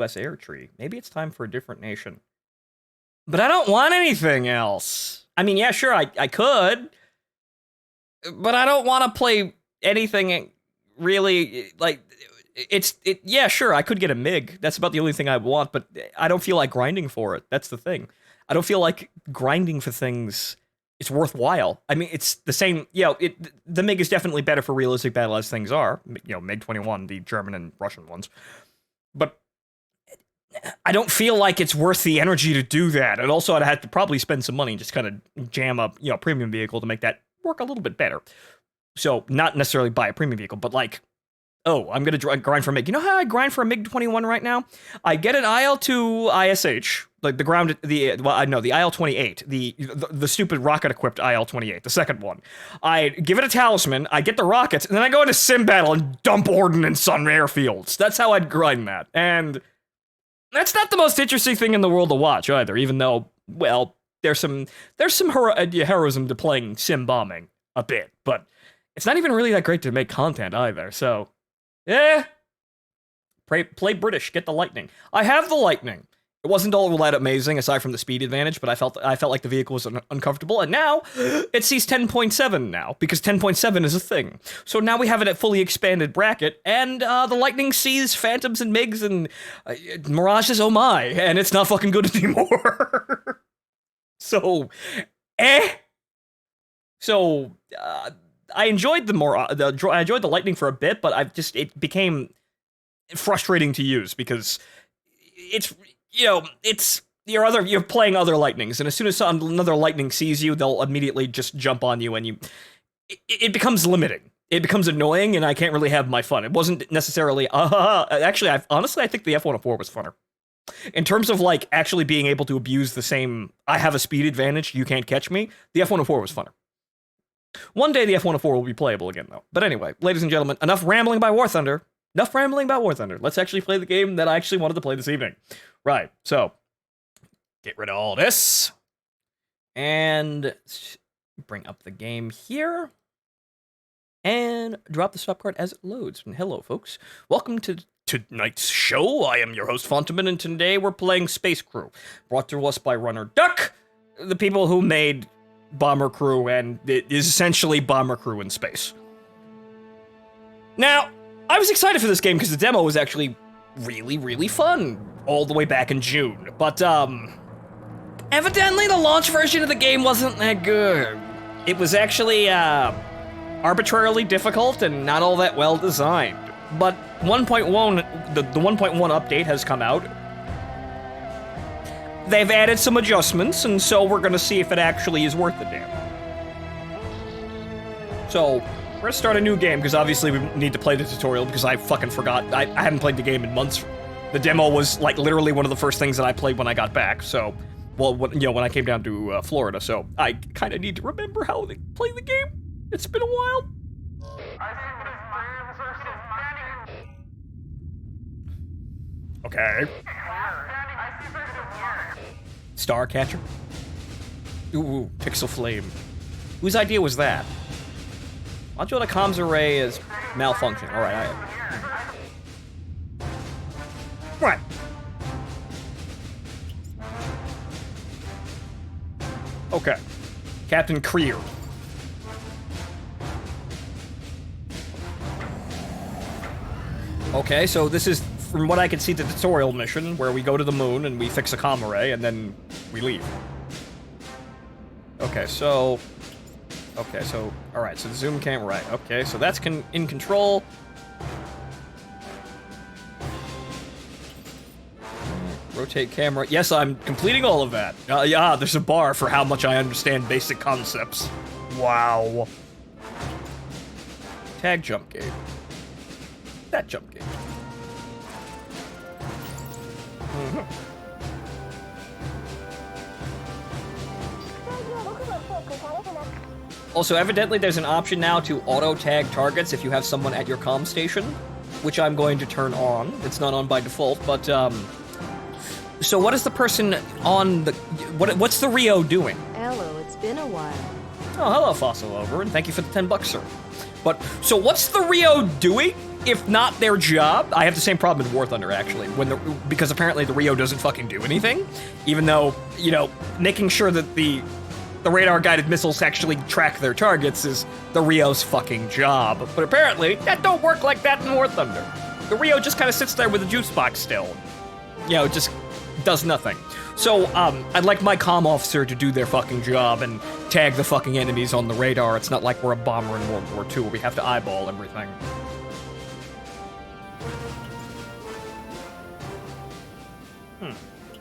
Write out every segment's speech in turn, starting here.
U.S. air tree. Maybe it's time for a different nation. But I don't want anything else. I mean, yeah, sure, I could. But I don't want to play anything really, like, yeah, sure, I could get a MiG. That's about the only thing I want, but I don't feel like grinding for it. That's the thing. I don't feel like grinding for things is worthwhile. I mean, it's the same, the MiG is definitely better for realistic battle as things are. MiG-21, the German and Russian ones. But I don't feel like it's worth the energy to do that. And also, I'd have to probably spend some money and just kind of jam up, premium vehicle to make that work a little bit better. So, not necessarily buy a premium vehicle, but like, I'm going to grind for a MiG. You know how I grind for a MiG-21 right now? I get an IL-2 ISH, like the ground, the IL-28, the stupid rocket-equipped IL-28, the second one. I give it a talisman, I get the rockets, and then I go into sim battle and dump ordnance on airfields. That's how I'd grind that. And that's not the most interesting thing in the world to watch either, even though, well, there's some heroism to playing sim bombing a bit, but it's not even really that great to make content either, so... Play British, get the Lightning. I have the Lightning. It wasn't all that amazing, aside from the speed advantage, but I felt like the vehicle was uncomfortable, and now it sees 10.7 now, because 10.7 is a thing. So now we have it at fully expanded bracket, and the Lightning sees Phantoms and MiGs and Mirages, oh my, and it's not fucking good anymore. So, So, I enjoyed I enjoyed the Lightning for a bit, but it became frustrating to use because you're playing other Lightnings, and as soon as another Lightning sees you, they'll immediately just jump on you, and it becomes limiting. It becomes annoying, and I can't really have my fun. It wasn't necessarily, actually, I think the F-104 was funner. In terms of, like, actually being able to abuse the same, I have a speed advantage, you can't catch me, the F-104 was funner. One day the F-104 will be playable again, though. But anyway, ladies and gentlemen, enough rambling about War Thunder. Let's actually play the game that I actually wanted to play this evening. Right, so, get rid of all this. And bring up the game here. And drop the stop card as it loads. And hello, folks. Welcome to tonight's show. I am your host, Phontomen, and today we're playing Space Crew. Brought to us by Runner Duck, the people who made Bomber Crew, and it is essentially Bomber Crew in space. Now, I was excited for this game because the demo was actually really, really fun all the way back in June, but evidently the launch version of the game wasn't that good. It was actually arbitrarily difficult and not all that well designed. But 1.1, the 1.1 update has come out. They've added some adjustments, and so we're gonna see if it actually is worth the damn. So, we're gonna start a new game, because obviously we need to play the tutorial, because I fucking forgot. I hadn't played the game in months. The demo was, like, literally one of the first things that I played when I got back, so... Well, when I came down to Florida, so I kind of need to remember how they play the game. It's been a while. Okay. Starcatcher? Ooh, Pixel Flame. Whose idea was that? Module to comms array is malfunction. Alright, Right. Okay. Captain Creer. Okay, so this is, from what I can see, the tutorial mission, where we go to the moon and we fix a comm array, and then we leave. Okay, so... alright, so the zoom camera, right, okay, so that's in control. Rotate camera, yes, I'm completing all of that. Yeah, there's a bar for how much I understand basic concepts. Wow. Tag jump gate. That jump gate. Also, evidently there's an option now to auto-tag targets if you have someone at your comm station, which I'm going to turn on. It's not on by default, but, so what is the person on the... What's the Rio doing? Hello, it's been a while. Oh, hello, Fossil Over, and thank you for the $10, sir. But, so what's the Rio doing? if not their job. I have the same problem in War Thunder, actually, because apparently the Rio doesn't fucking do anything, even though, you know, making sure that the radar-guided missiles actually track their targets is the Rio's fucking job. But apparently, that don't work like that in War Thunder. The Rio just kind of sits there with a juice box still. You know, just does nothing. So, I'd like my comm officer to do their fucking job and tag the fucking enemies on the radar. It's not like we're a bomber in World War II where we have to eyeball everything.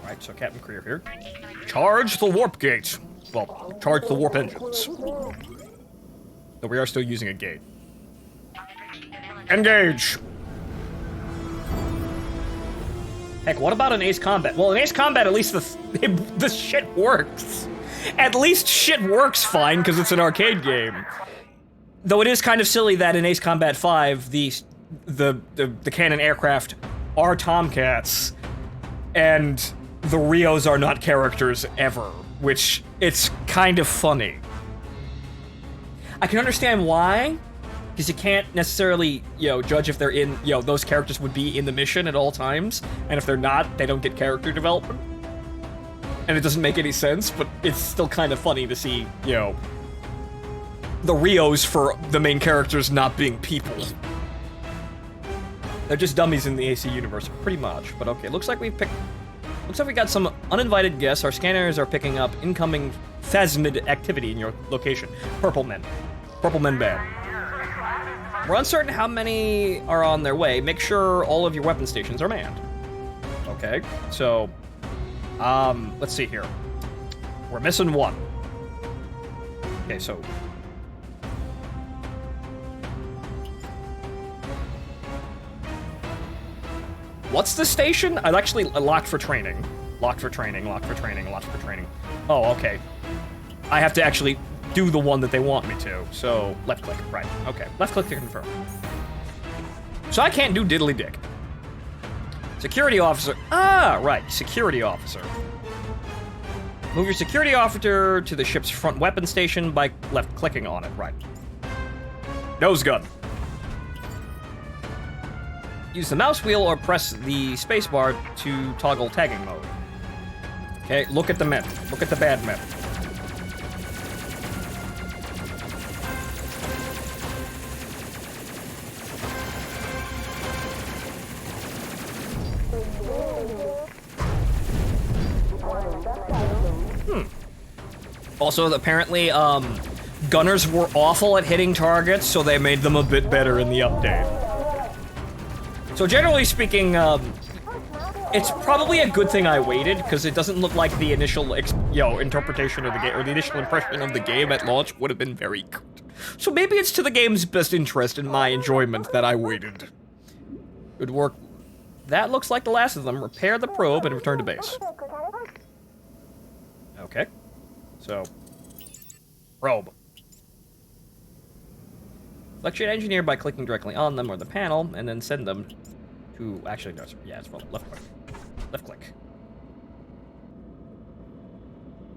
Alright, so Captain Creer here. Charge the warp gate! Well, charge the warp engines. Though we are still using a gate. Engage! Heck, what about an Ace Combat? Well, in Ace Combat, at least the shit works. At least shit works fine, because it's an arcade game. Though it is kind of silly that in Ace Combat 5, the cannon aircraft are Tomcats, and the Rios are not characters ever, which it's kind of funny. I can understand why, because you can't necessarily, you know, judge if they're in, you know, those characters would be in the mission at all times, and if they're not, they don't get character development. And it doesn't make any sense, but it's still kind of funny to see, you know, the Rios for the main characters not being people. They're just dummies in the AC universe, pretty much. But okay, looks like we got some uninvited guests. Our scanners are picking up incoming phasmid activity in your location. Purple men bad. We're uncertain how many are on their way. Make sure all of your weapon stations are manned. Okay, so, let's see here. We're missing one. Okay, so. What's the station? I've actually locked for training. Locked for training. Oh, okay. I have to actually do the one that they want me to. So, left click, right. Okay, left click to confirm. So I can't do diddly dick. Security officer. Ah, right, security officer. Move your security officer to the ship's front weapon station by left clicking on it, right. Nose gun. Use the mouse wheel or press the spacebar to toggle tagging mode. Okay, look at the men. Look at the bad men. Also, apparently, gunners were awful at hitting targets, so they made them a bit better in the update. So generally speaking, it's probably a good thing I waited, because it doesn't look like the initial, interpretation of the game, or the initial impression of the game at launch would have been very good. So maybe it's to the game's best interest and my enjoyment that I waited. Good work. That looks like the last of them. Repair the probe and return to base. Okay. So, probe. Select your engineer by clicking directly on them or the panel, and then send them to... Actually, no, sorry. Yeah, it's left click. Left click.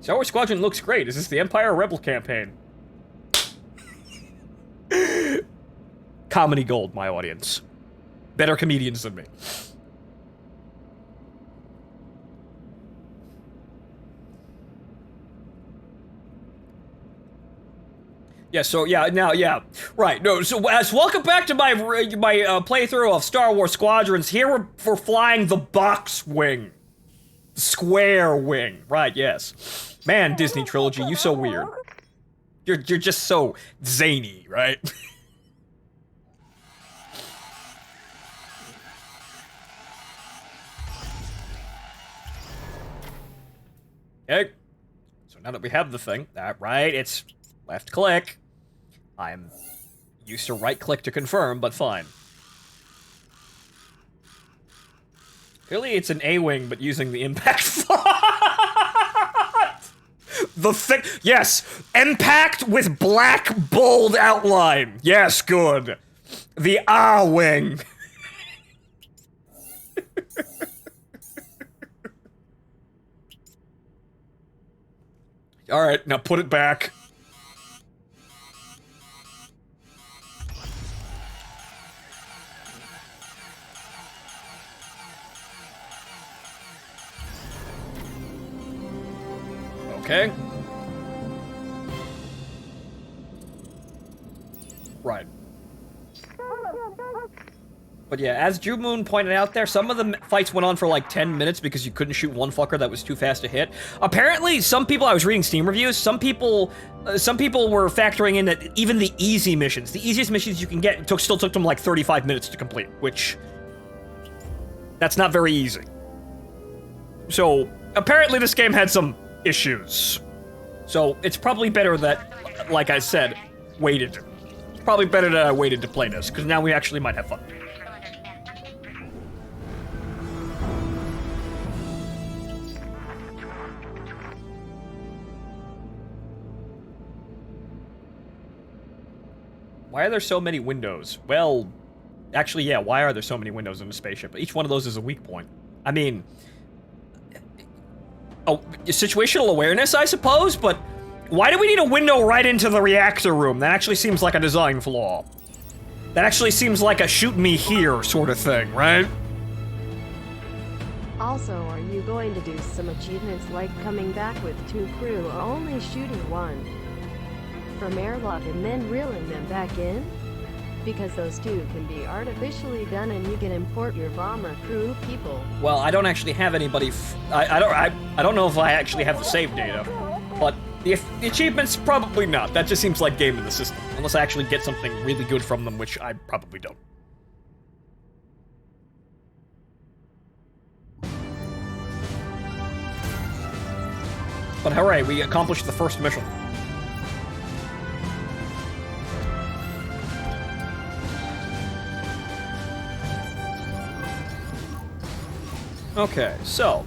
Star Wars Squadron looks great. Is this the Empire or Rebel campaign? Comedy gold, my audience. Better comedians than me. Yeah, so, yeah, now, yeah, right, no, so, welcome back to my playthrough of Star Wars Squadrons. Here we're flying the box wing. Square wing, right, yes. Man, Disney Trilogy, you so weird. You're just so zany, right? Okay, so now that we have the thing, right, it's left click. I'm used to right click to confirm, but fine. Clearly it's an A-wing, but using the impact font. The thing, yes, impact with black bold outline. Yes, good. The A-wing. All right, now put it back. Okay. Right. But yeah, as Jumoon pointed out there, some of the fights went on for like 10 minutes because you couldn't shoot one fucker that was too fast to hit. Apparently, some people, I was reading Steam reviews, some people were factoring in that even the easy missions, the easiest missions you can get, still took them like 35 minutes to complete, which, that's not very easy. So, apparently this game had some issues. So, it's probably better that, like I said, waited. It's probably better that I waited to play this, because now we actually might have fun. Why are there so many windows? Well, actually, yeah, why are there so many windows in a spaceship? Each one of those is a weak point. I mean, oh, situational awareness, I suppose, but why do we need a window right into the reactor room? That actually seems like a design flaw. That actually seems like a shoot me here sort of thing, right? Also, are you going to do some achievements like coming back with 2 crew or only shooting 1? From airlock and then reeling them back in? Because those 2 can be artificially done and you can import your bomber crew people. Well, I don't actually have anybody, I don't know if I actually have the save data, but the achievements, probably not. That just seems like game in the system, unless I actually get something really good from them, which I probably don't. But hooray, we accomplished the first mission. Okay, so,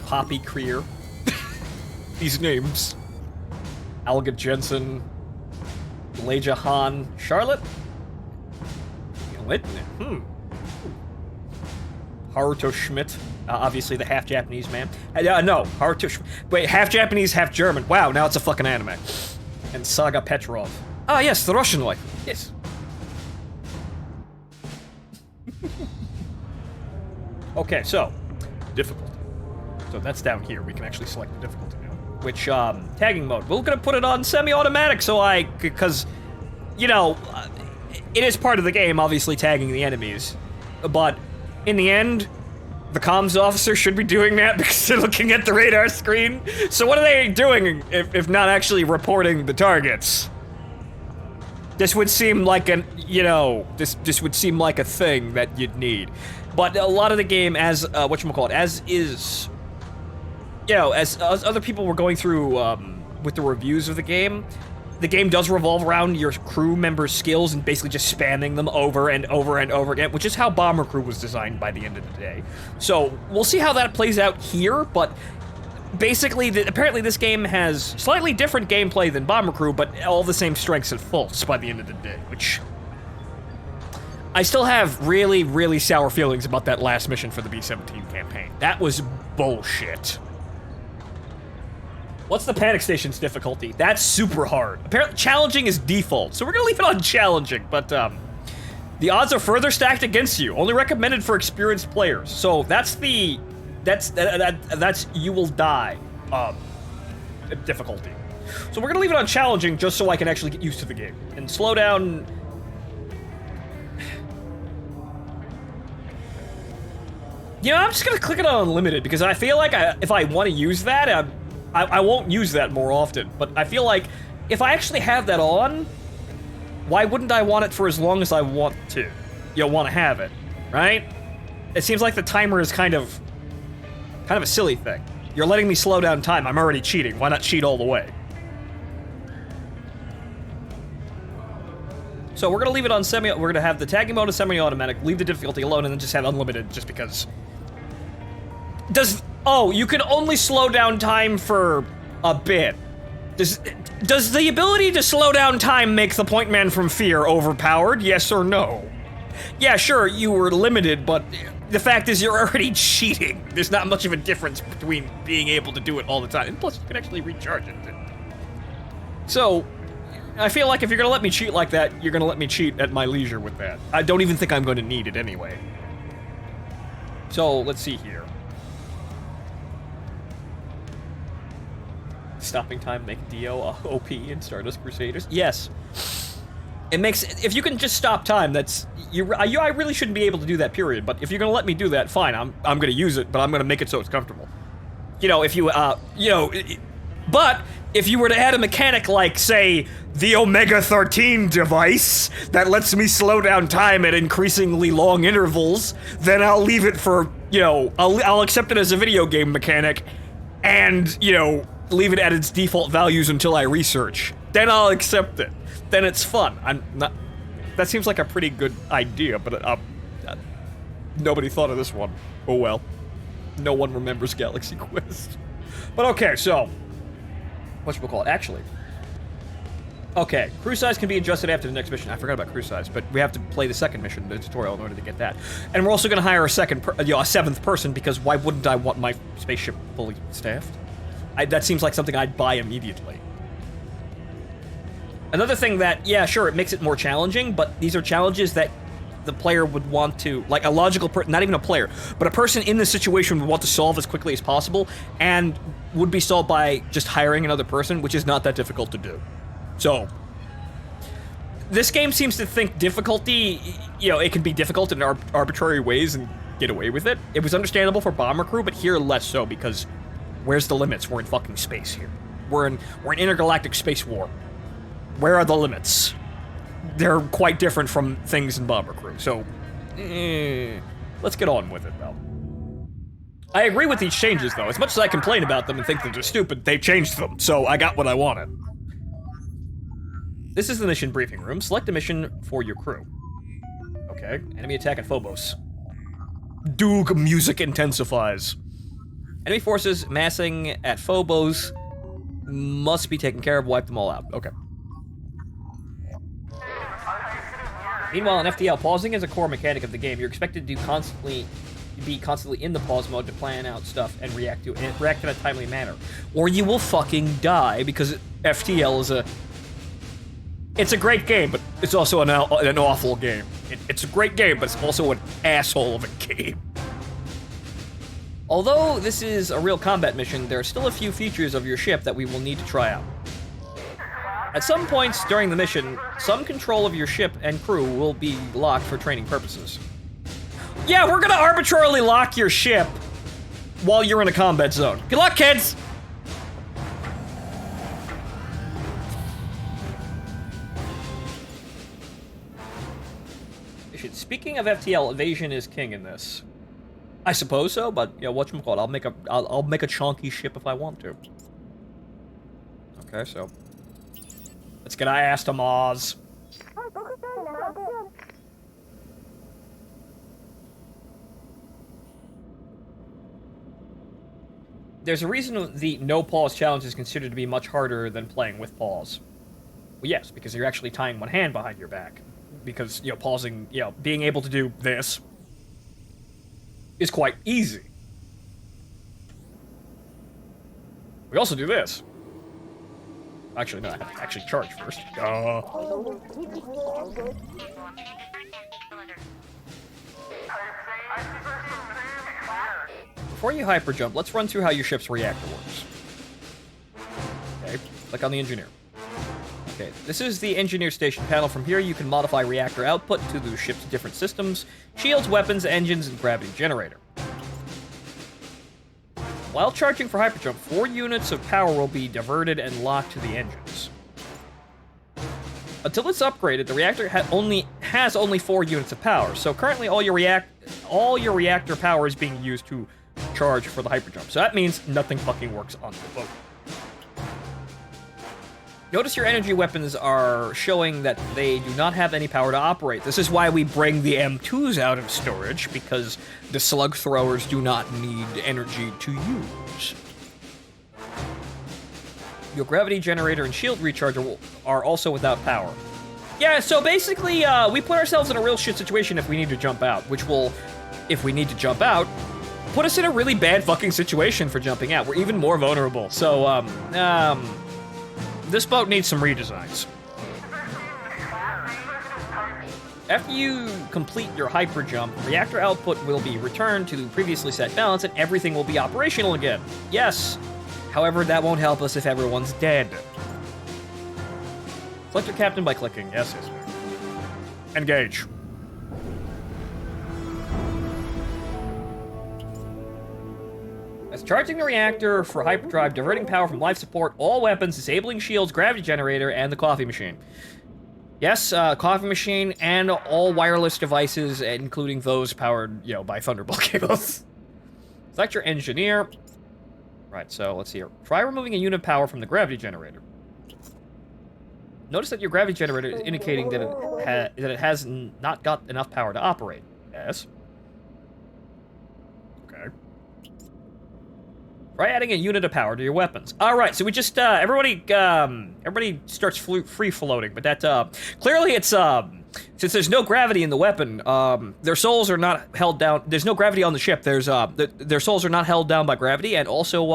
Poppy Creer. These names. Alga Jensen. Leja Han. Charlotte? Haruto Schmidt. Obviously the half-Japanese man. No, Haruto Schmidt. Wait, half-Japanese, half-German. Wow, now it's a fucking anime. And Saga Petrov. Ah, yes, the Russian wife. Yes. Okay, so, difficulty. So that's down here. We can actually select the difficulty now. Which, tagging mode. We're gonna put it on semi-automatic so because, you know, it is part of the game, obviously tagging the enemies. But, in the end, the comms officer should be doing that because they're looking at the radar screen. So what are they doing if not actually reporting the targets? This would seem like an, you know, this would seem like a thing that you'd need. But a lot of the game, as, whatchamacallit, as is, you know, as other people were going through, with the reviews of the game does revolve around your crew members' skills and basically just spamming them over and over and over again, which is how Bomber Crew was designed by the end of the day. So, we'll see how that plays out here, but basically, apparently this game has slightly different gameplay than Bomber Crew, but all the same strengths and faults by the end of the day, which I still have really, really sour feelings about that last mission for the B-17 campaign. That was bullshit. What's the Panic Station's difficulty? That's super hard. Apparently, challenging is default, so we're gonna leave it on challenging, but, the odds are further stacked against you. Only recommended for experienced players. So, that's you will die, difficulty. So we're gonna leave it on challenging just so I can actually get used to the game. And slow down... You know, I'm just gonna click it on unlimited because I feel like if I want to use that, I won't use that more often. But I feel like if I actually have that on, why wouldn't I want it for as long as I want to? You'll want to have it, right? It seems like the timer is kind of a silly thing. You're letting me slow down time. I'm already cheating. Why not cheat all the way? So we're gonna leave it on we're gonna have the tagging mode as semi-automatic, leave the difficulty alone, and then just have unlimited, just because. Oh, you can only slow down time for a bit. Does the ability to slow down time make the point man from Fear overpowered? Yes or no? Yeah, sure, you were limited, but the fact is you're already cheating. There's not much of a difference between being able to do it all the time. And plus, you can actually recharge it. So, I feel like if you're gonna let me cheat like that, you're gonna let me cheat at my leisure with that. I don't even think I'm going to need it anyway. So, let's see here. Stopping time make Dio OP in Stardust Crusaders? Yes. It makes, if you can just stop time, that's, I really shouldn't be able to do that, period, but if you're gonna let me do that, fine, I'm gonna use it, but I'm gonna make it so it's comfortable. You know, if you, but if you were to add a mechanic like, say, the Omega 13 device that lets me slow down time at increasingly long intervals, then I'll leave it for, I'll accept it as a video game mechanic, and, leave it at its default values until I research. Then I'll accept it. Then it's fun. I'm not. That seems like a pretty good idea, but nobody thought of this one. Oh well. No one remembers Galaxy Quest. But okay, so whatchamacallit, actually. Okay, crew size can be adjusted after the next mission. I forgot about crew size, but we have to play the second mission, the tutorial, in order to get that. And we're also going to hire a seventh person, because why wouldn't I want my spaceship fully staffed? That seems like something I'd buy immediately. Another thing that, yeah, sure, it makes it more challenging, but these are challenges that the player would want to, like a logical person, not even a player, but a person in this situation would want to solve as quickly as possible, and would be solved by just hiring another person, which is not that difficult to do. So, this game seems to think difficulty, it can be difficult in arbitrary ways and get away with it. It was understandable for Bomber Crew, but here less so, because where's the limits? We're in fucking space here. We're in intergalactic space war. Where are the limits? They're quite different from things in Bomber Crew, so let's get on with it, though. I agree with these changes, though. As much as I complain about them and think they're stupid, they've changed them, so I got what I wanted. This is the mission briefing room. Select a mission for your crew. Okay, enemy attack at Phobos. Doog music intensifies. Enemy forces massing at Phobos must be taken care of. Wipe them all out. Okay. Meanwhile, in FTL, pausing is a core mechanic of the game. You're expected to be constantly in the pause mode to plan out stuff and react in a timely manner. Or you will fucking die, because FTL is it's a great game, but it's also an awful game. It's a great game, but it's also an asshole of a game. Although this is a real combat mission, there are still a few features of your ship that we will need to try out. At some points during the mission, some control of your ship and crew will be locked for training purposes. Yeah, we're gonna arbitrarily lock your ship while you're in a combat zone. Good luck, kids! Speaking of FTL, evasion is king in this. I suppose so, but whatchamacallit, I'll make a chonky ship if I want to. Okay, so let's get our ass to Mars. There's a reason the no pause challenge is considered to be much harder than playing with pause. Well, yes, because you're actually tying one hand behind your back. Because, pausing, being able to do this is quite easy. We also do this. Actually, no, I have to actually charge first. Before you hyperjump, let's run through how your ship's reactor works. Okay, click on the engineer. Okay, this is the engineer station panel. From here, you can modify reactor output to the ship's different systems, shields, weapons, engines, and gravity generator. While charging for hyperjump, 4 units of power will be diverted and locked to the engines. Until it's upgraded, the reactor has only 4 units of power, so currently all your reactor power is being used to charge for the hyperjump. So that means nothing fucking works on the boat. Notice your energy weapons are showing that they do not have any power to operate. This is why we bring the M2s out of storage, because the slug throwers do not need energy to use. Your gravity generator and shield recharger are also without power. Yeah, so basically, we put ourselves in a real shit situation if we need to jump out, which will, if we need to jump out, put us in a really bad fucking situation for jumping out. We're even more vulnerable. So, this boat needs some redesigns. After you complete your hyper jump, reactor output will be returned to the previously set balance and everything will be operational again. Yes, However, that won't help us if everyone's dead. Select your captain by clicking. Yes, yes. Engage. As charging the reactor for hyperdrive, diverting power from life support, all weapons, disabling shields, gravity generator, and the coffee machine. Yes, coffee machine and all wireless devices, including those powered, by Thunderbolt cables. Select your engineer. Right, so let's see here. Try removing a unit of power from the gravity generator. Notice that your gravity generator is indicating that it has not got enough power to operate. Yes. Okay. Try adding a unit of power to your weapons. All right, so we just everybody starts free floating, but that clearly it's since there's no gravity in the weapon, their souls are not held down. There's no gravity on the ship. There's their souls are not held down by gravity, and also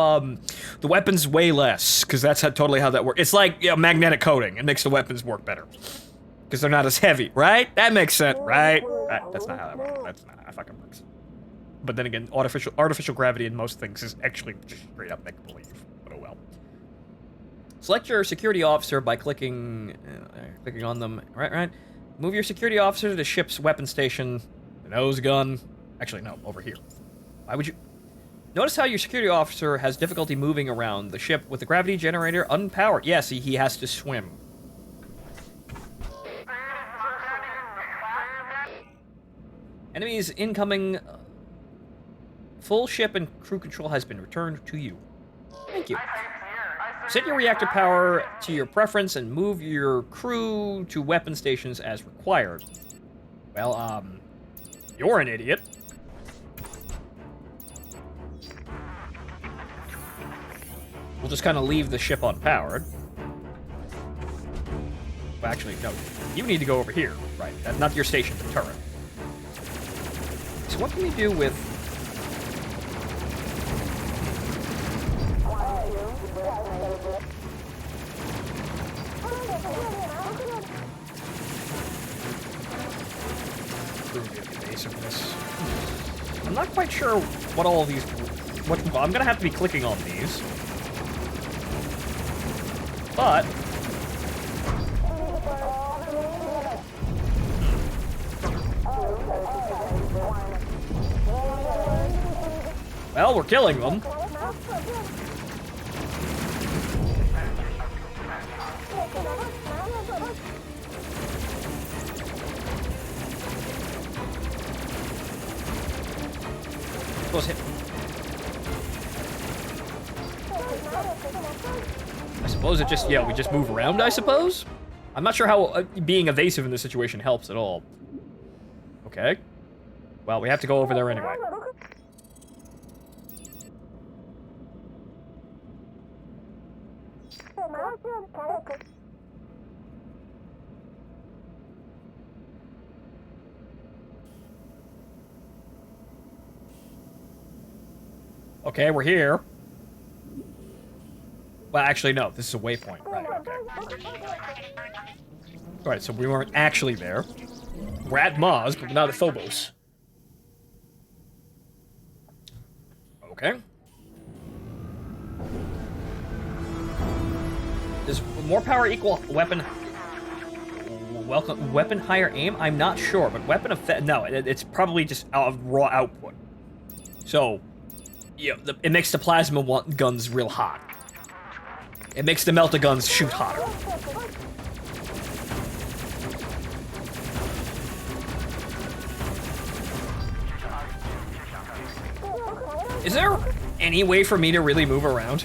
the weapons weigh less because that's totally how that works. It's like magnetic coating. It makes the weapons work better because they're not as heavy, right? That makes sense, right? That's not how that works. That's not how that fucking works. But then again, artificial gravity in most things is actually just straight up make-believe. But oh well. Select your security officer by clicking on them. Right. Move your security officer to the ship's weapon station. The nose gun. Actually, no, over here. Why would you... Notice how your security officer has difficulty moving around the ship with the gravity generator unpowered. Yes, he has to swim. Enemies incoming... Full ship and crew control has been returned to you. Thank you. Set your reactor power to your preference and move your crew to weapon stations as required. Well, you're an idiot. We'll just kind of leave the ship unpowered. Well, actually, no. You need to go over here. Right, that's not your station, the turret. So what can we do with... I'm not quite sure what all of these... I'm gonna have to be clicking on these. But... Well, we're killing them. I suppose it just, we just move around, I suppose? I'm not sure how being evasive in this situation helps at all. Okay. Well, we have to go over there anyway. Okay, we're here. Well, actually, no. This is a waypoint. Right, okay. Alright, so we weren't actually there. We're at Mars, but not at Phobos. Okay. Does more power equal weapon... weapon higher aim? I'm not sure, but weapon effect... No, it's probably just raw output. So... it makes the plasma guns real hot. It makes the melta guns shoot hotter. Is there any way for me to really move around?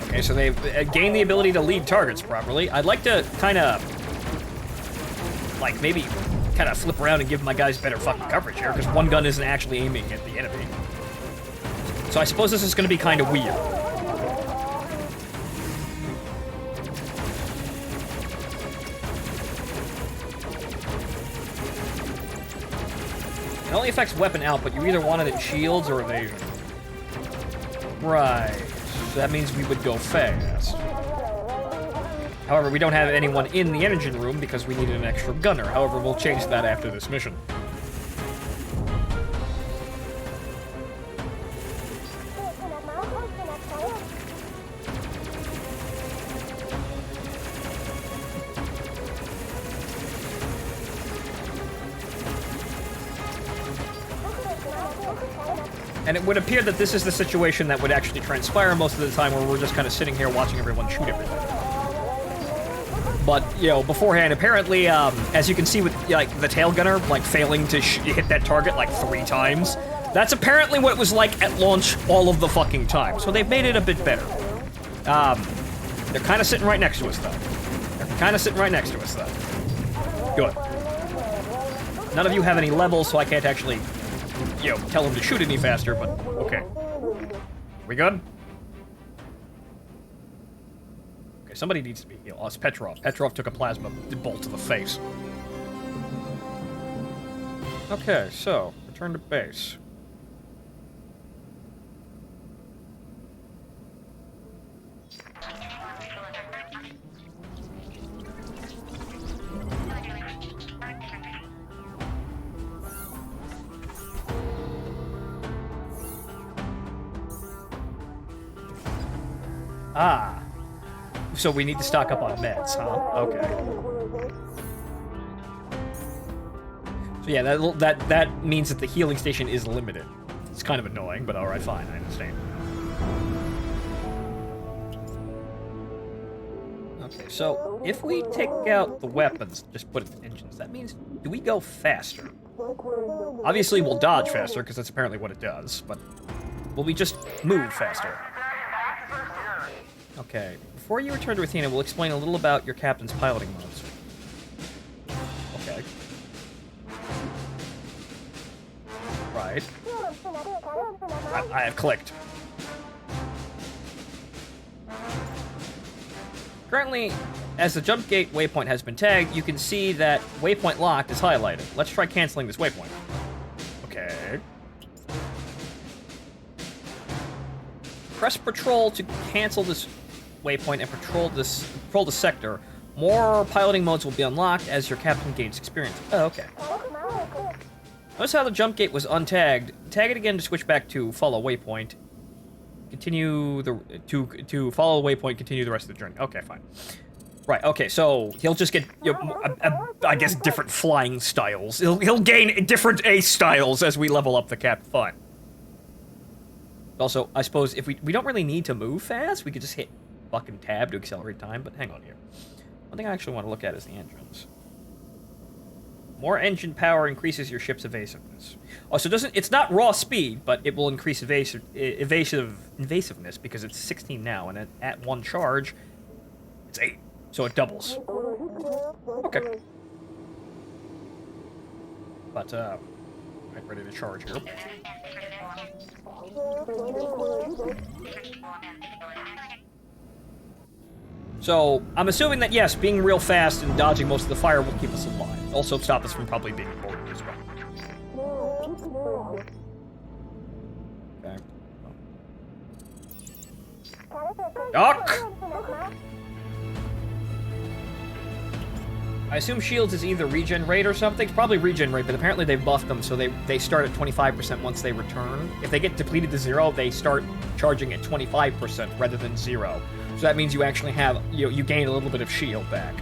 Okay, so they've gained the ability to lead targets properly. I'd like to kind of... maybe... kind of flip around and give my guys better fucking coverage here, because one gun isn't actually aiming at the enemy. So I suppose this is going to be kind of weird. It only affects weapon output. You either want it at shields or evasion. Right. So that means we would go fast. However, we don't have anyone in the engine room because we needed an extra gunner. However, we'll change that after this mission. And it would appear that this is the situation that would actually transpire most of the time, where we're just kind of sitting here watching everyone shoot everything. But, you know, beforehand, apparently, as you can see with, like, the tail gunner, like, failing to hit that target, like, 3 times, that's apparently what it was like at launch all of the fucking time. So they've made it a bit better. They're kind of sitting right next to us, though. Good. None of you have any levels, so I can't actually, you know, tell them to shoot any faster, but okay. We good? Okay, somebody needs to be healed. Oh, it's Petrov. Petrov took a plasma bolt to the face. Okay, so, return to base. Ah. So we need to stock up on meds, huh? Okay. So yeah, that means that the healing station is limited. It's kind of annoying, but alright, fine, I understand. Okay, so if we take out the weapons, just put it in engines, that means, do we go faster? Obviously we'll dodge faster, because that's apparently what it does, but will we just move faster? Okay, before you return to Athena, we'll explain a little about your captain's piloting modes. Okay. Right. I have clicked. Currently, as the jump gate waypoint has been tagged, you can see that waypoint locked is highlighted. Let's try canceling this waypoint. Okay. Press patrol to cancel this waypoint and patrol the sector. More piloting modes will be unlocked as your captain gains experience. Oh, okay. Notice how the jump gate was untagged. Tag it again to switch back to follow waypoint. Continue to follow waypoint. Continue the rest of the journey. Okay, fine. Right. Okay. So he'll just get, you know, I guess, different flying styles. He'll gain different ace styles as we level up the cap. Fine. Also, I suppose if we don't really need to move fast, we could just hit fucking tab to accelerate time. But hang on here. One thing I actually want to look at is the engines. More engine power increases your ship's evasiveness. Oh, so it's not raw speed, but it will increase evasiveness because it's 16 now, and at 1 charge, it's 8. So it doubles. Okay. But, right, ready to charge here. So, I'm assuming that, yes, being real fast and dodging most of the fire will keep us alive. Also stop us from probably being boarded as well. Okay. Duck! I assume shields is either regen rate or something. It's probably regen rate, but apparently they've buffed them, so they start at 25% once they return. If they get depleted to 0, they start charging at 25% rather than 0. So that means you actually have, you gain a little bit of shield back.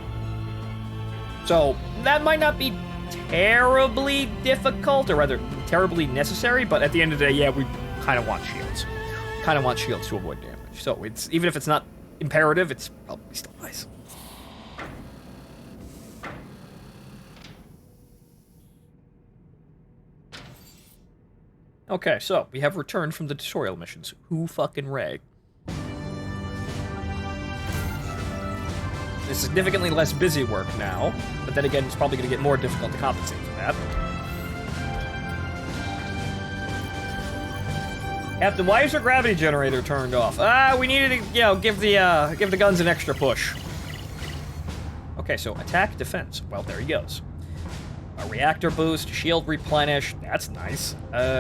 So that might not be terribly difficult, or rather terribly necessary, but at the end of the day, yeah, we kind of want shields. Kind of want shields to avoid damage. So it's, even if it's not imperative, it's probably still nice. Okay, so we have returned from the tutorial missions. Who fucking Ray? It's significantly less busy work now, but then again, it's probably going to get more difficult to compensate for that. Captain, why is your gravity generator turned off? We needed to, you know, give the guns an extra push. Okay, so attack, defense. Well, there he goes. A reactor boost, shield replenish. That's nice.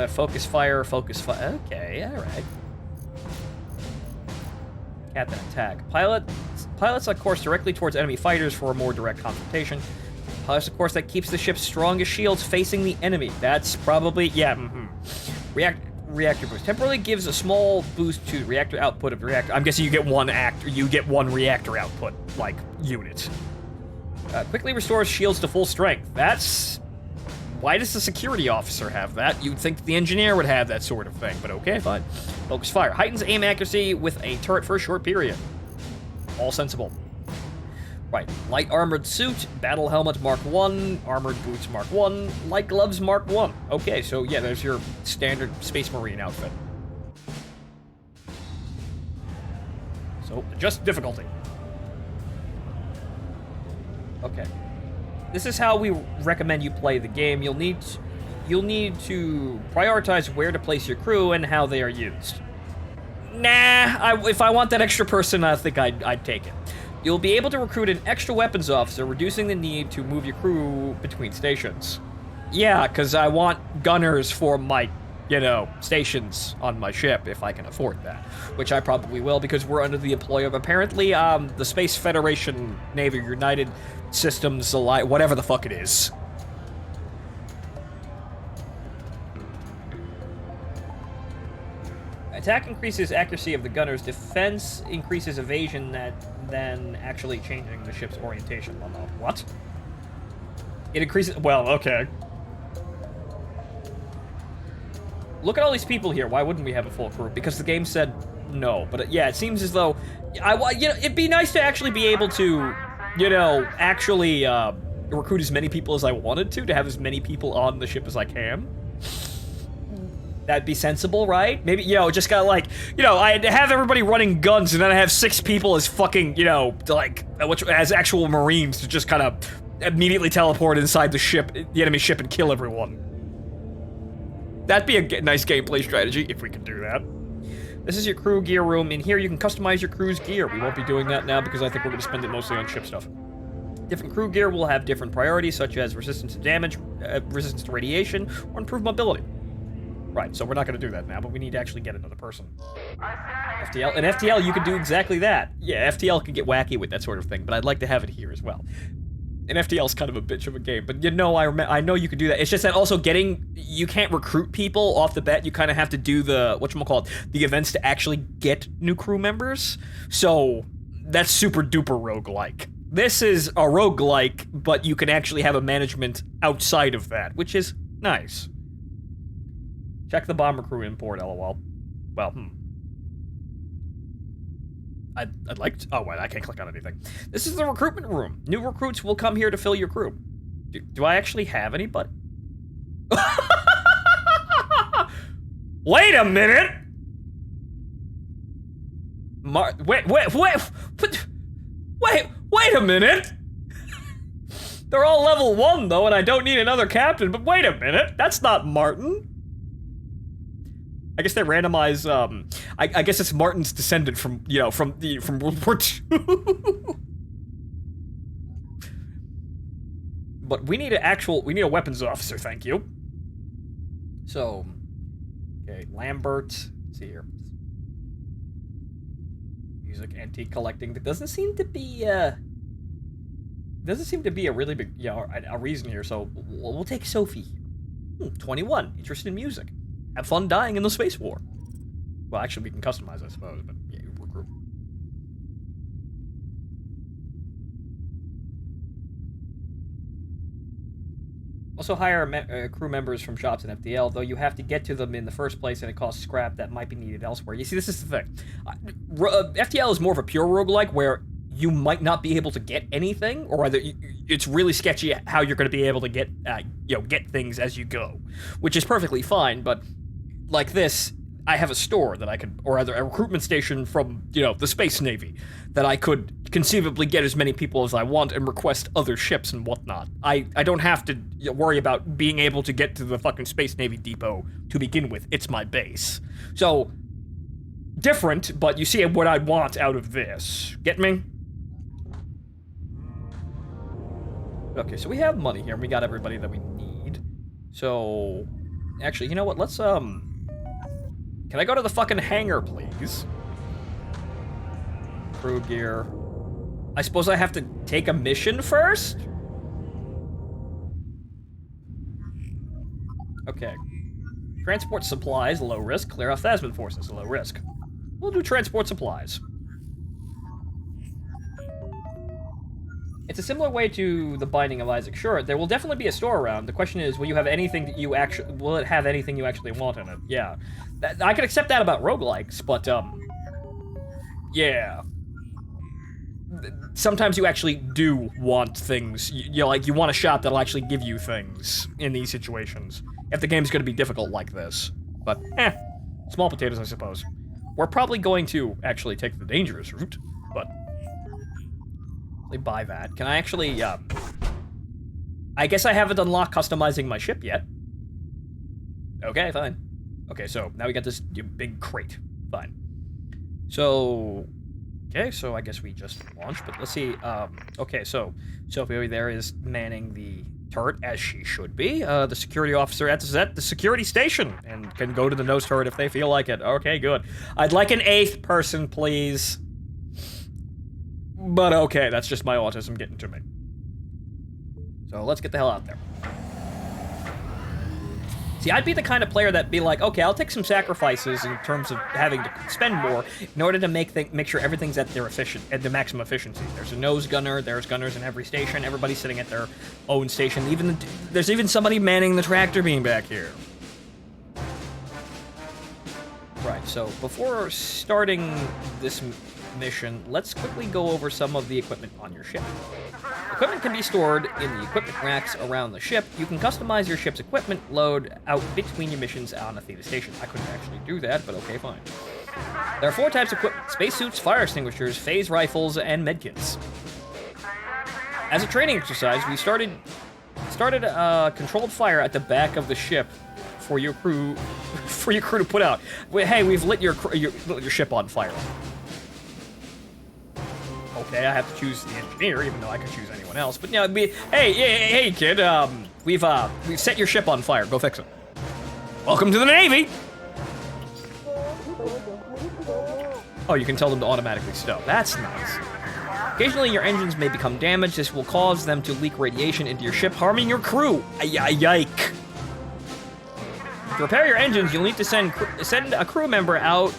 Focus fire. Okay, all right. Captain attack. Pilots a course directly towards enemy fighters for a more direct confrontation. Pilots a course that keeps the ship's strongest shields facing the enemy. That's probably, yeah, Reactor boost. Temporarily gives a small boost to reactor output of the reactor. I'm guessing you get one reactor output, like, unit. Quickly restores shields to full strength. That's Why does the security officer have that? You'd think the engineer would have that sort of thing, but okay, fine. Focus fire. Heightens aim accuracy with a turret for a short period. All sensible. Right. Light armored suit, battle helmet Mark 1, armored boots Mark 1, light gloves Mark 1. Okay, so yeah, there's your standard Space Marine outfit. So, adjust difficulty. Okay. This is how we recommend you play the game. You'll need to prioritize where to place your crew and how they are used. Nah, if I want that extra person, I think I'd take it. You'll be able to recruit an extra weapons officer, reducing the need to move your crew between stations. Yeah, because I want gunners for my, stations on my ship, if I can afford that. Which I probably will, because we're under the employ of, apparently, the Space Federation, Navy United Systems, whatever the fuck it is. Attack increases accuracy of the gunners. Defense increases evasion than actually changing the ship's orientation. Well, no. What? It increases... Well, okay. Look at all these people here. Why wouldn't we have a full crew? Because the game said no. But yeah, it seems as though... it'd be nice to actually be able to, actually recruit as many people as I wanted to have as many people on the ship as I can. That'd be sensible, right? Maybe, just got I'd have everybody running guns, and then I have 6 people as fucking, as actual Marines to just kind of immediately teleport inside the enemy ship, and kill everyone. That'd be a nice gameplay strategy, if we could do that. This is your crew gear room. In here, you can customize your crew's gear. We won't be doing that now, because I think we're going to spend it mostly on ship stuff. Different crew gear will have different priorities, such as resistance to damage, resistance to radiation, or improved mobility. Right, so we're not going to do that now, but we need to actually get another person. FTL. In FTL, you can do exactly that. Yeah, FTL can get wacky with that sort of thing, but I'd like to have it here as well. And FTL's kind of a bitch of a game, but I know you can do that. It's just that also you can't recruit people off the bat. You kind of have to do the events to actually get new crew members. So that's super duper roguelike. This is a roguelike, but you can actually have a management outside of that, which is nice. Check the bomber crew import, lol. Well, I'd like to... Oh, wait, I can't click on anything. This is the recruitment room. New recruits will come here to fill your crew. Do I actually have anybody? Wait a minute! Wait a minute! They're all level 1, though, and I don't need another captain, but wait a minute! That's not Martin! I guess they randomize, I guess it's Martin's descendant from World War II. But we need a weapons officer, thank you. So, okay, Lambert, let's see here. Music, antique collecting, there doesn't seem to be a really big, a reason here, so we'll take Sophie. 21, interested in music. Have fun dying in the space war. Well, actually, we can customize, I suppose, but yeah, recruit. Also hire crew members from shops in FTL, though you have to get to them in the first place and it costs scrap that might be needed elsewhere. You see, this is the thing. FTL is more of a pure roguelike where you might not be able to get anything, or rather, it's really sketchy how you're going to be able to get, get things as you go, which is perfectly fine, but like this, I have a store that I could, or rather a recruitment station from, the Space Navy, that I could conceivably get as many people as I want and request other ships and whatnot. I don't have to worry about being able to get to the fucking Space Navy depot to begin with. It's my base. So, different, but you see what I want out of this. Get me? Okay, so we have money here, and we got everybody that we need. So, actually, you know what, let's, can I go to the fucking hangar, please? Crew gear. I suppose I have to take a mission first? Okay. Transport supplies, low risk. Clear off Phasmid forces, low risk. We'll do transport supplies. It's a similar way to the Binding of Isaac. Sure, there will definitely be a store around. The question is, will you have anything that you actually... Will it have anything you actually want in it? Yeah. I can accept that about roguelikes, but, yeah. Sometimes you actually do want things. You want a shop that'll actually give you things in these situations. If the game's gonna be difficult like this. But, small potatoes, I suppose. We're probably going to actually take the dangerous route, but... buy that. Can I actually, I guess I haven't unlocked customizing my ship yet. Okay, fine. Okay, so now we got this big crate. Fine. So, okay, so I guess we just launched, but let's see, okay, so Sophie there is manning the turret, as she should be. The security officer at the security station, and can go to the nose turret if they feel like it. Okay, good. I'd like an 8th person, please. But okay, that's just my autism getting to me. So let's get the hell out there. See, I'd be the kind of player that'd be like, okay, I'll take some sacrifices in terms of having to spend more in order to make sure everything's at the maximum efficiency. There's a nose gunner, there's gunners in every station, everybody's sitting at their own station. There's even somebody manning the tractor beam back here. Right, so before starting this mission, let's quickly go over some of the equipment on your ship. Equipment can be stored in the equipment racks around the ship. You can customize your ship's equipment load out between your missions on Athena Station. I couldn't actually do that, but okay, fine. There are 4 types of equipment: spacesuits, fire extinguishers, phase rifles, and medkits. As a training exercise, we started controlled fire at the back of the ship for your crew to put out. Hey, we've lit your ship on fire. Okay, I have to choose the engineer, even though I could choose anyone else. But yeah, hey, kid, we've set your ship on fire. Go fix it. Welcome to the Navy. Oh, you can tell them to automatically stow. That's nice. Occasionally, your engines may become damaged. This will cause them to leak radiation into your ship, harming your crew. Yike. To repair your engines, you'll need to send a crew member out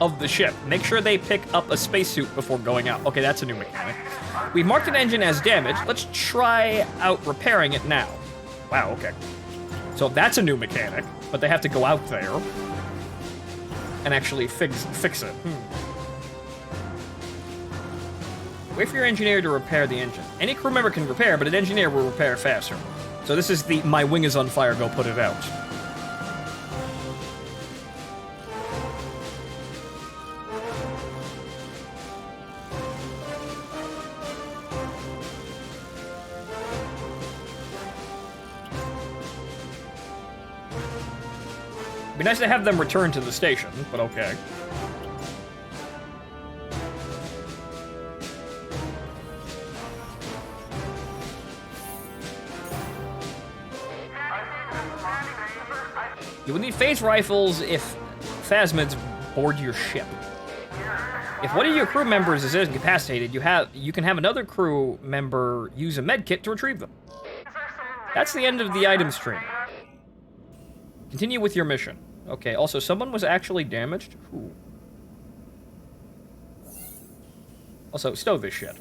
of the ship. Make sure they pick up a spacesuit before going out. Okay, that's a new mechanic. We've marked an engine as damaged. Let's try out repairing it now. Wow, okay. So that's a new mechanic, but they have to go out there and actually fix it. Wait for your engineer to repair the engine. Any crew member can repair, but an engineer will repair faster. So this is the my wing is on fire, go put it out. Be nice to have them return to the station, but okay. You will need phase rifles if phasmids board your ship. If one of your crew members is incapacitated, you can have another crew member use a med kit to retrieve them. That's the end of the item stream. Continue with your mission. Okay, also, someone was actually damaged? Who? Also, stow this shit.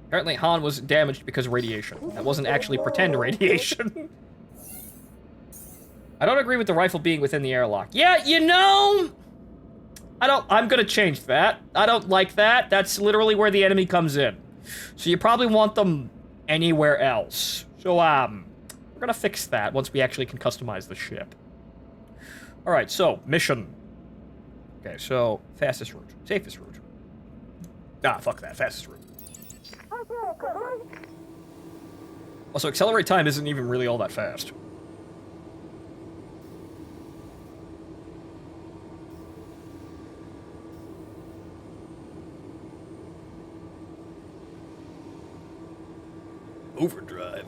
Apparently, Han was damaged because of radiation. That wasn't actually pretend radiation. I don't agree with the rifle being within the airlock. Yeah, you know... I'm gonna change that. I don't like that. That's literally where the enemy comes in. So you probably want them anywhere else. So, we're gonna fix that once we actually can customize the ship. Alright, so, mission. Okay, so, fastest route. Safest route. Ah, fuck that. Fastest route. Also, accelerate time isn't even really all that fast. Overdrive.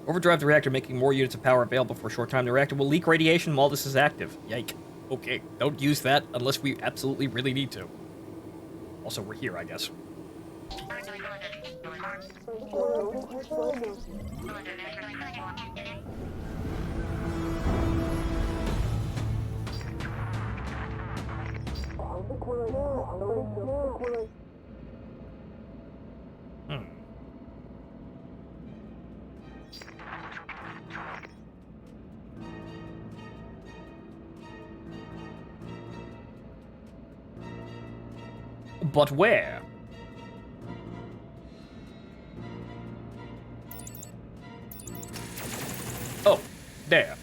Overdrive the reactor, making more units of power available for a short time. The reactor will leak radiation while this is active. Yike. Okay, don't use that unless we absolutely really need to. Also, we're here, I guess. But where? Oh, there.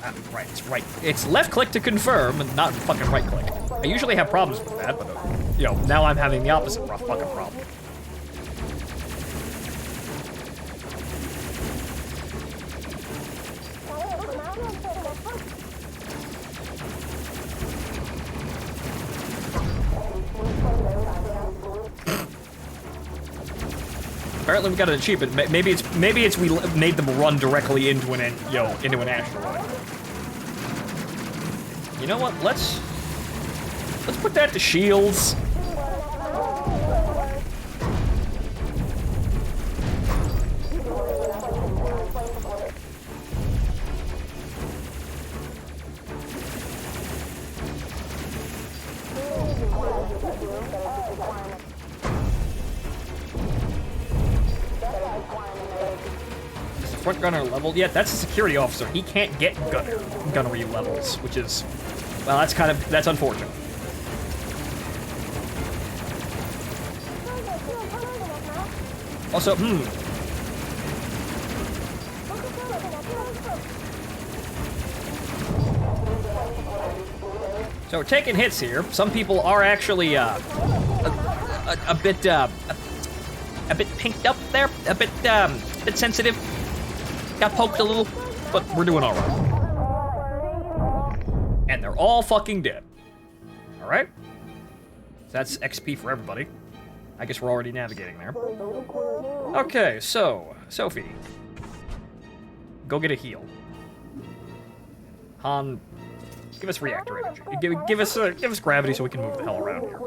Ah, right, it's right. It's left click to confirm, and not fucking right click. I usually have problems with that, but, you know, now I'm having the opposite fucking problem. Apparently we got an achievement. Maybe it's we made them run directly into an into an asteroid. You know what? Let's put that to shields. Front gunner level? Yeah, that's a security officer. He can't get gunnery levels, which is, well, that's unfortunate. Also, So we're taking hits here. Some people are actually a bit pinked up there, a bit sensitive. Got poked a little, but we're doing all right. And they're all fucking dead. All right. So that's XP for everybody. I guess we're already navigating there. Okay, so Sophie, go get a heal. Han, give us reactor energy. Give us gravity so we can move the hell around here.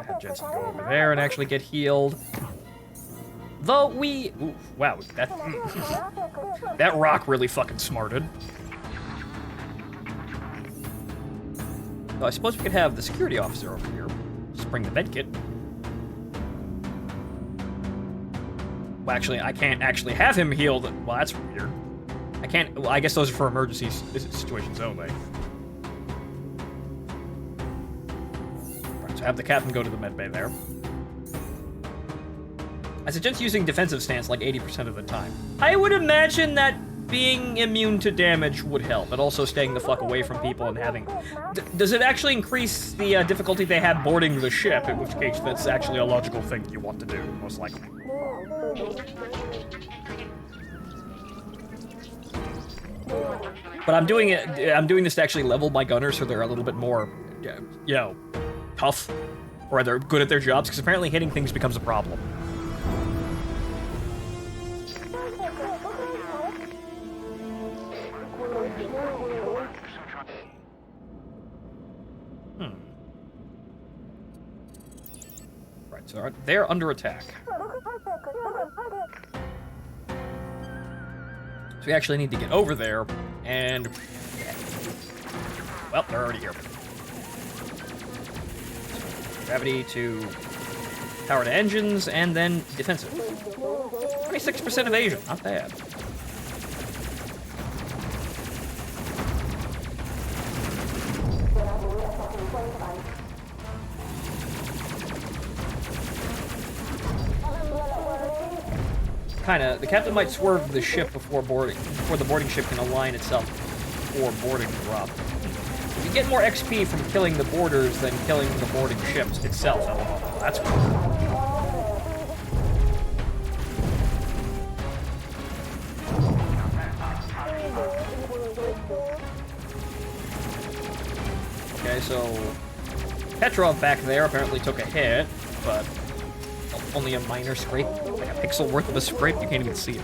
Have Jensen go over there and actually get healed. Though ooh, wow, that rock really fucking smarted. So I suppose we could have the security officer over here. Just bring the medkit. Well, actually, I can't actually have him healed. Well, that's weird. I can't. Well, I guess those are for emergency situations only. Right, so have the captain go to the medbay there. I suggest using defensive stance like 80% of the time. I would imagine that being immune to damage would help, and also staying the fuck away from people and having... does it actually increase the difficulty they have boarding the ship, in which case that's actually a logical thing you want to do, most likely. But I'm doing this to actually level my gunners so they're a little bit more, you know, tough, or they're good at their jobs, because apparently hitting things becomes a problem. Right, so they're under attack. So we actually need to get over there, and... well, they're already here. Gravity to power to engines, and then defensive. 26% evasion, not bad. The captain might swerve the ship before the boarding ship can align itself for boarding the drop. You get more XP from killing the boarders than killing the boarding ships itself. Oh, that's cool. Okay, so Petrov back there apparently took a hit, but only a minor scrape, like a pixel worth of a scrape. You can't even see it.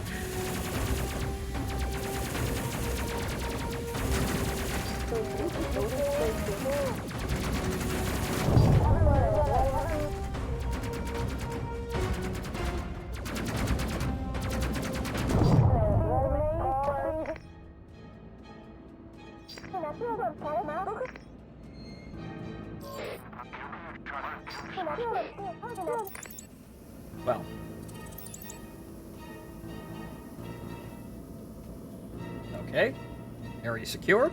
Okay. Area secure.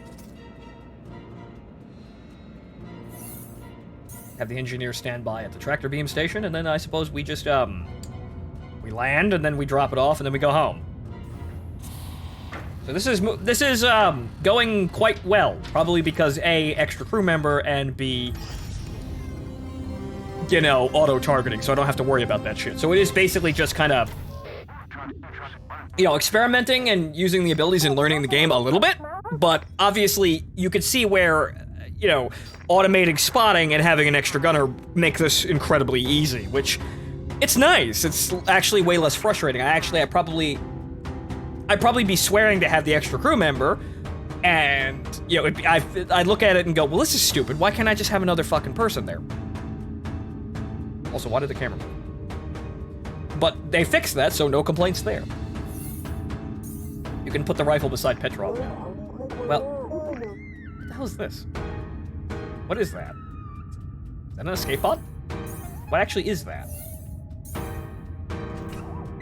Have the engineer stand by at the tractor beam station, and then I suppose we just, we land, and then we drop it off, and then we go home. So this is going quite well. Probably because A, extra crew member, and B, you know, auto-targeting, so I don't have to worry about that shit. So it is basically just kind of, you know, experimenting and using the abilities and learning the game a little bit, but obviously you could see where, you know, automating spotting and having an extra gunner make this incredibly easy, which, it's nice. It's actually way less frustrating. I'd probably be swearing to have the extra crew member, and, you know, I'd look at it and go, well, this is stupid. Why can't I just have another fucking person there? Also, why did the camera move? But they fixed that, so no complaints there. You can put the rifle beside Petrov now. Well, what the hell is this? What is that? Is that an escape pod? What actually is that?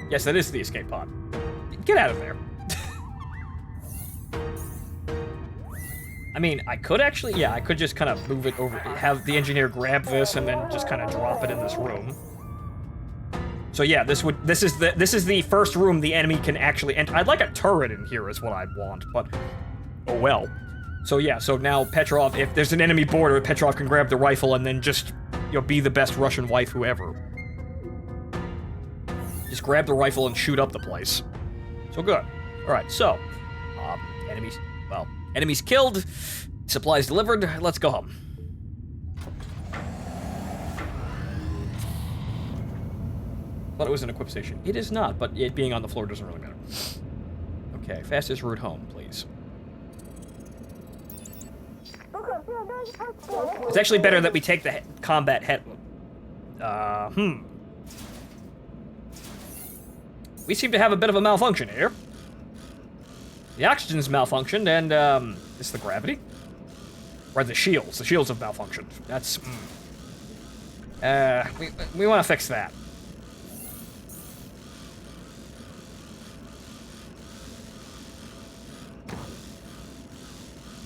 Yes, that is the escape pod. Get out of there. I mean, I could actually, yeah, I could just kind of move it over, have the engineer grab this and then just kind of drop it in this room. So yeah, this is the first room the enemy can actually enter. I'd like a turret in here is what I'd want, but oh well. So yeah, so now Petrov, if there's an enemy border, Petrov can grab the rifle and then just, you know, be the best Russian waifu ever. Just grab the rifle and shoot up the place. So good. Alright, so, enemies killed, supplies delivered, let's go home. Thought it was an equip station. It is not, but it being on the floor doesn't really matter. Okay, fastest route home, please. It's actually better that we take the combat head. We seem to have a bit of a malfunction here. The oxygen's malfunctioned, and, is the gravity? Or the shields. The shields have malfunctioned. That's, we want to fix that.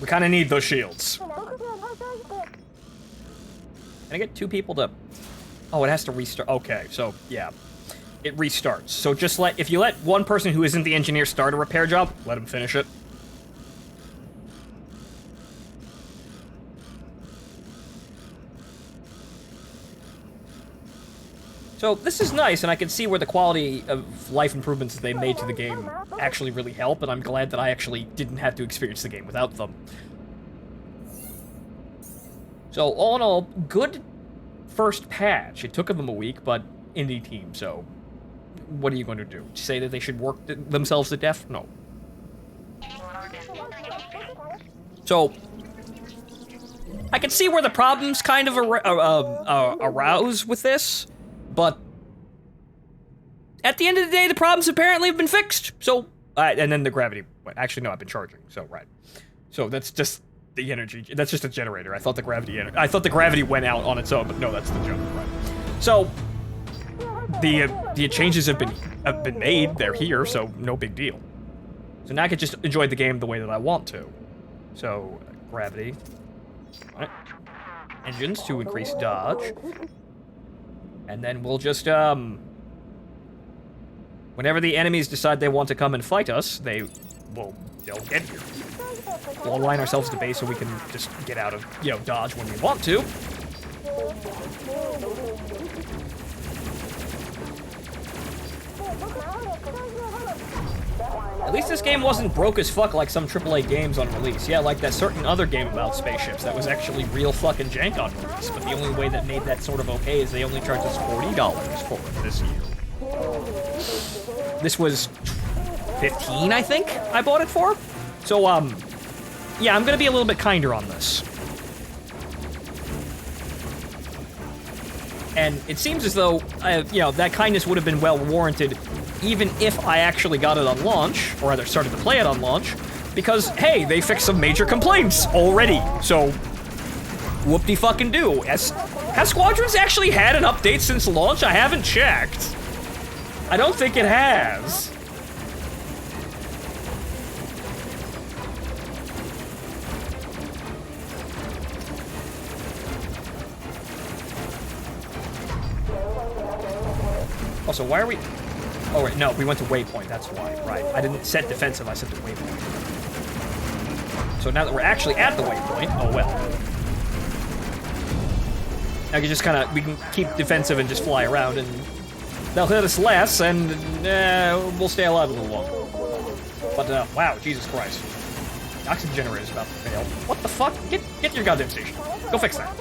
We kind of need those shields. Can I get two people to... Oh, it has to restart. Okay, so, yeah. It restarts. So just if you let one person who isn't the engineer start a repair job, let him finish it. So this is nice, and I can see where the quality of life improvements that they made to the game actually really help, and I'm glad that I actually didn't have to experience the game without them. So all in all, good first patch. It took them a week, but indie team, so what are you going to do? Say that they should work themselves to death? No. So I can see where the problems kind of arouse with this, but at the end of the day, the problems apparently have been fixed. So, and then the gravity. Actually, no, I've been charging. So right. So that's just the energy. That's just a generator. I thought the gravity went out on its own, but no, that's the jump. Right. So the changes have been made. They're here, so no big deal. So now I can just enjoy the game the way that I want to. So gravity. Right. Engines to increase dodge. And then we'll just, whenever the enemies decide they want to come and fight us, they'll get here. We'll align ourselves to base so we can just get out of, you know, dodge when we want to. At least this game wasn't broke as fuck like some AAA games on release. Yeah, like that certain other game about spaceships that was actually real fucking jank on release, but the only way that made that sort of okay is they only charged us $40 for it this year. This was $15, I think, I bought it for. So, yeah, I'm gonna be a little bit kinder on this. And it seems as though, you know, that kindness would have been well warranted even if I actually got it on launch, or rather started to play it on launch, because, hey, they fixed some major complaints already, so whoop-de-fucking-do. Has Squadrons actually had an update since launch? I haven't checked. I don't think it has. Also, why are we... Oh, wait, no, we went to waypoint, that's why. Right, I didn't set defensive, I set to waypoint. So now that we're actually at the waypoint, oh well. I can just kind of... We can keep defensive and just fly around, and they'll hit us less, and we'll stay alive a little longer. But, wow, Jesus Christ. The oxygen generator's about to fail. What the fuck? Get to your goddamn station. Go fix that.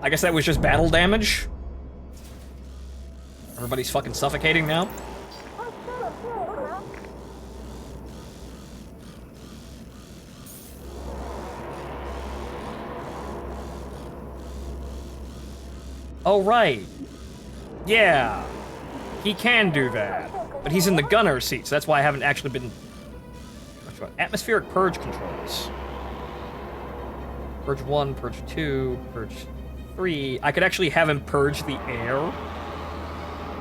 I guess that was just battle damage. Everybody's fucking suffocating now. Oh, right. Yeah. He can do that. But he's in the gunner seat, so that's why I haven't actually been... Atmospheric purge controls. Purge 1, Purge 2, Purge 3. I could actually have him purge the air.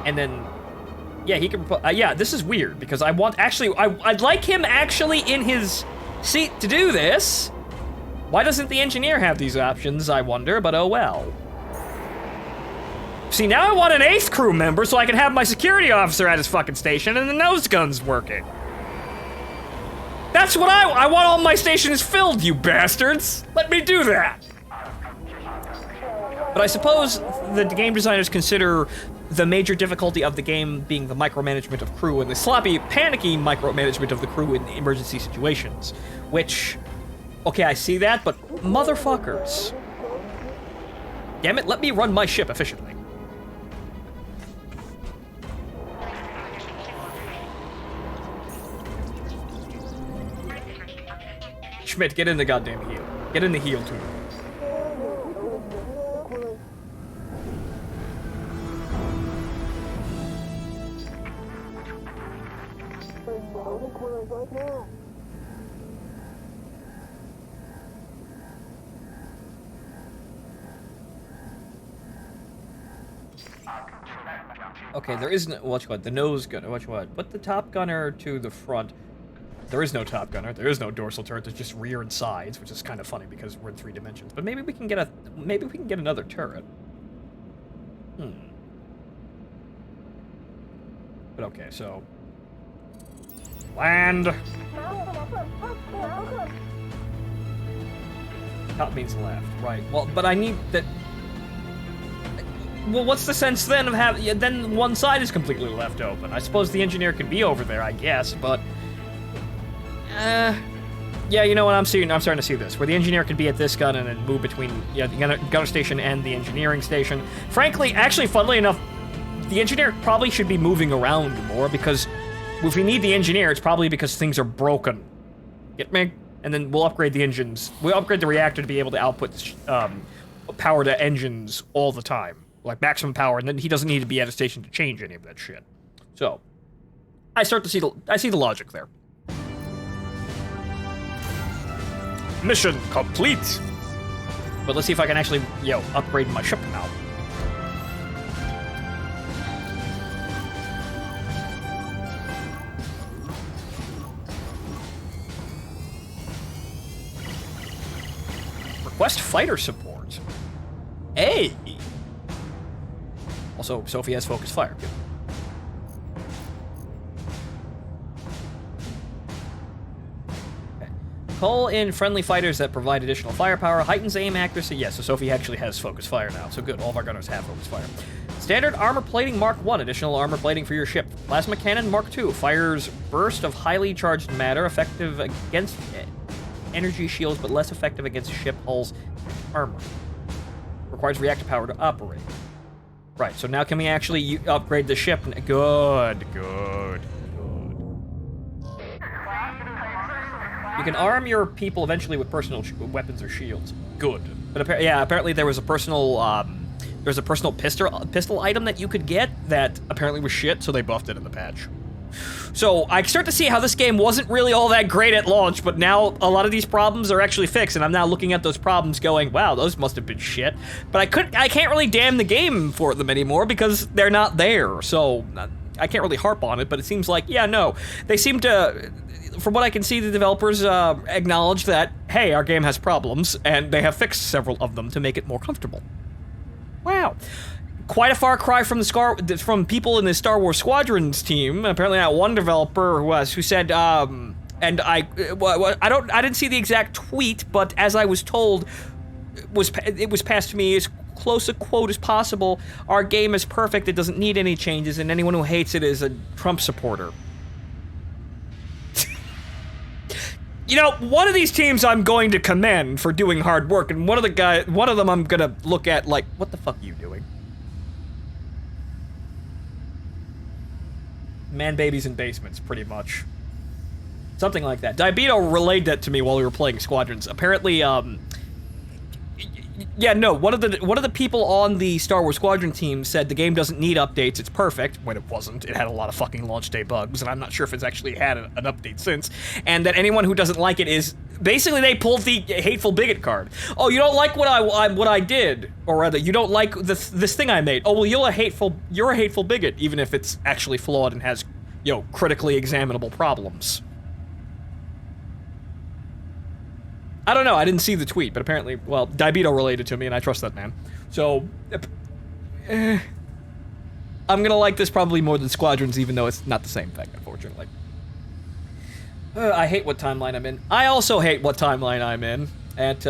And then... Yeah, he can... yeah, this is weird, because I want... Actually, I'd like him actually in his seat to do this. Why doesn't the engineer have these options, I wonder, but oh well. See, now I want an 8th crew member so I can have my security officer at his fucking station and the nose gun's working. That's what I want all my stations filled, you bastards! Let me do that! But I suppose the game designers consider the major difficulty of the game being the micromanagement of crew and the sloppy, panicky micromanagement of the crew in emergency situations. Which, okay, I see that, but motherfuckers. Damn it, let me run my ship efficiently. Schmidt, get in the goddamn heel. Get in the heel, too. Okay, there isn't... What? The nose gunner. What? Put the top gunner to the front. There is no top gunner. There is no dorsal turret. There's just rear and sides, which is kind of funny because we're in 3 dimensions. But maybe we can get another turret. But okay, so land. Top means left, right? Well, but I need that. Well, what's the sense then of having? Yeah, then one side is completely left open. I suppose the engineer could be over there, I guess, but. Yeah, you know what, I'm starting to see this, where the engineer could be at this gun and then move between the gunner station and the engineering station. Frankly, actually, funnily enough, the engineer probably should be moving around more, because if we need the engineer, it's probably because things are broken. Get me? And then we'll upgrade the engines. We'll upgrade the reactor to be able to output power to engines all the time. Like maximum power, and then he doesn't need to be at a station to change any of that shit. So, I see the logic there. Mission complete! But let's see if I can actually, upgrade my ship now. Request fighter support. Hey! Also, Sophie has focused fire. Good. Call in friendly fighters that provide additional firepower, heightens aim accuracy. Yeah, so Sophie actually has focused fire now, so good. All of our gunners have focused fire. Standard armor plating Mark 1, additional armor plating for your ship. Plasma cannon Mark 2, fires burst of highly charged matter, effective against energy shields, but less effective against ship hulls and armor. Requires reactor power to operate. Right, so now can we actually upgrade the ship? Good. You can arm your people eventually with personal weapons or shields. Good. But apparently there was a personal pistol item that you could get that apparently was shit, so they buffed it in the patch. So I start to see how this game wasn't really all that great at launch, but now a lot of these problems are actually fixed, and I'm now looking at those problems going, wow, those must have been shit. But I can't really damn the game for them anymore because they're not there. So I can't really harp on it, but it seems like, yeah, no, they seem to. From what I can see, the developers acknowledge that, hey, our game has problems, and they have fixed several of them to make it more comfortable. Wow. Quite a far cry from from people in the Star Wars Squadrons team. Apparently, that one developer who said, and I didn't see the exact tweet, but as I was told, it was passed to me as close a quote as possible. Our game is perfect. It doesn't need any changes, and anyone who hates it is a Trump supporter. You know, one of these teams I'm going to commend for doing hard work, and one of them I'm gonna look at like, what the fuck are you doing? Man babies in basements, pretty much. Something like that. Diabeto relayed that to me while we were playing Squadrons. Apparently, yeah, no, one of the people on the Star Wars Squadron team said the game doesn't need updates, it's perfect, when it wasn't. It had a lot of fucking launch day bugs, and I'm not sure if it's actually had an update since. And that anyone who doesn't like it is... Basically, they pulled the hateful bigot card. Oh, you don't like what I did, or rather, you don't like this thing I made. Oh, well, you're a hateful bigot, even if it's actually flawed and has, you know, critically examinable problems. I don't know, I didn't see the tweet, but apparently, well, Diabeto related to me, and I trust that man. So, I'm gonna like this probably more than Squadrons, even though it's not the same thing, unfortunately. I hate what timeline I'm in. I also hate what timeline I'm in, and,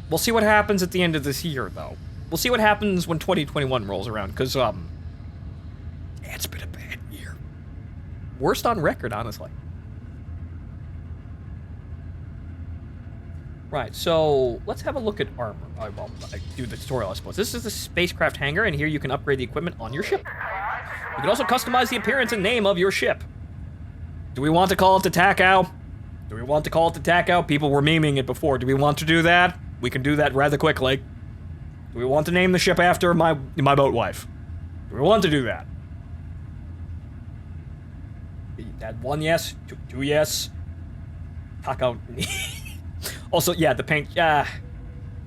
we'll see what happens at the end of this year, though. We'll see what happens when 2021 rolls around, because, it's been a bad year. Worst on record, honestly. Right, so let's have a look at armor. Well, I do the tutorial, I suppose. This is the spacecraft hangar, and here you can upgrade the equipment on your ship. You can also customize the appearance and name of your ship. Do we want to call it the Takao? Do we want to call it the Takao? People were memeing it before. Do we want to do that? We can do that rather quickly. Do we want to name the ship after my boat wife? Do we want to do that? That one yes, two yes. Takao. Also, yeah, the paint,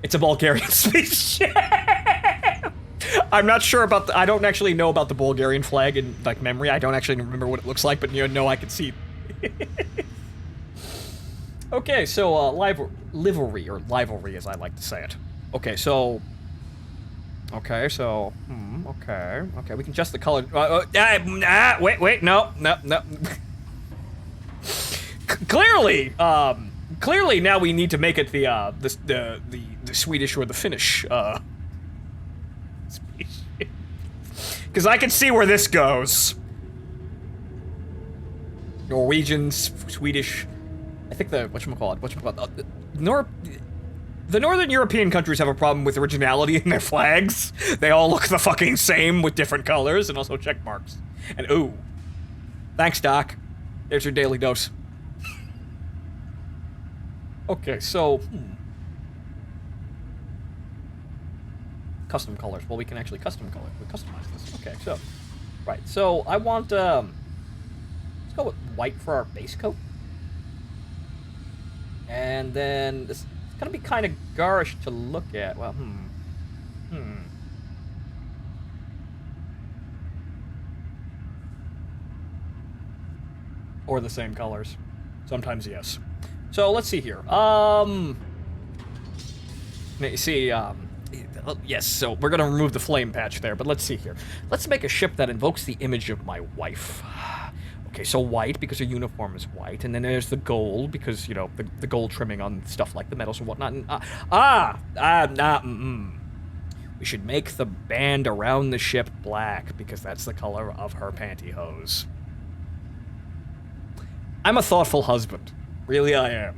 it's a Bulgarian spaceship. I'm not sure about I don't actually know about the Bulgarian flag in, like, memory. I don't actually remember what it looks like, but, you know, I can see. Okay, so, livery, or livery, as I like to say it. Okay, so, okay, we can adjust the color. Wait, no. Clearly, clearly, now we need to make it the Swedish or the Finnish, because I can see where this goes. Norwegians, Swedish, I think the, the Northern European countries have a problem with originality in their flags. They all look the fucking same with different colors and also check marks. And ooh. Thanks, Doc. There's your daily dose. Okay, so, custom colors. Well, we can actually custom color. We customize this. Okay, so, right. So I want, let's go with white for our base coat. And then this, it's gonna be kind of garish to look at. Well, Or the same colors. Sometimes, yes. So, let's see here. See, yes, so we're gonna remove the flame patch there, but let's see here. Let's make a ship that invokes the image of my wife. Okay, so white, because her uniform is white, and then there's the gold, because, you know, the gold trimming on stuff like the metals and whatnot, and, we should make the band around the ship black, because that's the color of her pantyhose. I'm a thoughtful husband. Really, I am.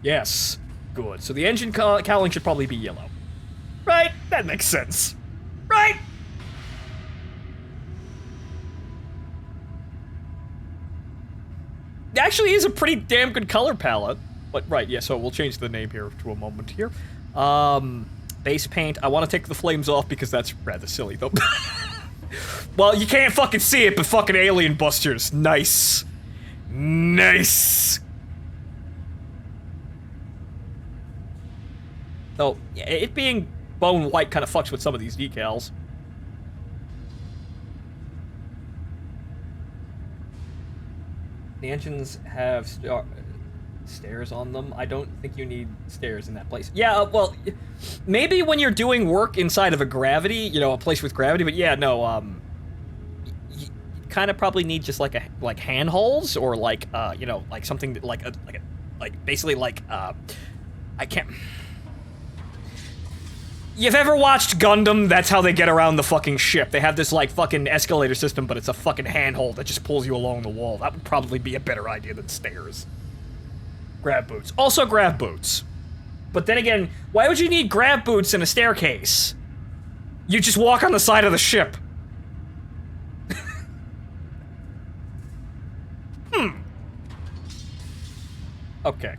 Yes. Good. So the engine cowling should probably be yellow. Right? That makes sense. Right? It actually is a pretty damn good color palette. But, right, yeah, so we'll change the name here to a moment here. Base paint. I want to take the flames off because that's rather silly, though. Well, you can't fucking see it, but fucking alien busters. Nice. Nice. Though, yeah, it being bone white kind of fucks with some of these decals. The engines have stairs on them. I don't think you need stairs in that place. Yeah, well, maybe when you're doing work inside of a gravity, you know, a place with gravity, but yeah, no, you kind of probably need just like handholds or like, you know, like something that, like basically like, I can't... You've ever watched Gundam? That's how they get around the fucking ship. They have this, like, fucking escalator system, but it's a fucking handhold that just pulls you along the wall. That would probably be a better idea than stairs. Grab boots. Also grab boots. But then again, why would you need grab boots in a staircase? You just walk on the side of the ship. Okay.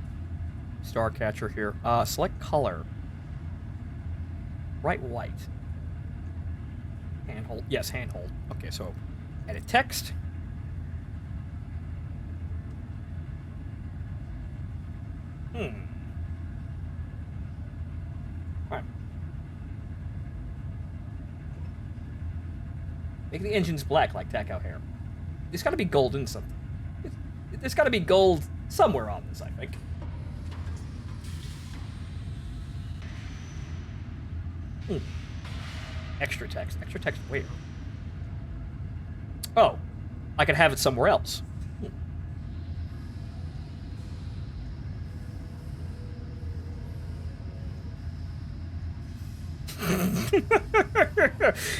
Starcatcher here. Select color. Bright white. Handhold. Yes, handhold. Okay, so edit text. Alright. Make the engines black like Takao hair. There's gotta be gold in something. There's gotta be gold somewhere on this, I think. Extra text. Extra text where? Oh. I could have it somewhere else.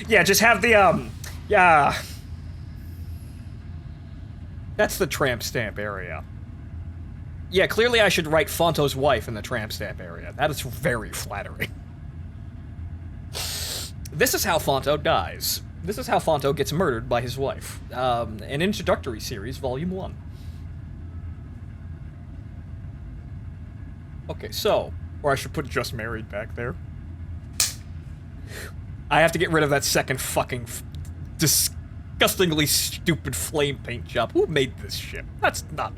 Yeah, just have the, yeah. That's the tramp stamp area. Yeah, clearly I should write Phonto's wife in the tramp stamp area. That is very flattering. This is how Phonto dies. This is how Phonto gets murdered by his wife. An introductory series, volume 1. Okay, so... Or I should put just married back there. I have to get rid of that second fucking disgustingly stupid flame paint job. Who made this ship? That's not...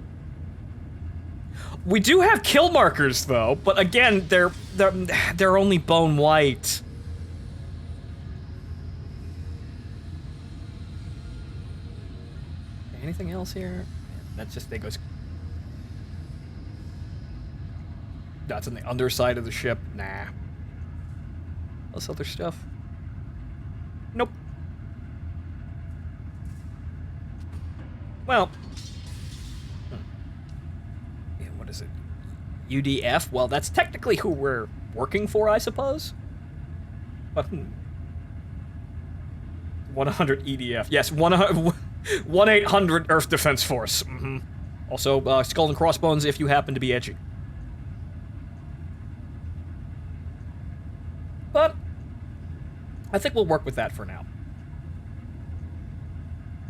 We do have kill markers, though, but again, they're only bone white. Anything else here? That's just, it goes... That's on the underside of the ship. Nah. This other stuff? Nope. Well. Yeah, what is it? UDF? Well, that's technically who we're working for, I suppose. But, 100 EDF. Yes, 1-800 Earth Defense Force. Mm-hmm. Also, Skull and Crossbones if you happen to be edgy. But I think we'll work with that for now.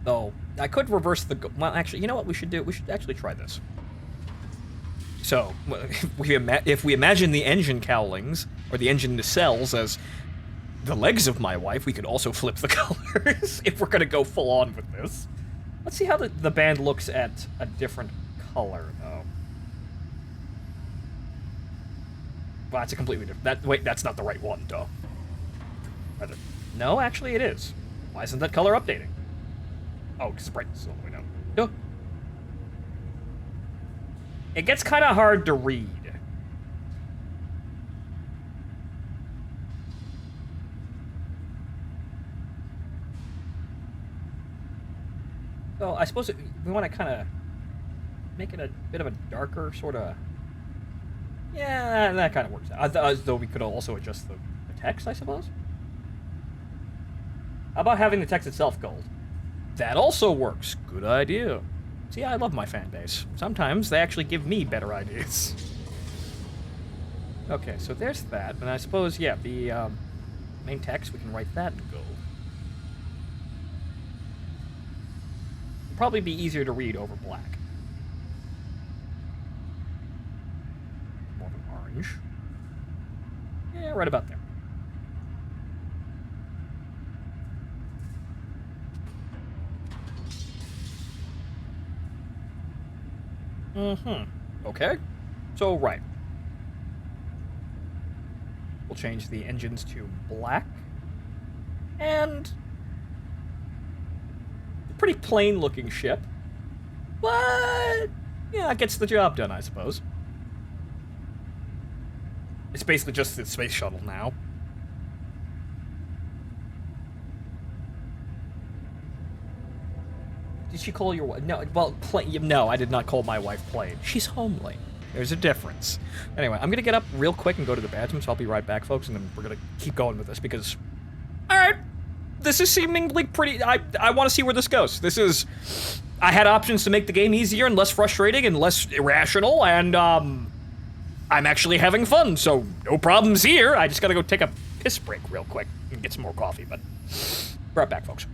Though, I could reverse the... Well, actually, you know what we should do? We should actually try this. So, if we imagine the engine cowlings, or the engine nacelles as the legs of my wife, we could also flip the colors, if we're gonna go full on with this. Let's see how the band looks at a different color, though. Well, that's a completely different... Wait, that's not the right one, though. No, actually it is. Why isn't that color updating? Oh, because the brightness is all the way down. No. It gets kind of hard to read. So I suppose we want to kind of make it a bit of a darker sort of... Yeah, that kind of works out. As though we could also adjust the text, I suppose? How about having the text itself gold? That also works. Good idea. See, I love my fan base. Sometimes they actually give me better ideas. Okay, so there's that. And I suppose, yeah, the main text, we can write that in gold. It'd probably be easier to read over black. More of an orange. Yeah, right about there. Okay. So, right. We'll change the engines to black. And... pretty plain looking ship. But... Yeah, it gets the job done, I suppose. It's basically just the space shuttle now. Did she call your wife? No, well, no, I did not call my wife plain. She's homely. There's a difference. Anyway, I'm gonna get up real quick and go to the bathroom, so I'll be right back, folks, and then we're gonna keep going with this because, all right, this is seemingly pretty. I want to see where this goes. This is. I had options to make the game easier and less frustrating and less irrational, and I'm actually having fun, so no problems here. I just gotta go take a piss break real quick and get some more coffee, but right back, folks.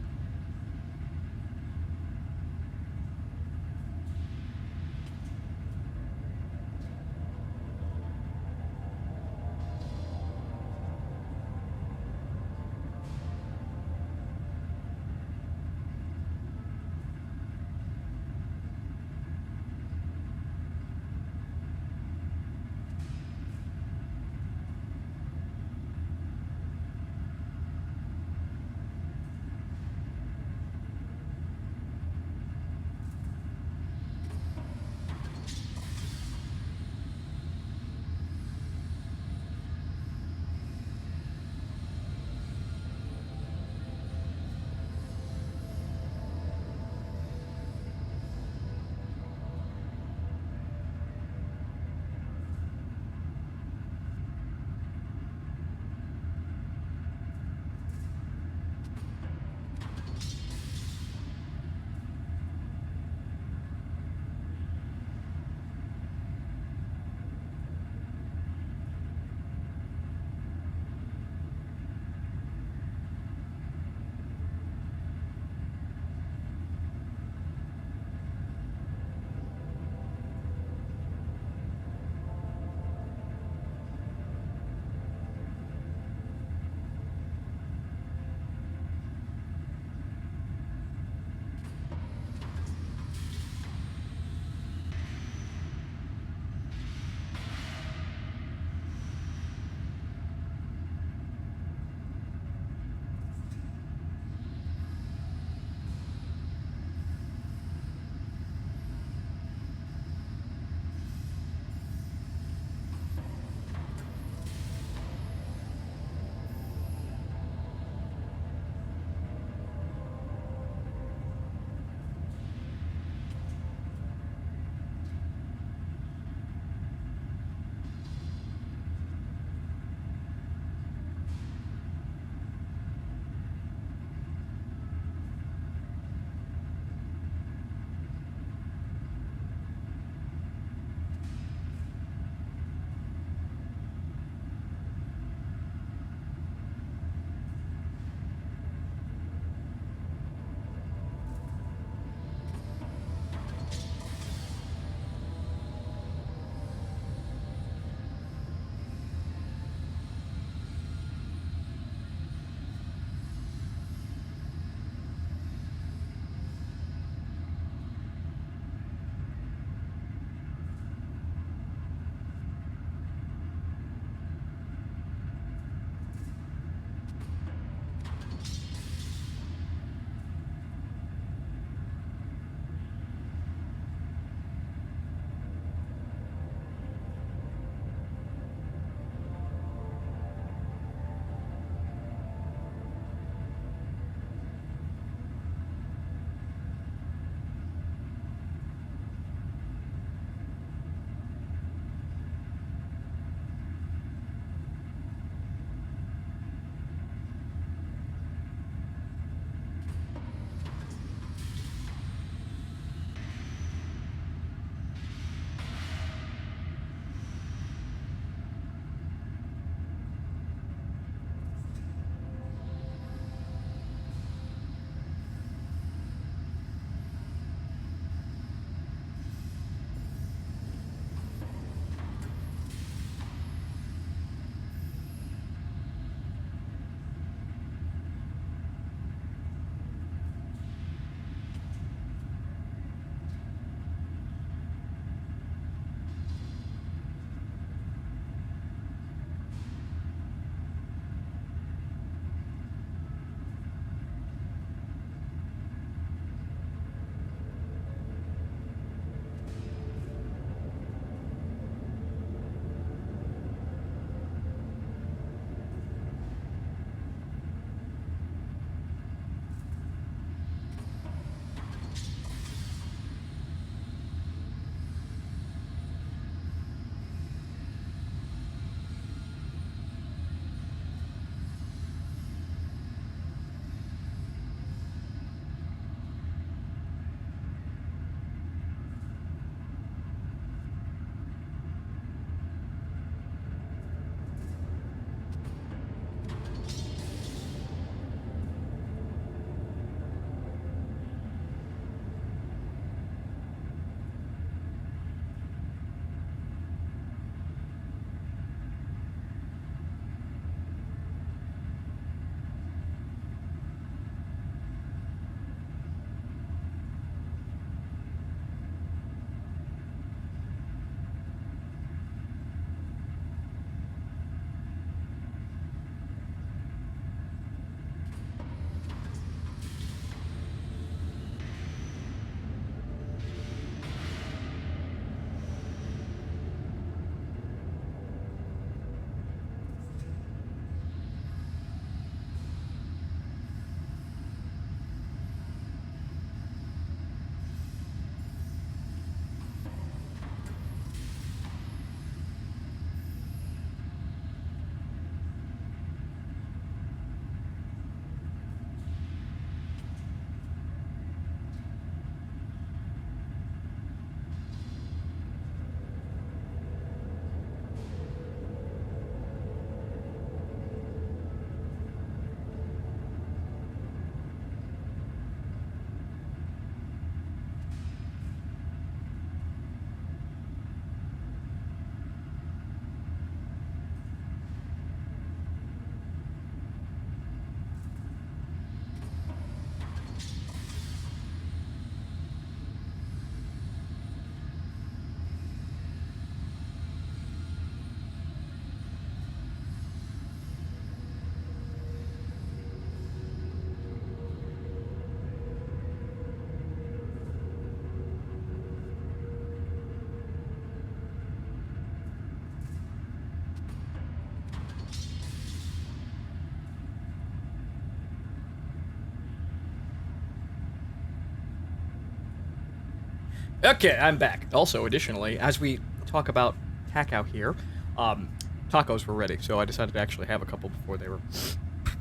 Okay, I'm back. Also, additionally, as we talk about taco here, tacos were ready, so I decided to actually have a couple before they were,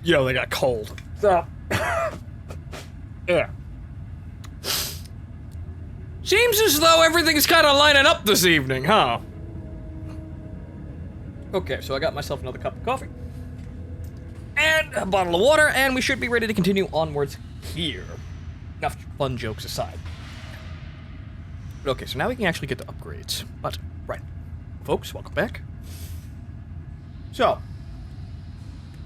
they got cold. So, yeah. Seems as though everything's kind of lining up this evening, huh? Okay, so I got myself another cup of coffee. And a bottle of water, and we should be ready to continue onwards here. Enough fun jokes aside. But okay, so now we can actually get to upgrades. But, right. Folks, welcome back. So,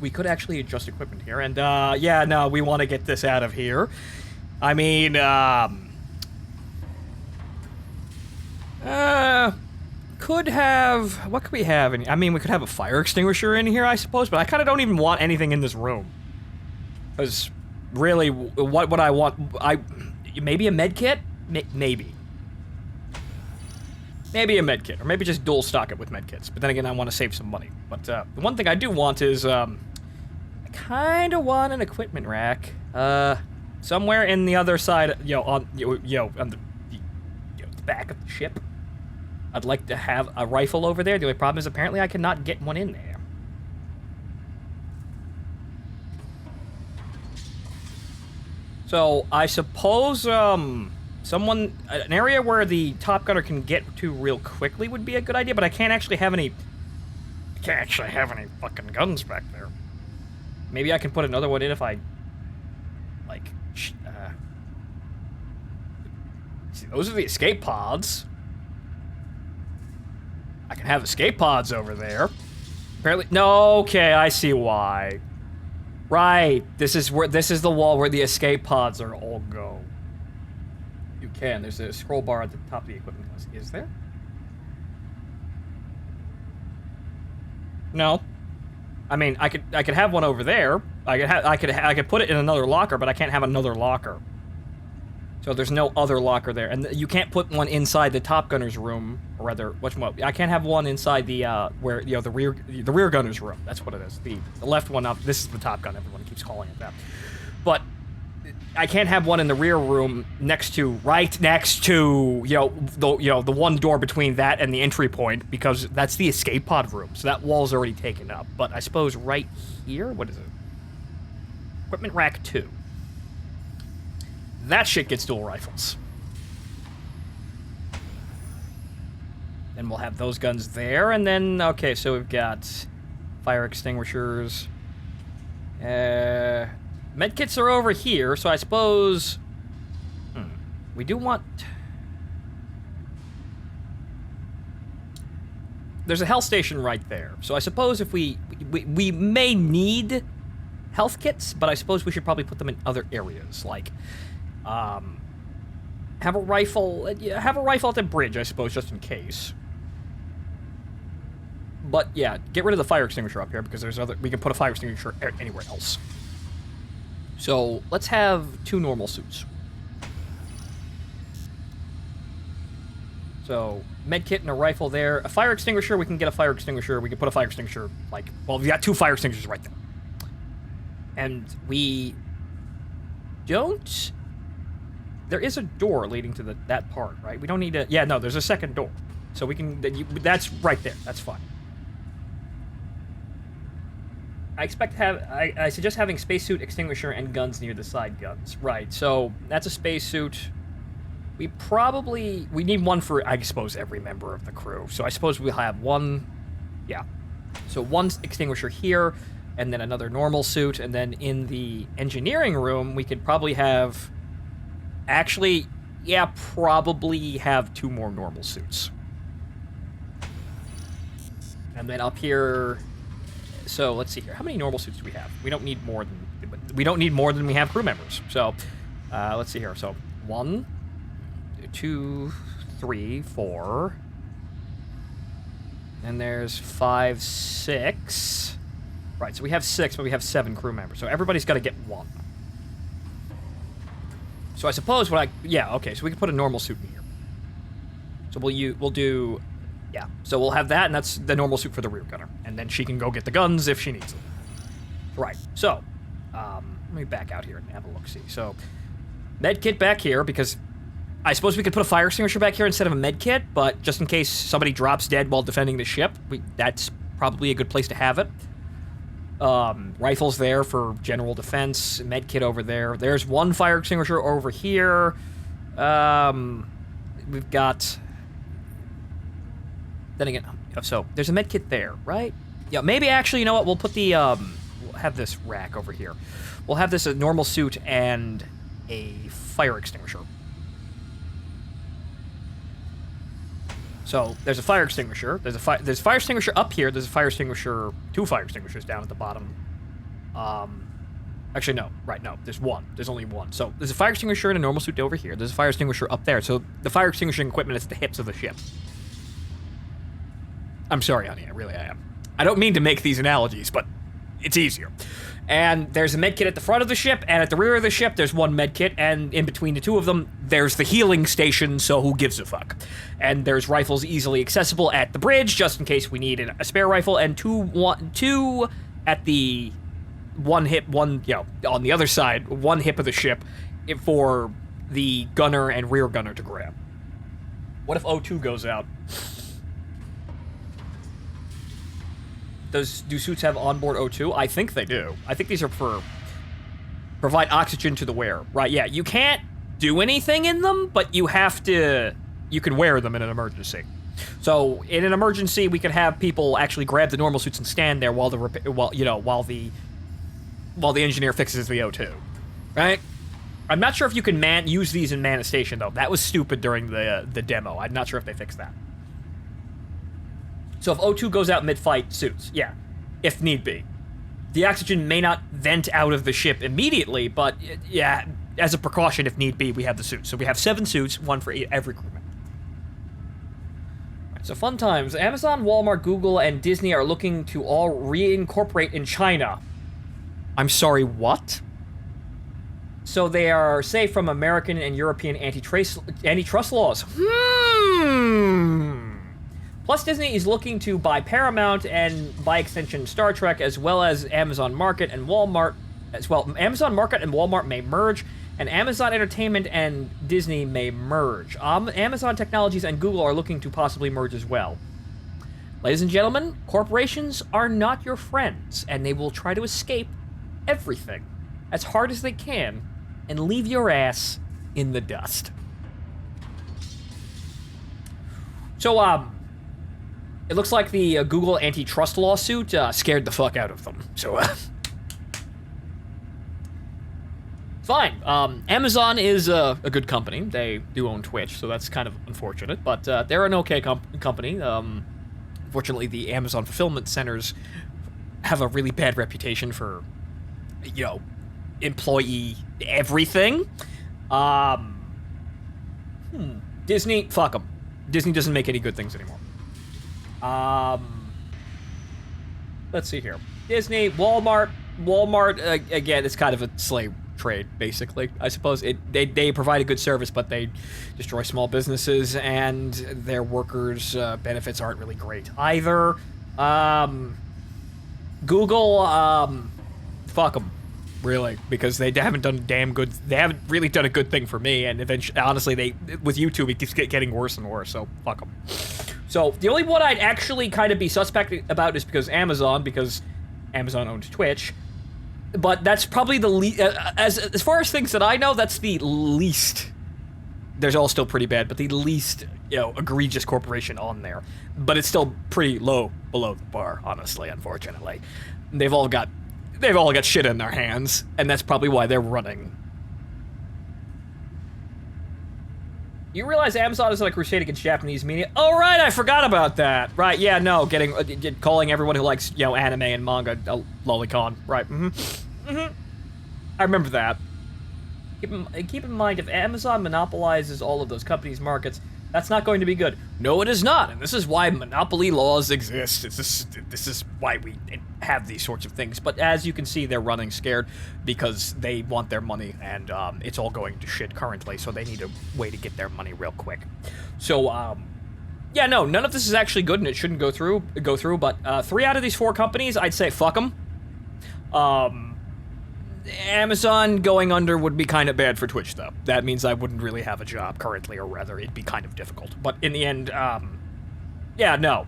we could actually adjust equipment here, and, yeah, no, we want to get this out of here. I mean, could have... What could we have in... I mean, we could have a fire extinguisher in here, I suppose, but I kind of don't even want anything in this room. Because, really, what would I want? Maybe a med kit? Maybe. Maybe a med kit, or maybe just dual stock it with med kits. But then again, I want to save some money. But, the one thing I do want is, I kind of want an equipment rack. Somewhere in the other side, on the back of the ship. I'd like to have a rifle over there. The only problem is apparently I cannot get one in there. So, I suppose, an area where the Top Gunner can get to real quickly would be a good idea, but I can't actually have any fucking guns back there. Maybe I can put another one in if I, like, see, those are the escape pods. I can have escape pods over there. Apparently, no, okay, I see why. Right, this is the wall where the escape pods are all go. You can, there's a scroll bar at the top of the equipment list. Is there? No. I mean, I could have one over there. I could put it in another locker, but I can't have another locker. So there's no other locker there, and you can't put one inside the Top Gunner's room, or rather, I can't have one inside the where the rear gunner's room. That's what it is. The left one up. This is the Top Gun. Everyone keeps calling it that, but I can't have one in the rear room right next to the one door between that and the entry point, because that's the escape pod room. So that wall's already taken up. But I suppose right here, what is it? Equipment rack 2. That shit gets dual rifles. Then we'll have those guns there, and then, okay, so we've got fire extinguishers. Medkits are over here, so I suppose... we do want... There's a health station right there, so I suppose if we may need health kits, but I suppose we should probably put them in other areas, like... have a rifle at the bridge, I suppose, just in case. But yeah, get rid of the fire extinguisher up here, because we can put a fire extinguisher anywhere else. So let's have 2 normal suits. So medkit and a rifle there. A fire extinguisher, we can get a fire extinguisher. We can put a fire extinguisher, we got 2 fire extinguishers right there. And we don't... There is a door leading to that part, right? We don't need to... Yeah, no, there's a second door. So we can... That's right there. That's fine. I suggest having spacesuit, extinguisher, and guns near the side guns. Right, so that's a spacesuit. We need one for, I suppose, every member of the crew. So I suppose we'll have one... Yeah. So one extinguisher here, and then another normal suit, and then in the engineering room, we could probably have... Actually, yeah, probably have 2 more normal suits. And then up here... So, let's see here. How many normal suits do we have? We don't need more than we have crew members. So, let's see here. So, 1, 2, 3, 4... And there's 5, 6... Right, so we have 6, but we have 7 crew members. So everybody's got to get 1. So I suppose yeah, okay, so we can put a normal suit in here. So we'll do, yeah. So we'll have that, and that's the normal suit for the rear gunner. And then she can go get the guns if she needs them. Right, so, let me back out here and have a look-see. So, med kit back here, because I suppose we could put a fire extinguisher back here instead of a med kit, but just in case somebody drops dead while defending the ship, that's probably a good place to have it. Rifles there for general defense, med kit over there. There's one fire extinguisher over here. We've got... Then again, so there's a med kit there, right? Yeah, maybe actually, you know what? We'll put the, we'll have this rack over here. We'll have this a normal suit and a fire extinguisher. So there's a fire extinguisher. There's a fire extinguisher up here. There's a fire extinguisher, 2 fire extinguishers down at the bottom. Actually, no. Right, no. There's one. There's only one. So there's a fire extinguisher and a normal suit over here. There's a fire extinguisher up there. So the fire extinguishing equipment is at the hips of the ship. I'm sorry, honey. I am. I don't mean to make these analogies, but it's easier. And there's a med kit at the front of the ship, and at the rear of the ship, there's one med kit, and in between the two of them, there's the healing station, so who gives a fuck? And there's rifles easily accessible at the bridge, just in case we need a spare rifle, and two at the on the other side, one hip of the ship, for the gunner and rear gunner to grab. What if O2 goes out? Do suits have onboard O2? I think they do. I think these are for provide oxygen to the wearer. Right, yeah. You can't do anything in them, but you can wear them in an emergency. So, in an emergency, we could have people actually grab the normal suits and stand there while the engineer fixes the O2. Right? I'm not sure if you can use these in man a station, though. That was stupid during the demo. I'm not sure if they fixed that. So if O2 goes out mid-fight, suits, yeah, if need be. The oxygen may not vent out of the ship immediately, but yeah, as a precaution, if need be, we have the suits. So we have 7 suits, 1 for every crewman. Right, so fun times. Amazon, Walmart, Google, and Disney are looking to all reincorporate in China. I'm sorry, what? So they are safe from American and European antitrust laws. Plus, Disney is looking to buy Paramount and, by extension, Star Trek, as well as Amazon Market and Walmart. As well, Amazon Market and Walmart may merge, and Amazon Entertainment and Disney may merge. Amazon Technologies and Google are looking to possibly merge as well. Ladies and gentlemen, corporations are not your friends, and they will try to escape everything as hard as they can and leave your ass in the dust. So, it looks like the Google antitrust lawsuit scared the fuck out of them. So, fine. Amazon is a good company. They do own Twitch, so that's kind of unfortunate. But they're an okay company. Unfortunately, the Amazon fulfillment centers have a really bad reputation for, employee everything. Disney, fuck them. Disney doesn't make any good things anymore. Let's see here. Disney, Walmart, again, it's kind of a slave trade, basically. I suppose they provide a good service, but they destroy small businesses, and their workers' benefits aren't really great either. Google, fuck them, really, because they haven't done they haven't really done a good thing for me, and eventually, honestly, with YouTube, it keeps getting worse and worse, so fuck them. So, the only one I'd actually kind of be suspect about is because Amazon owns Twitch. But that's probably the least, as far as things that I know, that's the least, there's all still pretty bad, but the least, egregious corporation on there. But it's still pretty low below the bar, honestly, unfortunately. They've all got shit in their hands, and that's probably why they're running. You realize Amazon is on a crusade against Japanese media? Oh, right, I forgot about that. Right, yeah, no, calling everyone who likes, anime and manga a lolicon. Right, I remember that. Keep in mind, if Amazon monopolizes all of those companies' markets, that's not going to be good. No, it is not, and this is why monopoly laws exist. This is why we have these sorts of things. But as you can see, they're running scared because they want their money, and it's all going to shit currently, so they need a way to get their money real quick. So, yeah, no, none of this is actually good, and it shouldn't go through, but 3 out of these 4 companies, I'd say fuck them. Amazon going under would be kind of bad for Twitch, though. That means I wouldn't really have a job currently, or rather, it'd be kind of difficult. But in the end, yeah, no,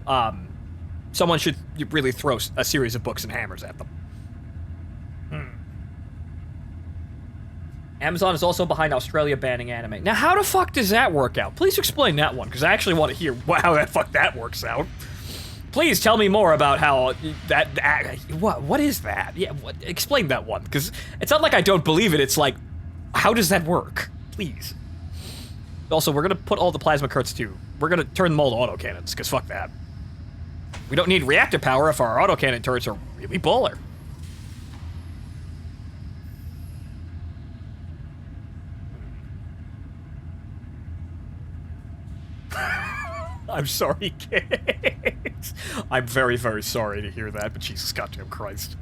someone should really throw a series of books and hammers at them. Amazon is also behind Australia banning anime. Now, how the fuck does that work out? Please explain that one, because I actually want to hear how that fuck that works out. Please tell me more about how what is that? Yeah, explain that one, because it's not like I don't believe it. It's like, how does that work? Please. Also, we're gonna put all the plasma curts too. We're gonna turn them all to autocannons, because fuck that. We don't need reactor power if our autocannon turrets are really baller. I'm sorry, kids. I'm very, very sorry to hear that, but Jesus goddamn Christ.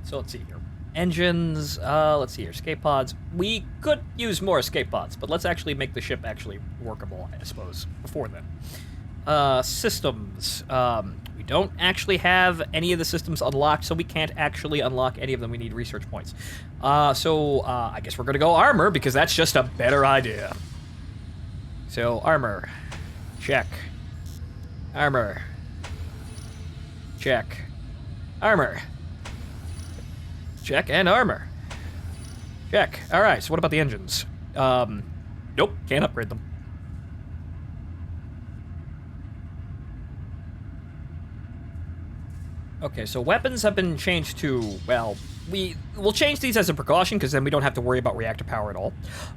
So let's see here. Engines, let's see here. Escape pods. We could use more escape pods, but let's actually make the ship actually workable, I suppose, before then. Systems. We don't actually have any of the systems unlocked, so we can't actually unlock any of them. We need research points. So I guess we're gonna go armor, because that's just a better idea. So, armor. Check. Armor. Check. Armor. Check, and armor. Check. Alright, so what about the engines? Nope, can't upgrade them. Okay, so weapons have been changed to, well, we'll change these as a precaution, because then we don't have to worry about reactor power at all.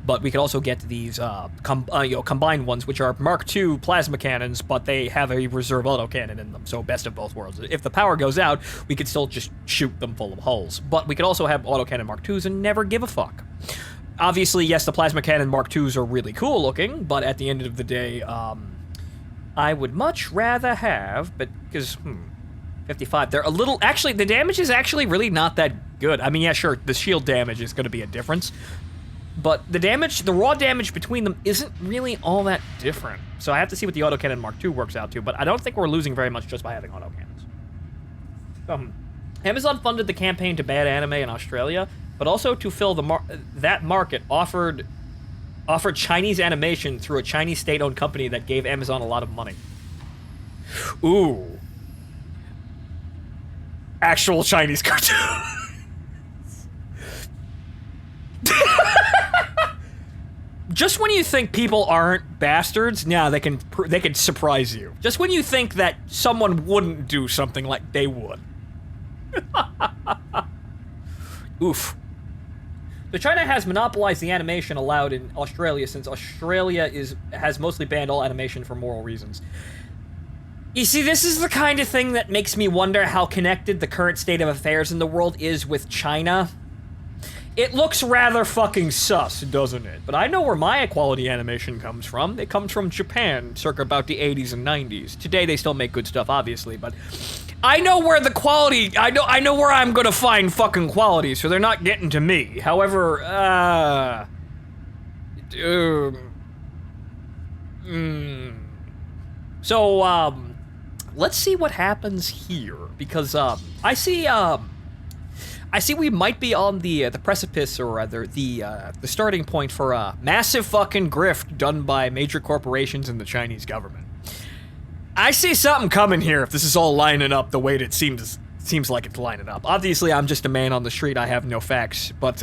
But we can also get these combined ones, which are Mark II plasma cannons, but they have a reserve autocannon in them, so best of both worlds. If the power goes out, we could still just shoot them full of holes. But we could also have autocannon Mark IIs and never give a fuck. Obviously, yes, the plasma cannon Mark IIs are really cool looking, but at the end of the day, I would much rather have, but, because, 55. They're a little... Actually, the damage is actually really not that good. I mean, yeah, sure, the shield damage is going to be a difference. But the damage, the raw damage between them isn't really all that different. So I have to see what the autocannon Mark II works out to, but I don't think we're losing very much just by having autocannons. Amazon funded the campaign to ban anime in Australia, but also to fill that market offered Chinese animation through a Chinese state-owned company that gave Amazon a lot of money. Ooh. Actual Chinese cartoons. Just when you think people aren't bastards, yeah, they can surprise you. Just when you think that someone wouldn't do something like they would. Oof. So China has monopolized the animation allowed in Australia, since Australia has mostly banned all animation for moral reasons. You see, this is the kind of thing that makes me wonder how connected the current state of affairs in the world is with China. It looks rather fucking sus, doesn't it? But I know where my quality animation comes from. It comes from Japan, circa about the 80s and 90s. Today they still make good stuff, obviously, but I know where the quality, I know where I'm gonna find fucking quality, so they're not getting to me. However, So, let's see what happens here, because I see we might be on the precipice, or rather the starting point for a massive fucking grift done by major corporations and the Chinese government. I see something coming here if this is all lining up the way that it seems like it's lining up. Obviously, I'm just a man on the street. I have no facts, but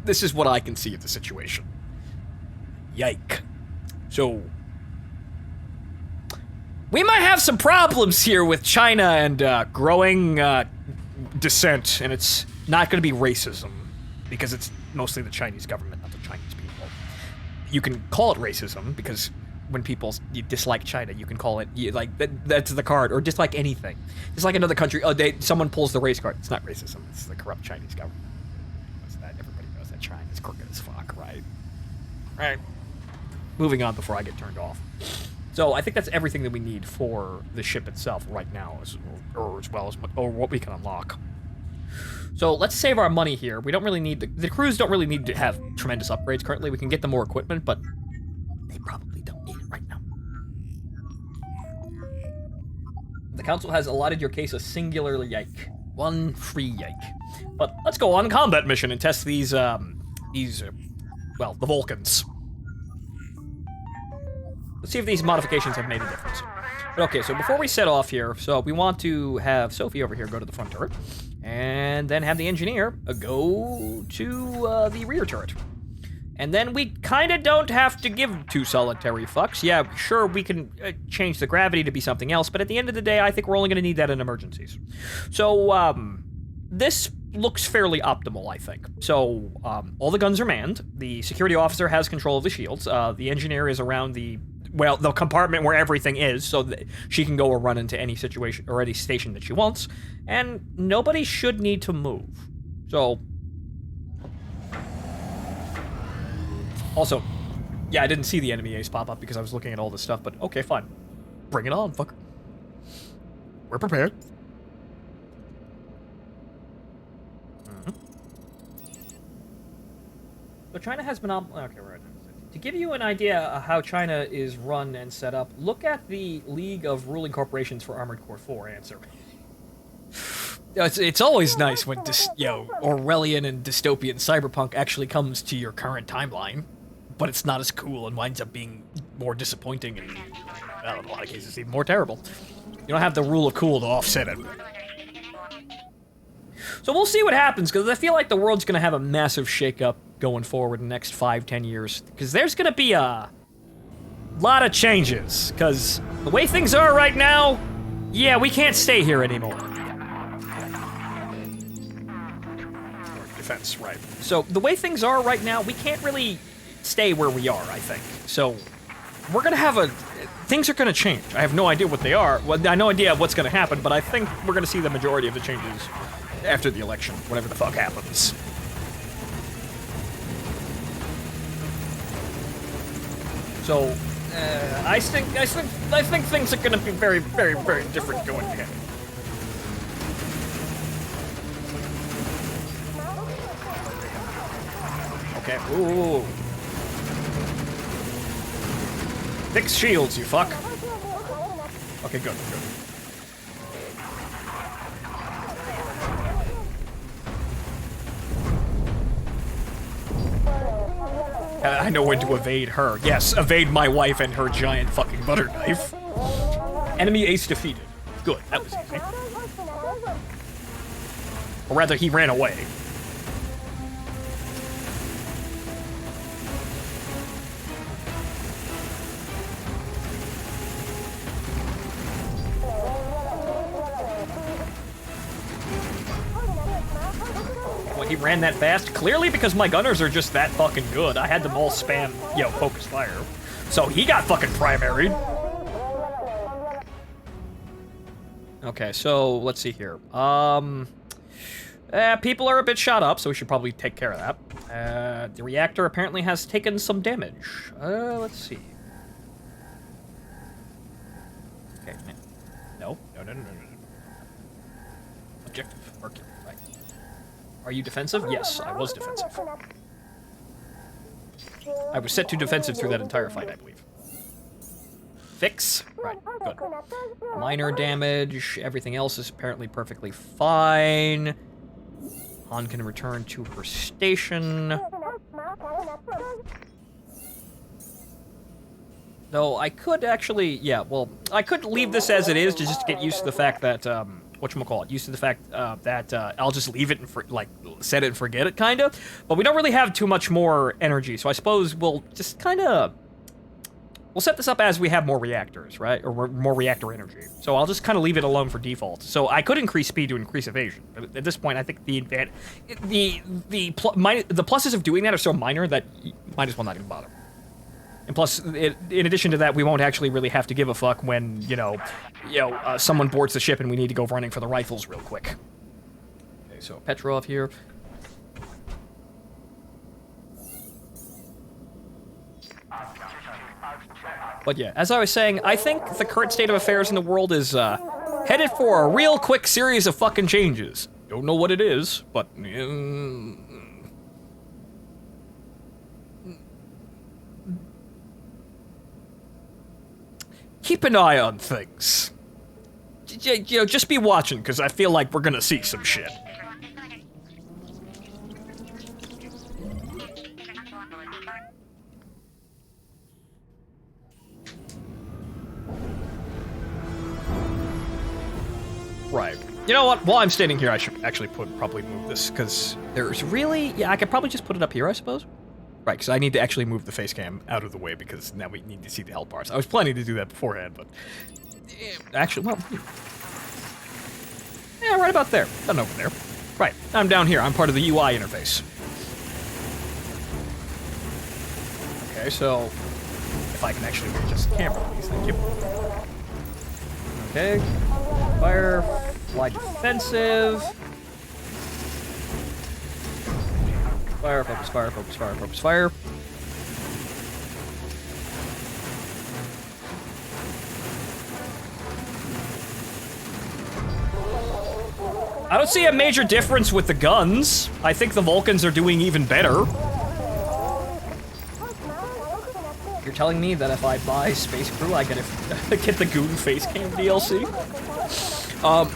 this is what I can see of the situation. Yike. So we might have some problems here with China and growing dissent, and it's not going to be racism, because it's mostly the Chinese government, not the Chinese people. You can call it racism, because when you dislike China, you can call it, that's the card, or dislike anything. Just like another country, someone pulls the race card. It's not racism, it's the corrupt Chinese government. Everybody knows that China's crooked as fuck, right? Right. Moving on before I get turned off. So I think that's everything that we need for the ship itself right now, as well as what we can unlock. So let's save our money here. We don't really need the crews don't really need to have tremendous upgrades currently. We can get them more equipment, but they probably don't need it right now. council has allotted your case a singular yike. One free yike. But let's go on a combat mission and test these, well, the Vulcans. Let's see if these modifications have made a difference. But okay, so before we set off here, so we want to have Sophie over here go to the front turret, and then have the engineer go to the rear turret. And then we kind of don't have to give two solitary fucks. Yeah, sure, we can change the gravity to be something else, but at the end of the day, I think we're only going to need that in emergencies. So, this looks fairly optimal, I think. So, all the guns are manned. The security officer has control of the shields. The engineer is around the compartment where everything is, so that she can go or run into any situation or any station that she wants. And nobody should need to move. So... Also, yeah, I didn't see the enemy ace pop up because I was looking at all this stuff, but okay, fine. Bring it on, fucker. We're prepared. So China has been okay, right. To give you an idea of how China is run and set up, look at the League of Ruling Corporations for Armored Core 4 answer. It's always nice when, Orwellian and dystopian cyberpunk actually comes to your current timeline, but it's not as cool and winds up being more disappointing and, well, in a lot of cases, even more terrible. You don't have the rule of cool to offset it. So we'll see what happens, because I feel like the world's going to have a massive shakeup going forward in the next 5-10 years, because there's going to be a lot of changes, because the way things are right now, yeah, we can't stay here anymore. Defense, right. So the way things are right now, we can't really stay where we are, I think. So we're going to have things are going to change. I have no idea what they are. Well, I have no idea what's going to happen, but I think we're going to see the majority of the changes after the election, whatever the fuck happens. So, I think things are going to be very, very, very different going ahead. Okay. Ooh. Fix shields, you fuck. Okay, good. I know when to evade her. Yes, evade my wife and her giant fucking butter knife. Enemy ace defeated. Good, that was easy. Or rather, he ran away. He ran that fast, clearly because my gunners are just that fucking good. I had them all spam, focus fire. So he got fucking primaried. Okay, so let's see here. People are a bit shot up, so we should probably take care of that. The reactor apparently has taken some damage. Let's see. Okay, no. Objective, Mercury. Are you defensive? Yes, I was defensive. I was set to defensive through that entire fight, I believe. Fix? Right, good. Minor damage. Everything else is apparently perfectly fine. Han can return to her station. Though I could actually, I could leave this as it is to just get used to the fact that, used to the fact that I'll just leave it and, set it and forget it, kind of. But we don't really have too much more energy, so I suppose we'll just we'll set this up as we have more reactors, right? Or more reactor energy. So I'll just kind of leave it alone for default. So I could increase speed to increase evasion. But at this point, I think the pluses of doing that are so minor that you might as well not even bother. And plus, in addition to that, we won't actually really have to give a fuck when, someone boards the ship and we need to go running for the rifles real quick. Okay, so Petrov here. But yeah, as I was saying, I think the current state of affairs in the world is headed for a real quick series of fucking changes. Don't know what it is, but... keep an eye on things. you know, just be watching, because I feel like we're gonna see some shit. Right. You know what? While I'm standing here, I should actually probably move this, because there's really... Yeah, I could probably just put it up here, I suppose. Right, because I need to actually move the face cam out of the way, because now we need to see the health bars. I was planning to do that beforehand, but... Actually, well... Yeah, right about there. Not over there. Right, I'm down here. I'm part of the UI interface. Okay, so... If I can actually adjust the camera, please. Thank you. Okay. Fire, fly defensive. Fire, focus, fire, focus, fire, focus, fire. I don't see a major difference with the guns. I think the Vulcans are doing even better. You're telling me that if I buy Space Crew, I get the Goon Face Cam DLC?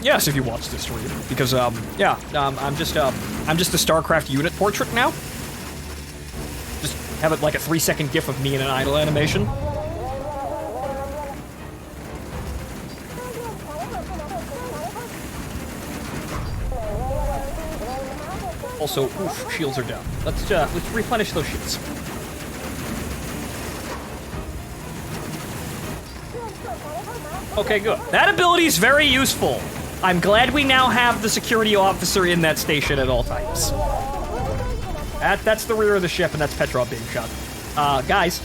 Yes, if you watch this stream, because yeah, I'm just a StarCraft unit portrait now. Just have it like a 3-second GIF of me in an idle animation. Also, oof, shields are down. Let's replenish those shields. Okay, good. That ability is very useful. I'm glad we now have the security officer in that station at all times. That's the rear of the ship, and that's Petrov being shot. Guys.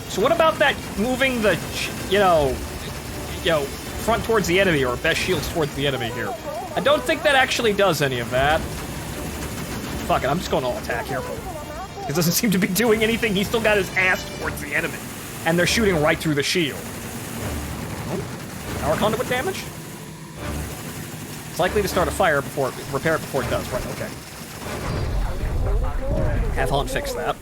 So what about that moving the, you know, front towards the enemy, or best shields towards the enemy here? I don't think that actually does any of that. Fuck it, I'm just going all attack here. It doesn't seem to be doing anything. He's still got his ass towards the enemy. And they're shooting right through the shield. Oh, power conduit damage? It's likely to start a fire before, repair it before it does. Right, okay. Have Han fix that.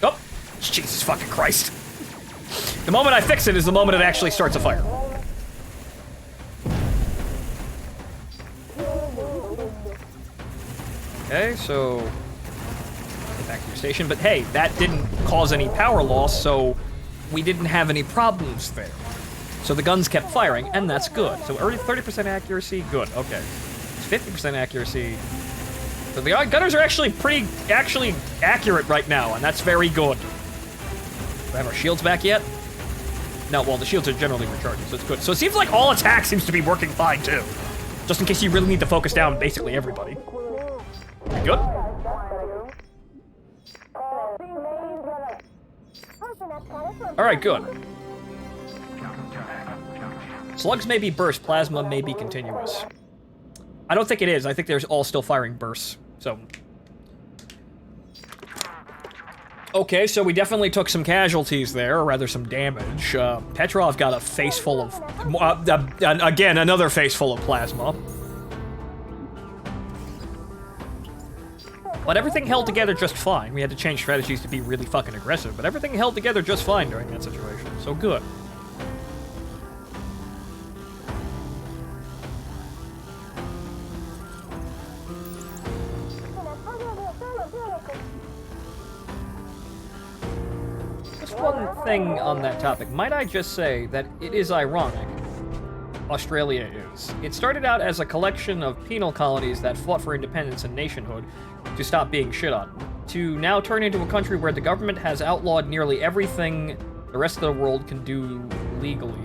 Oh, Jesus fucking Christ. The moment I fix it is the moment it actually starts a fire. Okay, so get back to your station. But hey, that didn't cause any power loss, so we didn't have any problems there. So the guns kept firing, and that's good. So 30% accuracy, good. Okay, 50% accuracy. So the gunners are actually pretty accurate right now, and that's very good. Do we have our shields back yet? No, well, the shields are generally recharging, so it's good. So it seems like all attack seems to be working fine, too. Just in case you really need to focus down basically everybody. You good? Alright, good. Slugs may be burst, plasma may be continuous. I don't think it is. I think they're all still firing bursts, so... Okay, so we definitely took some casualties there, or rather some damage. Petrov got a face full of... again, another face full of plasma. But everything held together just fine. We had to change strategies to be really fucking aggressive, but everything held together just fine during that situation, so good. Just one thing on that topic. Might I just say that it is ironic, Australia is. It started out as a collection of penal colonies that fought for independence and nationhood to stop being shit on, to now turn into a country where the government has outlawed nearly everything the rest of the world can do legally,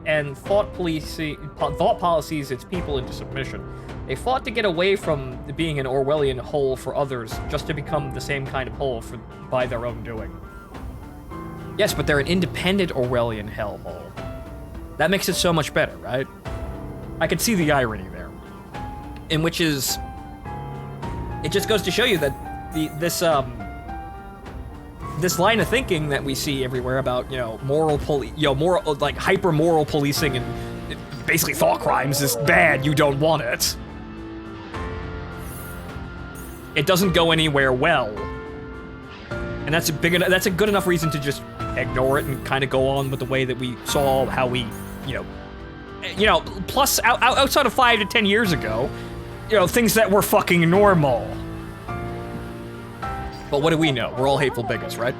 and thought policies its people into submission. They fought to get away from being an Orwellian hole for others, just to become the same kind of hole by their own doing. Yes, but they're an independent Orwellian hellhole. That makes it so much better, right? I could see the irony there. In which is... It just goes to show you that this line of thinking that we see everywhere about, you know, like hyper-moral policing and basically thought crimes is bad, you don't want it. It doesn't go anywhere well And that's that's a good enough reason to just ignore it and kind of go on with the way that we saw how we, plus outside of 5 to 10 years ago, things that were fucking normal. But what do we know? We're all hateful bigots, right?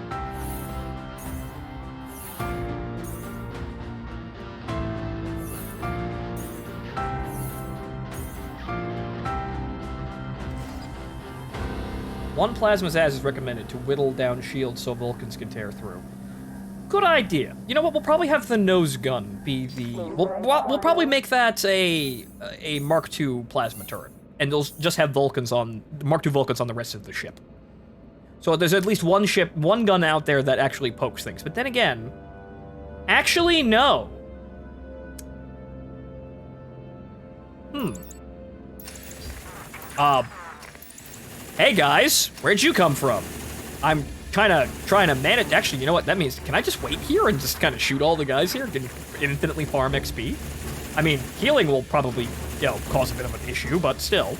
One plasma's as is recommended to whittle down shields so Vulcans can tear through. Good idea. You know what? We'll probably have the nose gun be the. We'll probably make that a Mark II plasma turret, and they'll just have Mark II Vulcans on the rest of the ship. So there's at least one gun out there that actually pokes things. But then again, actually no. Hey guys, where'd you come from? I'm trying to manage. Actually, you know what that means? Can I just wait here and just kind of shoot all the guys here? Can infinitely farm XP? I mean, healing will probably, cause a bit of an issue, but still.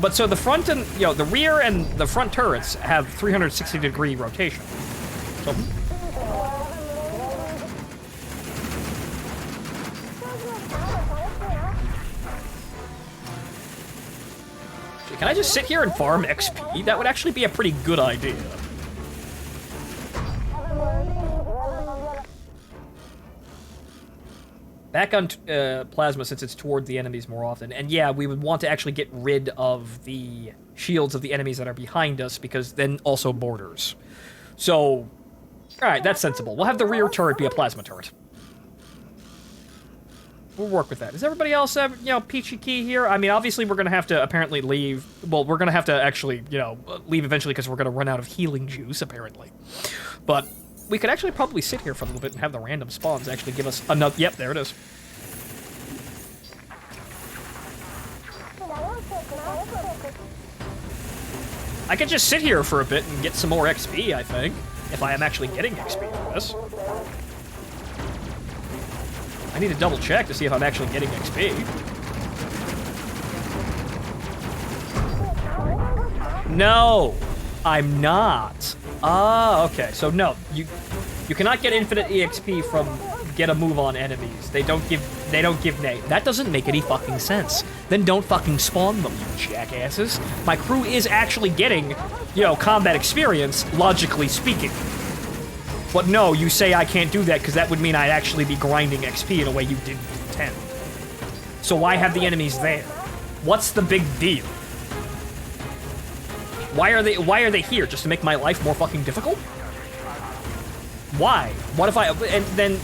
But so the front and, the rear and the front turrets have 360-degree rotation. So. Can I just sit here and farm XP? That would actually be a pretty good idea. Back on Plasma, since it's toward the enemies more often. And yeah, we would want to actually get rid of the shields of the enemies that are behind us, because then also borders. So, alright, that's sensible. We'll have the rear turret be a Plasma turret. We'll work with that. Does everybody else have, peachy key here? I mean, obviously we're going to have to apparently leave. Well, we're going to have to actually, leave eventually because we're going to run out of healing juice, apparently. But we could actually probably sit here for a little bit and have the random spawns actually give us another... Yep, there it is. I could just sit here for a bit and get some more XP, I think. If I am actually getting XP from this. I need to double check to see if I'm actually getting XP. No, I'm not. Ah, okay. So no, you cannot get infinite EXP from get a move on enemies. They don't give nay. That doesn't make any fucking sense. Then don't fucking spawn them, you jackasses. My crew is actually getting, combat experience, logically speaking. But no, you say I can't do that because that would mean I'd actually be grinding XP in a way you didn't intend. So why have the enemies there? What's the big deal? Why are they here? Just to make my life more fucking difficult? Why? What if I... And then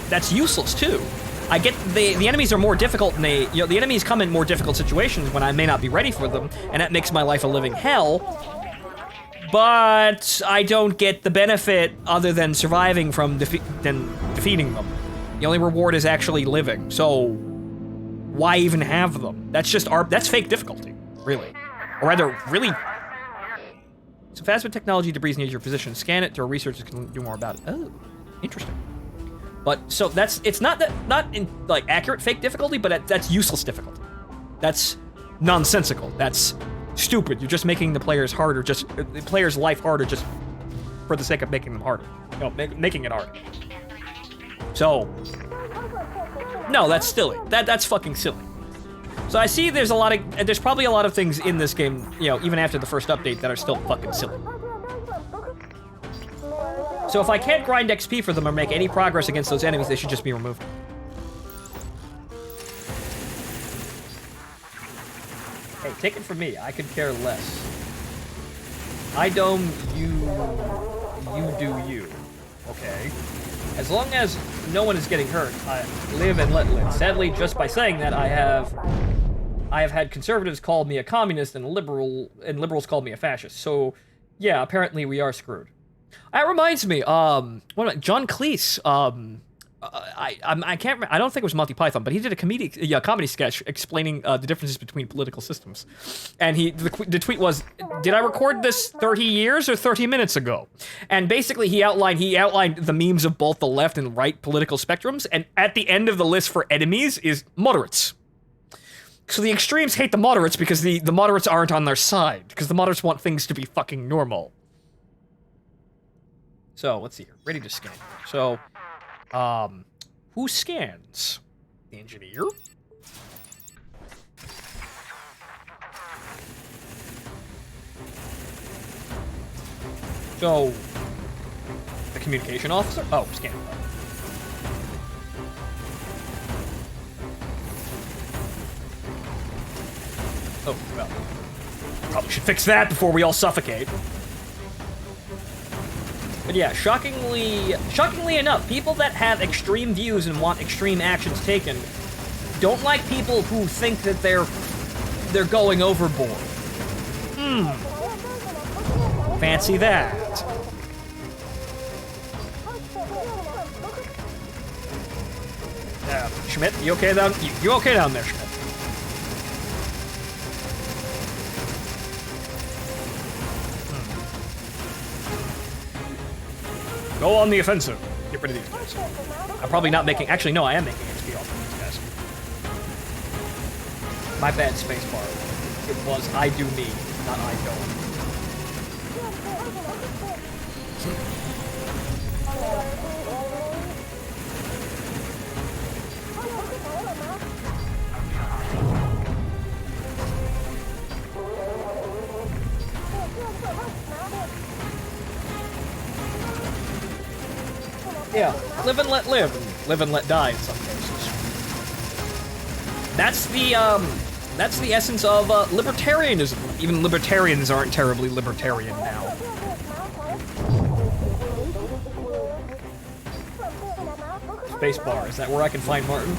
that's useless too. I get the enemies are more difficult and the enemies come in more difficult situations when I may not be ready for them, and that makes my life a living hell. But I don't get the benefit other than surviving from defeating them. The only reward is actually living. So why even have them? That's just that's fake difficulty, really. Or rather, really. So phasma technology debris near your position. Scan it, or researchers can do more about it. Oh, interesting. But so it's not in accurate fake difficulty, but that's useless difficulty. That's nonsensical. That's stupid. You're just making the players harder, the player's life harder, just for the sake of making them harder. Making it harder. So, no, that's silly. That's fucking silly. So I see there's probably a lot of things in this game, even after the first update, that are still fucking silly. So if I can't grind XP for them or make any progress against those enemies, they should just be removed. Hey, take it from me. I could care less. I don't, you do you. Okay? As long as no one is getting hurt, I live and let live. Sadly, just by saying that, I have had conservatives call me a communist and liberals called me a fascist. So, yeah, apparently we are screwed. That reminds me, John Cleese, I can't remember, I don't think it was Monty Python, but he did a comedy sketch explaining the differences between political systems. And the tweet was, did I record this 30 years or 30 minutes ago? And basically he outlined the memes of both the left and right political spectrums, and at the end of the list for enemies is moderates. So the extremes hate the moderates because the moderates aren't on their side, because the moderates want things to be fucking normal. So, let's see here. Ready to scan. So, who scans? The engineer? So, the communication officer? Oh, scan. Oh, well. Probably should fix that before we all suffocate. But yeah, shockingly enough, people that have extreme views and want extreme actions taken don't like people who think that they're going overboard. Fancy that. Schmidt, you okay down? You okay down there, Schmidt? Go on the offensive. Get rid of these guys. I'm probably not making... Actually, no, I am making XP off of these guys. My bad, spacebar. It was I do me, not I don't. Yeah, live and let live, and live and let die in some cases. That's the essence of libertarianism. Even libertarians aren't terribly libertarian now. Spacebar, is that where I can find Martin?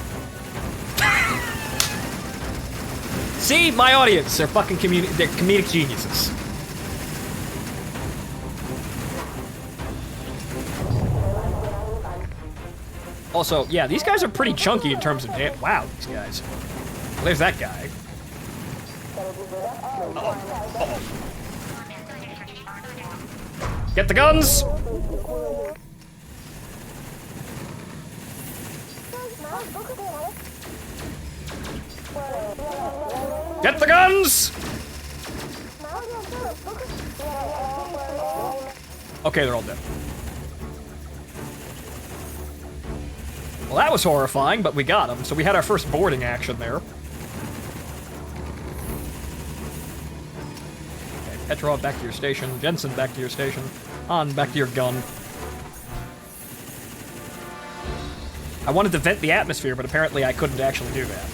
See, my audience, they're fucking they're comedic geniuses. Also, yeah, these guys are pretty chunky in terms of damage. Wow, these guys. Well, there's that guy. Uh-oh. Uh-oh. Get the guns! Get the guns! Okay, they're all dead. Well, that was horrifying, but we got him, so we had our first boarding action there. Okay, Petrov, back to your station. Jensen, back to your station. Han, back to your gun. I wanted to vent the atmosphere, but apparently I couldn't actually do that.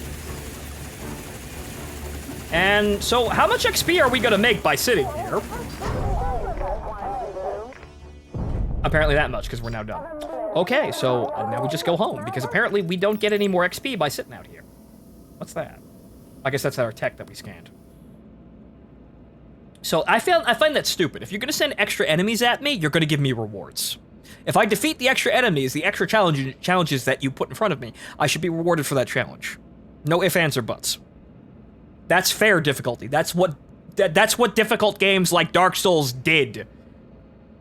And so, how much XP are we gonna make by sitting here? Apparently that much, because we're now done. Okay, so now we just go home, because apparently we don't get any more XP by sitting out here. What's that? I guess that's our tech that we scanned. So I find that stupid. If you're gonna send extra enemies at me, you're gonna give me rewards. If I defeat the extra enemies, the extra challenges that you put in front of me, I should be rewarded for that challenge. No ifs, ands, or buts. That's fair difficulty. That's what difficult games like Dark Souls did.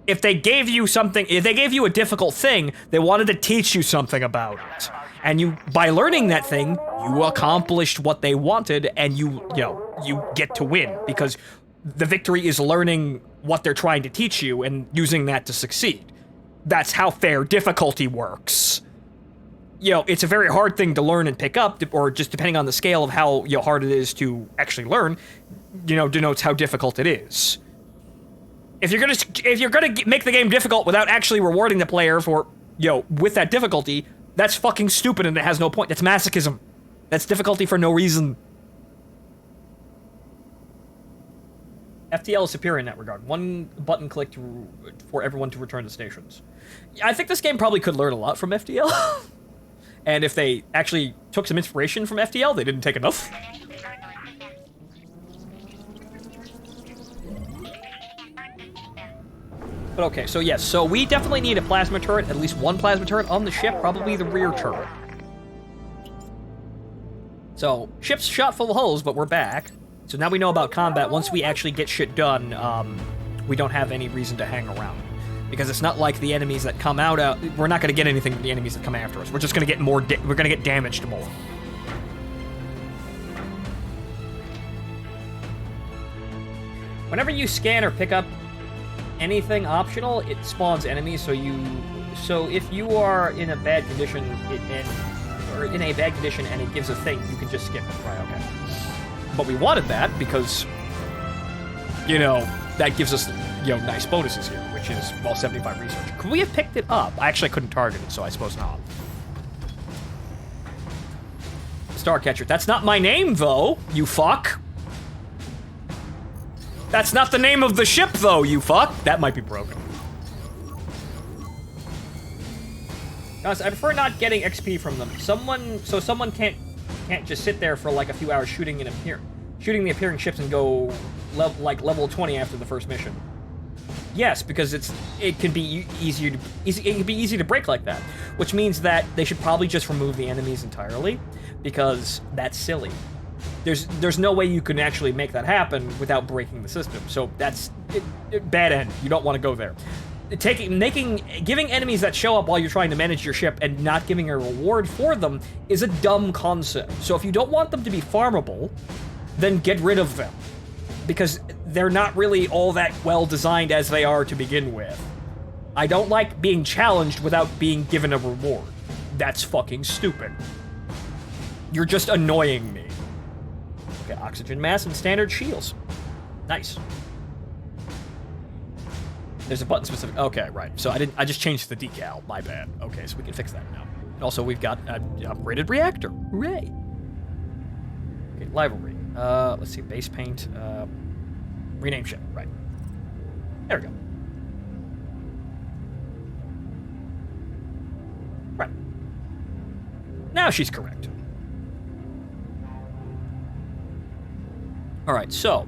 If they gave you something, if they gave you a difficult thing, they wanted to teach you something about it. And you, by learning that thing, you accomplished what they wanted, and you get to win, because the victory is learning what they're trying to teach you and using that to succeed. That's how fair difficulty works. It's a very hard thing to learn and pick up, or just depending on the scale of how hard it is to actually learn, denotes how difficult it is. If you're gonna make the game difficult without actually rewarding the player for, with that difficulty, that's fucking stupid and it has no point. That's masochism. That's difficulty for no reason. FTL is superior in that regard. One button click for everyone to return to stations. I think this game probably could learn a lot from FTL. And if they actually took some inspiration from FTL, they didn't take enough. But okay, so yes, so we definitely need a plasma turret, at least one plasma turret on the ship, probably the rear turret. So, ship's shot full of holes, but we're back. So now we know about combat. Once we actually get shit done, we don't have any reason to hang around. Because it's not like the enemies that come out, we're not going to get anything from the enemies that come after us. We're just going to get more, we're going to get damaged more. Whenever you scan or pick up anything optional, it spawns enemies, so if you are in a bad condition, or in a bad condition and it gives a thing, you can just skip it, right, okay. But we wanted that because, you know, that gives us, you know, nice bonuses here, which is, well, 75 research. Could we have picked it up? I actually couldn't target it, so I suppose not. Starcatcher. That's not my name, though, you fuck. That's not the name of the ship, though, you fuck. That might be broken. Guys, I prefer not getting XP from them. Someone can't just sit there for like a few hours shooting the appearing ships and go level 20 after the first mission. Yes, because it can be easy to break like that, which means that they should probably just remove the enemies entirely, because that's silly. There's no way you can actually make that happen without breaking the system. So that's bad end. You don't want to go there. Giving enemies that show up while you're trying to manage your ship and not giving a reward for them is a dumb concept. So if you don't want them to be farmable, then get rid of them, because they're not really all that well designed as they are to begin with. I don't like being challenged without being given a reward. That's fucking stupid. You're just annoying me. Okay, oxygen mask and standard shields. Nice. There's a button specific. Okay, right. So I just changed the decal. My bad. Okay, so we can fix that now. And also, we've got an upgraded reactor. Hooray! Okay, livery. Let's see. Base paint. Rename ship. Right. There we go. Right. Now she's correct. All right. So.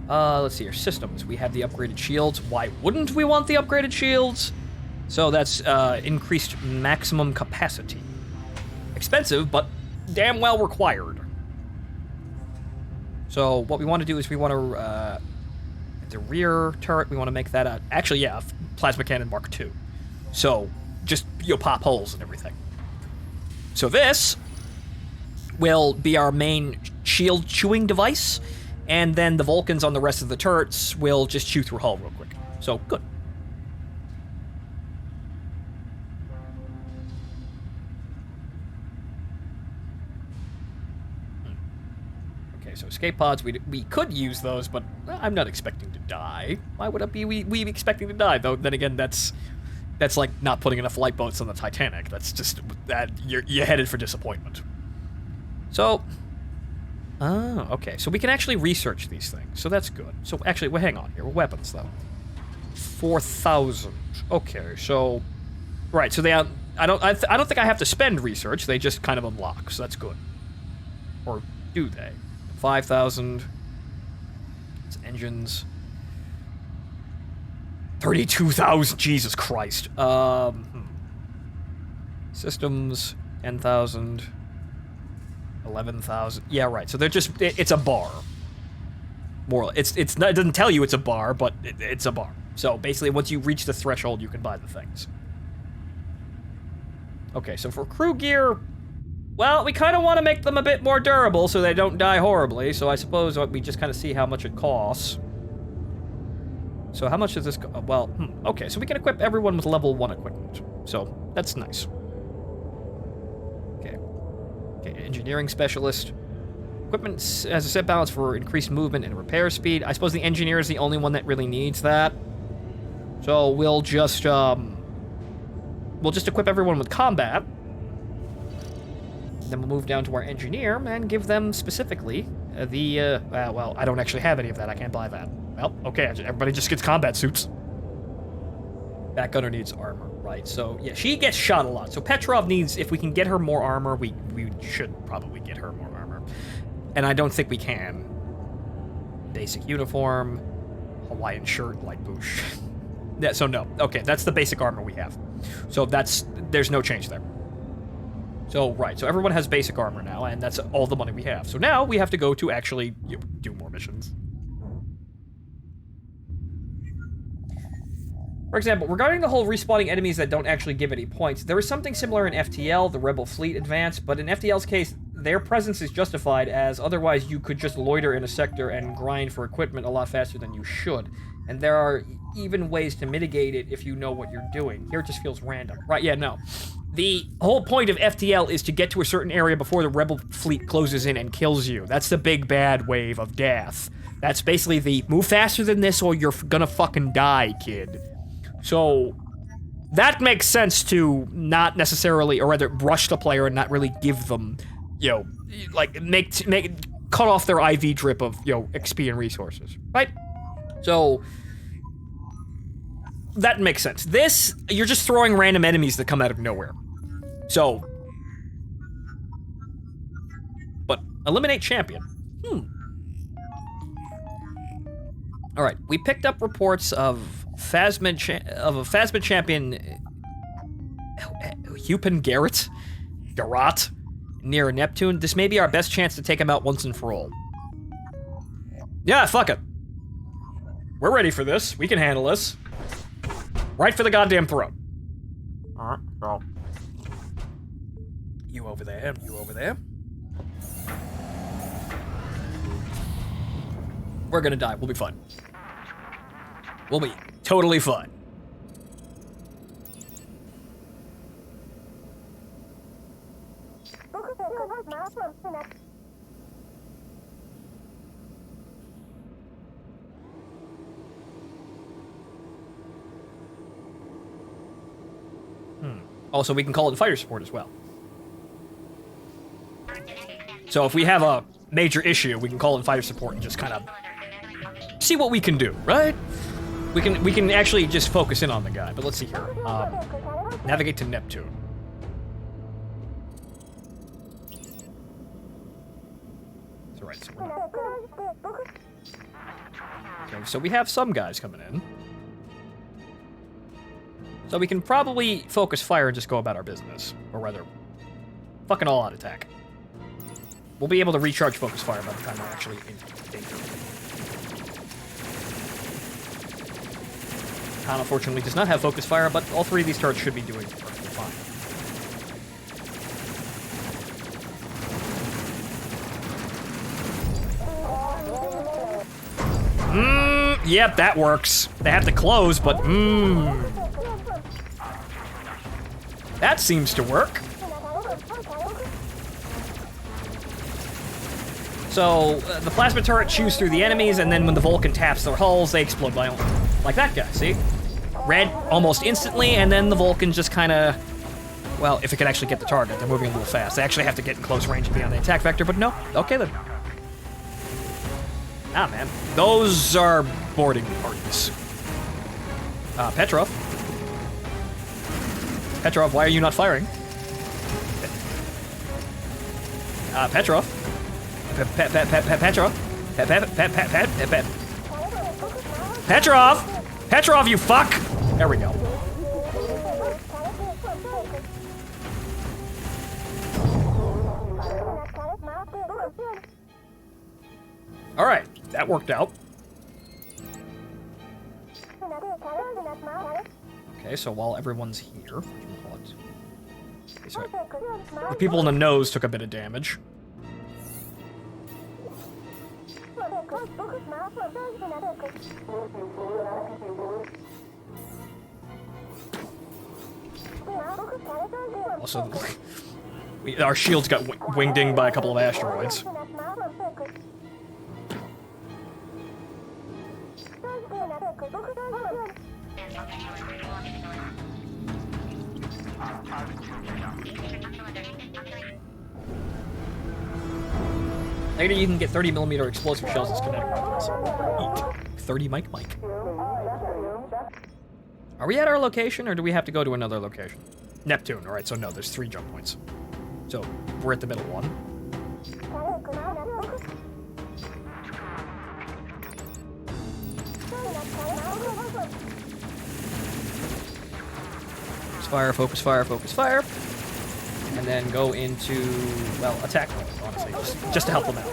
Let's see here. Systems. We have the upgraded shields. Why wouldn't we want the upgraded shields? So that's increased maximum capacity. Expensive, but damn well required. So what we want to do is we want to, the rear turret, we want to make that a, actually, yeah, plasma cannon Mark II. So just, you know, pop holes and everything. So this will be our main shield chewing device. And then the Vulcans on the rest of the turrets will just chew through hull real quick. So, good. Okay, so escape pods, we could use those, but I'm not expecting to die. Why would it be we expecting to die? Though, then again, that's like not putting enough light boats on the Titanic. That's just, you're headed for disappointment. So... Oh, okay. So we can actually research these things. So that's good. So actually, well, hang on here. Weapons, though. 4,000. Okay, so... Right, so they... I don't think I have to spend research. They just kind of unlock, so that's good. Or do they? 5,000. It's engines. 32,000. Jesus Christ. Systems. 10,000. 11,000. Yeah, right. So they're just... It's a bar. More. It's not, it doesn't tell you it's a bar, but it's a bar. So basically, once you reach the threshold, you can buy the things. Okay, so for crew gear, well, we kind of want to make them a bit more durable so they don't die horribly. So I suppose we just kind of see how much it costs. So how much does this... Well, okay, so we can equip everyone with level 1 equipment. So that's nice. Okay, engineering specialist. Equipment has a set balance for increased movement and repair speed. I suppose the engineer is the only one that really needs that. So we'll just equip everyone with combat. Then we'll move down to our engineer and give them specifically well, I don't actually have any of that. I can't buy that. Well, okay, everybody just gets combat suits. That gunner needs armor. Right, so yeah, she gets shot a lot. So Petrov needs, if we can get her more armor, we should probably get her more armor. And I don't think we can. Basic uniform, Hawaiian shirt, light boosh. Yeah, so no. Okay, that's the basic armor we have. So there's no change there. So, right, so everyone has basic armor now, and that's all the money we have. So now we have to go to actually do more missions. For example, regarding the whole respawning enemies that don't actually give any points, there is something similar in FTL, the Rebel Fleet Advance, but in FTL's case, their presence is justified, as otherwise you could just loiter in a sector and grind for equipment a lot faster than you should. And there are even ways to mitigate it if you know what you're doing. Here it just feels random. Right, yeah, no. The whole point of FTL is to get to a certain area before the rebel fleet closes in and kills you. That's the big bad wave of death. That's basically the move faster than this or you're gonna fucking die, kid. So that makes sense to not necessarily, or rather rush the player and not really give them, you know, like cut off their IV drip of, you know, XP and resources, right? So that makes sense. This, you're just throwing random enemies that come out of nowhere. So, but eliminate champion. All right, we picked up reports of a Phasmid champion, Hupin Garrett, near Neptune. This may be our best chance to take him out once and for all. Yeah, fuck it. We're ready for this. We can handle this. Right for the goddamn throat. All right, so. You over there, you over there. We're gonna die, we'll be fine. We'll be totally fine. Also, we can call in fighter support as well. So if we have a major issue, we can call in fighter support and just kind of see what we can do, right? We can actually just focus in on the guy. But let's see here. Navigate to Neptune. So right, so we have some guys coming in. So we can probably focus fire and just go about our business. Or rather, fucking all-out attack. We'll be able to recharge focus fire by the time we're actually in danger. Khan, unfortunately, does not have focus fire, but all three of these turrets should be doing perfectly fine. Yep, that works. They have to close, but that seems to work. So, the plasma turret chews through the enemies, and then when the Vulcan taps their hulls, they explode violently. Like that guy, see? Red almost instantly, and then the Vulcan just kind of... Well, if it can actually get the target, they're moving a little fast. They actually have to get in close range and be on the attack vector, but no. Okay, then. Ah, man. Those are boarding parties. Petrov. Petrov, why are you not firing? Petrov. Petrov. Petrov! Petrov, you fuck! There we go. Alright, that worked out. Okay, so while everyone's here, what do you call it? Okay, sorry. The people in the nose took a bit of damage. Also, our shields got wingdinged by a couple of asteroids. Later, you can get 30mm explosive shells as kinetic weapons. Eat. 30 Mike. Are we at our location, or do we have to go to another location? Neptune. All right, so no, there's 3 jump points. So we're at the middle one. Fire, focus fire, focus fire. And then go into, well, attack mode, honestly, just to help them out.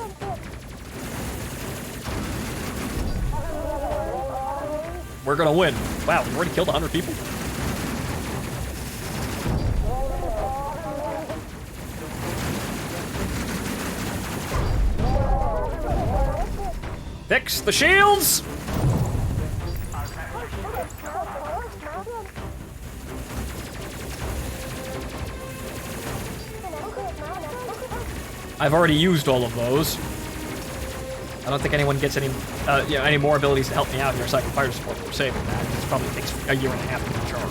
We're gonna win. Wow, we've already killed 100 people. Fix the shields! I've already used all of those. I don't think anyone gets any, any more abilities to help me out here, so I can fire support for saving that. This probably takes a year and a half to recharge.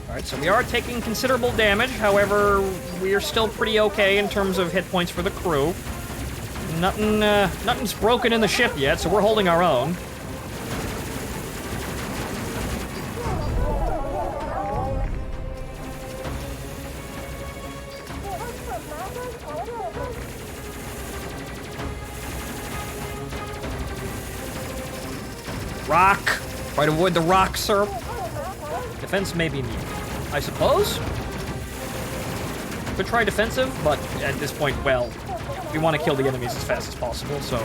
Alright, so we are taking considerable damage, however, we are still pretty okay in terms of hit points for the crew. Nothing's broken in the ship yet, so we're holding our own. Rock! Try to avoid the rock, sir. Defense may be needed, I suppose. Could try defensive, but at this point, well, we want to kill the enemies as fast as possible, so...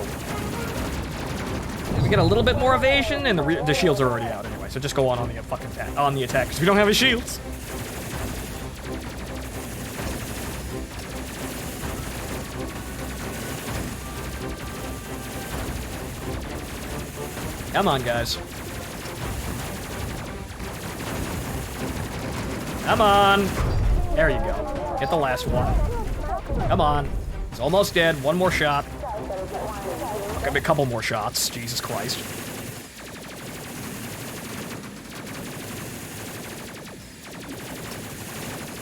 We get a little bit more evasion, and the shields are already out anyway, so just go on the fucking attack, because we don't have any shields. Come on, guys. Come on! There you go. Get the last one. Come on. He's almost dead. One more shot. Gonna be a couple more shots. Jesus Christ.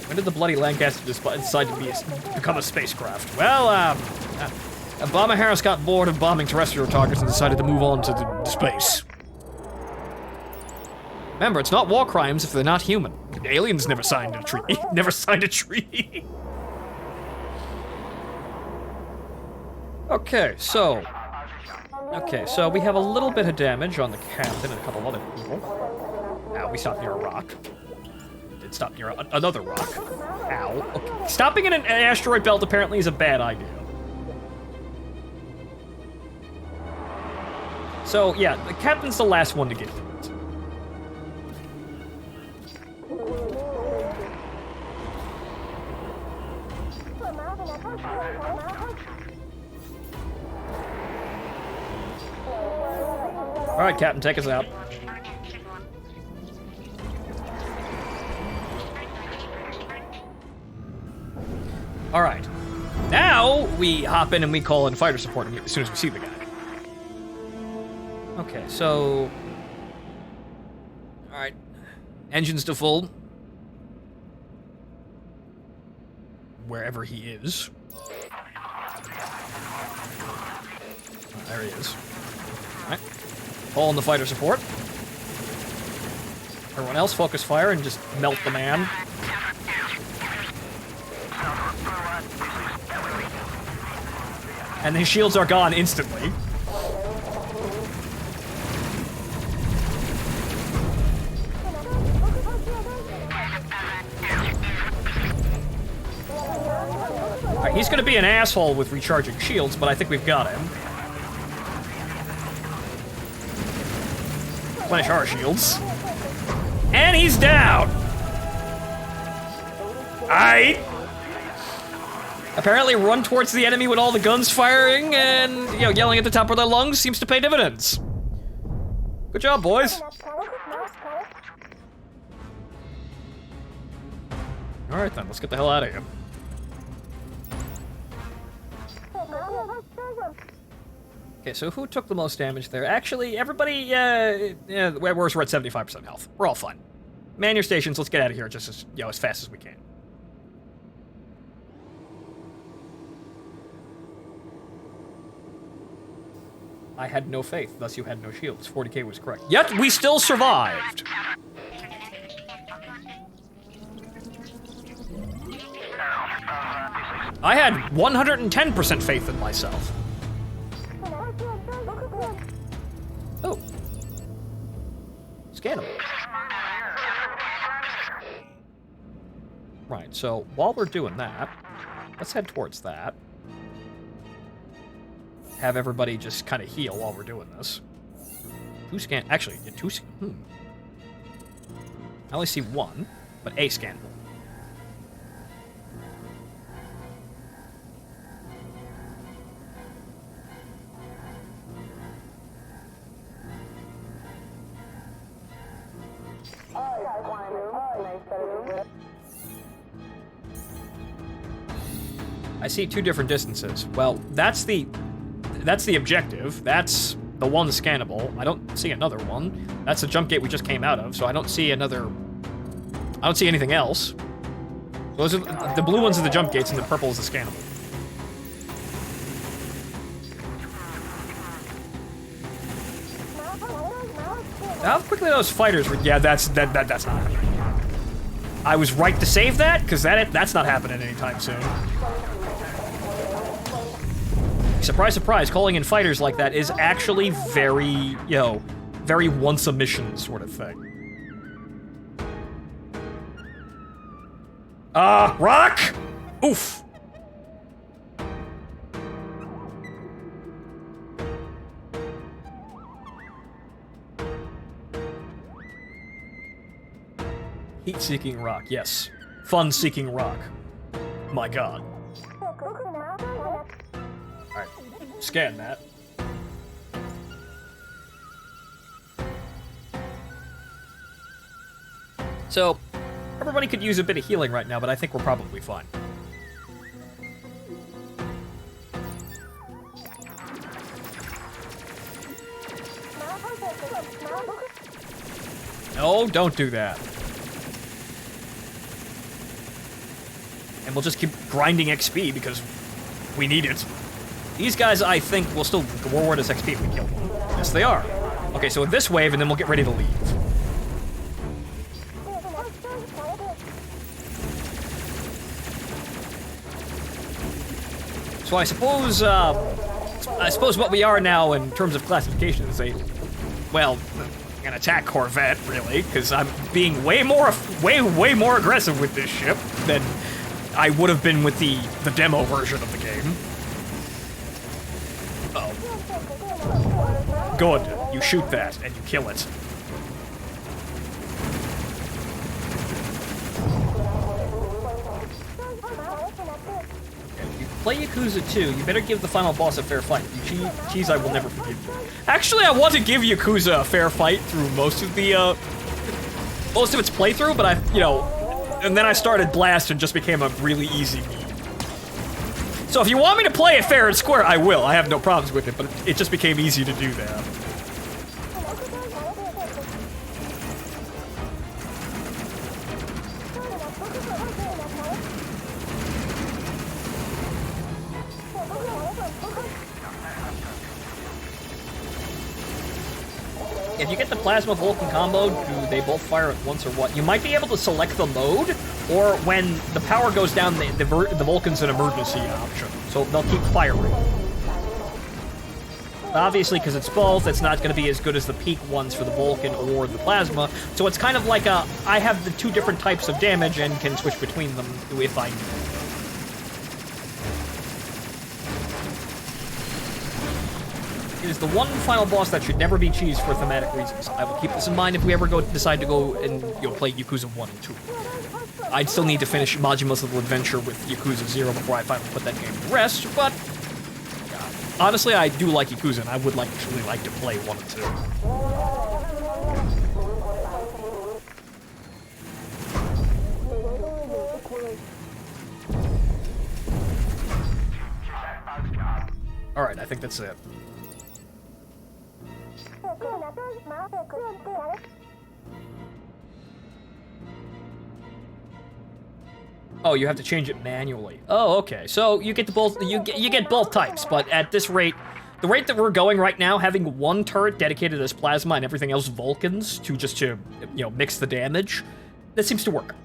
When did the bloody Lancaster decide to become a spacecraft? Well, Obama Harris got bored of bombing terrestrial targets and decided to move on to the space. Remember, it's not war crimes if they're not human. Aliens never signed a treaty. Never signed a treaty. Okay, so we have a little bit of damage on the captain and a couple other people. Ow, we stopped near a rock. Did stop near another rock. Ow. Okay. Stopping in an asteroid belt apparently is a bad idea. So, yeah, the captain's the last one to get hit. Alright, Captain, take us out. Alright. Now, we hop in and we call in fighter support as soon as we see the guy. Okay, so... Alright. Engines to full. Wherever he is. Oh, there he is. Alright. Call in the fighter support. Everyone else focus fire and just melt the man. And his shields are gone instantly. Alright, he's gonna be an asshole with recharging shields, but I think we've got him. Replenish our shields. And he's down! Aight! Apparently run towards the enemy with all the guns firing and, you know, yelling at the top of their lungs seems to pay dividends. Good job, boys. Alright then, let's get the hell out of here. Okay, so who took the most damage there? Actually, everybody, we're at 75% health. We're all fine. Man your stations, let's get out of here just as, as fast as we can. I had no faith, thus you had no shields. 40k was correct. Yet, we still survived! I had 110% faith in myself. Oh. Scan him. Right, so while we're doing that, let's head towards that. Have everybody just kind of heal while we're doing this. Actually, two I only see one, but a scan. I see 2 different distances. Well, that's the objective. That's the one scannable. I don't see another one. That's the jump gate we just came out of, so I don't see another... I don't see anything else. Those are the blue ones are the jump gates, and the purple is the scannable. How quickly those fighters were... Yeah, that's not happening. I was right to save that, because that's not happening anytime soon. Surprise, surprise, calling in fighters like that is actually very, you know, very once a mission sort of thing. Rock! Oof! Heat-seeking rock, yes. Fun-seeking rock. My god. Alright, scan that. So, everybody could use a bit of healing right now, but I think we're probably fine. No, don't do that. And we'll just keep grinding XP because we need it. These guys, I think, will still reward us XP if we kill them. Yes, they are. Okay, so this wave, and then we'll get ready to leave. So I suppose what we are now in terms of classification is an attack corvette, really, because I'm being way more aggressive with this ship than I would have been with the demo version of the game. Oh. Good. You shoot that, and you kill it. If you play Yakuza 2, you better give the final boss a fair fight. You cheese, I will never forgive you. Actually, I want to give Yakuza a fair fight through most of its playthrough, but and then I started Blast and just became a really easy beat. So if you want me to play it fair and square, I will. I have no problems with it, but it just became easy to do that. If you get the Plasma Vulcan combo, do they both fire at once or what? You might be able to select the mode, or when the power goes down, the Vulcan's an emergency option, so they'll keep firing. Obviously, because it's both, it's not going to be as good as the peak ones for the Vulcan or the Plasma, so it's kind of like I have the 2 different types of damage and can switch between them if I need. It is the one final boss that should never be cheesed for thematic reasons. I will keep this in mind if we ever decide to go and play Yakuza 1 and 2. I'd still need to finish Majima's Little Adventure with Yakuza 0 before I finally put that game to rest, but honestly, I do like Yakuza, and I would actually like to play 1 and 2. Alright, I think that's it. Oh, you have to change it manually. Oh, okay. So you get you get both types, but at this rate, the rate that we're going right now, having 1 turret dedicated as Plasma and everything else Vulcans to mix the damage, that seems to work.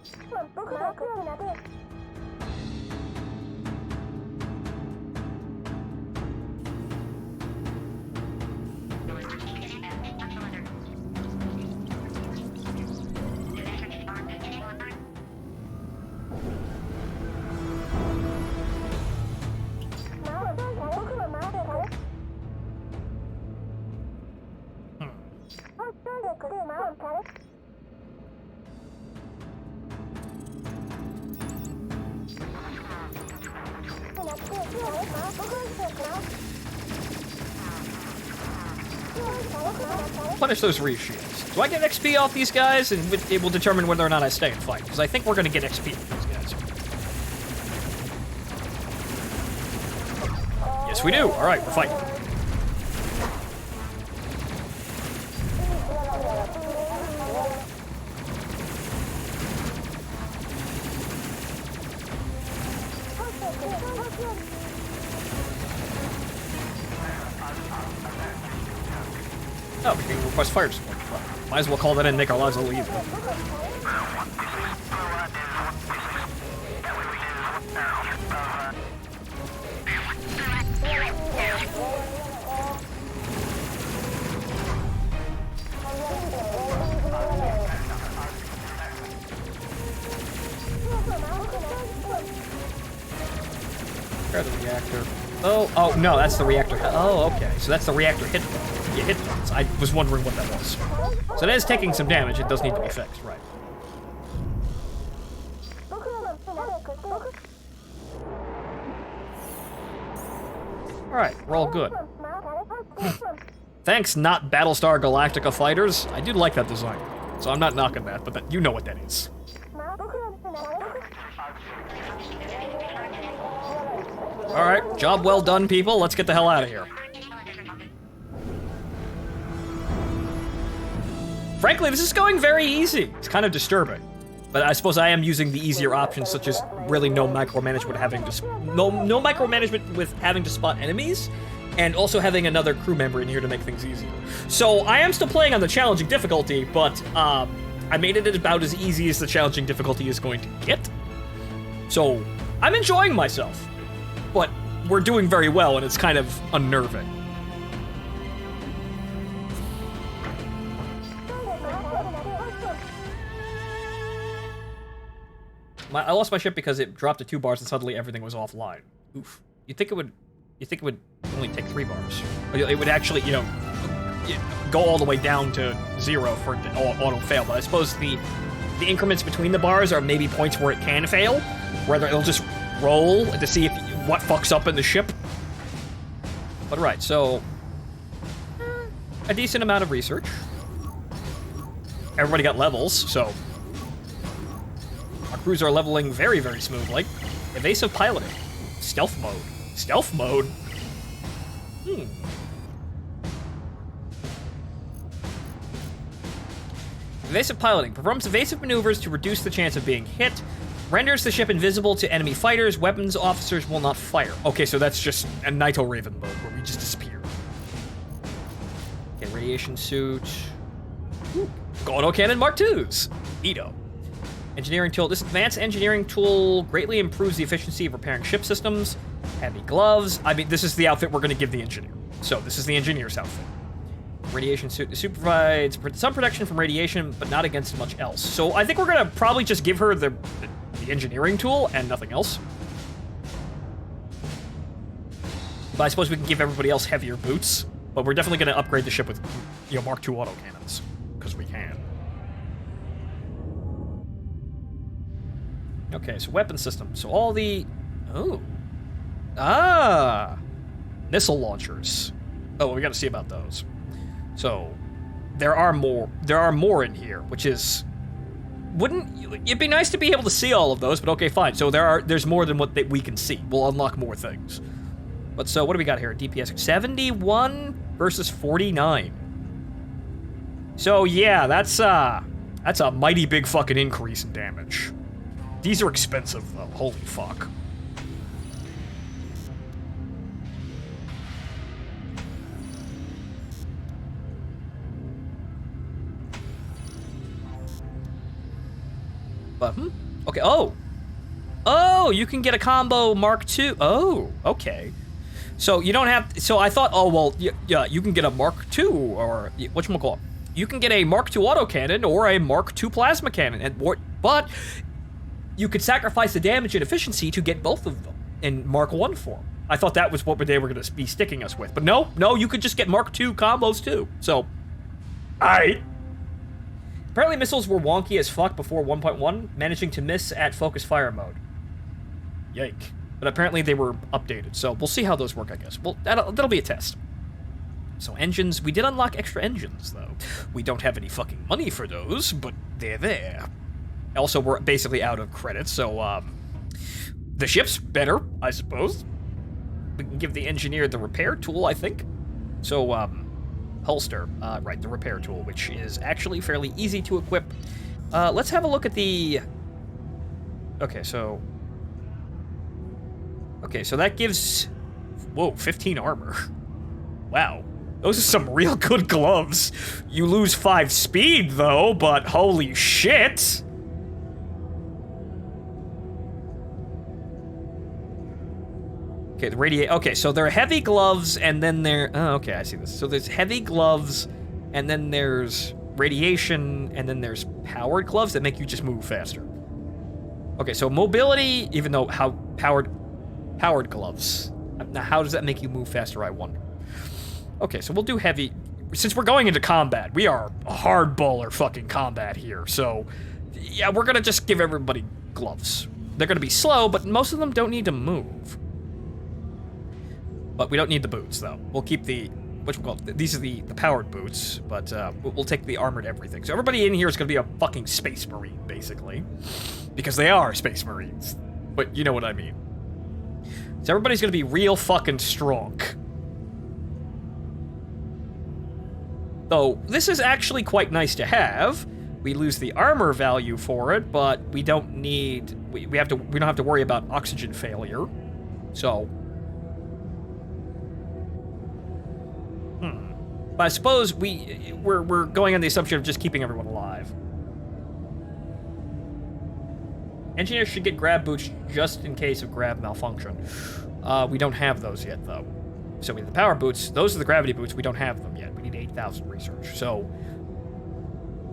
Punish those reshields. Do I get XP off these guys? And it will determine whether or not I stay and fight, because I think we're going to get XP from these guys. Yes, we do. All right, we're fighting. Oh, we can request fire support. Well, might as well call that in and make our lives a little easier. Repair the reactor. Oh, no, that's the reactor. Oh, okay. So that's the reactor hit points. I was wondering what that was. So that is taking some damage. It does need to be fixed, right? Alright, we're all good. Thanks, not Battlestar Galactica fighters. I do like that design. So I'm not knocking that, but you know what that is. Alright, job well done, people. Let's get the hell out of here. Frankly, this is going very easy. It's kind of disturbing. But I suppose I am using the easier options, such as really no micromanagement no micromanagement with having to spot enemies, and also having another crew member in here to make things easier. So I am still playing on the challenging difficulty, but I made it about as easy as the challenging difficulty is going to get. So I'm enjoying myself. But we're doing very well, and it's kind of unnerving. I lost my ship because it dropped to 2 bars and suddenly everything was offline. Oof. You'd think it would only take 3 bars. It would actually, go all the way down to 0 for it to auto fail. But I suppose the increments between the bars are maybe points where it can fail, where it'll just roll to see what fucks up in the ship. But right, so a decent amount of research. Everybody got levels, so our crews are leveling very, very smoothly. Evasive piloting. Stealth mode. Stealth mode? Evasive piloting. Performs evasive maneuvers to reduce the chance of being hit. Renders the ship invisible to enemy fighters. Weapons officers will not fire. Okay, so that's just a Naito Raven mode where we just disappear. Okay, radiation suit. Autocannon Mark IIs. Neato. Engineering tool. This advanced engineering tool greatly improves the efficiency of repairing ship systems. Heavy gloves. I mean, this is the outfit we're going to give the engineer. So this is the engineer's outfit. Radiation suit. The suit provides some protection from radiation, but not against much else. So I think we're going to probably just give her the engineering tool and nothing else. But I suppose we can give everybody else heavier boots. But we're definitely going to upgrade the ship with, Mark II autocannons. Because we can. Okay, so weapon system. So all the... missile launchers. Oh, we got to see about those. So, there are more in here, which is... It'd be nice to be able to see all of those, but okay, fine. So there's more than what we can see. We'll unlock more things. But so, what do we got here? DPS 71 versus 49. So yeah, that's a mighty big fucking increase in damage. These are expensive though, holy fuck. But, okay, oh, you can get a combo Mark II. Oh, okay. So you don't have, so I thought, oh, well, yeah, you can get a Mark II, or whatchamacallit. You can get a Mark II autocannon or a Mark II plasma cannon, but you could sacrifice the damage and efficiency to get both of them in Mark I form. I thought that was what they were going to be sticking us with. But no, you could just get Mark II combos too. So, alright. Apparently missiles were wonky as fuck before 1.1, managing to miss at focus fire mode. Yike. But apparently they were updated, so we'll see how those work, I guess. Well, that'll be a test. So engines, we did unlock extra engines, though. We don't have any fucking money for those, but they're there. Also, we're basically out of credits, so, the ship's better, I suppose. we can give the engineer the repair tool, I think. So, holster, right, the repair tool, which is actually fairly easy to equip. Let's have a look at the... Okay, so that gives... Whoa, 15 armor. Wow. Those are some real good gloves. You lose 5 speed, though, but holy shit! Okay, okay, so they're heavy gloves, and then they're... Oh, okay, I see this. So there's heavy gloves, and then there's radiation, and then there's powered gloves that make you just move faster. Okay, so mobility, even though how powered gloves. Now, how does that make you move faster, I wonder? Okay, so we'll do heavy. Since we're going into combat, we are hardballer fucking combat here. So, yeah, we're gonna just give everybody gloves. They're gonna be slow, but most of them don't need to move. But we don't need the boots, though. We'll keep the... These are the powered boots, but we'll take the armored everything. So everybody in here is gonna be a fucking space marine, basically. Because they are space marines. But you know what I mean. So everybody's gonna be real fucking strong. Though, this is actually quite nice to have. We lose the armor value for it, but we don't need... We don't have to worry about oxygen failure. So... But I suppose we're going on the assumption of just keeping everyone alive. Engineers should get grab boots just in case of grab malfunction. We don't have those yet, though. So we have the power boots. Those are the gravity boots. We don't have them yet. We need 8,000 research. So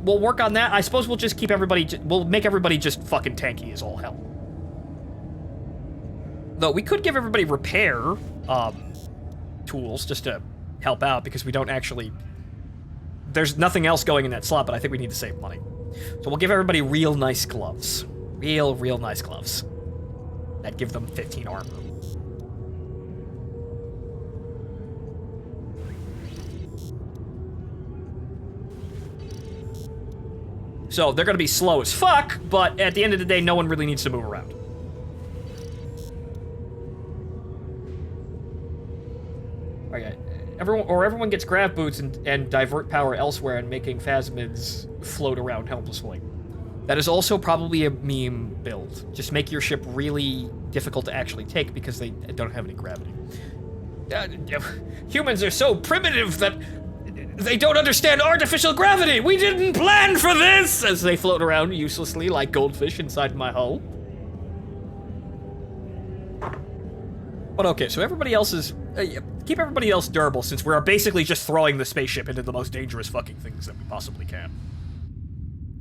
we'll work on that. I suppose we'll just keep everybody... We'll make everybody just fucking tanky as all hell. Though we could give everybody repair tools just to help out, because we don't actually... There's nothing else going in that slot, but I think we need to save money. So we'll give everybody real nice gloves. Real nice gloves. That give them 15 armor. So they're gonna be slow as fuck, but at the end of the day, no one really needs to move around. Okay. Everyone gets grav boots and divert power elsewhere and making phasmids float around helplessly. That is also probably a meme build. Just make your ship really difficult to actually take because they don't have any gravity. Humans are so primitive that they don't understand artificial gravity! We didn't plan for this! As they float around uselessly like goldfish inside my hull. But okay, so everybody else is... keep everybody else durable, since we're basically just throwing the spaceship into the most dangerous fucking things that we possibly can.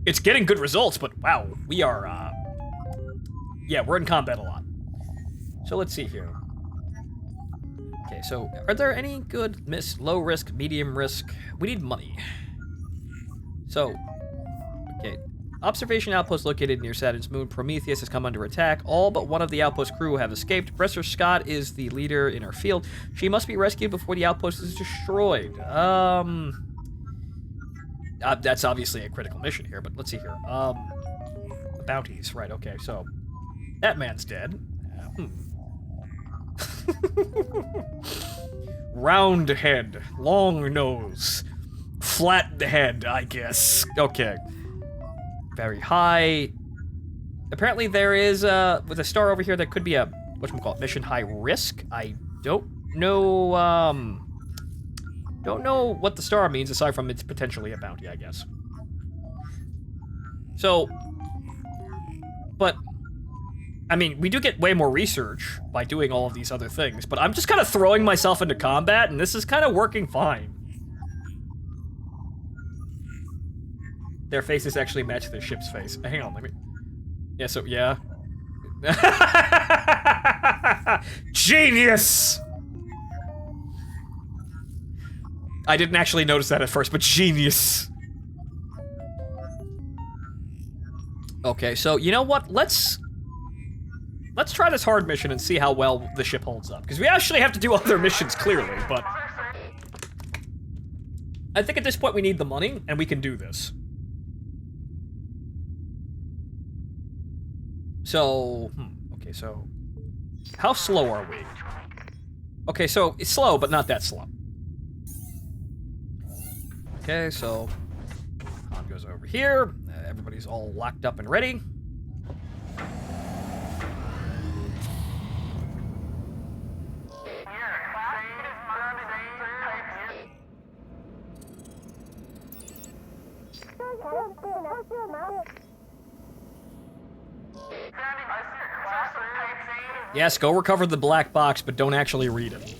It's getting good results, but wow, we are, yeah, we're in combat a lot. So let's see here. Okay, so are there any good low risk, medium risk? We need money. So, okay. Observation outpost located near Saturn's moon. Prometheus has come under attack. All but one of the outpost crew have escaped. Bresser Scott is the leader in her field. She must be rescued before the outpost is destroyed. That's obviously a critical mission here, but let's see here. The bounties, right, okay, so that man's dead. Round head, long nose, flat head, I guess. Okay. Very high. Apparently there is, with a star over here, that could be a, whatchamacallit, mission high risk. I don't know, don't know what the star means, aside from it's potentially a bounty, I guess. So, but, I mean, we do get way more research by doing all of these other things, but I'm just kind of throwing myself into combat, and this is kind of working fine. Their faces actually match their ship's face. Hang on, let me... Yeah, so, yeah. Genius! I didn't actually notice that at first, but genius. Okay, so you know what? Let's try this hard mission and see how well the ship holds up. Because we actually have to do other missions, clearly, but... I think at this point we need the money, and we can do this. So... okay, so... how slow are we? Okay, so it's slow, but not that slow. Okay, so Han goes over here. Everybody's all locked up and ready. Yes, go recover the black box, but don't actually read it.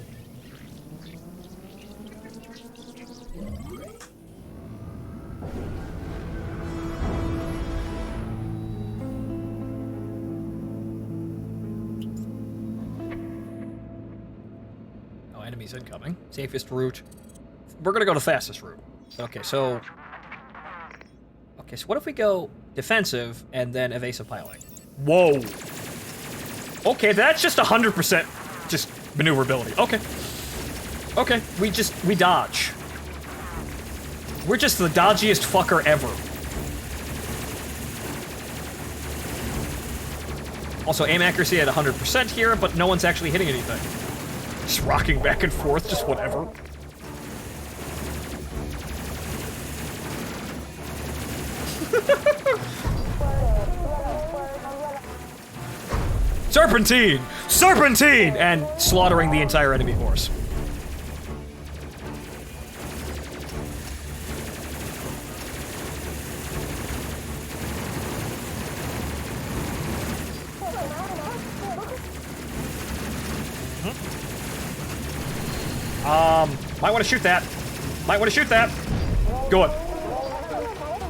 Oh, enemies incoming. Safest route. We're gonna go the fastest route. Okay, so... Okay, so what if we go defensive and then evasive piloting? Whoa! Okay, that's just 100% just maneuverability. Okay. Okay, we dodge. We're just the dodgiest fucker ever. Also, aim accuracy at 100% here, but no one's actually hitting anything. Just rocking back and forth, just whatever. Serpentine! Serpentine! And slaughtering the entire enemy force. Might want to shoot that. Might want to shoot that. Go on.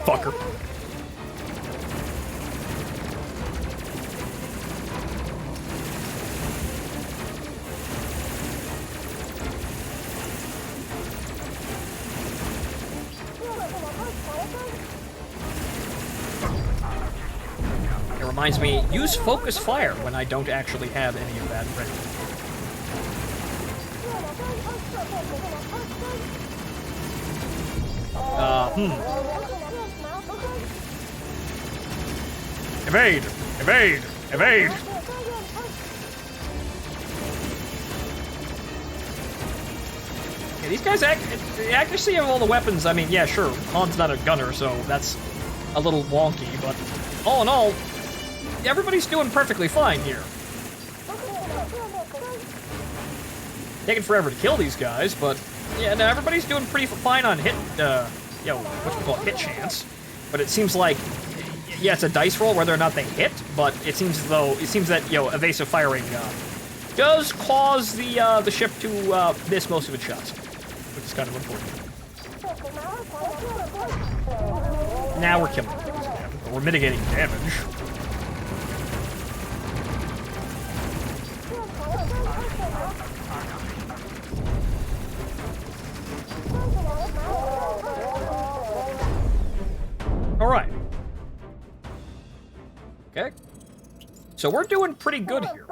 Fucker. It reminds me, use focus fire when I don't actually have any of that ready. Evade! Evade! Evade! Yeah, these guys, the accuracy of all the weapons, I mean, yeah, sure, Han's not a gunner, so that's a little wonky, but all in all, everybody's doing perfectly fine here. Taking forever to kill these guys, but yeah, no, everybody's doing pretty fine on hit, what we call hit chance. But it seems like, yeah, it's a dice roll whether or not they hit, but it seems that, evasive firing does cause the ship to miss most of its shots, which is kind of important. Now we're killing things again, but we're mitigating damage. All right. Okay. So we're doing pretty good here.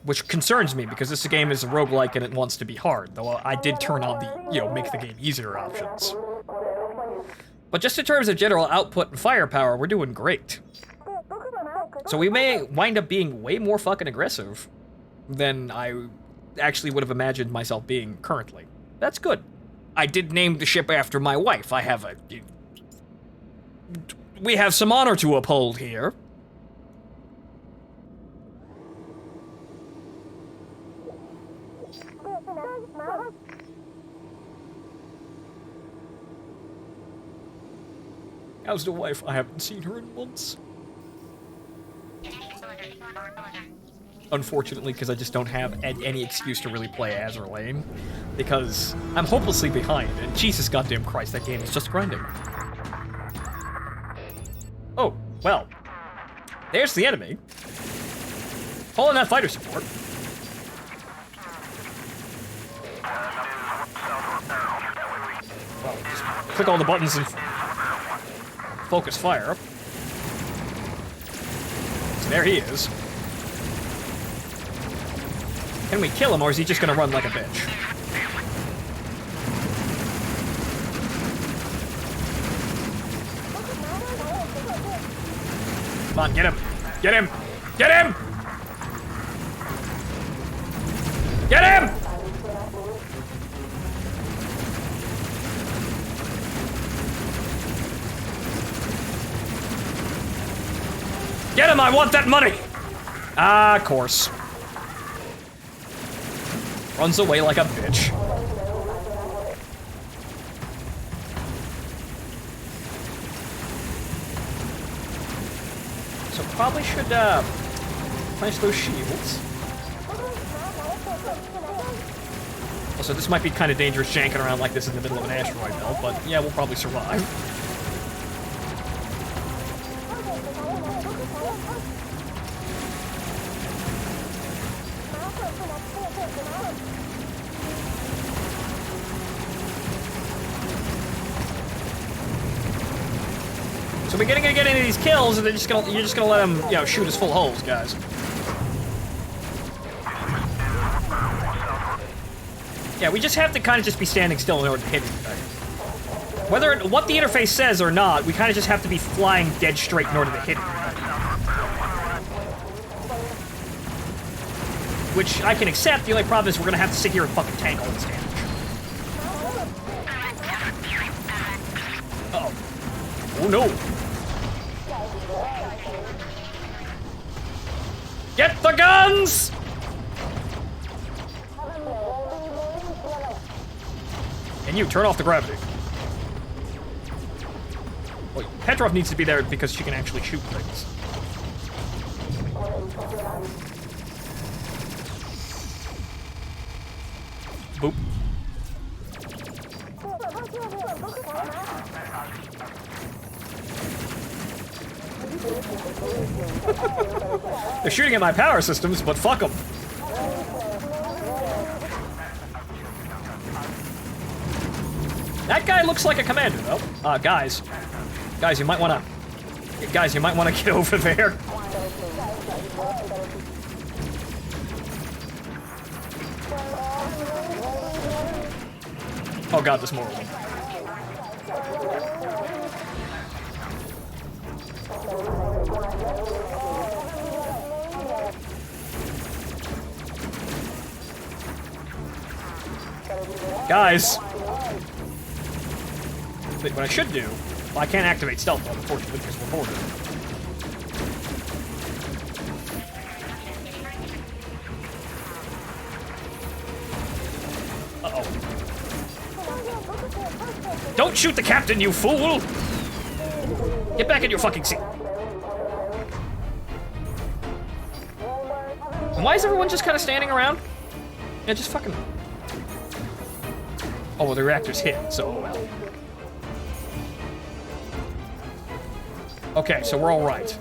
Which concerns me, because this game is a roguelike and it wants to be hard, though I did turn on the, make the game easier options. But just in terms of general output and firepower, we're doing great. So we may wind up being way more fucking aggressive than I actually would have imagined myself being currently. That's good. I did name the ship after my wife. We have some honor to uphold here. How's the wife? I haven't seen her in months. Unfortunately, because I just don't have any excuse to really play as Lane, because I'm hopelessly behind, and Jesus goddamn Christ, that game is just grinding. Oh, well. There's the enemy. Pulling that fighter support. Well, just click all the buttons and focus fire. So there he is. Can we kill him, or is he just gonna run like a bitch? Come on, get him! Get him! Get him! Get him! Get him, I want that money! Ah, of course. Runs away like a bitch. So probably should, punish those shields. Also, this might be kind of dangerous janking around like this in the middle of an asteroid belt, but yeah, we'll probably survive. So we're gonna get into these kills, and you're just gonna let them, you know, shoot us full holes, guys. Yeah, we just have to kind of just be standing still in order to hit anything. What the interface says or not, we kind of just have to be flying dead straight in order to hit anything. Which I can accept. The only problem is we're gonna have to sit here and fucking tank all this damage. Uh-oh. Oh no. Get the guns! And you, turn off the gravity. Well, Petrov needs to be there because she can actually shoot things. Boop. They're shooting at my power systems, but fuck them. That guy looks like a commander, though. Guys, you might wanna get over there. Oh god, there's more of them. Guys! But what I should do... Well, I can't activate stealth mode, unfortunately, because we're boarded. Uh-oh. Don't shoot the captain, you fool! Get back in your fucking seat. And why is everyone just kind of standing around? Yeah, just fucking... Oh, well, the reactor's hit, so oh well. Okay, so we're all right.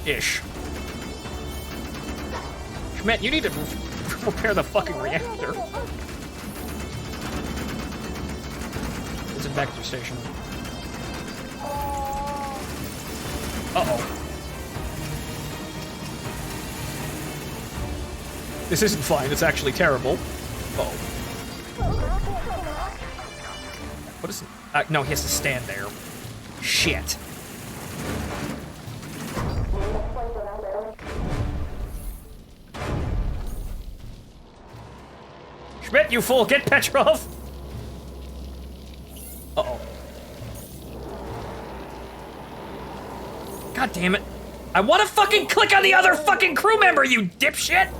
Ish. Schmidt, you need to repair the fucking reactor. It's a vector station. Uh-oh. This isn't fine, it's actually terrible. Uh-oh. What is... no, he has to stand there. Shit. Schmidt, you fool! Get Petrov! Uh-oh. God damn it. I want to fucking click on the other fucking crew member, you dipshit!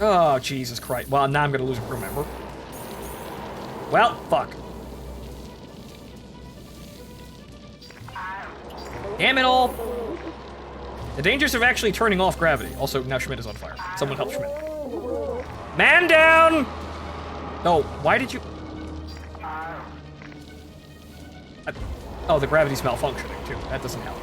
Oh, Jesus Christ. Well, now I'm gonna lose a crew member. Well, fuck. Damn it all. The dangers of actually turning off gravity. Also, now Schmidt is on fire. Someone help Schmidt. Man down! Oh, why did you... oh, the gravity's malfunctioning, too. That doesn't help.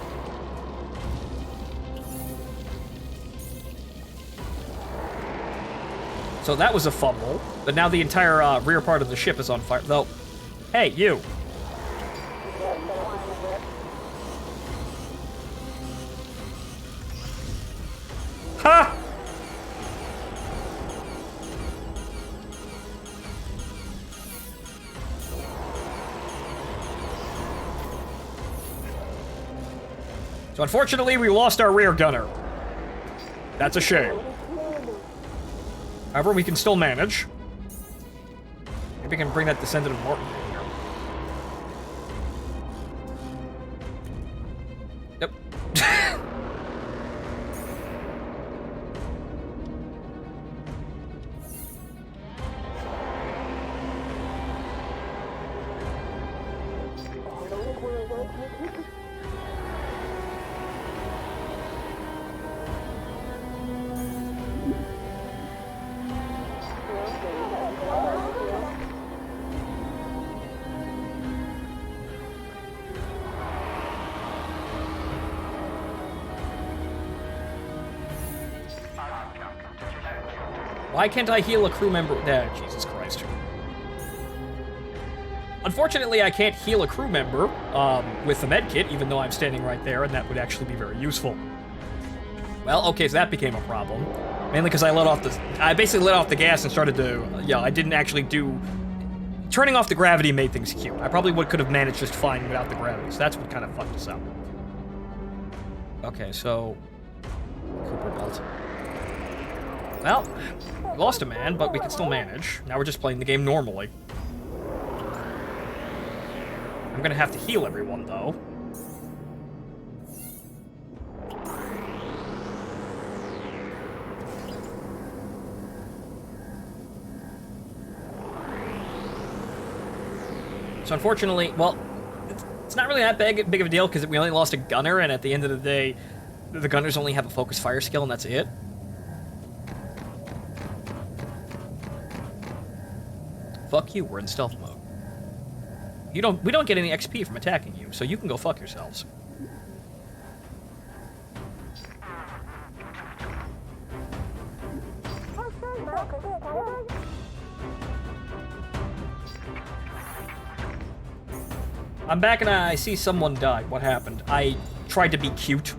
So that was a fumble, but now the entire rear part of the ship is on fire. Though, hey, you. Ha! So unfortunately, we lost our rear gunner. That's a shame. However, we can still manage. Maybe we can bring that Descendant of Morton in here. Yep. Why can't I heal a crew member? Jesus Christ. Unfortunately, I can't heal a crew member with the medkit, even though I'm standing right there, and that would actually be very useful. Well, okay, so that became a problem. Mainly because I basically let off the gas and started to, I didn't actually do... Turning off the gravity made things cute. I probably could have managed just fine without the gravity, so that's what kind of fucked us up. Okay, so... Cooper Belt. Well, we lost a man, but we can still manage. Now we're just playing the game normally. I'm gonna have to heal everyone, though. So unfortunately, well, it's not really that big of a deal because we only lost a gunner, and at the end of the day, the gunners only have a focused fire skill, and that's it. Fuck you, we're in stealth mode. We don't get any XP from attacking you, so you can go fuck yourselves. I'm back and I see someone died. What happened? I tried to be cute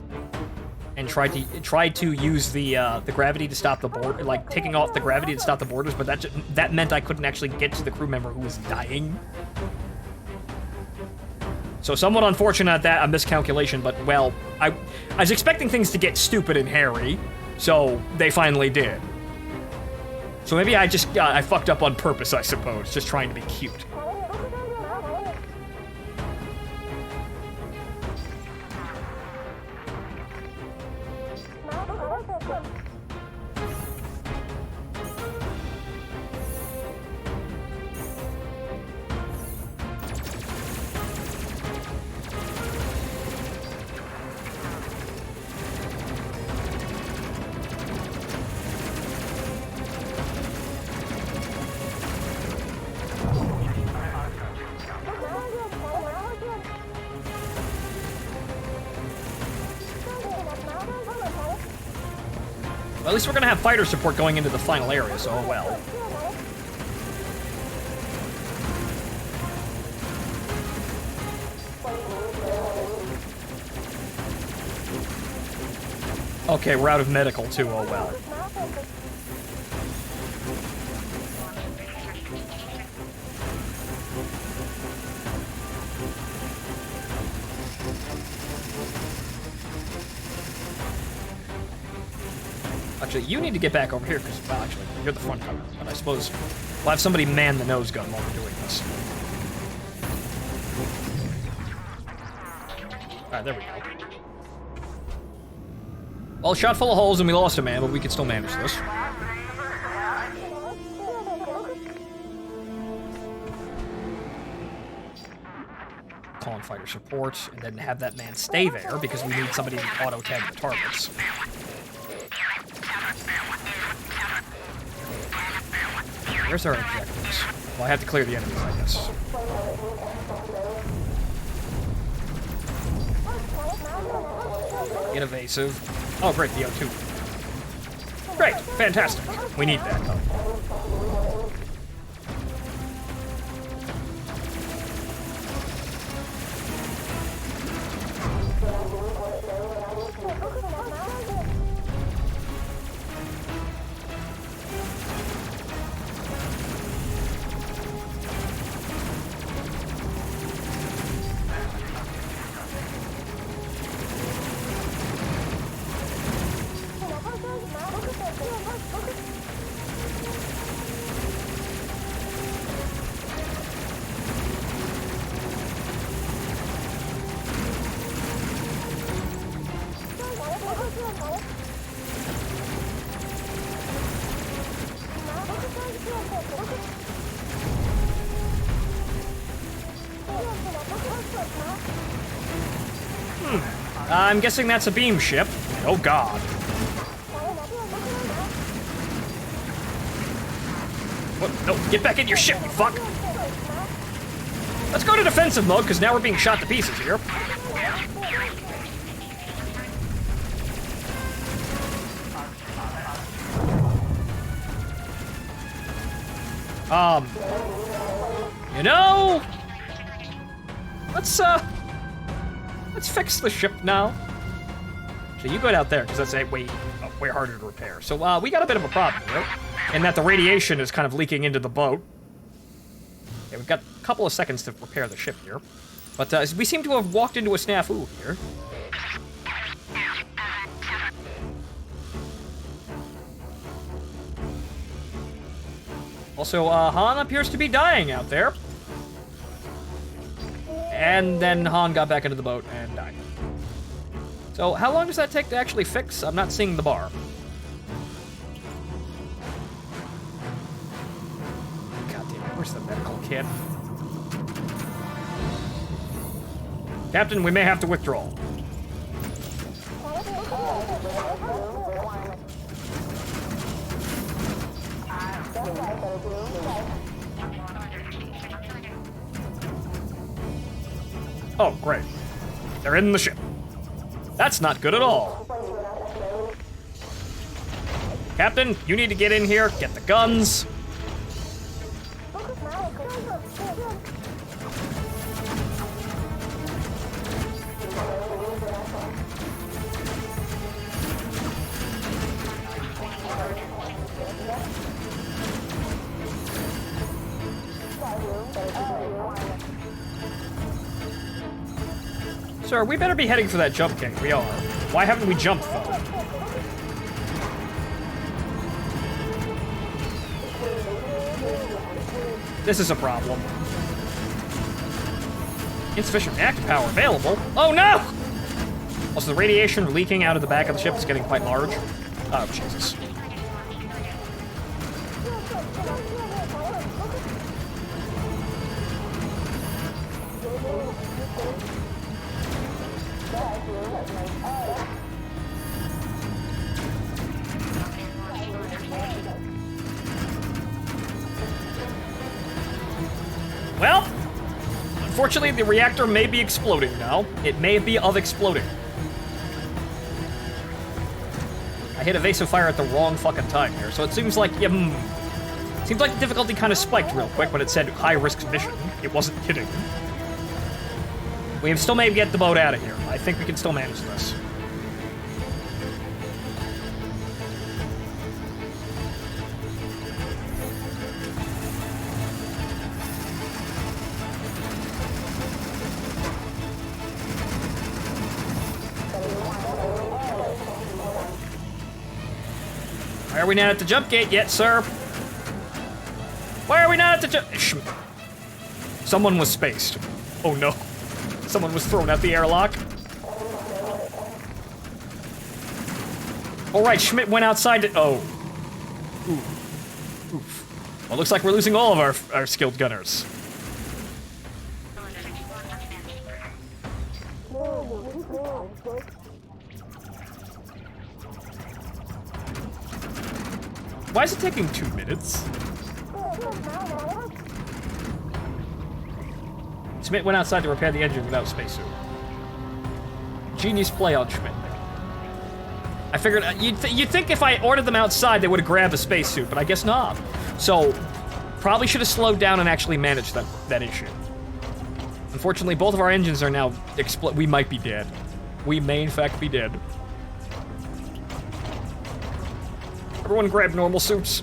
and tried to use the gravity to stop the board, like taking off the gravity to stop the borders, but that meant I couldn't actually get to the crew member who was dying. So somewhat unfortunate at that, a miscalculation, but well, I was expecting things to get stupid and hairy, so they finally did. So maybe I fucked up on purpose, I suppose, just trying to be cute. Well, at least we're gonna have fighter support going into the final area, so oh well. Okay, we're out of medical too, oh well. Actually, you need to get back over here, because, well, actually, you're the front cover, but I suppose we'll have somebody man the nose gun while we're doing this. Alright, there we go. Well, shot full of holes and we lost a man, but we can still manage this. Call in fighter support, and then have that man stay there, because we need somebody to auto-tag the targets. Where's our objectives? Well, I have to clear the enemies, I guess. Get evasive. Oh, great, the O2. Great, fantastic. We need backup. I'm guessing that's a beam ship. Oh god. What? No, get back in your ship, you fuck! Let's go to defensive mode, because now we're being shot to pieces here. You know, let's fix the ship now. So you go out there, because that's way harder to repair. So, we got a bit of a problem here, in that the radiation is kind of leaking into the boat. Okay, we've got a couple of seconds to repair the ship here. But, we seem to have walked into a snafu here. Also, Han appears to be dying out there. And then Han got back into the boat and died. So, how long does that take to actually fix? I'm not seeing the bar. God damn it, where's the medical kit? Captain, we may have to withdraw. Oh, great. They're in the ship. That's not good at all. Captain, you need to get in here, get the guns. Sir, we better be heading for that jump gate. We are. Why haven't we jumped, though? This is a problem. Insufficient reactor power available. Oh, no! Also, the radiation leaking out of the back of the ship is getting quite large. Oh, Jesus. Well, unfortunately, the reactor may be exploding now. It may be of exploding. I hit evasive fire at the wrong fucking time here, so it seems like, seems like the difficulty kind of spiked real quick when it said high-risk mission. It wasn't hitting. We still may get the boat out of here. I think we can still manage this. Why are we not at the jump gate yet, sir? Why are we not at the jump? Someone was spaced. Oh no. Someone was thrown out the airlock. All right, Schmidt went outside to... Oh. Oof. Oof. Well, looks like we're losing all of our skilled gunners. Why is it taking 2 minutes? Schmidt went outside to repair the engine without a spacesuit. Genius play on Schmidt. I figured, you'd think if I ordered them outside, they would have grabbed a spacesuit, but I guess not. So, probably should have slowed down and actually managed that issue. Unfortunately, both of our engines are now we might be dead. We may, in fact, be dead. Everyone grab normal suits.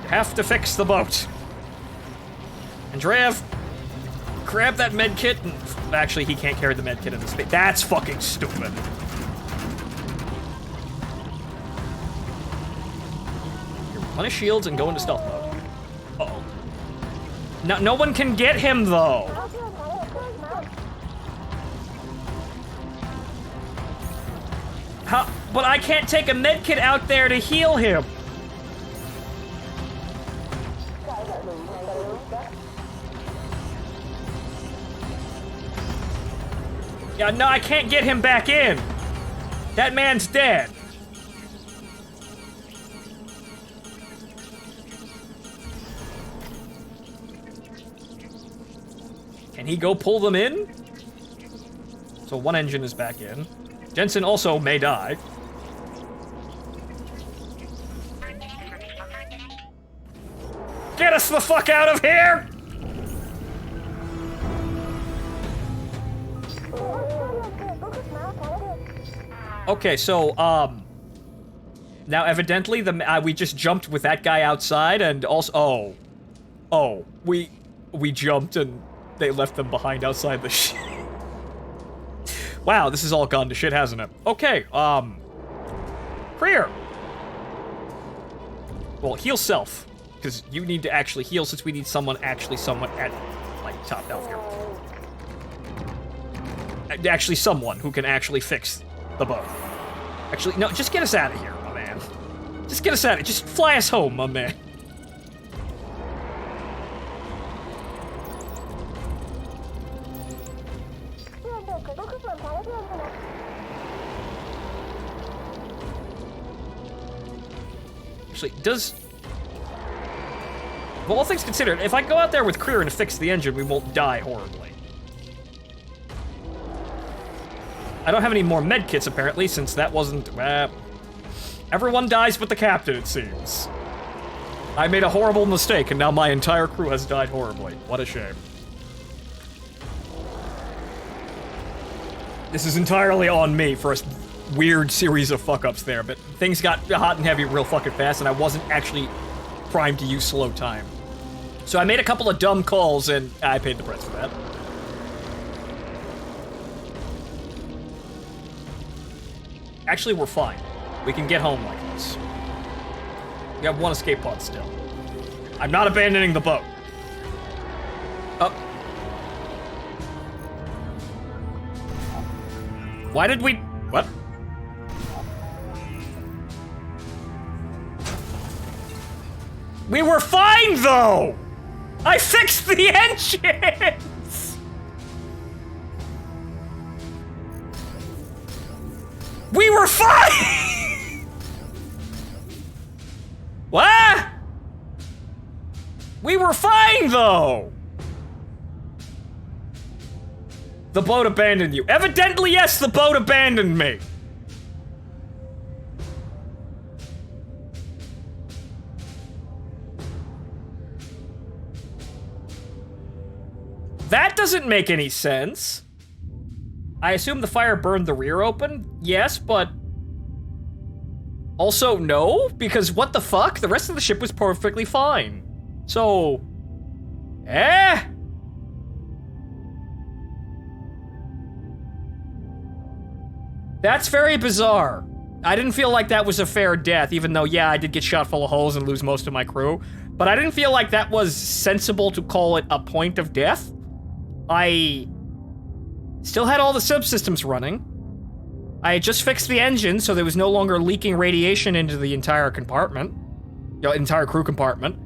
Have to fix the boat. Andreev, grab that med kit. Actually, he can't carry the med kit in the space. That's fucking stupid. Here, replenish shields and go into stealth mode. Uh-oh. No one can get him, though. How? But I can't take a med kit out there to heal him. Yeah, no, I can't get him back in. That man's dead. Can he go pull them in? So one engine is back in. Jensen also may die. Get us the fuck out of here! Okay, so, now evidently we just jumped with that guy outside and also, we jumped and they left them behind outside the ship. Wow, this has all gone to shit, hasn't it? Okay, Krier. Well, heal self, because you need to actually heal since we need someone at, like, top health here. Actually, someone who can actually fix the boat. Actually, no, just get us out of here, my man. Just get us out of here. Just fly us home, my man. Actually, well, all things considered, if I go out there with Krier and fix the engine, we won't die horribly. I don't have any more medkits, apparently, since that wasn't... everyone dies but the captain, it seems. I made a horrible mistake, and now my entire crew has died horribly. What a shame. This is entirely on me for a weird series of fuck-ups there, but things got hot and heavy real fucking fast, and I wasn't actually primed to use slow time. So I made a couple of dumb calls, and I paid the price for that. Actually, we're fine. We can get home like this. We have one escape pod still. I'm not abandoning the boat. Oh. Why did we... What? We were fine, though! I fixed the engines! We were fine! What? We were fine, though! The boat abandoned you. Evidently, yes, the boat abandoned me. That doesn't make any sense. I assume the fire burned the rear open? Yes, but... Also, no? Because what the fuck? The rest of the ship was perfectly fine. So... That's very bizarre. I didn't feel like that was a fair death, even though, yeah, I did get shot full of holes and lose most of my crew. But I didn't feel like that was sensible to call it a point of death. I still had all the subsystems running. I had just fixed the engine, so there was no longer leaking radiation into the entire compartment. Entire crew compartment.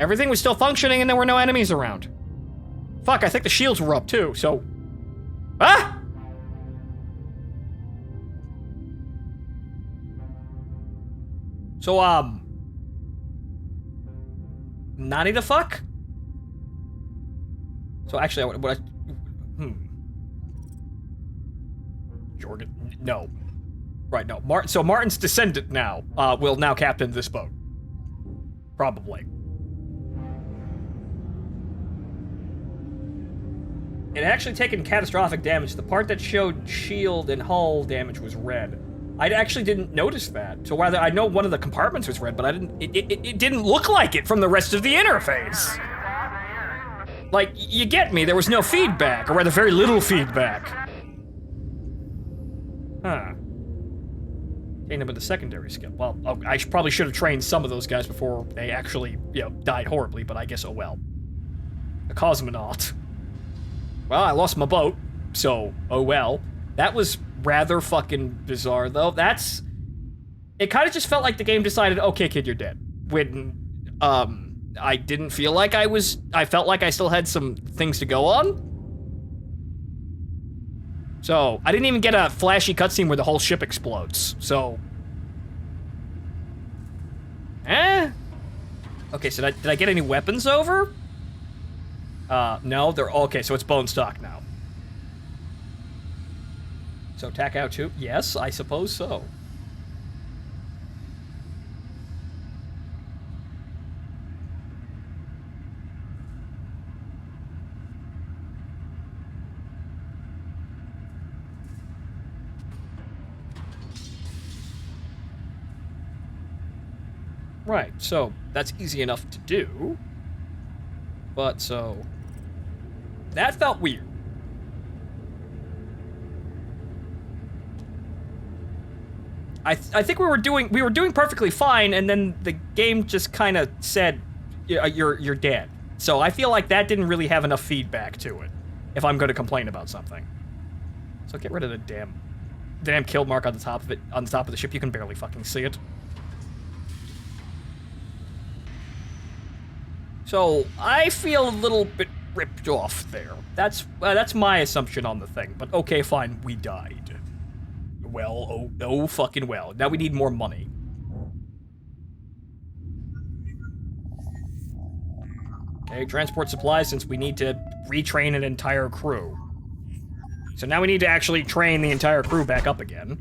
Everything was still functioning and there were no enemies around. Fuck, I think the shields were up too, so... Ah! So, Nani the fuck? So actually, Jorgen, no. Right, no. So Martin's descendant now, will now captain this boat. Probably. It had actually taken catastrophic damage. The part that showed shield and hull damage was red. I actually didn't notice that. So while I know one of the compartments was red, but I didn't. It didn't look like it from the rest of the interface. Like, you get me, there was no feedback, or rather very little feedback. Huh. Trained them with a secondary skill. Well, I probably should have trained some of those guys before they actually, died horribly, but I guess oh well. A cosmonaut. Well, I lost my boat, so oh well. That was rather fucking bizarre, though. It kind of just felt like the game decided, okay, kid, you're dead. When, I didn't feel like I felt like I still had some things to go on. So, I didn't even get a flashy cutscene where the whole ship explodes, so... Okay, so did I get any weapons over? No, they're... Okay, so it's bone stock now. So, tack out too? Yes, I suppose so. Right, so that's easy enough to do. But so that felt weird. I think we were doing perfectly fine, and then the game just kind of said you're dead. So I feel like that didn't really have enough feedback to it. If I'm going to complain about something, so get rid of the damn kill mark on the top of it, on the top of the ship. You can barely fucking see it. So, I feel a little bit ripped off there. That's my assumption on the thing, but okay, fine, we died. Well, oh fucking well. Now we need more money. Okay, transport supplies since we need to retrain an entire crew. So now we need to actually train the entire crew back up again.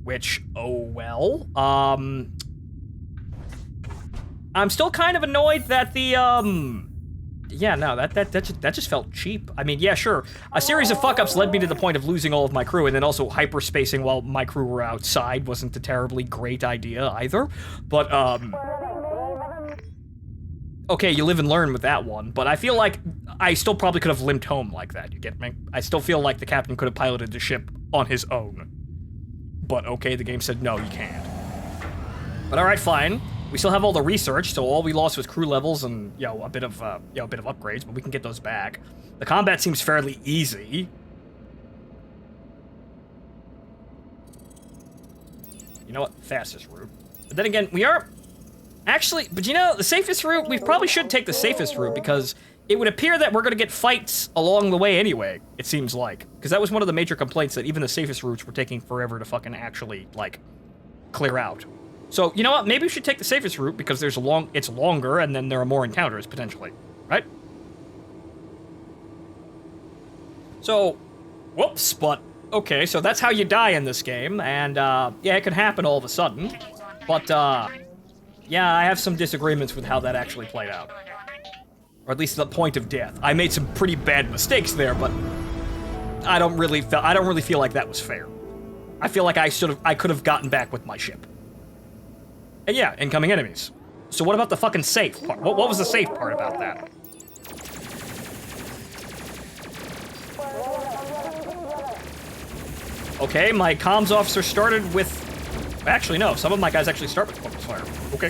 Which, oh well, I'm still kind of annoyed that the, yeah, no, that just felt cheap. I mean, yeah, sure. A series of fuck-ups led me to the point of losing all of my crew, and then also hyperspacing while my crew were outside wasn't a terribly great idea either. But, okay, you live and learn with that one, but I feel like I still probably could have limped home like that, you get me? I still feel like the captain could have piloted the ship on his own. But okay, the game said, no, you can't. But alright, fine. We still have all the research, so all we lost was crew levels and, you know, a bit of upgrades, but we can get those back. The combat seems fairly easy. You know what? Fastest route. But then again, we are... Actually, but you know, the safest route, we probably should take the safest route because it would appear that we're going to get fights along the way anyway, it seems like. Because that was one of the major complaints, that even the safest routes were taking forever to fucking actually, like, clear out. So, you know what? Maybe we should take the safest route because it's longer and then there are more encounters, potentially. Right? So, whoops, but, okay, so that's how you die in this game, and, yeah, it can happen all of a sudden, but, yeah, I have some disagreements with how that actually played out. Or at least the point of death. I made some pretty bad mistakes there, but I don't really feel like that was fair. I feel like I could have gotten back with my ship. And yeah, incoming enemies. So what about the fucking safe part? What was the safe part about that? Okay, my comms officer started with... Actually, no, some of my guys actually start with focus fire. Okay.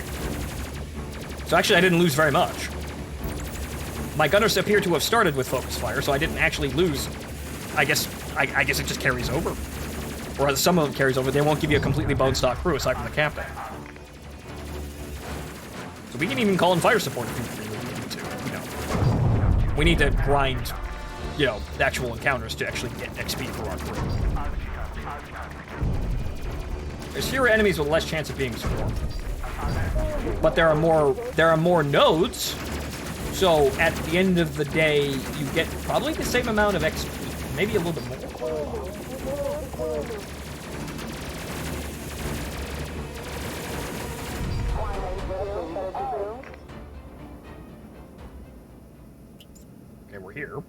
So actually, I didn't lose very much. My gunners appear to have started with focus fire, so I didn't actually lose. I guess it just carries over. Or some of them carries over. They won't give you a completely bone stock crew aside from the captain. So we can even call in fire support if we really need to, you know. We need to grind, you know, actual encounters to actually get XP for our crew. There's fewer enemies with less chance of being swarmed. But there are more nodes, so at the end of the day, you get probably the same amount of XP, maybe a little bit more. Okay, we're here.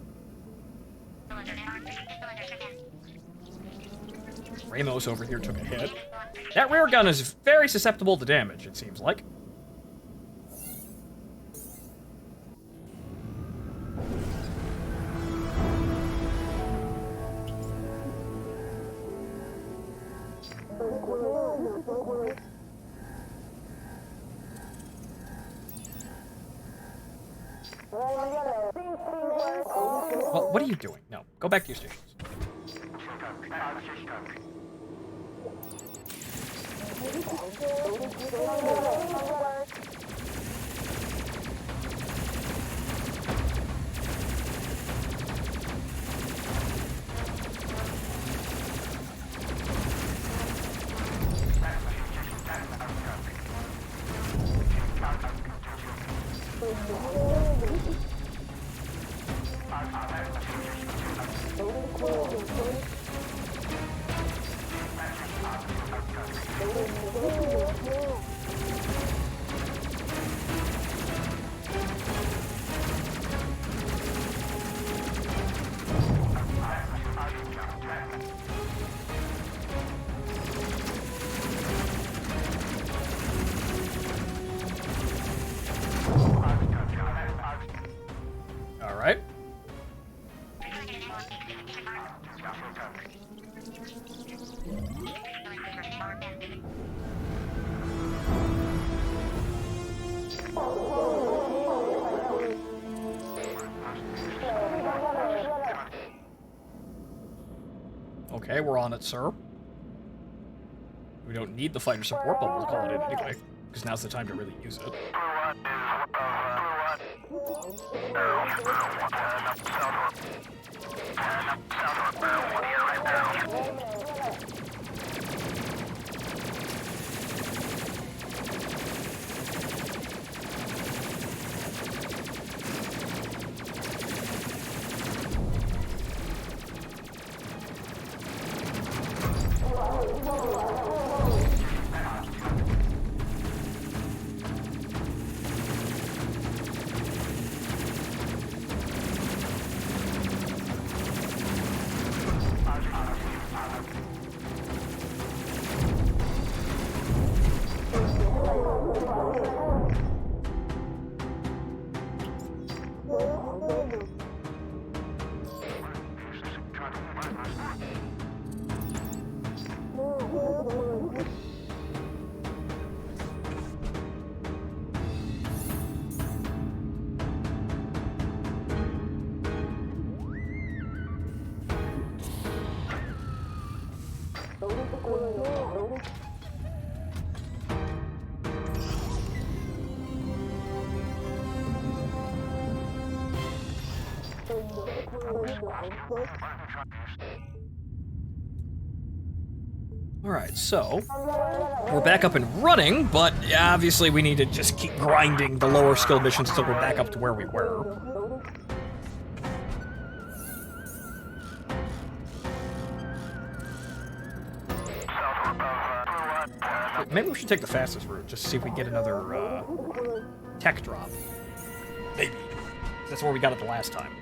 Ramos over here took a hit. That rear gun is very susceptible to damage, it seems like. Well, what are you doing? No, go back to your stations. All right. Okay, we're on it, sir. We don't need the fighter support, but we'll call it in anyway, because now's the time to really use it. Alright, so we're back up and running, but obviously we need to just keep grinding the lower skill missions until we're back up to where we were. Maybe we should take the fastest route, just to see if we get another tech drop. Maybe. That's where we got it the last time.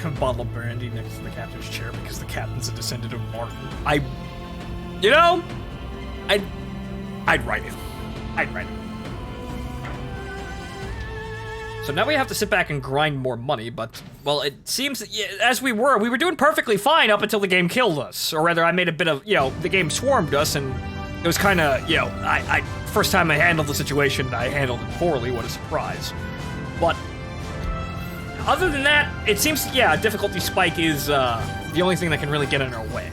A bottle of brandy next to the captain's chair because the captain's a descendant of Martin. You know, I'd write it. I'd write it. So now we have to sit back and grind more money, but, well, it seems that, as we were doing perfectly fine up until the game killed us. Or rather, I made a bit of, the game swarmed us, and it was kind of, first time I handled the situation, I handled it poorly, what a surprise. But, other than that, it seems, a difficulty spike is the only thing that can really get in our way.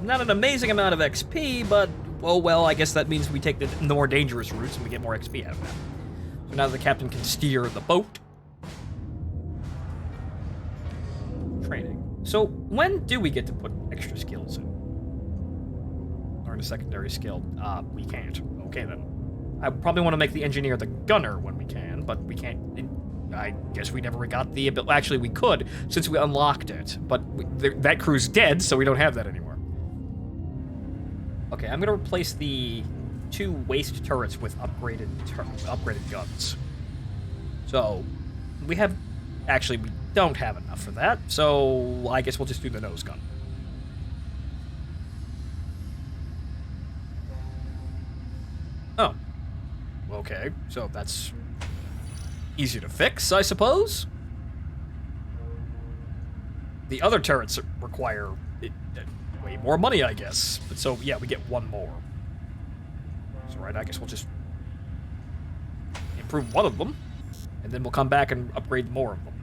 Not an amazing amount of XP, but, oh well, I guess that means we take the more dangerous routes and we get more XP out of that. So now the captain can steer the boat. Training. So, when do we get to put extra skills in? Learn a secondary skill. We can't. Okay then. I probably want to make the engineer the gunner when we can, but we can't. I guess we never got the ability. Actually, we could, since we unlocked it, but that crew's dead, so we don't have that anymore. Okay, I'm gonna replace the 2 waist turrets with upgraded guns. So, we don't have enough for that, so I guess we'll just do the nose gun. Oh. Okay, so that's easy to fix, I suppose? The other turrets require way more money, I guess. But so, yeah, we get 1 more. So, right, I guess we'll just improve 1 of them, and then we'll come back and upgrade more of them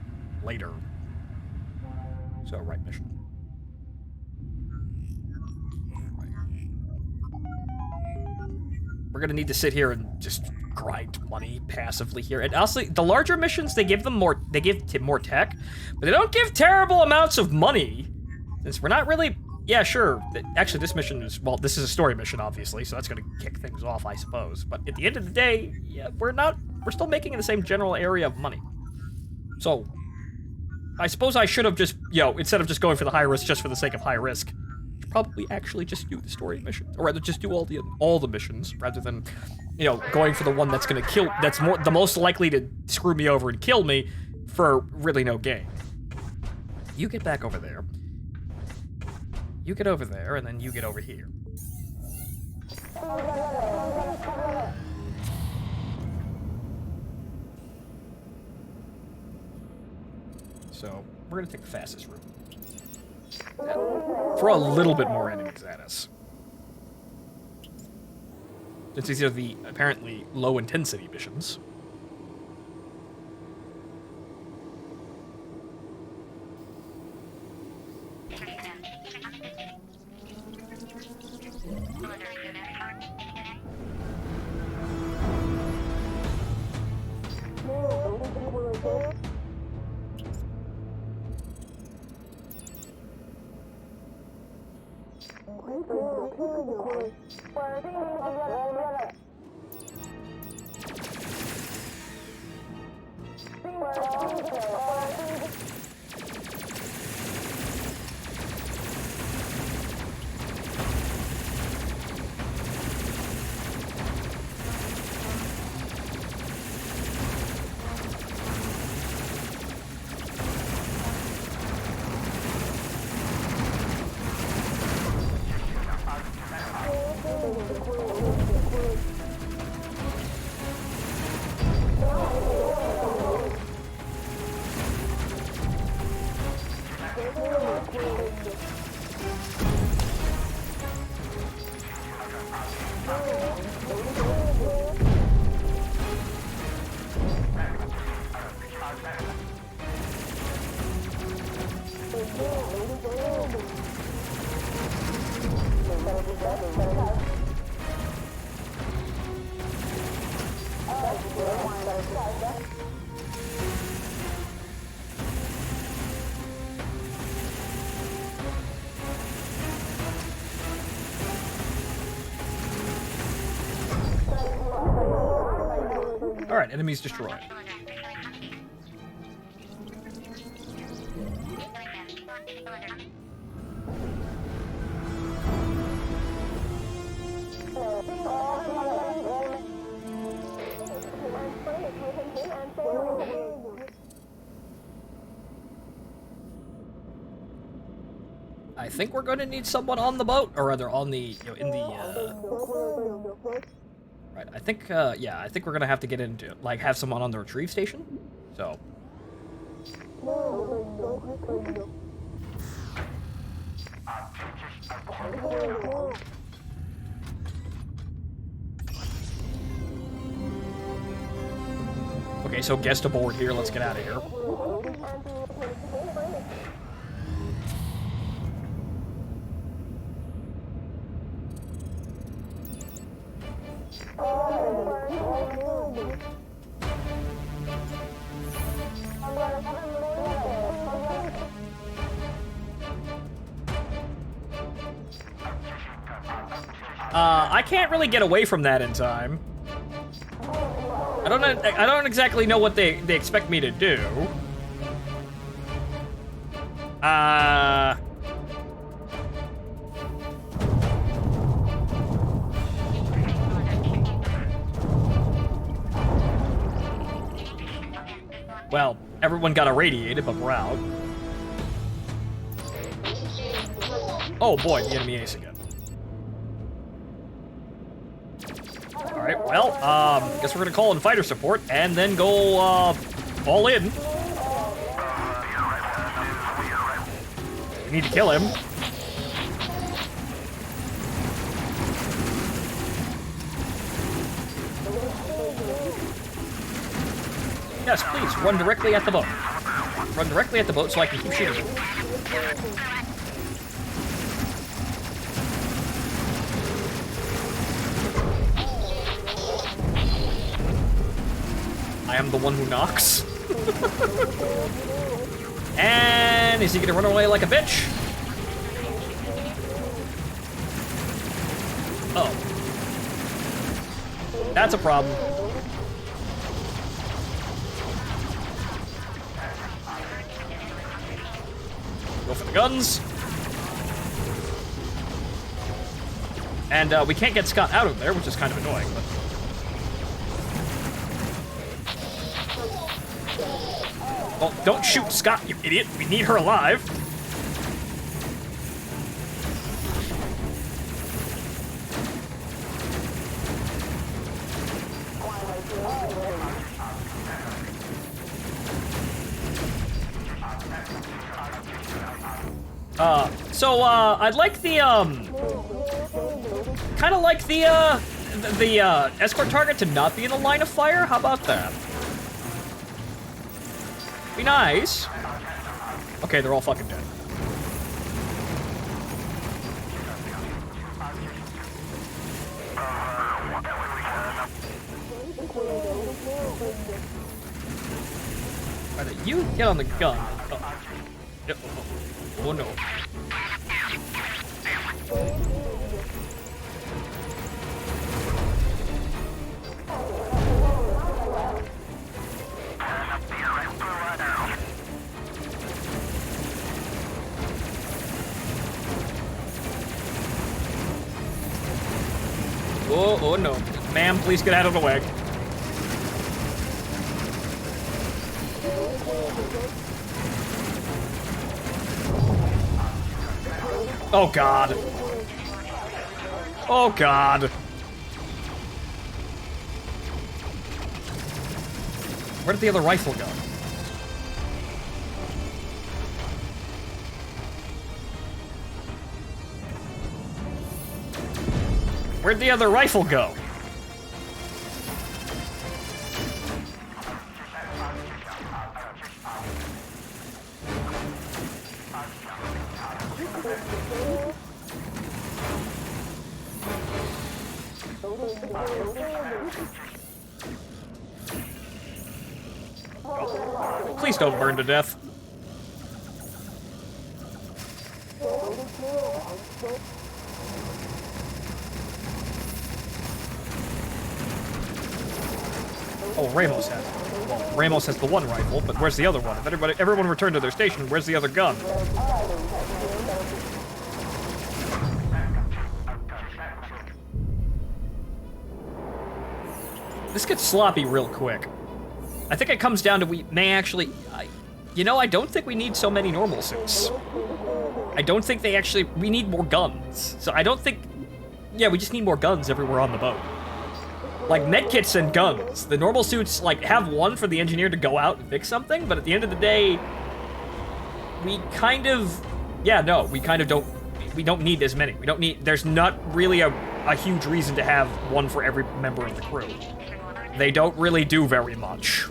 later. So, right mission. We're gonna need to sit here and just grind money passively here. And honestly, the larger missions, they give more tech, but they don't give terrible amounts of money. Since we're not really... Yeah, sure. Actually, this mission is... Well, this is a story mission, obviously, so that's going to kick things off, I suppose. But at the end of the day, yeah, we're still making the same general area of money. So, I suppose I should have just, instead of just going for the high risk just for the sake of high risk, probably actually just do the story mission. Or rather, just do all the missions, rather than, going for the one that's going to kill... That's the most likely to screw me over and kill me for really no gain. You get back over there. You get over there, and then you get over here. So, we're gonna take the fastest route. Throw a little bit more enemies at us. Since these are the, apparently, low-intensity missions. Alright, enemies destroyed. I think we're going to need someone on the boat, or rather on the, in the, right, I think, yeah, I think we're going to have to get into, like, have someone on the retrieve station, so. Okay, so guest aboard here, let's get out of here. I can't really get away from that in time. I don't exactly know what they expect me to do. Well, everyone got irradiated, but we're out. Oh boy, the enemy ace again. Alright, well, guess we're gonna call in fighter support and then go, all in. We need to kill him. Yes, please, run directly at the boat. Run directly at the boat so I can keep shooting you. I am the one who knocks. And is he gonna run away like a bitch? Oh. That's a problem. Go for the guns. And we can't get Scott out of there, which is kind of annoying, but... Well, don't shoot Scott, you idiot. We need her alive. I'd like the, kind of like the escort target to not be in the line of fire. How about that? Be nice. Okay, they're all fucking dead. Rather, you get on the gun. Oh, yep. Oh no. Oh no. Ma'am, please get out of the way. Oh god. Oh god. Where did the other rifle go? Where'd the other rifle go? Oh, please don't burn to death. Oh, Ramos has it. Well, Ramos has the one rifle, but where's the other one? If everyone returned to their station, where's the other gun? This gets sloppy real quick. I think it comes down to we may actually... you know, I don't think we need so many normal suits. I don't think they actually... We need more guns. So I don't think... Yeah, we just need more guns everywhere on the boat. Like, medkits and guns. The normal suits, like, have one for the engineer to go out and fix something, but at the end of the day, we kind of... Yeah, no, we kind of don't... We don't need as many. We don't need... There's not really a huge reason to have one for every member of the crew. They don't really do very much.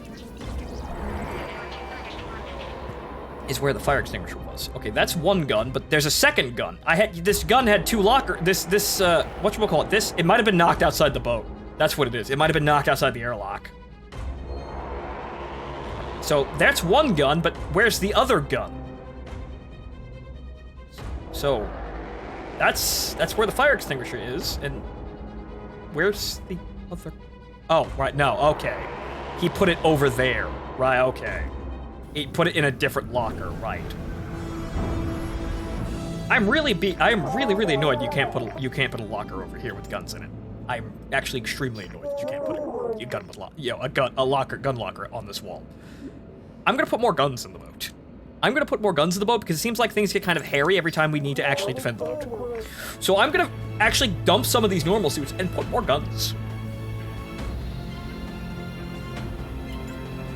Is where the fire extinguisher was. Okay, that's one gun, but there's a second gun. This gun had two whatchamacallit, it might have been knocked outside the boat. That's what it is. It might have been knocked outside the airlock. So, that's one gun, but where's the other gun? So, that's where the fire extinguisher is, and where's the other... Oh, right, no, okay. He put it over there. Right, okay. He put it in a different locker, right. I'm really annoyed you can't put a locker over here with guns in it. I'm actually extremely annoyed that you can't put a gun locker on this wall. I'm gonna put more guns in the boat. Because it seems like things get kind of hairy every time we need to actually defend the boat. So I'm gonna actually dump some of these normal suits and put more guns.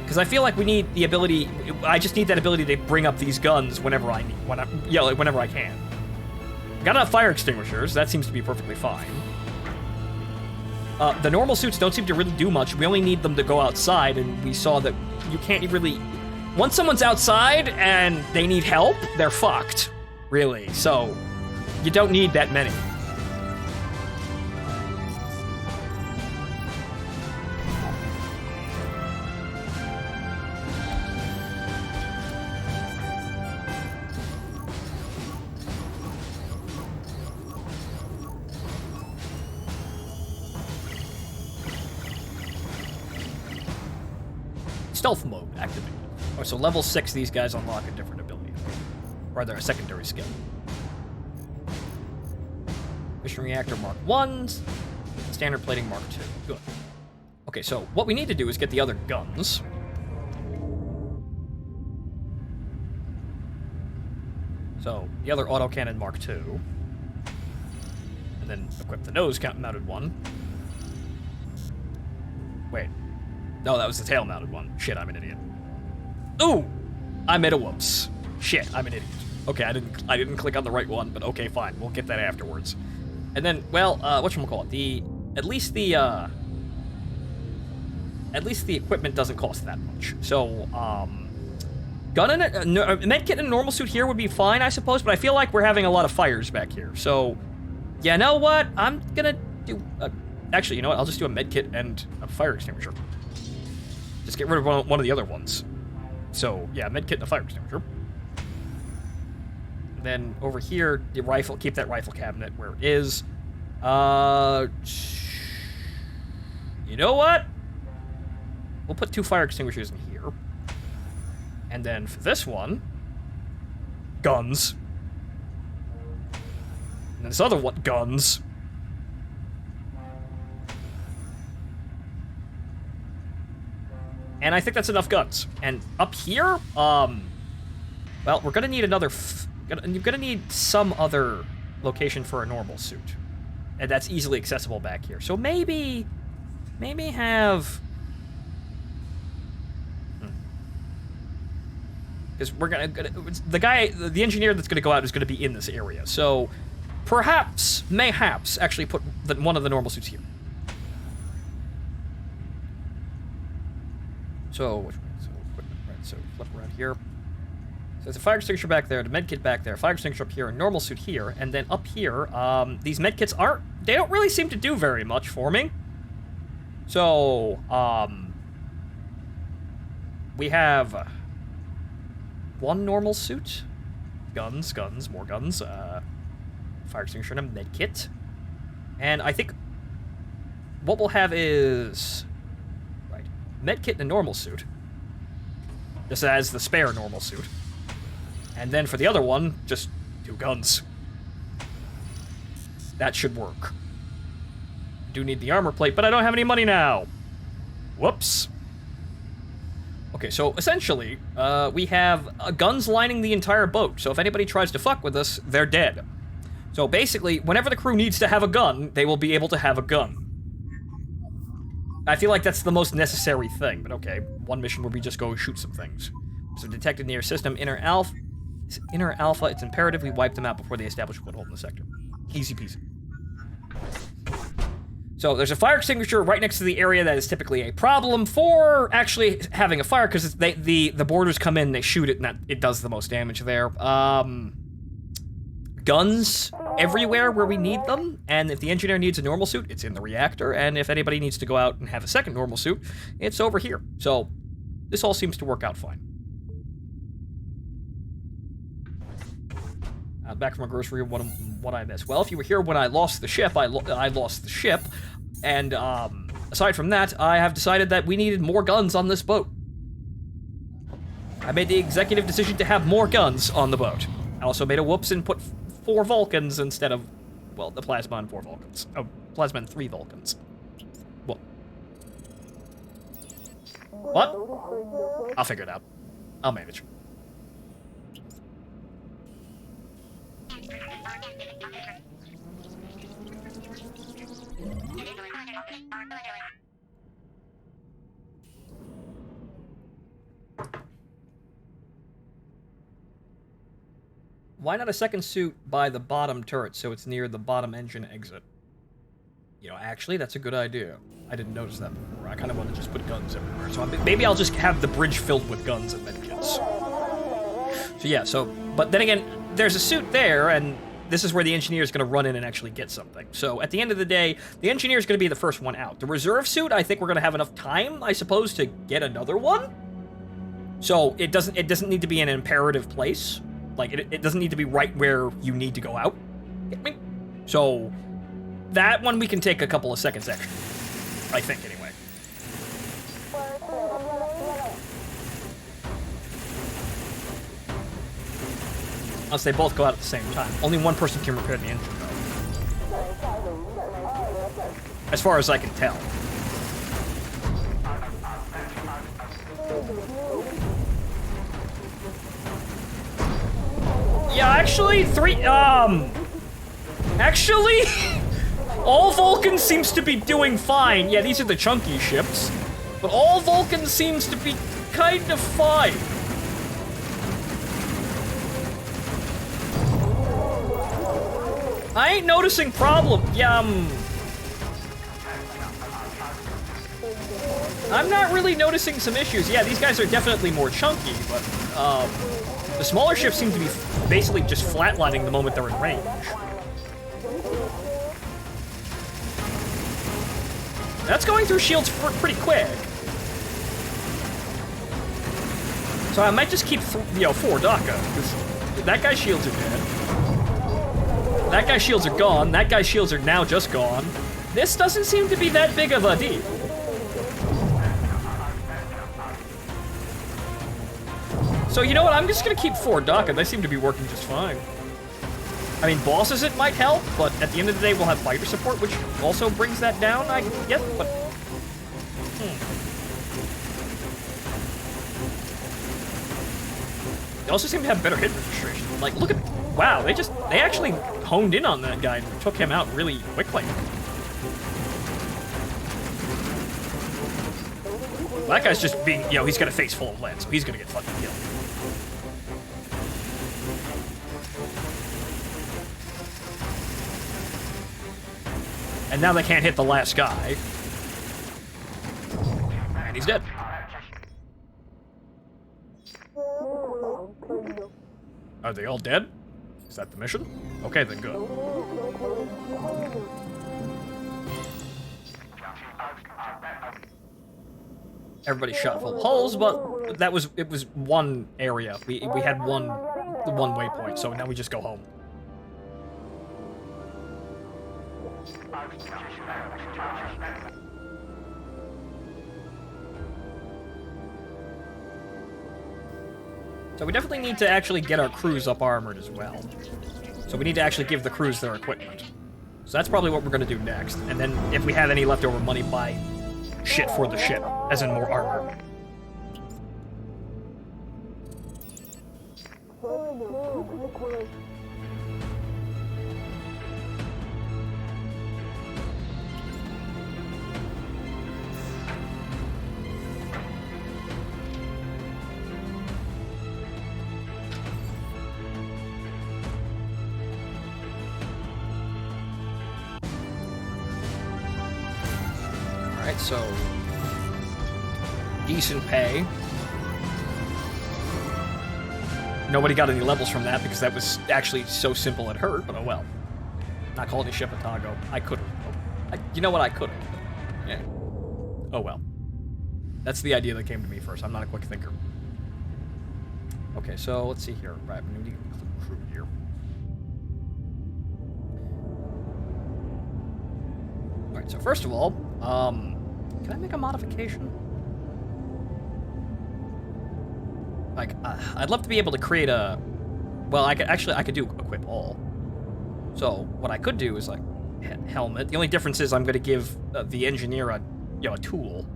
Because I feel like we need the ability... I just need that ability to bring up these guns whenever I need... whenever I can. Got enough fire extinguishers. That seems to be perfectly fine. The normal suits don't seem to really do much. We only need them to go outside, and we saw that you can't really... Once someone's outside and they need help, they're fucked. Really. So, you don't need that many. Stealth mode activated. Oh, so level 6, these guys unlock a different ability. Or rather, a secondary skill. Mission Reactor Mark 1s. Standard Plating Mark 2. Good. Okay, so what we need to do is get the other guns. So, the other autocannon Mark 2. And then equip the nose-mounted one. Wait. No, that was the tail-mounted one. Shit, I'm an idiot. Ooh! I made a whoops. Shit, I'm an idiot. Okay, I didn't click on the right one, but okay, fine. We'll get that afterwards. And then, well, whatchamacallit? At least the equipment doesn't cost that much. So, gun and a medkit and a normal suit here would be fine, I suppose, but I feel like we're having a lot of fires back here. So, you know what? I'm gonna do... actually, you know what? I'll just do a medkit and a fire extinguisher. Just get rid of one of the other ones. So, yeah, medkit and a fire extinguisher. And then over here, the rifle, keep that rifle cabinet where it is. You know what? We'll put 2 fire extinguishers in here. And then for this one, guns. And this other one, guns. And I think that's enough guns. And up here, well, we're gonna need another... You're gonna need some other location for a normal suit. And that's easily accessible back here. So maybe have... Because we're the engineer that's gonna go out is gonna be in this area. So mayhaps, actually put one of the normal suits here. So flip around here. So there's a fire extinguisher back there, the medkit back there, fire extinguisher up here, a normal suit here, and then up here, these medkits they don't really seem to do very much for me. So, we have one normal suit, guns, more guns, fire extinguisher and a medkit, and I think what we'll have is... medkit and a normal suit. This as the spare normal suit. And then for the other one, just 2 guns. That should work. Do need the armor plate, but I don't have any money now. Whoops. Okay, so essentially, we have guns lining the entire boat. So if anybody tries to fuck with us, they're dead. So basically, whenever the crew needs to have a gun, they will be able to have a gun. I feel like that's the most necessary thing, but okay. One mission where we just go shoot some things. So detected near system inner alpha. It's imperative we wipe them out before they establish a foothold in the sector. Easy peasy. So there's a fire extinguisher right next to the area that is typically a problem for actually having a fire, because the boarders come in, they shoot it, and it does the most damage there. Guns everywhere where we need them, and if the engineer needs a normal suit, it's in the reactor, and if anybody needs to go out and have a second normal suit, it's over here. So this all seems to work out fine. Back from a grocery, what I missed? Well, if you were here when I lost the ship, I lost the ship, and aside from that, I have decided that we needed more guns on this boat. I made the executive decision to have more guns on the boat. I also made a whoops and put 4 Vulcans instead of, well, the Plasma and 4 Vulcans. Oh, Plasma and 3 Vulcans. What? What? I'll figure it out. I'll manage. Why not a second suit by the bottom turret so it's near the bottom engine exit? You know, actually, that's a good idea. I didn't notice that before. I kind of want to just put guns everywhere. So maybe I'll just have the bridge filled with guns and medkits. So yeah, but then again, there's a suit there, and this is where the engineer is going to run in and actually get something. So at the end of the day, the engineer is going to be the first one out. The reserve suit, I think we're going to have enough time, I suppose, to get another one. So it doesn't need to be in an imperative place. Like, it doesn't need to be right where you need to go out. Get me? So, that one we can take a couple of seconds extra. I think, anyway. Unless they both go out at the same time. Only one person can repair the engine, though. As far as I can tell. Yeah, actually, actually, all Vulcans seems to be doing fine. Yeah, these are the chunky ships, but all Vulcans seems to be kind of fine. I ain't noticing problem. Yeah, I'm not really noticing some issues. Yeah, these guys are definitely more chunky, but, the smaller ships seem to be basically just flatlining the moment they're in range. That's going through shields pretty quick. So I might just keep, 4 DACA, because that guy's shields are dead. That guy's shields are gone. That guy's shields are now just gone. This doesn't seem to be that big of a deal. So, you know what? I'm just going to keep 4 DACA. They seem to be working just fine. I mean, bosses it might help, but at the end of the day, we'll have fighter support, which also brings that down, I guess, but... They also seem to have better hit registration. Like, look at... Wow, they actually honed in on that guy and took him out really quickly. That guy's just being, he's got a face full of lead, so he's gonna get fucking killed. And now they can't hit the last guy. And he's dead. Are they all dead? Is that the mission? Okay, then good. Everybody shot full of holes, but it was one area. We had one waypoint, so now we just go home. So we definitely need to actually get our crews up armored as well. So we need to actually give the crews their equipment. So that's probably what we're going to do next. And then if we have any leftover money, buy shit for the ship, as in more armor. Alright, so decent pay. Nobody got any levels from that because that was actually so simple it hurt, but oh well. Not calling it Shipatago. I could've. You know what? I could've. Yeah. Oh well. That's the idea that came to me first. I'm not a quick thinker. Okay, so let's see here. Right, we need to include crew here. Alright, so first of all, can I make a modification? Like, I'd love to be able to create a... Well, I could do equip all. So, what I could do is, like, helmet. The only difference is I'm going to give the engineer a tool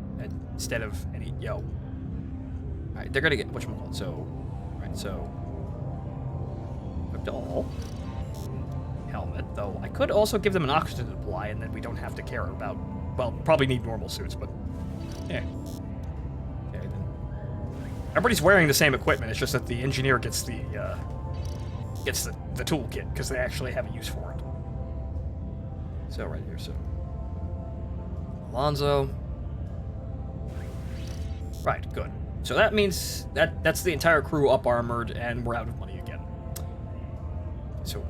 instead of any, Alright, they're going to get, whatchamacallit, so... Alright, so... Equipped all. Helmet, though. I could also give them an oxygen supply, and then we don't have to care about... Well, probably need normal suits, but... Yeah. Okay, then... Everybody's wearing the same equipment, it's just that the engineer gets the toolkit, because they actually have a use for it. So, right here, so... Alonzo... Right, good. So that means that's the entire crew up-armored, and we're out of money again. So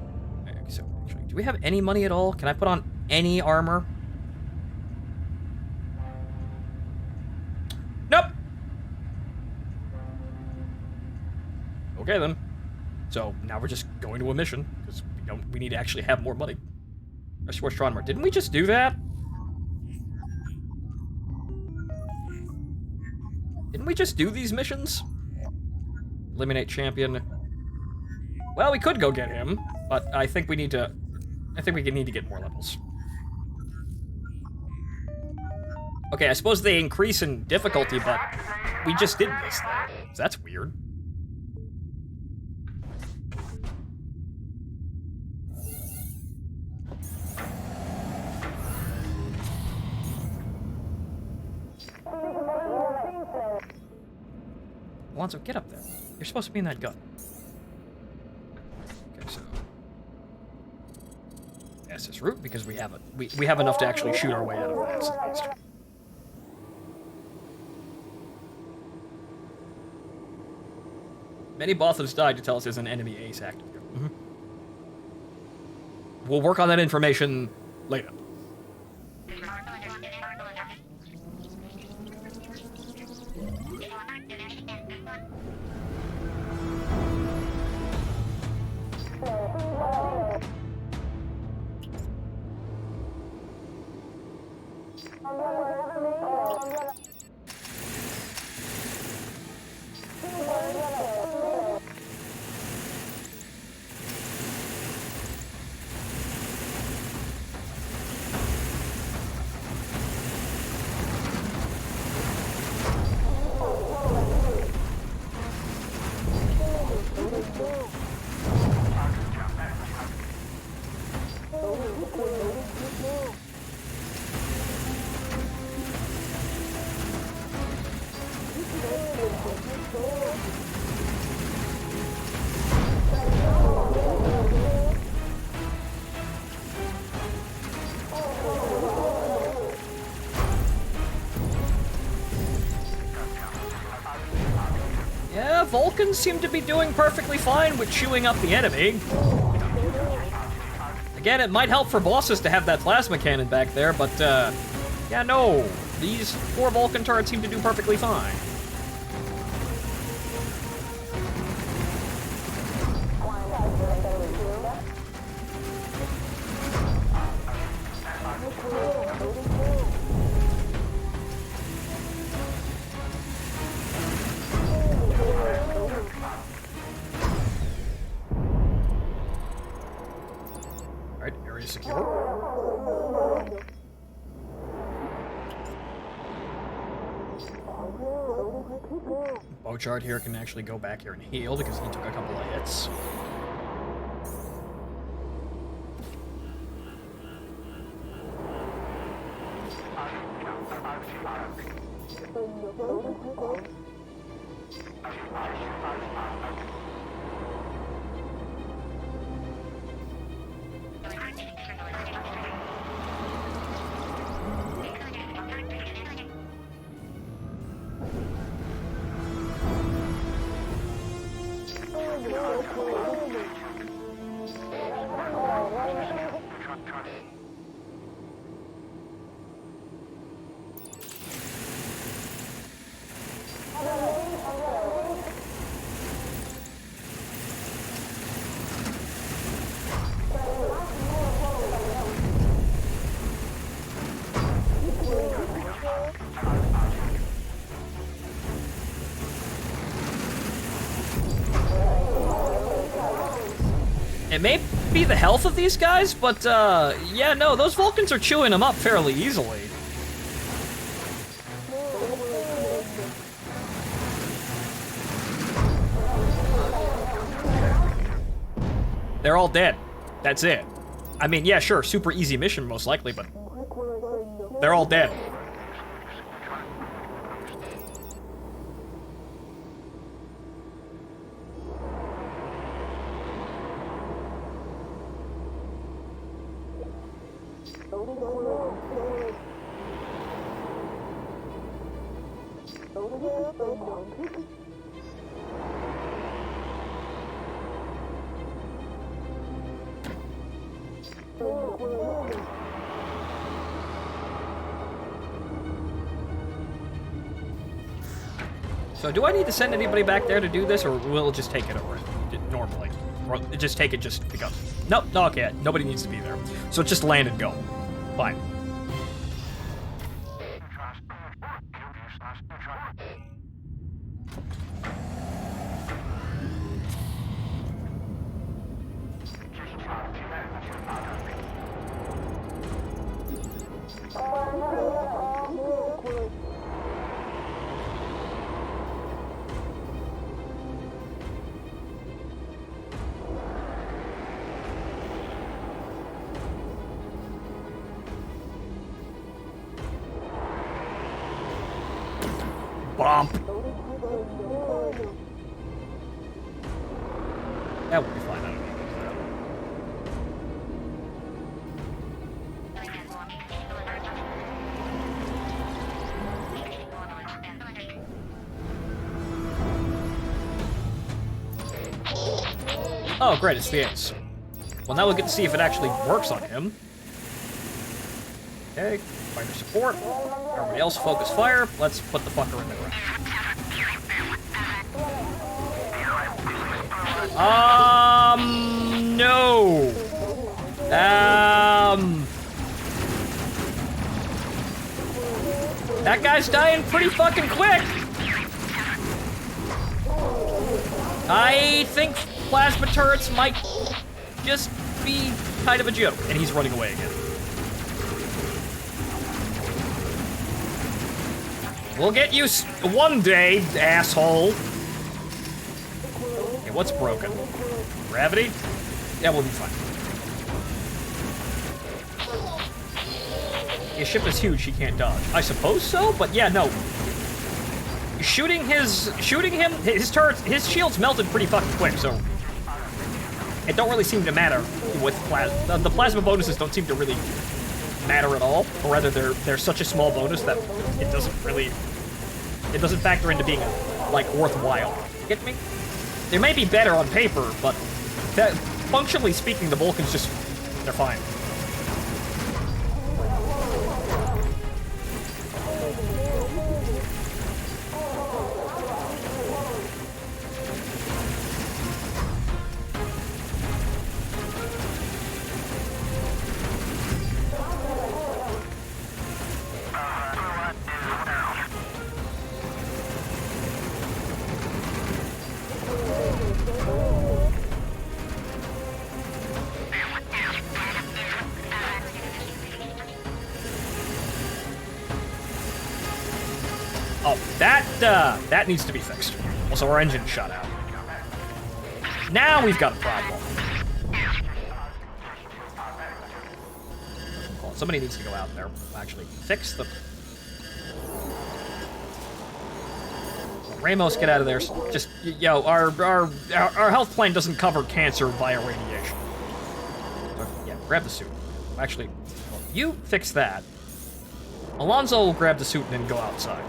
actually, do we have any money at all? Can I put on any armor? Nope! Okay, then. So, now we're just going to a mission, because we need to actually have more money. Restore astronomer. Didn't we just do that? Didn't we just do these missions? Eliminate champion. Well, we could go get him, but I think we need to... I think we need to get more levels. Okay, I suppose they increase in difficulty, but we just did this thing. So that's weird. Alonzo, get up there. You're supposed to be in that gun. Okay, so... SS route, because we have enough to actually shoot our way out of that, at least. Many Bothans died to tell us there's an enemy ace active here. Mm-hmm. We'll work on that information later. Yeah, Vulcans seem to be doing perfectly fine with chewing up the enemy. Again, it might help for bosses to have that plasma cannon back there, but, yeah, no. These 4 Vulcan turrets seem to do perfectly fine. Alright, area secure. Bochart here can actually go back here and heal because he took a couple of hits. Vulcans. It may be the health of these guys, but, yeah, no, those Vulcans are chewing them up fairly easily. They're all dead. That's it. I mean, yeah, sure, super easy mission most likely, but they're all dead. So do I need to send anybody back there to do this, or will it just take it over normally? Or just take it just because? Nope, no, okay, nobody needs to be there. So just land and go. Fine. Bump. That will be fine. I don't need that. Oh, great, it's the ace. Well, now we'll get to see if it actually works on him. Okay, fighter support. Everybody else focus fire. Let's put the fucker in the ground. No. That guy's dying pretty fucking quick. I think plasma turrets might just be kind of a joke. And he's running away again. We'll get you one day, asshole. Okay, what's broken? Gravity? Yeah, we'll be fine. His ship is huge, he can't dodge. I suppose so, but yeah, no. Shooting him, his turrets, his shield's melted pretty fucking quick, so it don't really seem to matter with plasma. The plasma bonuses don't seem to really matter at all, or rather they're such a small bonus that it doesn't factor into being like worthwhile. Get me? They may be better on paper, but functionally speaking, the Vulcans they're fine. Oh, that needs to be fixed. Also, our engine shut out. Now we've got a problem. Somebody needs to go out there. Actually, fix the... Ramos, get out of there. Just, yo, our health plan doesn't cover cancer via radiation. Yeah, grab the suit. Actually, well, you fix that. Alonzo will grab the suit and then go outside.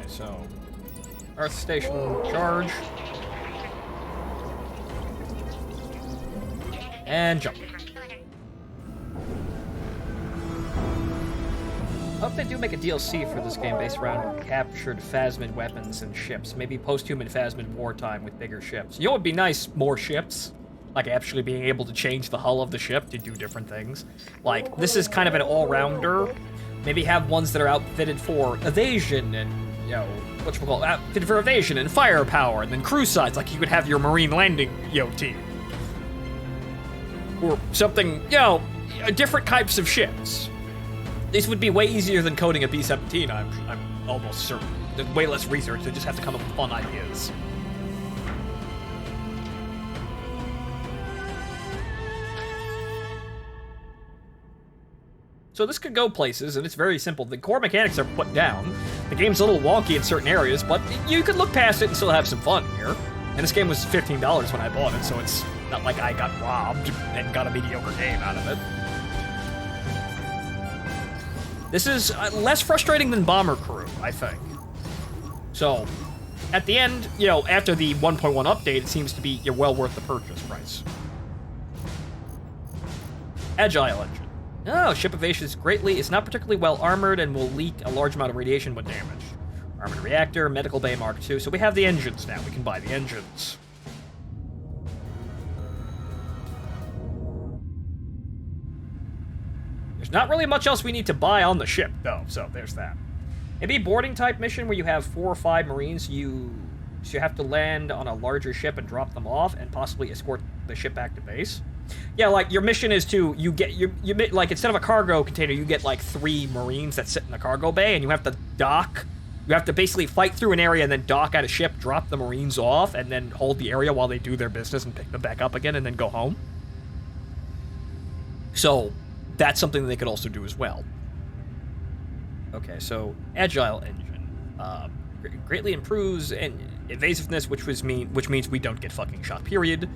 So, Earth Station charge. And jump. I hope they do make a DLC for this game based around captured Phasmid weapons and ships. Maybe post-human Phasmid wartime with bigger ships. You know what would be nice? More ships. Like actually being able to change the hull of the ship to do different things. Like, this is kind of an all-rounder. Maybe have ones that are outfitted for evasion and, you know, whatchamacallit, outfitted for evasion and firepower, and then crew sides, like you could have your marine landing, you know, team. Or something, you know, different types of ships. This would be way easier than coding a B-17, I'm almost certain. There's way less research, they just have to come up with fun ideas. So this could go places, and it's very simple. The core mechanics are put down. The game's a little wonky in certain areas, but you could look past it and still have some fun here. And this game was $15 when I bought it, so it's not like I got robbed and got a mediocre game out of it. This is less frustrating than Bomber Crew, I think. So, at the end, you know, after the 1.1 update, it seems to be well worth the purchase price. Agile engine. Oh, ship evasion is not particularly well armored and will leak a large amount of radiation when damaged. Armored reactor, medical bay Mark II. So we have the engines now. We can buy the engines. There's not really much else we need to buy on the ship, though. So there's that. Maybe a boarding type mission where you have 4 or 5 Marines. You have to land on a larger ship and drop them off, and possibly escort the ship back to base. Yeah, like, your mission is to, like, instead of a cargo container, you get, like, 3 Marines that sit in the cargo bay, and you have to dock. You have to basically fight through an area and then dock at a ship, drop the Marines off, and then hold the area while they do their business and pick them back up again and then go home. So, that's something that they could also do as well. Okay, so, Agile Engine. Greatly improves evasiveness, which means we don't get fucking shot, period.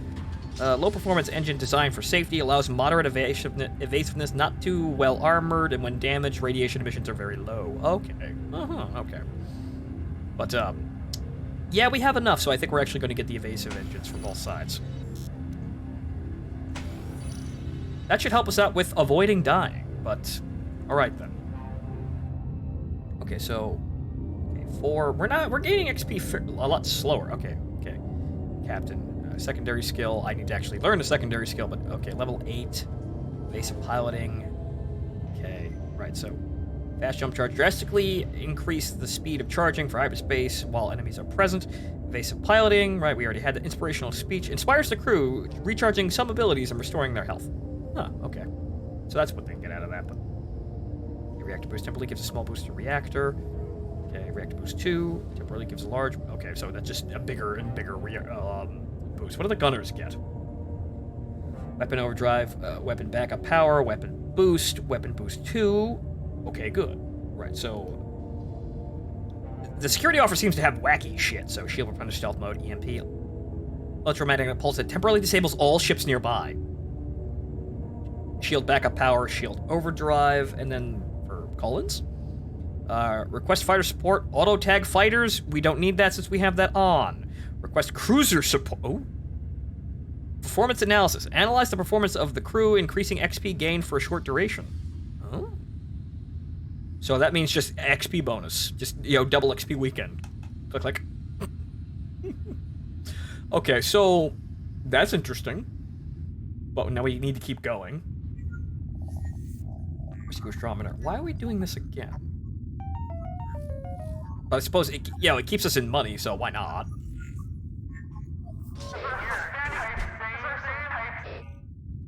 Low-performance engine designed for safety allows moderate evasiveness, not too well armored, and when damaged, radiation emissions are very low. Okay. Okay. But, yeah, we have enough, so I think we're actually going to get the evasive engines from both sides. That should help us out with avoiding dying, but alright then. Okay, so... Okay, 4... We're gaining XP a lot slower. Okay. Captain. Secondary skill. I need to actually learn a secondary skill, but okay, level 8. Evasive piloting. Okay, right, so fast jump charge drastically increase the speed of charging for hyperspace while enemies are present. Evasive piloting, right, we already had the inspirational speech. Inspires the crew, recharging some abilities and restoring their health. Huh, okay. So that's what they get out of that, but... Reactor boost temporarily gives a small boost to reactor. Okay, reactor boost 2, temporarily gives a large... Okay, so that's just a bigger and bigger boost. What do the gunners get? Weapon overdrive, weapon backup power, weapon boost 2. Okay, good. Right, so... The security officer seems to have wacky shit, so shield replenish stealth mode, EMP. Electromagnetic pulse that temporarily disables all ships nearby. Shield backup power, shield overdrive, and then for Collins. Request fighter support, auto-tag fighters. We don't need that since we have that on. Request cruiser support. Oh. Performance analysis. Analyze the performance of the crew, increasing XP gain for a short duration. Oh. So that means just XP bonus. Just, double XP weekend. Click, click. Okay, so that's interesting. But now we need to keep going. Rescue astronomer. Why are we doing this again? But I suppose it keeps us in money, so why not?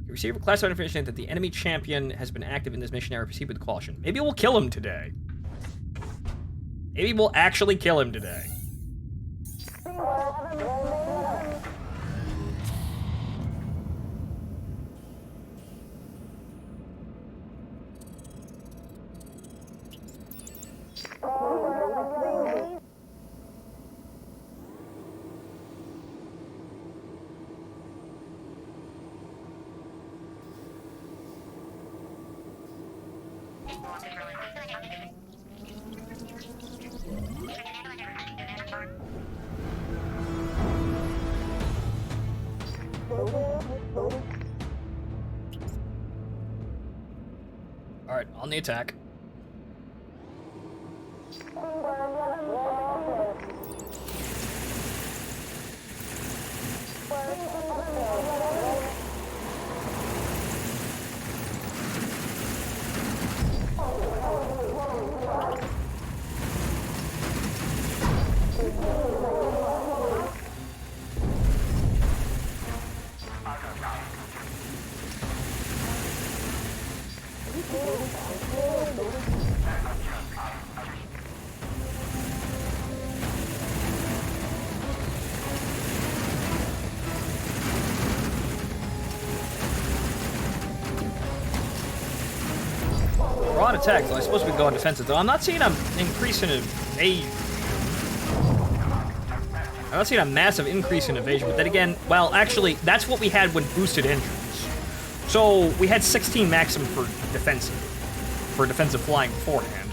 You receive a classified information that the enemy champion has been active in this mission area. Proceed with caution. Maybe we'll kill him today. Maybe we'll actually kill him today. Alright, on the attack. We're on attack, so I suppose we go on defensive, though I'm not seeing an increase in evasion. I'm not seeing a massive increase in evasion, but then again, well, actually, that's what we had when boosted engines. So we had 16 maximum for defensive flying beforehand.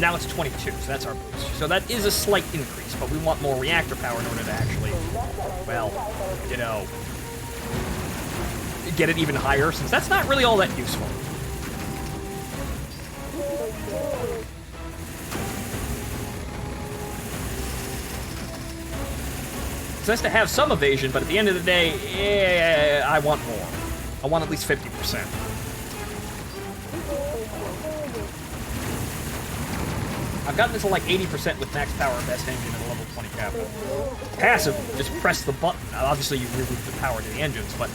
Now it's 22, so that's our boost. So that is a slight increase, but we want more reactor power in order to actually, well, get it even higher, since that's not really all that useful. It's nice to have some evasion, but at the end of the day, I want more. I want at least 50%. I've gotten this to like 80% with max power best engine at a level 20 capital. Passive, just press the button. Obviously, you remove the power to the engines, but...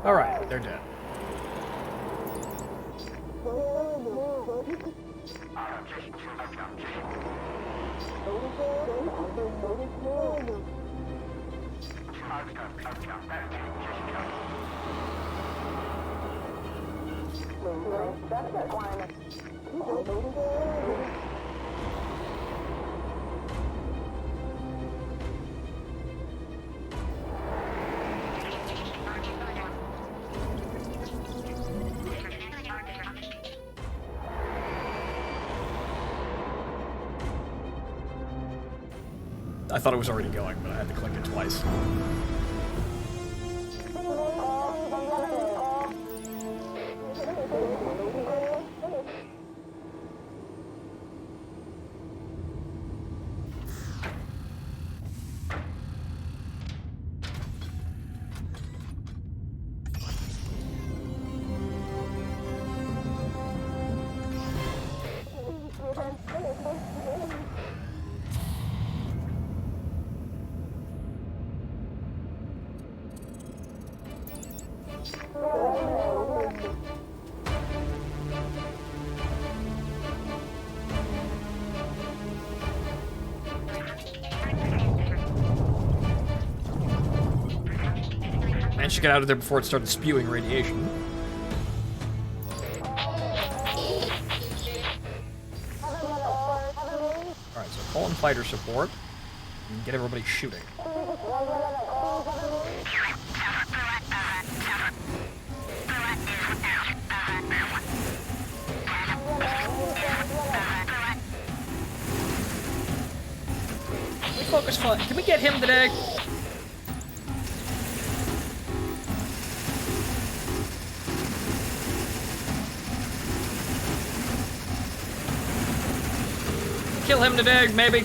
Alright, they're dead. I thought it was already going, but I had to click it twice. Managed to get out of there before it started spewing radiation. Alright, so call in fighter support and get everybody shooting. Can we focus fire? Can we get him today? Kill him today, maybe.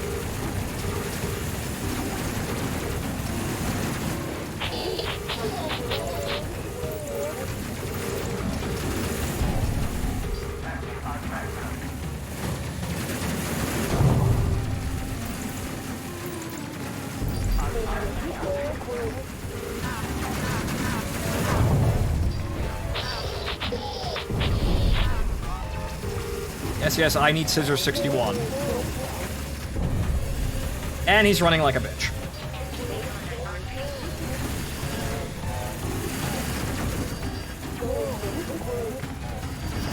Yes, I need Scissor 61. And he's running like a bitch.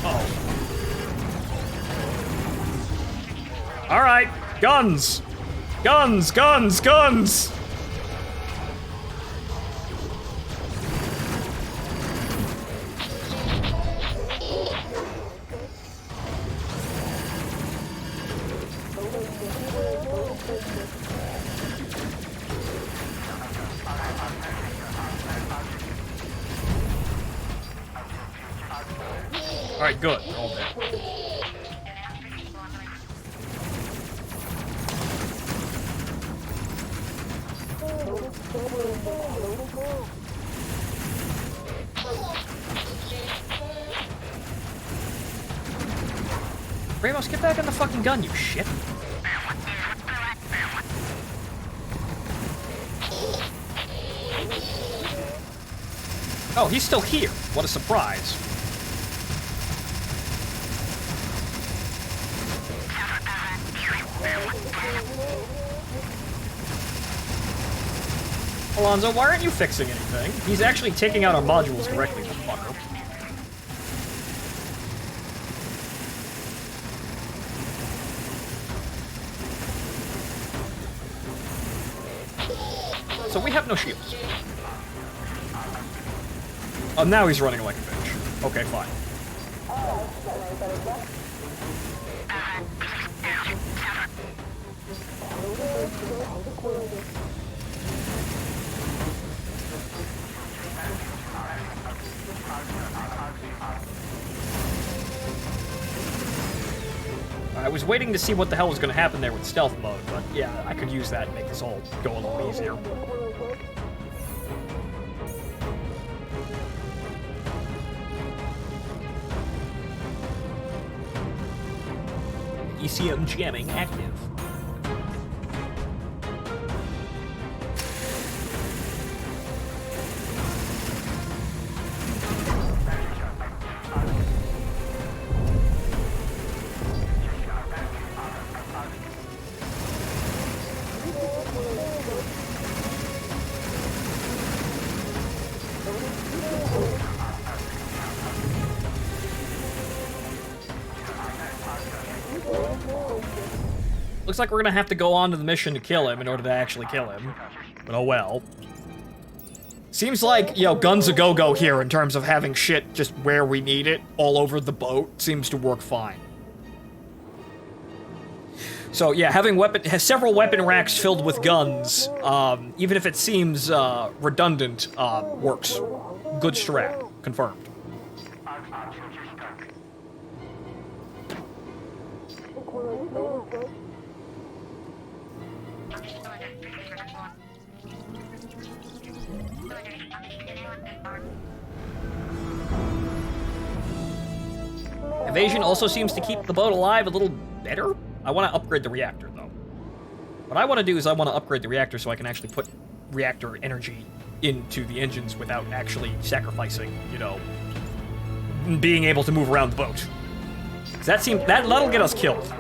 Uh-oh. Alright, guns! Guns, guns, guns! Alright, good. All dead. Ramos, get back on the fucking gun, you shit. Oh, he's still here. What a surprise. Alonzo, why aren't you fixing anything? He's actually taking out our modules directly, this fucker. So we have no shields. Oh, now he's running like a bitch. Okay, fine. I was waiting to see what the hell was going to happen there with stealth mode, but yeah, I could use that and make this all go a little easier. ECM jamming active. Looks like we're gonna have to go on to the mission to kill him in order to actually kill him. But oh well. Seems like, you know, guns a go-go here in terms of having shit just where we need it, all over the boat, seems to work fine. So yeah, having several weapon racks filled with guns, even if it seems redundant, works. Good strat. Confirmed. Evasion also seems to keep the boat alive a little better. I want to upgrade the reactor, though. What I want to do is I want to upgrade the reactor so I can actually put reactor energy into the engines without actually sacrificing, you know, being able to move around the boat. 'Cause that'll get us killed.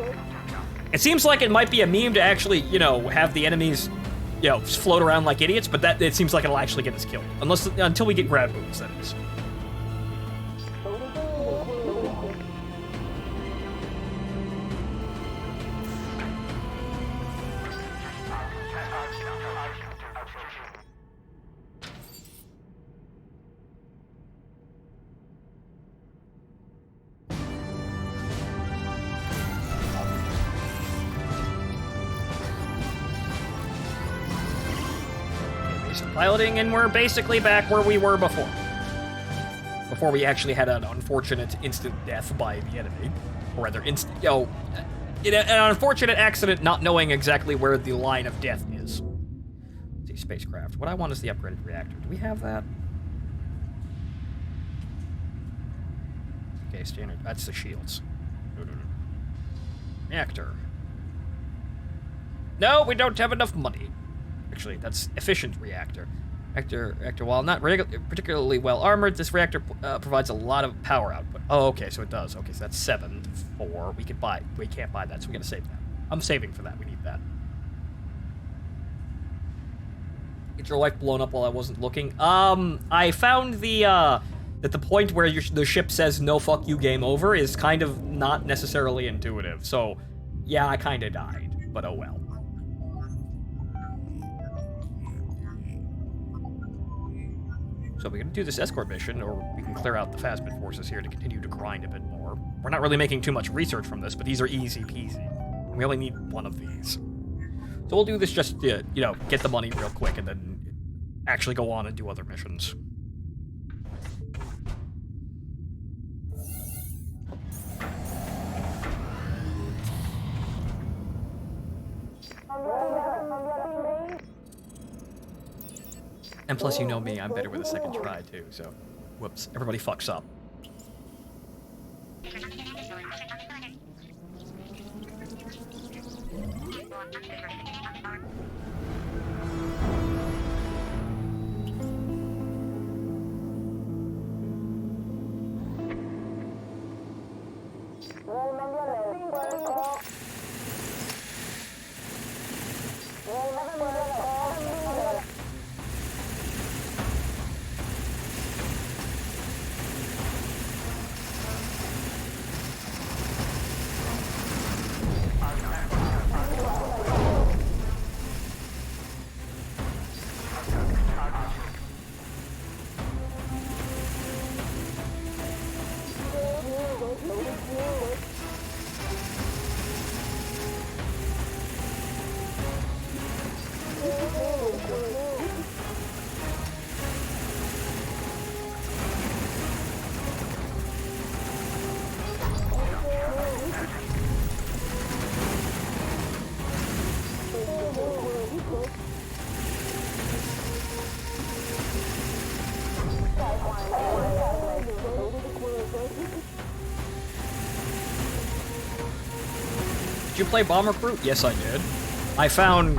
It seems like it might be a meme to actually, you know, have the enemies, you know, float around like idiots, but it seems like it'll actually get us killed. Until we get grab boots, that is. Piloting, and we're basically back where we were before. Before we actually had an unfortunate instant death by the enemy. Or rather, an unfortunate accident not knowing exactly where the line of death is. Let's see, spacecraft. What I want is the upgraded reactor. Do we have that? Okay, standard. That's the shields. Reactor. No, we don't have enough money. Actually, that's efficient reactor. Reactor, while not particularly well armored, this reactor provides a lot of power output. Oh, okay, so it does. Okay, so that's 7 to 4. We can't buy that, so we gotta save that. I'm saving for that. We need that. Get your life blown up while I wasn't looking. I found that the point where the ship says "No, fuck you, game over" is kind of not necessarily intuitive. So, yeah, I kind of died, but oh well. So we can do this escort mission, or we can clear out the Phasmid forces here to continue to grind a bit more. We're not really making too much research from this, but these are easy peasy. We only need one of these. So we'll do this just to, you know, get the money real quick and then actually go on and do other missions. And plus, you know me, I'm better with a second try, too, so... Whoops, everybody fucks up. Did you play Bomber Crew? Yes, I did. I found...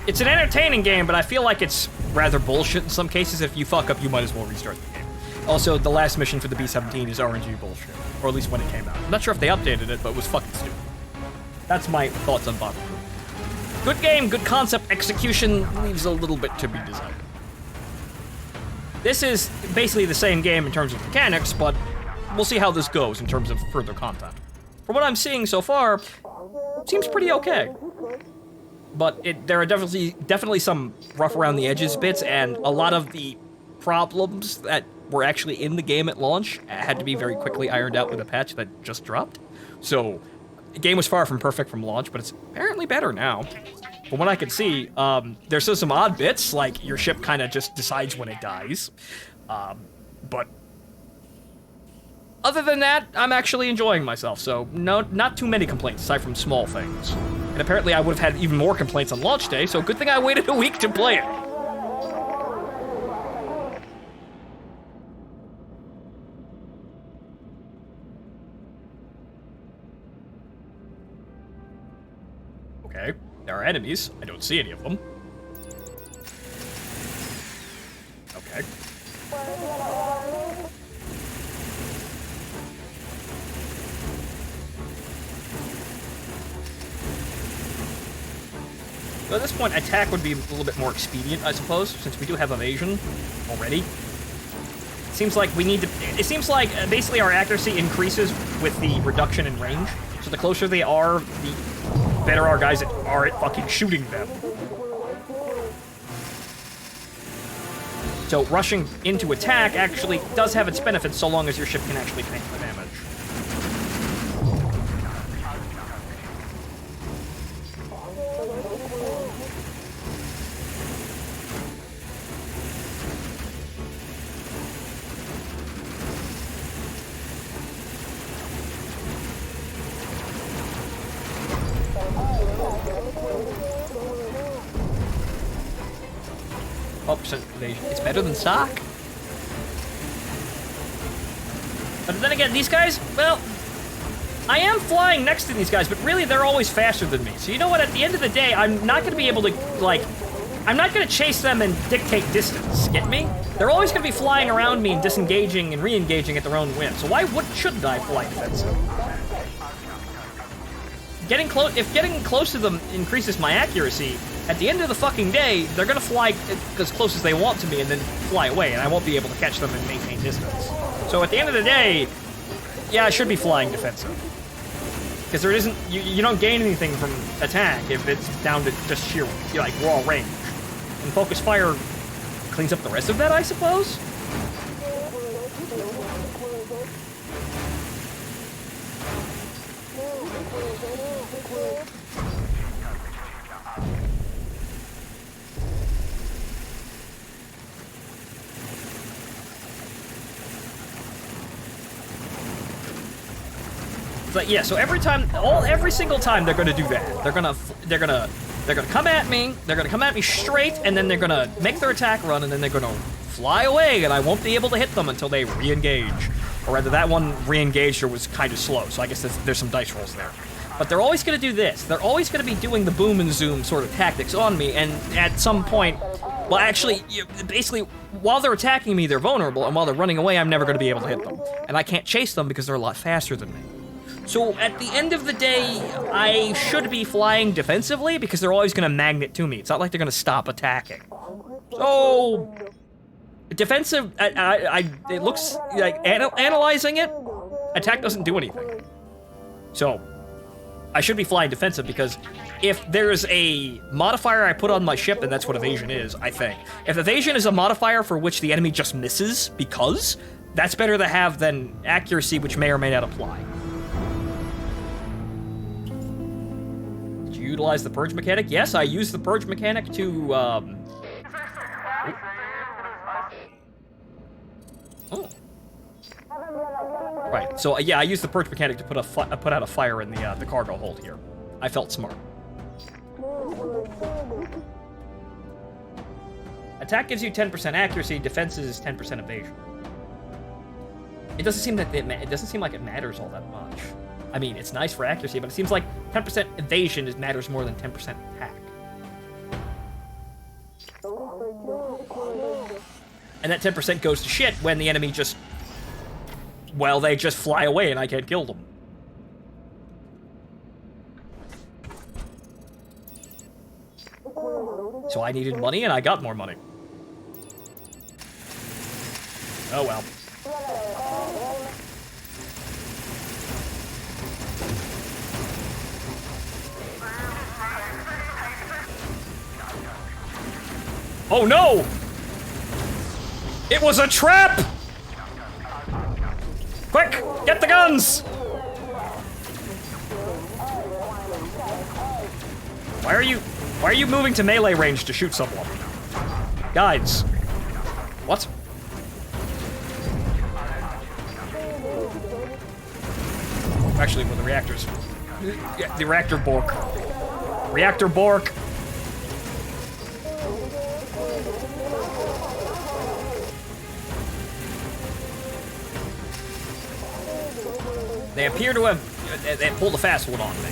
It's an entertaining game, but I feel like it's rather bullshit in some cases. If you fuck up, you might as well restart the game. Also, the last mission for the B-17 is RNG bullshit. Or at least when it came out. I'm not sure if they updated it, but it was fucking stupid. That's my thoughts on Bomber Crew. Good game, good concept, execution leaves a little bit to be desired. This is basically the same game in terms of mechanics, but we'll see how this goes in terms of further content. From what I'm seeing so far, it seems pretty okay. But there are definitely some rough around the edges bits, and a lot of the problems that were actually in the game at launch had to be very quickly ironed out with a patch that just dropped. So, the game was far from perfect from launch, but it's apparently better now. From what I could see, there's still some odd bits, like your ship kind of just decides when it dies. But other than that, I'm actually enjoying myself, so not too many complaints, aside from small things. And apparently I would have had even more complaints on launch day, so good thing I waited a week to play it. Okay, there are enemies. I don't see any of them. So at this point, attack would be a little bit more expedient, I suppose, since we do have evasion already. Seems like we need to... It seems like basically our accuracy increases with the reduction in range. So the closer they are, the better our guys are at fucking shooting them. So rushing into attack actually does have its benefits so long as your ship can actually tank the damage. Evasion. It's better than sock. But then again, these guys, well, I am flying next to these guys, but really they're always faster than me. So you know what, at the end of the day, I'm not going to be able to, like, I'm not going to chase them and dictate distance, get me? They're always going to be flying around me and disengaging and re-engaging at their own whim. So why shouldn't I fly defensive? If getting close to them increases my accuracy, at the end of the fucking day, they're gonna fly as close as they want to me and then fly away, and I won't be able to catch them and maintain distance. So at the end of the day, yeah, I should be flying defensive. Because there isn't, you don't gain anything from attack if it's down to just sheer, like, raw range. And focus fire cleans up the rest of that, I suppose? But yeah, so every single time they're gonna do that. They're gonna come at me. They're gonna come at me straight, and then they're gonna make their attack run, and then they're gonna fly away, and I won't be able to hit them until they re-engage. Or rather, that one re-engaged or was kind of slow, so I guess there's some dice rolls there. But they're always gonna do this. They're always gonna be doing the boom and zoom sort of tactics on me, and at some point, well, actually, basically, while they're attacking me, they're vulnerable, and while they're running away, I'm never gonna be able to hit them. And I can't chase them because they're a lot faster than me. So at the end of the day, I should be flying defensively because they're always gonna magnet to me. It's not like they're gonna stop attacking. So, defensive, it looks like, analyzing it, attack doesn't do anything. So, I should be flying defensive because if there's a modifier I put on my ship, then that's what evasion is, I think. If evasion is a modifier for which the enemy just misses because, that's better to have than accuracy, which may or may not apply. Utilize the purge mechanic? Yes, I use the purge mechanic to, Oh. Right, so yeah, I used the purge mechanic to put out a fire in the cargo hold here. I felt smart. Attack gives you 10% accuracy, defense is 10% evasion. It doesn't seem like it matters all that much. I mean, it's nice for accuracy, but it seems like 10% evasion matters more than 10% attack. And that 10% goes to shit when the enemy just... well, they just fly away and I can't kill them. So I needed money and I got more money. Oh well. Oh no! It was a trap! Quick, get the guns! Why are you moving to melee range to shoot someone? Guys. What? Actually, with the reactors. Yeah, the reactor bork. Reactor bork. They appear to have they pulled a fast one on me.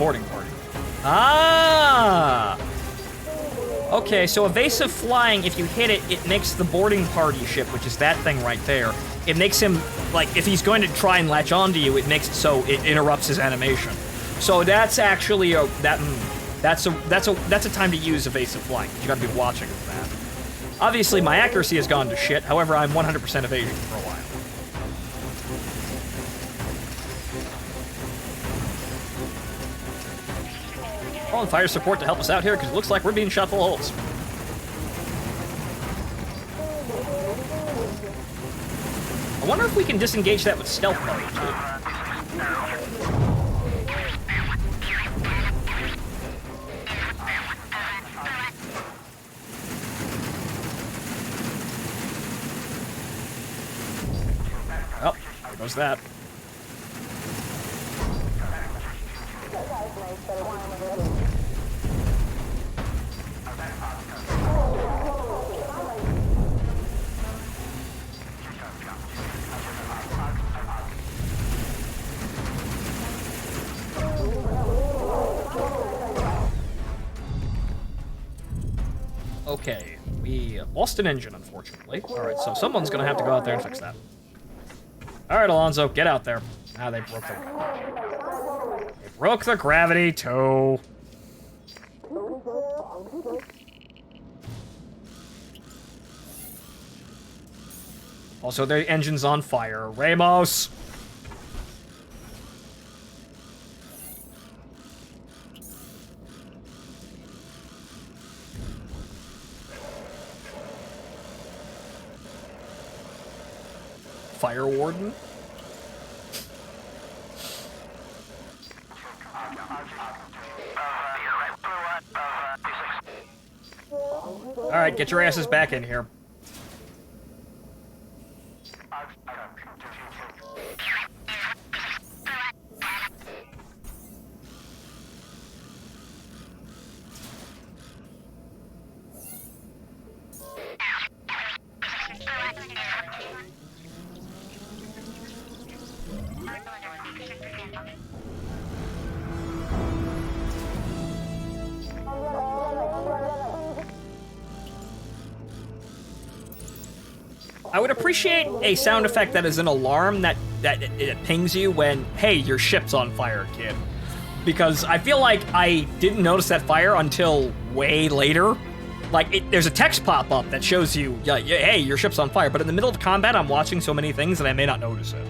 boarding party. Ah! Okay, so evasive flying, if you hit it, it makes the boarding party ship, which is that thing right there. It makes him, like, if he's going to try and latch onto you, it makes it so it interrupts his animation. So that's actually that's a time to use evasive flying. You gotta be watching for that. Obviously, my accuracy has gone to shit. However, I'm 100% evasion for a while. Calling fire support to help us out here because it looks like we're being shot full of holes. I wonder if we can disengage that with stealth mode, too. Oh, there goes that. Okay, we lost an engine, unfortunately. Alright, so someone's gonna have to go out there and fix that. Alright, Alonzo, get out there. Ah, they broke the gravity, too. Also, their engine's on fire. Ramos! Fire warden? Alright, get your asses back in here. I would appreciate a sound effect that is an alarm that it pings you when, hey, your ship's on fire, kid. Because I feel like I didn't notice that fire until way later. Like, there's a text pop-up that shows you, hey, your ship's on fire. But in the middle of combat, I'm watching so many things that I may not notice it.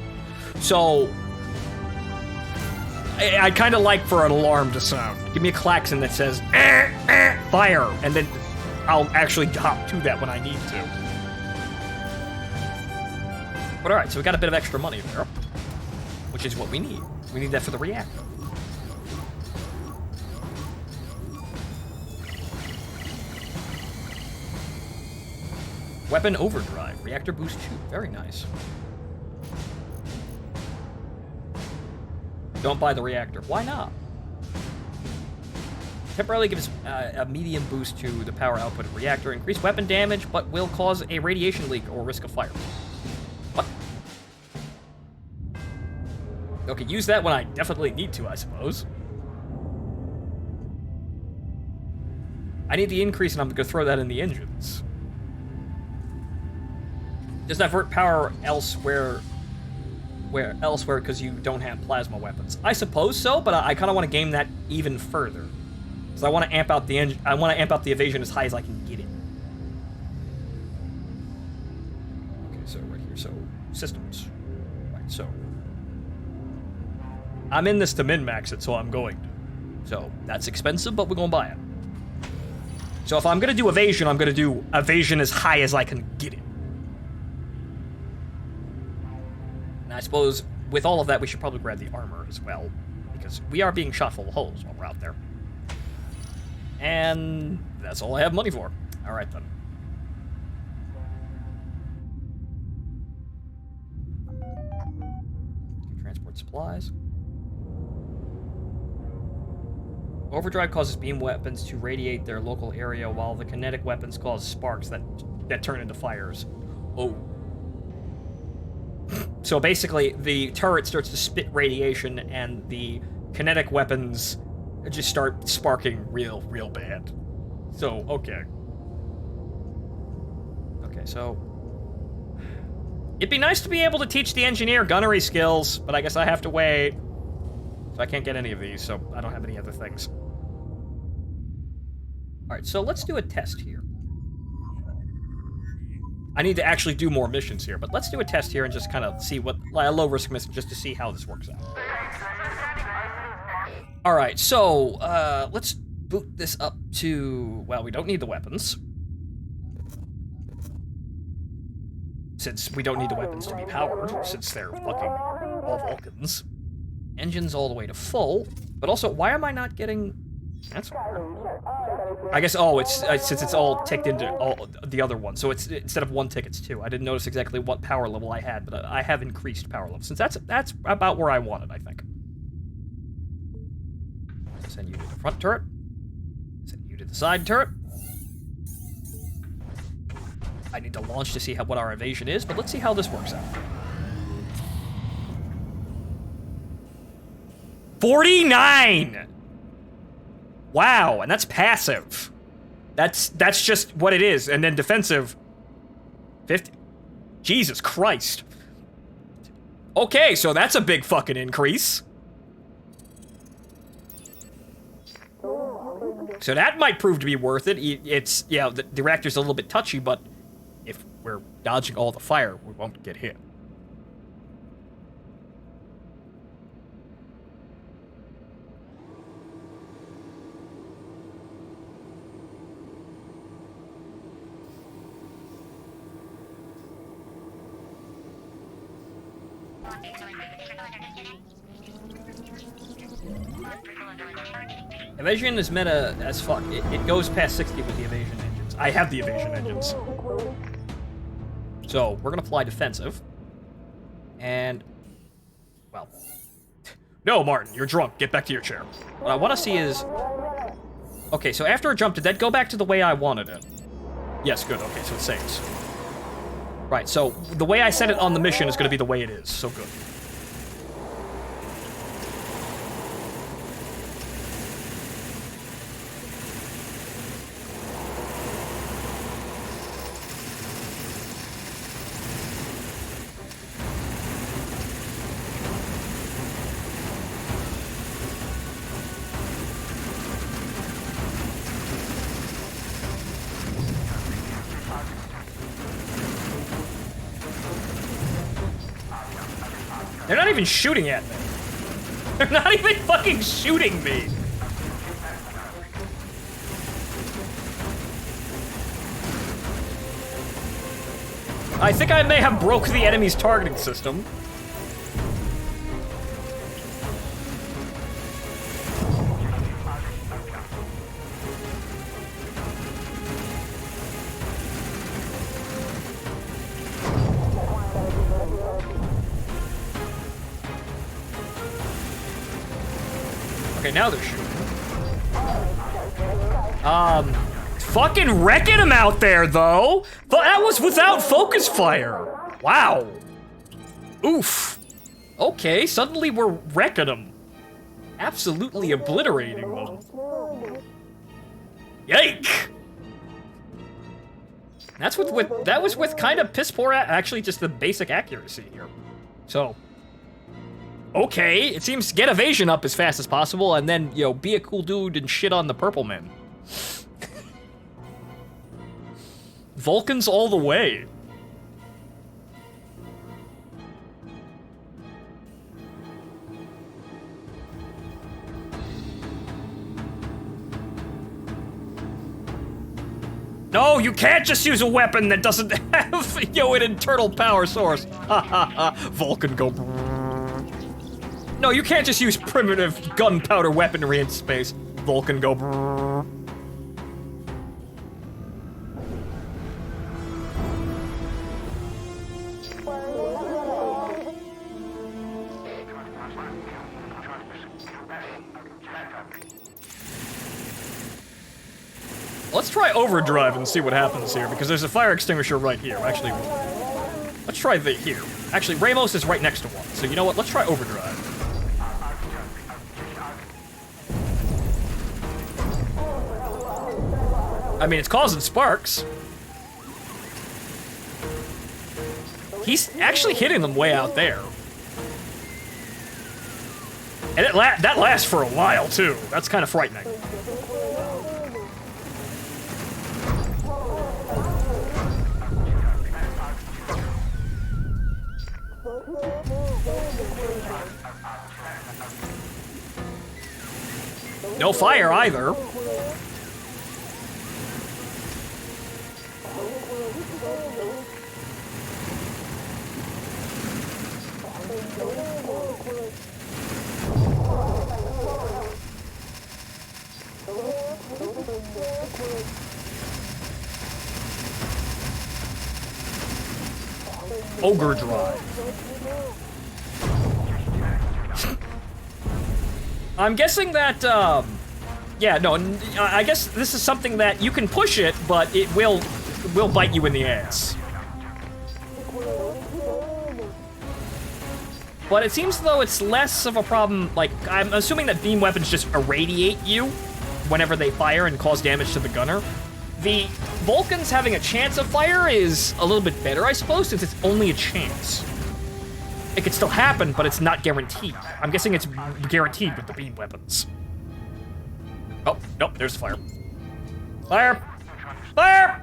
So, I'd kind of like for an alarm to sound. Give me a klaxon that says, fire, and then I'll actually hop to that when I need to. But alright, so we got a bit of extra money there, which is what we need. We need that for the reactor. Weapon overdrive, reactor boost 2, very nice. Don't buy the reactor, why not? Temporarily gives a medium boost to the power output of reactor, increase weapon damage, but will cause a radiation leak or risk of fire. What? Okay, use that when I definitely need to, I suppose. I need the increase, and I'm gonna throw that in the engines. Just divert power elsewhere because you don't have plasma weapons. I suppose so, but I kind of want to game that even further. Because I want to amp out the engine. I want to amp out the evasion as high as I can get it. Okay, so right here, so systems. Right, so I'm in this to min-max it, so I'm going to. So that's expensive, but we're gonna buy it. So if I'm gonna do evasion, I'm gonna do evasion as high as I can get it. I suppose with all of that, we should probably grab the armor as well, because we are being shot full of holes while we're out there. And that's all I have money for. All right, then. Transport supplies. Overdrive causes beam weapons to radiate their local area, while the kinetic weapons cause sparks that turn into fires. Oh. So basically, the turret starts to spit radiation, and the kinetic weapons just start sparking real bad. So, okay. Okay, so... It'd be nice to be able to teach the engineer gunnery skills, but I guess I have to wait. So I can't get any of these, so I don't have any other things. Alright, so let's do a test here. I need to actually do more missions here, but let's do a test here and just kind of see what... a low-risk mission, just to see how this works out. Alright, so, let's boot this up to... Well, we don't need the weapons. Since we don't need the weapons to be powered, since they're fucking all Vulcans. Engines all the way to full, but also, why am I not getting... That's weird. I guess, oh, it's since it's all ticked into all the other one, so it's instead of 1 tick, it's 2. I didn't notice exactly what power level I had, but I have increased power level, since that's about where I wanted, I think. Send you to the front turret. Send you to the side turret. I need to launch to see what our evasion is, but let's see how this works out. 49! Wow, and that's passive. That's just what it is, and then defensive... 50. Jesus Christ. Okay, so that's a big fucking increase. So that might prove to be worth it. It's, yeah, the reactor's a little bit touchy, but if we're dodging all the fire, we won't get hit. Evasion is meta as fuck. It goes past 60 with the evasion engines. I have the evasion engines. So, we're gonna fly defensive. And... well... No, Martin, you're drunk. Get back to your chair. What I want to see is... Okay, so after a jump, did that go back to the way I wanted it? Yes, good. Okay, so it saves. Right, so the way I set it on the mission is gonna be the way it is, so good. They're not even shooting at me. They're not even fucking shooting me. I think I may have broke the enemy's targeting system. Okay, now they're shooting. Fucking wrecking him out there, though! But that was without focus fire! Wow. Oof. Okay, suddenly we're wrecking them. Absolutely obliterating them. Yike! That was with kind of piss poor, actually just the basic accuracy here. So... okay, it seems to get evasion up as fast as possible, and then, you know, be a cool dude and shit on the purple men. Vulcans all the way. No, you can't just use a weapon that doesn't have, you know, an internal power source. Ha ha ha. Vulcan go... No, you can't just use primitive gunpowder weaponry in space. Vulcan go brrr. Let's try overdrive and see what happens here, because there's a fire extinguisher right here. Actually, let's try the here. Actually, Ramos is right next to one, so you know what? Let's try overdrive. I mean, it's causing sparks. He's actually hitting them way out there. And that lasts for a while, too. That's kind of frightening. No fire either. Ogre Drive. I'm guessing that, yeah, no, I guess this is something that you can push it, but it will bite you in the ass. But it seems though it's less of a problem, like, I'm assuming that beam weapons just irradiate you whenever they fire and cause damage to the gunner. The Vulcans having a chance of fire is a little bit better, I suppose, since it's only a chance. It could still happen, but it's not guaranteed. I'm guessing it's guaranteed with the beam weapons. Oh, nope, there's the fire. Fire! Fire!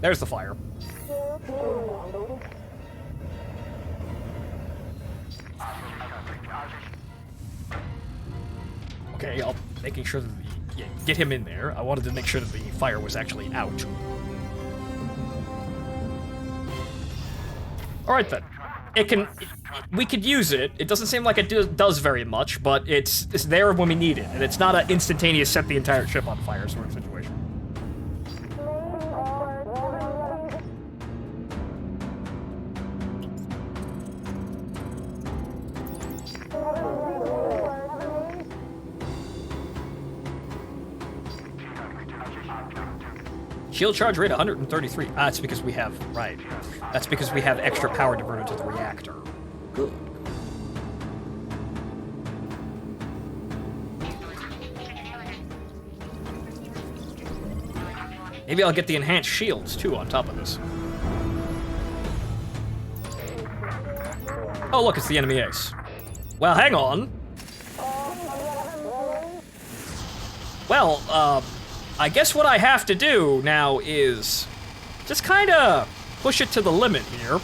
There's the fire. Okay, I'll making sure that get him in there. I wanted to make sure that the fire was actually out. All right then. We could use it. It doesn't seem like it does very much, but it's there when we need it, and it's not an instantaneous set the entire ship on fire sort of situation. Shield charge rate 133. Ah, that's because we have, right. That's because we have extra power diverted to the reactor. Good. Maybe I'll get the enhanced shields, too, on top of this. Oh, look, it's the enemy ace. Well, hang on. Well, I guess what I have to do now is just kind of push it to the limit here.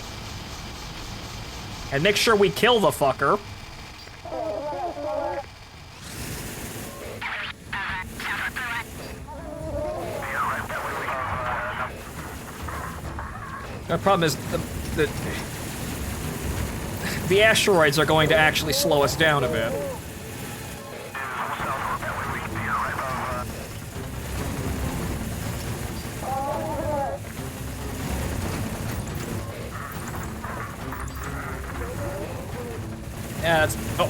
And make sure we kill the fucker. The problem is the asteroids are going to actually slow us down a bit. Yeah, it's... Uh-oh.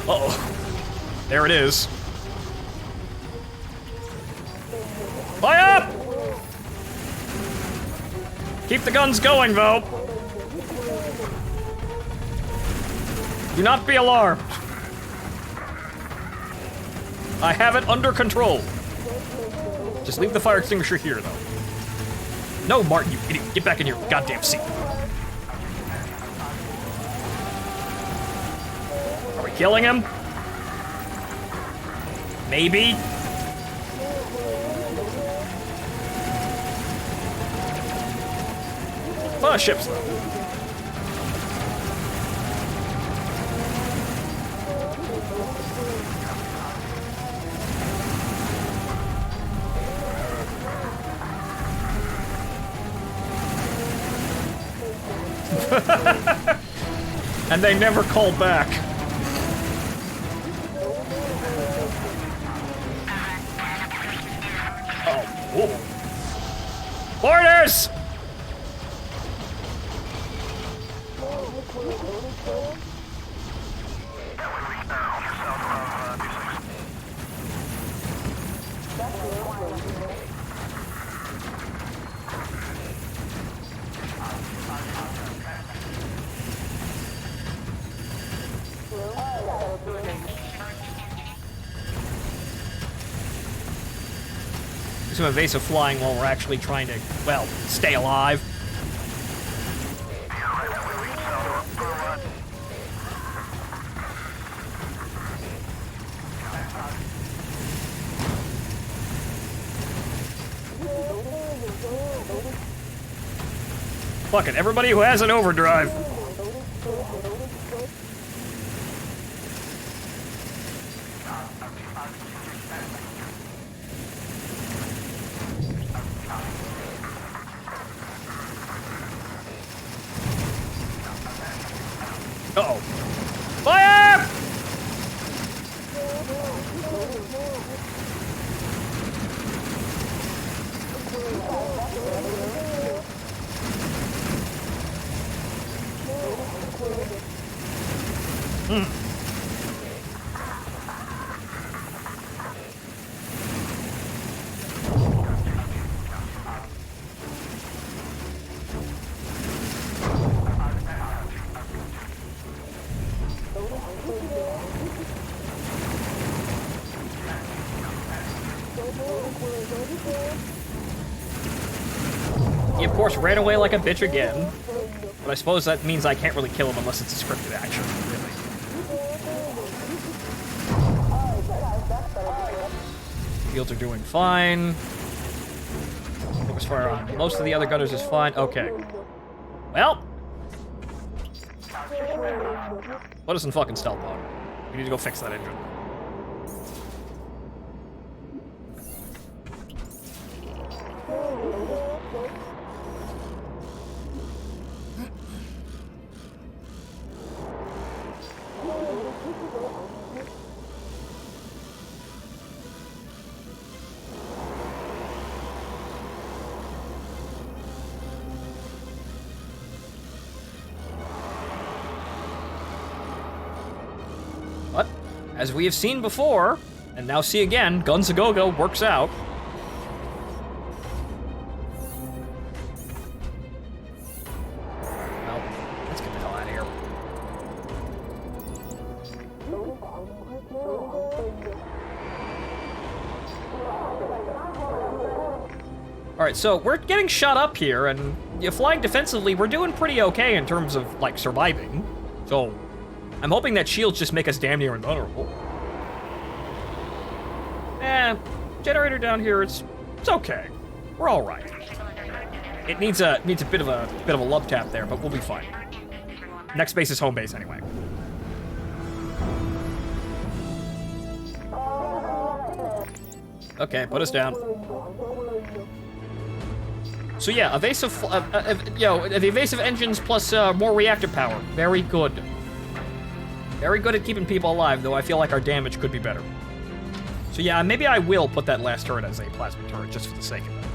Uh-oh. There it is. Fire up! Keep the guns going, though. Do not be alarmed. I have it under control. Just leave the fire extinguisher here, though. No, Martin, you idiot. Get back in your goddamn seat. Are we killing him? Maybe. Lot of ships, though. And they never called back. Oh, whoa. Orders! some evasive flying while we're actually trying to, well, stay alive. Fuck it, everybody who has an overdrive. Uh-oh. Fire! He, of course, ran away like a bitch again. But I suppose that means I can't really kill him unless it's a scripted action, really. Shields are doing fine. Focus fire on most of the other gunners is fine. Okay. Well. Put us in fucking stealth mode. We need to go fix that engine. But, as we have seen before, and now see again, Guns A Go Go works out. Well, let's get the hell out of here. Alright, so we're getting shot up here, and flying defensively, we're doing pretty okay in terms of, like, surviving. So, I'm hoping that shields just make us damn near invulnerable. Generator down here, it's okay. We're all right. It needs a bit of a love tap there, but we'll be fine. Next base is home base anyway. Okay, put us down. So yeah, evasive, the evasive engines plus more reactor power. Very good. Very good at keeping people alive, though I feel like our damage could be better. So yeah, maybe I will put that last turret as a plasma turret, just for the sake of it.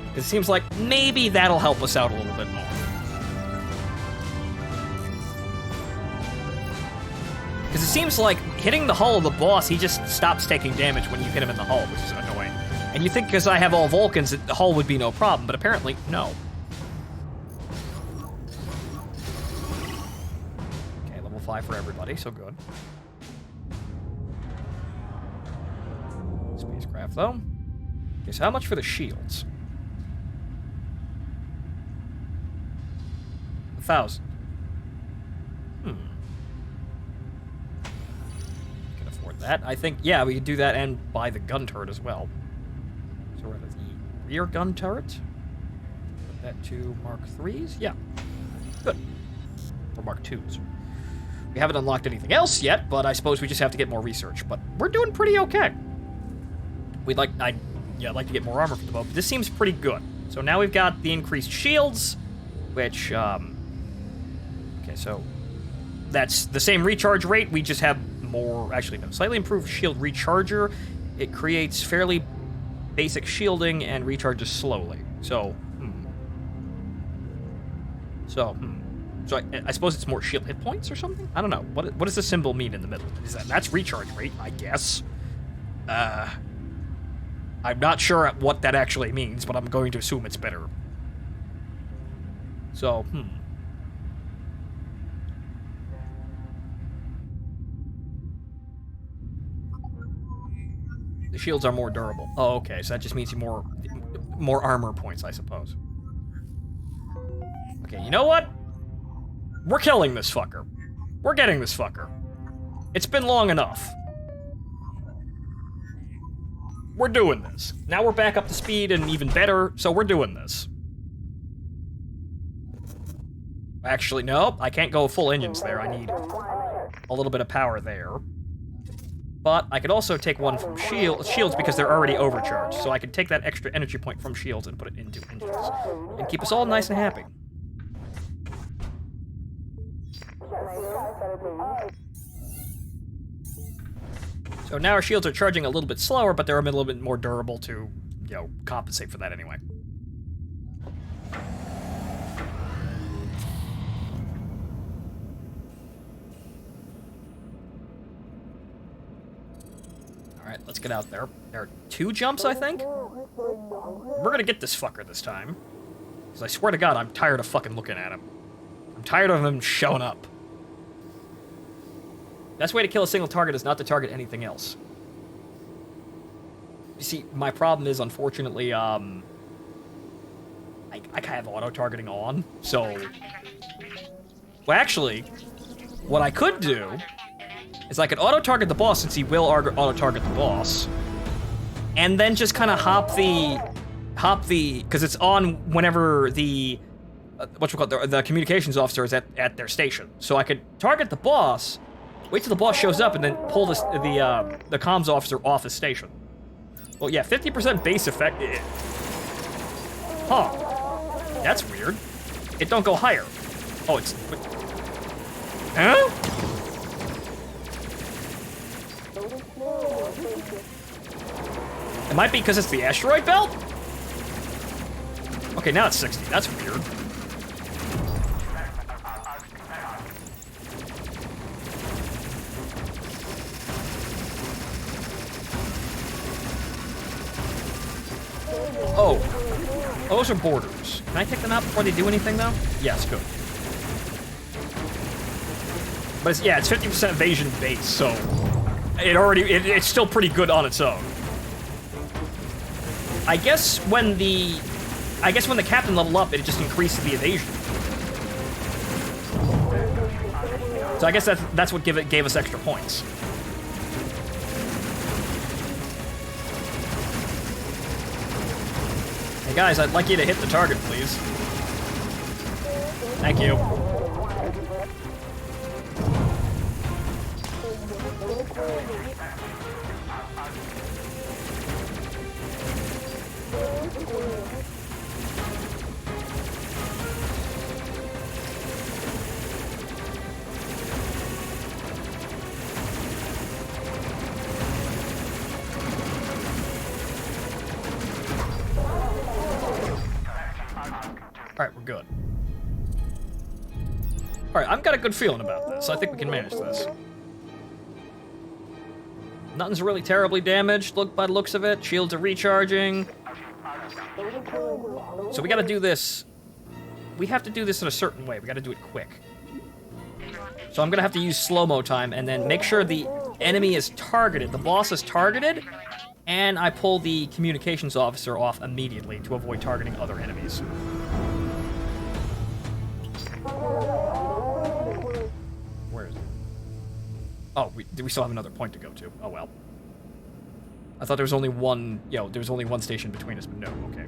Because it seems like maybe that'll help us out a little bit more. Because it seems like hitting the hull of the boss, he just stops taking damage when you hit him in the hull, which is annoying. And you think because I have all Vulcans, that the hull would be no problem, but apparently, no. Okay, level 5 for everybody, so good. Spacecraft, though. Okay, so how much for the shields? 1,000. Can afford that. I think, yeah, we could do that and buy the gun turret as well. So we're at the rear gun turret. Put that to Mark 3s. Yeah. Good. Or Mark 2s. We haven't unlocked anything else yet, but I suppose we just have to get more research. But we're doing pretty okay. I'd like to get more armor for the boat, but this seems pretty good. So now we've got the increased shields, which, okay, so that's the same recharge rate. We just have more, actually, no, slightly improved shield recharger. It creates fairly basic shielding and recharges slowly. So, So I suppose it's more shield hit points or something? I don't know. What does the symbol mean in the middle? That's recharge rate, I guess. I'm not sure what that actually means, but I'm going to assume it's better. So, The shields are more durable. Oh, okay, so that just means you more armor points, I suppose. Okay, you know what? We're killing this fucker. We're getting this fucker. It's been long enough. We're doing this. Now we're back up to speed and even better, so we're doing this. Actually, no, I can't go full engines there. I need a little bit of power there. But I could also take one from shields because they're already overcharged. So I could take that extra energy point from shields and put it into engines. And keep us all nice and happy. So now our shields are charging a little bit slower, but they're a little bit more durable to, you know, compensate for that anyway. Alright, let's get out there. There are 2 jumps, I think? We're gonna get this fucker this time. Because I swear to God, I'm tired of fucking looking at him. I'm tired of him showing up. Best way to kill a single target is not to target anything else. You see, my problem is, unfortunately, I have auto-targeting on, so... Well, actually, what I could do is I could auto-target the boss, since he will auto-target the boss, and then just kind of hop the, because it's on whenever the, the communications officer is at their station. So I could target the boss, wait till the boss shows up, and then pull the comms officer off his station. Well, yeah, 50% base effect. Huh. That's weird. It don't go higher. Oh, it's... Huh? It might be because it's the asteroid belt? Okay, now it's 60. That's weird. Oh. Those are borders. Can I take them out before they do anything, though? Yes, good. But it's, yeah, it's 50% evasion base, so... It's still pretty good on its own. I guess when the captain leveled up, it just increased the evasion. So I guess that's what gave us extra points. Hey guys, I'd like you to hit the target, please. Thank you. Alright, we're good. Alright, I've got a good feeling about this. I think we can manage this. Nothing's really terribly damaged, by the looks of it. Shields are recharging. So we gotta do this... We have to do this in a certain way. We gotta do it quick. So I'm gonna have to use slow-mo time and then make sure the enemy is targeted. The boss is targeted, and I pull the communications officer off immediately to avoid targeting other enemies. Where is it? Oh, we still have another point to go to. Oh well. I thought there was only one, there was only one station between us, but no, okay.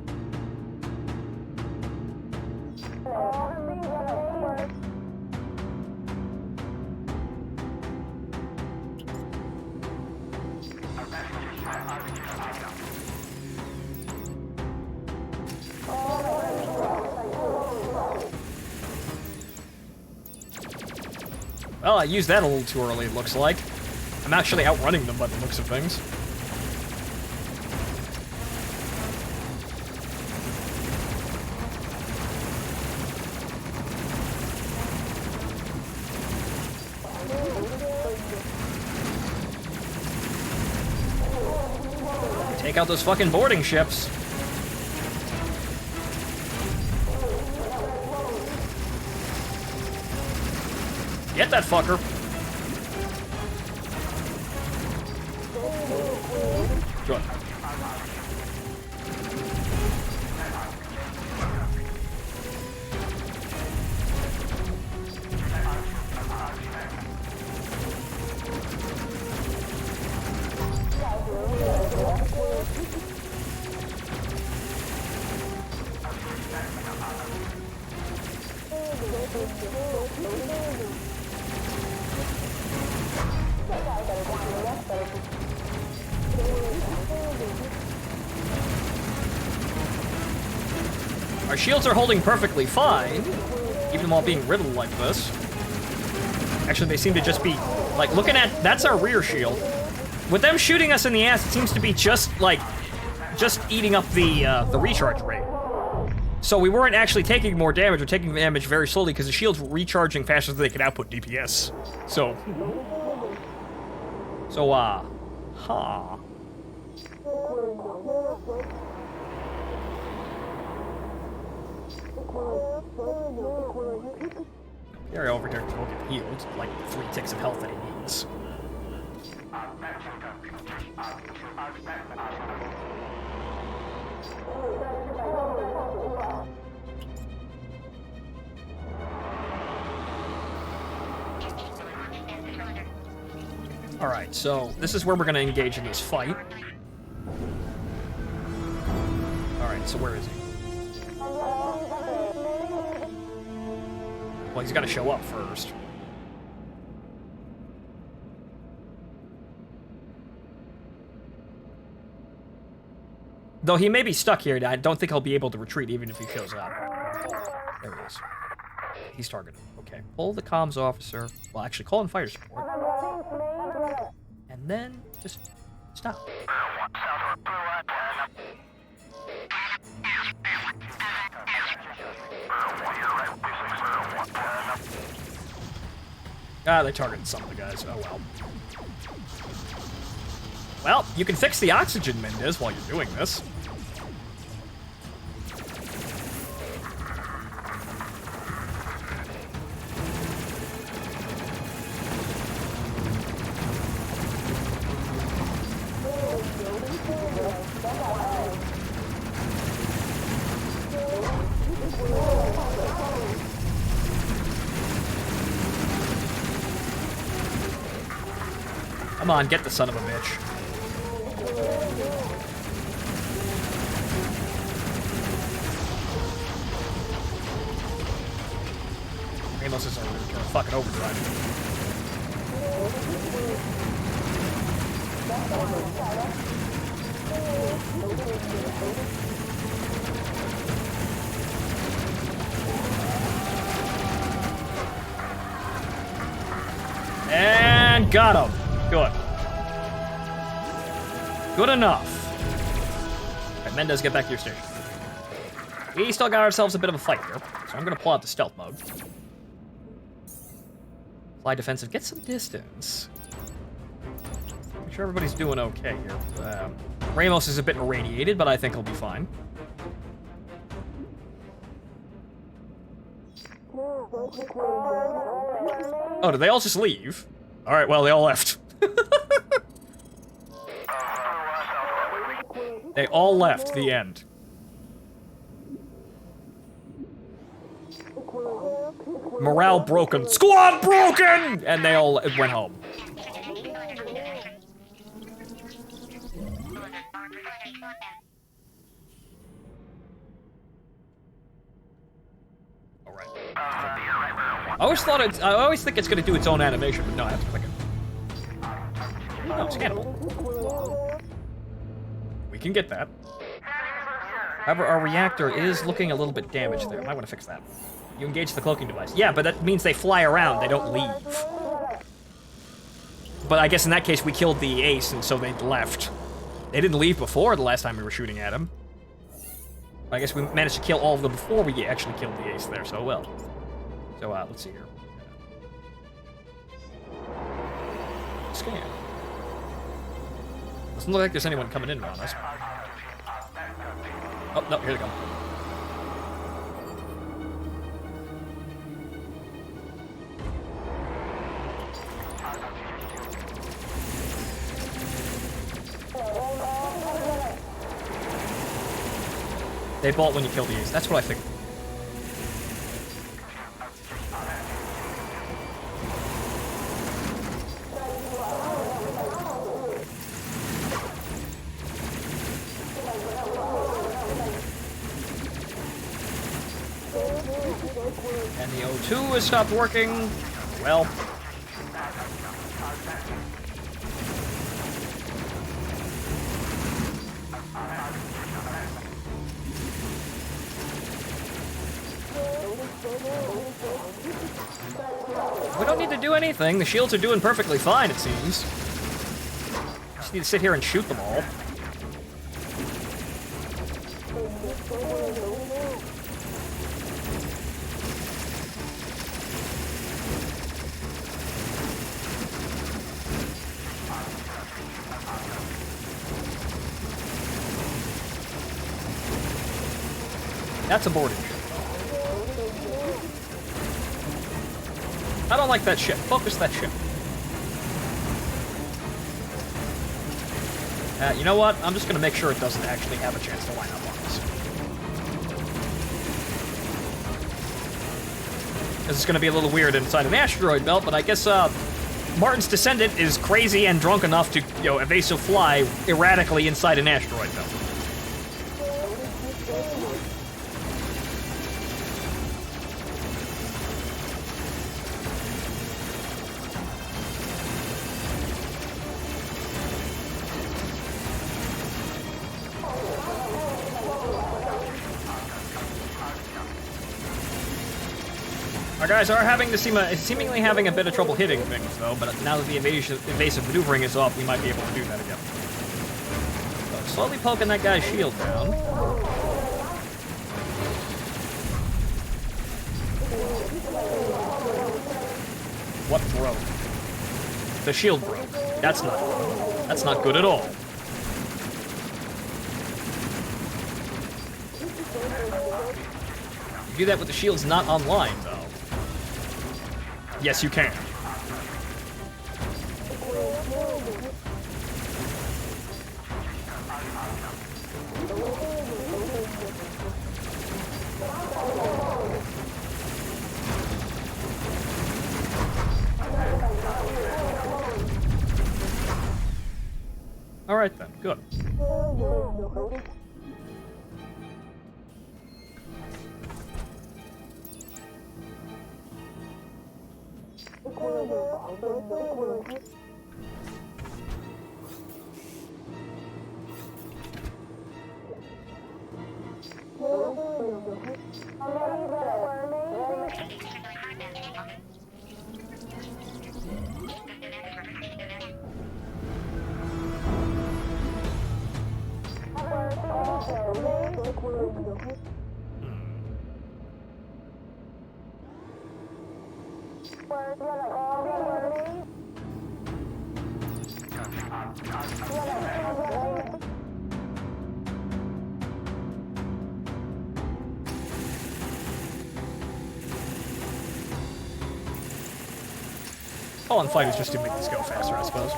Well, I used that a little too early, it looks like. I'm actually outrunning them by the looks of things. Take out those fucking boarding ships. Get that fucker. Good. Our shields are holding perfectly fine, even while being riddled like this. Actually, they seem to just be, like, looking at, that's our rear shield. With them shooting us in the ass, it seems to be just, like, just eating up the recharge rate. So we weren't actually taking more damage, or taking damage very slowly, because the shields were recharging faster than they could output DPS. So, huh. Carry over here to go get healed, like 3 ticks of health that he needs. Alright, so this is where we're going to engage in this fight. Alright, so where is he? Well, he's got to show up first. Though he may be stuck here, I don't think he'll be able to retreat even if he shows up. There he is. He's targeted. Okay. Pull the comms officer. Well, actually, call in fire support. And then just stop. Ah, they targeted some of the guys. Oh, well. Well, you can fix the oxygen, Mendez, while you're doing this. Come on, get the son of a bitch. Ramos is a fucking overdrive. And got him. Good. Good enough. Alright, Mendez, get back to your station. We still got ourselves a bit of a fight here, so I'm gonna pull out the stealth mode. Fly defensive, get some distance. Make sure everybody's doing okay here. Ramos is a bit irradiated, but I think he'll be fine. Oh, did they all just leave? Alright, well, they all left. They all left, the end. Morale broken. Squad broken! And they all went home. Alright. I always think it's gonna do its own animation, but no, I have to click it. Oh, scannable. We can get that. However, our reactor is looking a little bit damaged there. I might want to fix that. You engage the cloaking device. Yeah, but that means they fly around. They don't leave. But I guess in that case, we killed the ace, and so they left. They didn't leave before the last time we were shooting at him. I guess we managed to kill all of them before we actually killed the ace there, so well. So, let's see here. Scan. Doesn't look like there's anyone coming in on us. Oh, no, here they come. They bolt when you kill the ace. That's what I think. And the O2 has stopped working. Well. We don't need to do anything. The shields are doing perfectly fine, it seems. Just need to sit here and shoot them all. That's a boarding ship. I don't like that ship. Focus that ship. You know what? I'm just gonna make sure it doesn't actually have a chance to line up on us. This is gonna be a little weird inside an asteroid belt, but I guess, Martin's descendant is crazy and drunk enough to, you know, evasive fly erratically inside an asteroid belt. Our guys are having to seemingly having a bit of trouble hitting things, though, but now that the evasive maneuvering is off, we might be able to do that again. So, slowly poking that guy's shield down. What broke? The shield broke. That's not good. That's not good at all. You do that with the shields not online, though. Yes, you can. All right then, good. Calling fighters just to make this go faster, I suppose.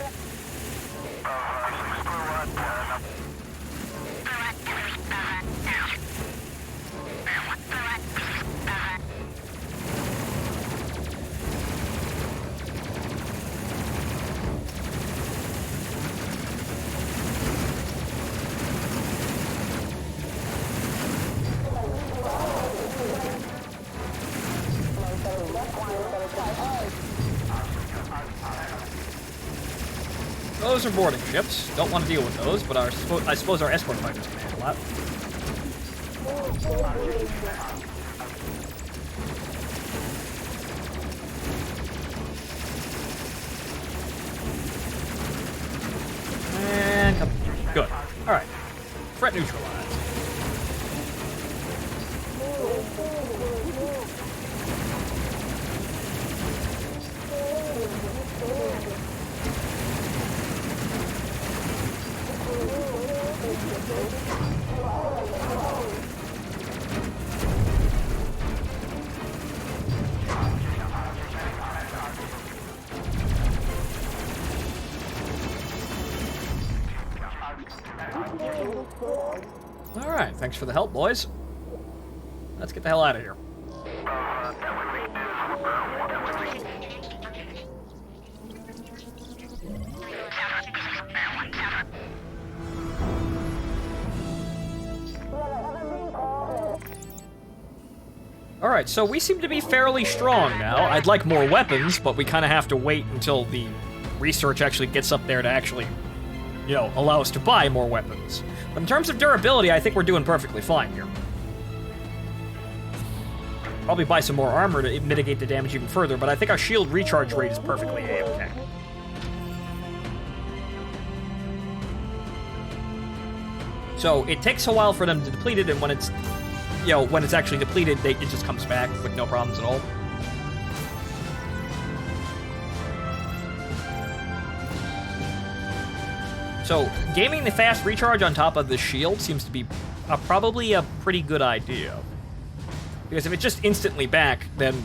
Those are boarding ships. Don't want to deal with those, but I suppose our escort fighters can handle that. And come. Good. All right. Threat neutralized. Alright, thanks for the help, boys. Let's get the hell out of here. Alright, so we seem to be fairly strong now. I'd like more weapons, but we kind of have to wait until the research actually gets up there to actually, you know, allow us to buy more weapons. But in terms of durability, I think we're doing perfectly fine here. Probably buy some more armor to mitigate the damage even further, but I think our shield recharge rate is perfectly A-okay. So it takes a while for them to deplete it, and when it's, you know, when it's actually depleted, it just comes back with no problems at all. So gaming the fast recharge on top of the shield seems to be probably a pretty good idea. Because if it's just instantly back, then,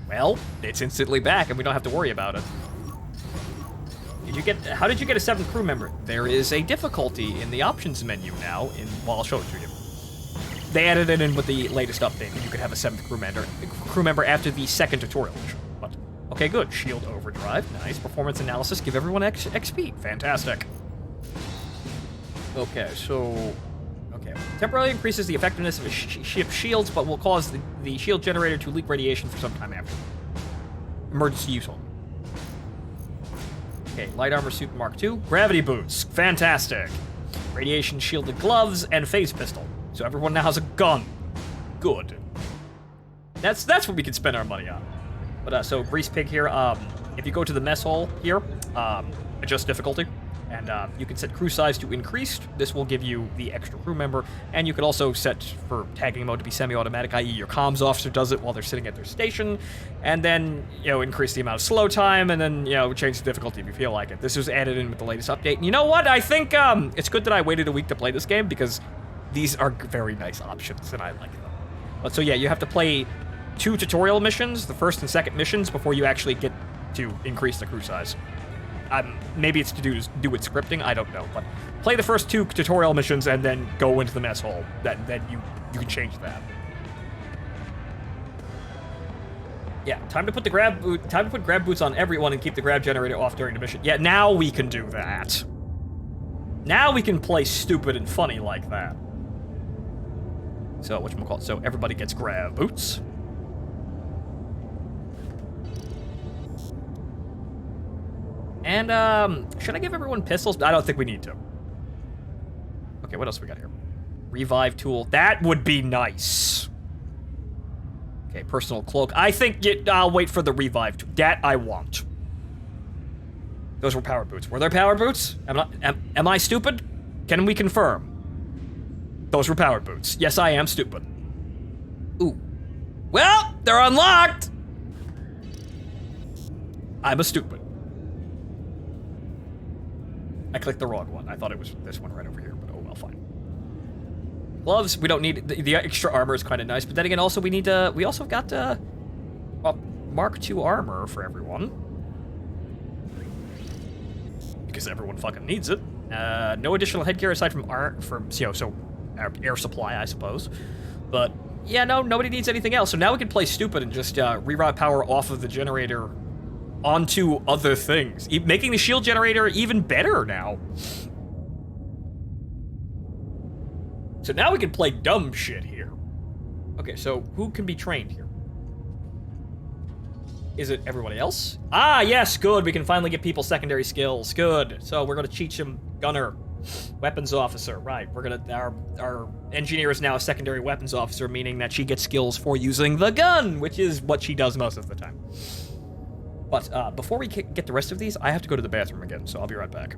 well, it's instantly back and we don't have to worry about it. How did you get a 7th crew member? There is a difficulty in the options menu now, well, I'll show it to you. They added it in with the latest update that you could have a 7th crew member after the 2nd tutorial mission. But, okay, good. Shield overdrive, nice. Performance analysis, give everyone XP. Fantastic. Okay, so... Okay. Temporarily increases the effectiveness of a ship's shields, but will cause the shield generator to leak radiation for some time after. Emergency use only. Okay, light armor suit Mark II. Gravity boots. Fantastic. Radiation shielded gloves and phase pistol. So everyone now has a gun. Good. That's what we can spend our money on. But, so, Grease Pig here, if you go to the mess hall here, adjust difficulty. And you can set crew size to increased. This will give you the extra crew member. And you can also set for tagging mode to be semi-automatic, i.e. your comms officer does it while they're sitting at their station. And then, you know, increase the amount of slow time, and then, you know, change the difficulty if you feel like it. This was added in with the latest update. And you know what? I think it's good that I waited a week to play this game, because these are very nice options, and I like them. But so yeah, you have to play 2 tutorial missions, the 1st and 2nd missions, before you actually get to increase the crew size. Maybe it's to do with scripting, I don't know, but play the first 2 tutorial missions and then go into the mess hall. Then you can change that. Yeah, time to put grab boots on everyone and keep the grab generator off during the mission. Yeah, now we can do that. Now we can play stupid and funny like that. So whatchamacallit? So everybody gets grab boots. And, should I give everyone pistols? I don't think we need to. Okay, what else we got here? Revive tool. That would be nice. Okay, personal cloak. I think I'll wait for the revive tool. That I want. Those were power boots. Were there power boots? Am I stupid? Can we confirm? Those were power boots. Yes, I am stupid. Ooh. Well, they're unlocked! I'm a stupid. I clicked the wrong one. I thought it was this one right over here, but oh well, fine. Gloves, we don't need... The extra armor is kind of nice, but then again, also we need to... We also got, well, Mark II armor for everyone. Because everyone fucking needs it. No additional headgear aside from air supply, I suppose. But, yeah, no, nobody needs anything else. So now we can play stupid and just reroute power off of the generator onto other things, making the shield generator even better now. So now we can play dumb shit here. Okay, so who can be trained here? Is it everybody else? Ah, yes, good. We can finally get people secondary skills. Good. So we're gonna teach him gunner, weapons officer. Right. We're gonna our engineer is now a secondary weapons officer, meaning that she gets skills for using the gun, which is what she does most of the time. But before we get the rest of these, I have to go to the bathroom again, so I'll be right back.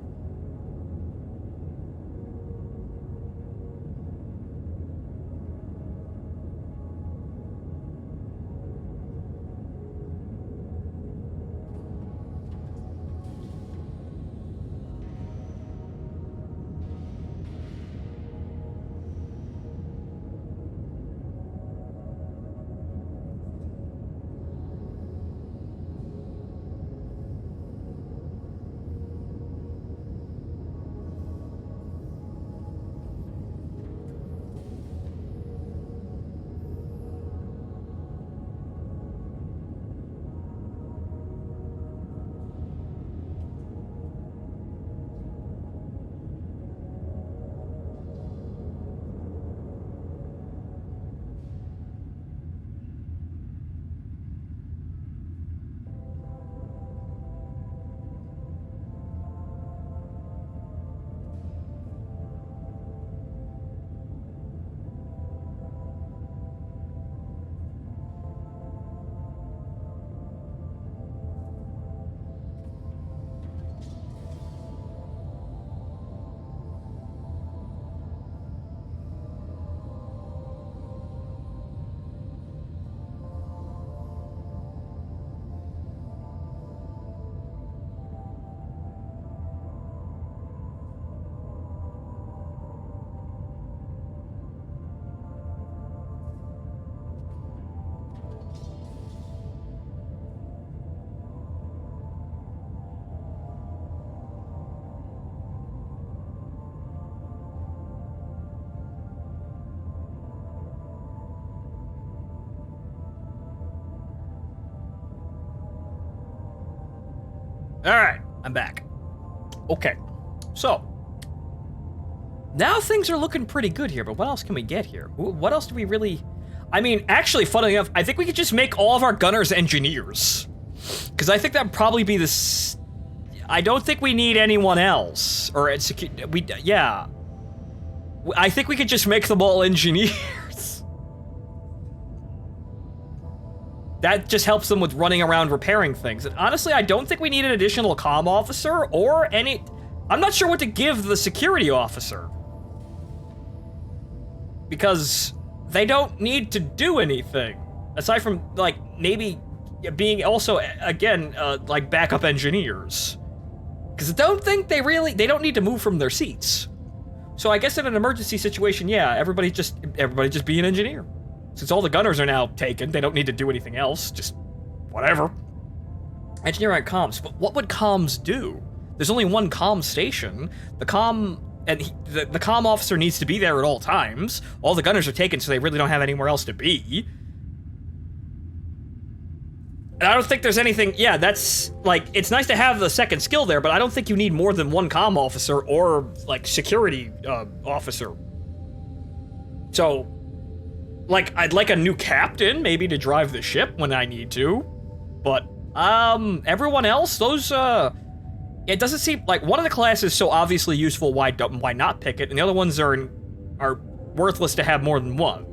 Alright, I'm back. Okay, so. Now things are looking pretty good here, but what else can we get here? What else do we really... I mean, actually, funnily enough, I think we could just make all of our gunners engineers. Because I think that'd probably be the... I don't think we need anyone else. Or, yeah. I think we could just make them all engineers. That just helps them with running around repairing things. And honestly, I don't think we need an additional comm officer or any... I'm not sure what to give the security officer. Because they don't need to do anything. Aside from, like, maybe being also, again, like, backup engineers. Because I don't think they don't need to move from their seats. So I guess in an emergency situation, yeah, everybody just be an engineer. Since all the gunners are now taken, they don't need to do anything else, just whatever. Engineer on comms, but what would comms do? There's only one comm station. The comm officer needs to be there at all times. All the gunners are taken, so they really don't have anywhere else to be. And I don't think there's anything... Yeah, that's... Like, it's nice to have the second skill there, but I don't think you need more than one comm officer or, like, security officer. So, like, I'd like a new captain, maybe, to drive the ship when I need to. But, everyone else, those, it doesn't seem... Like, one of the classes is so obviously useful, why not pick it? And the other ones are worthless to have more than one.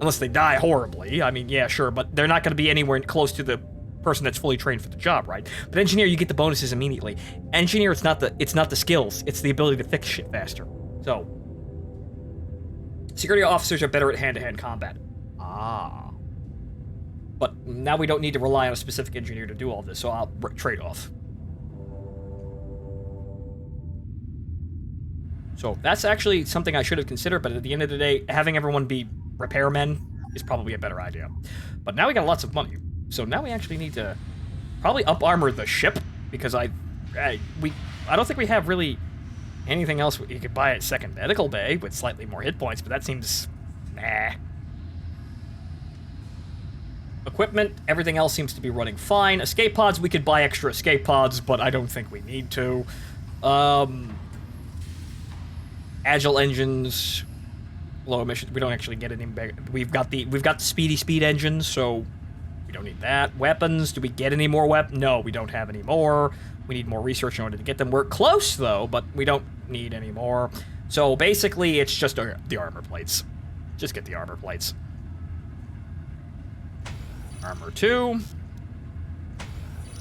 Unless they die horribly. I mean, yeah, sure, but they're not going to be anywhere close to the person that's fully trained for the job, right? But engineer, you get the bonuses immediately. Engineer, it's not the skills, it's the ability to fix shit faster. So, security officers are better at hand-to-hand combat. Ah. But now we don't need to rely on a specific engineer to do all this, so I'll trade off. So that's actually something I should have considered, but at the end of the day, having everyone be repairmen is probably a better idea. But now we got lots of money, so now we actually need to probably up-armor the ship, because I don't think we have really anything else you could buy at Second Medical Bay with slightly more hit points, but that seems... nah. Equipment, everything else seems to be running fine. Escape pods, we could buy extra escape pods, but I don't think we need to. Agile engines, low emissions. We don't actually get any big. We've got the speed engines, so we don't need that. Weapons. Do we get any more weapons? No, we don't have any more. We need more research in order to get them. We're close though, but we don't need any more. So basically, it's just the armor plates. Just get the armor plates. Armor 2.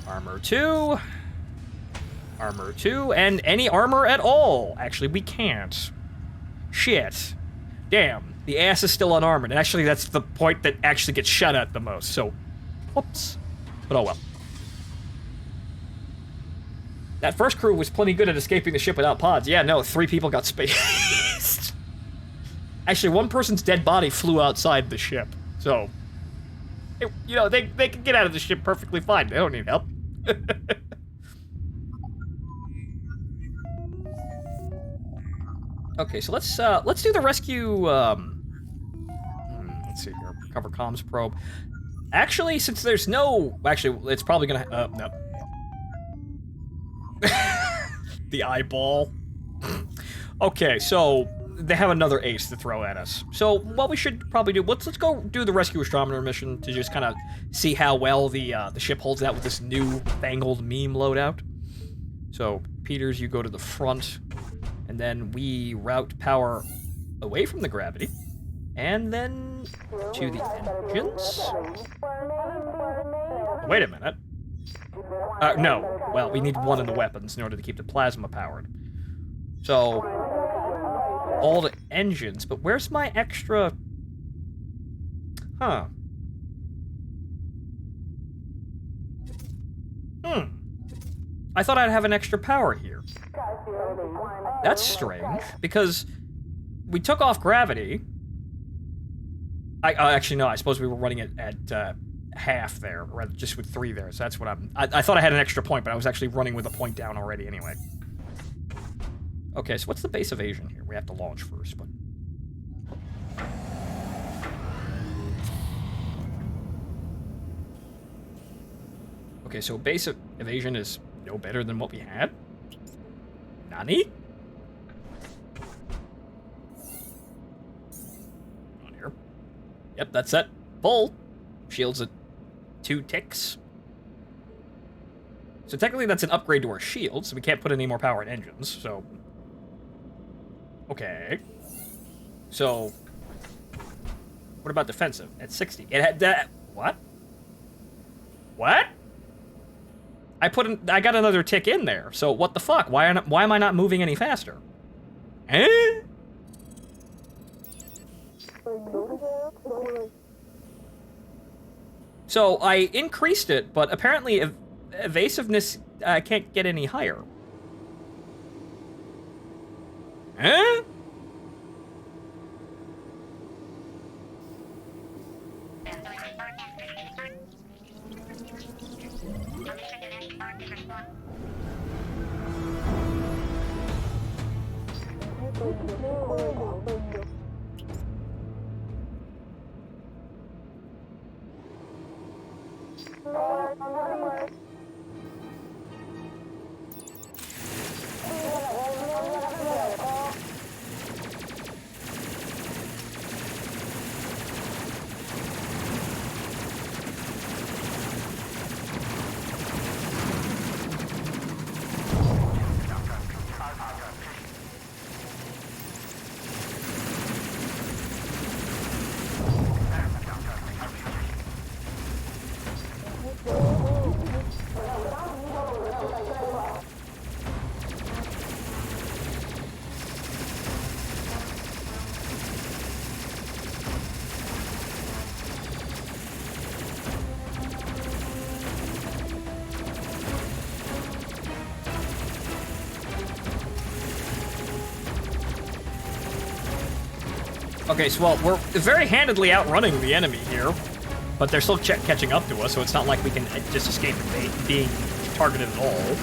Armor 2. Armor 2, and any armor at all. Actually, we can't. Shit. Damn, the ass is still unarmored. And actually, that's the point that actually gets shot at the most, so... whoops. But oh well. That first crew was plenty good at escaping the ship without pods. Yeah, no, 3 people got spaced. Actually, one person's dead body flew outside the ship, so... you know, they can get out of the ship perfectly fine. They don't need help. Okay, so let's do the rescue, let's see here, recover comms probe. Actually, since there's no, actually, it's probably gonna, no. The eyeball. Okay, so they have another ace to throw at us. So what we should probably do, let's go do the rescue astronomer mission to just kind of see how well the ship holds out with this new fangled meme loadout. So, Peters, you go to the front. And then we route power away from the gravity, and then to the engines. Wait a minute. No. Well, we need one of the weapons in order to keep the plasma powered. So, all the engines, but where's my extra... Huh. I thought I'd have an extra power here. That's strange, because we took off gravity. Actually, no, I suppose we were running it at half there, rather just with 3 there, so that's what I thought I had an extra point, but I was actually running with a point down already anyway. Okay, so what's the base evasion here? We have to launch first, but... Okay, so base evasion is no better than what we had? Nani? On here. Yep, that's it. Full. Shields at 2 ticks. So technically that's an upgrade to our shields, so we can't put any more power in engines, so... Okay. So... What about defensive? At 60. It had that... What? What? I got another tick in there, so what the fuck? Why am I not moving any faster? Eh? So I increased it, but apparently evasiveness can't get any higher. Huh? Okay, so well, we're very handedly outrunning the enemy here, but they're still catching up to us, so it's not like we can just escape being targeted at all.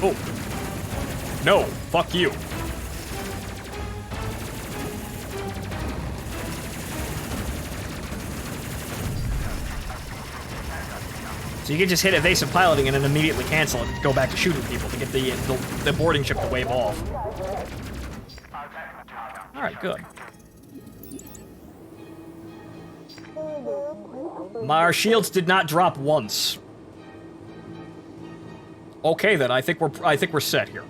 Oh. No, fuck you. So you can just hit evasive piloting and then immediately cancel and go back to shooting people to get the boarding ship to wave off. Alright, good. Our shields did not drop once. Okay then, I think we're set here.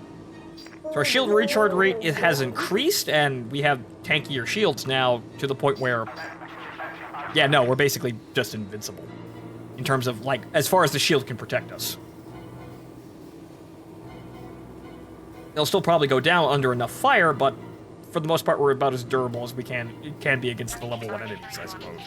So our shield recharge rate has increased, and we have tankier shields now to the point where, yeah, no, we're basically just invincible in terms of like as far as the shield can protect us. They'll still probably go down under enough fire, but for the most part, we're about as durable as we can be against the level 1 enemies, I suppose.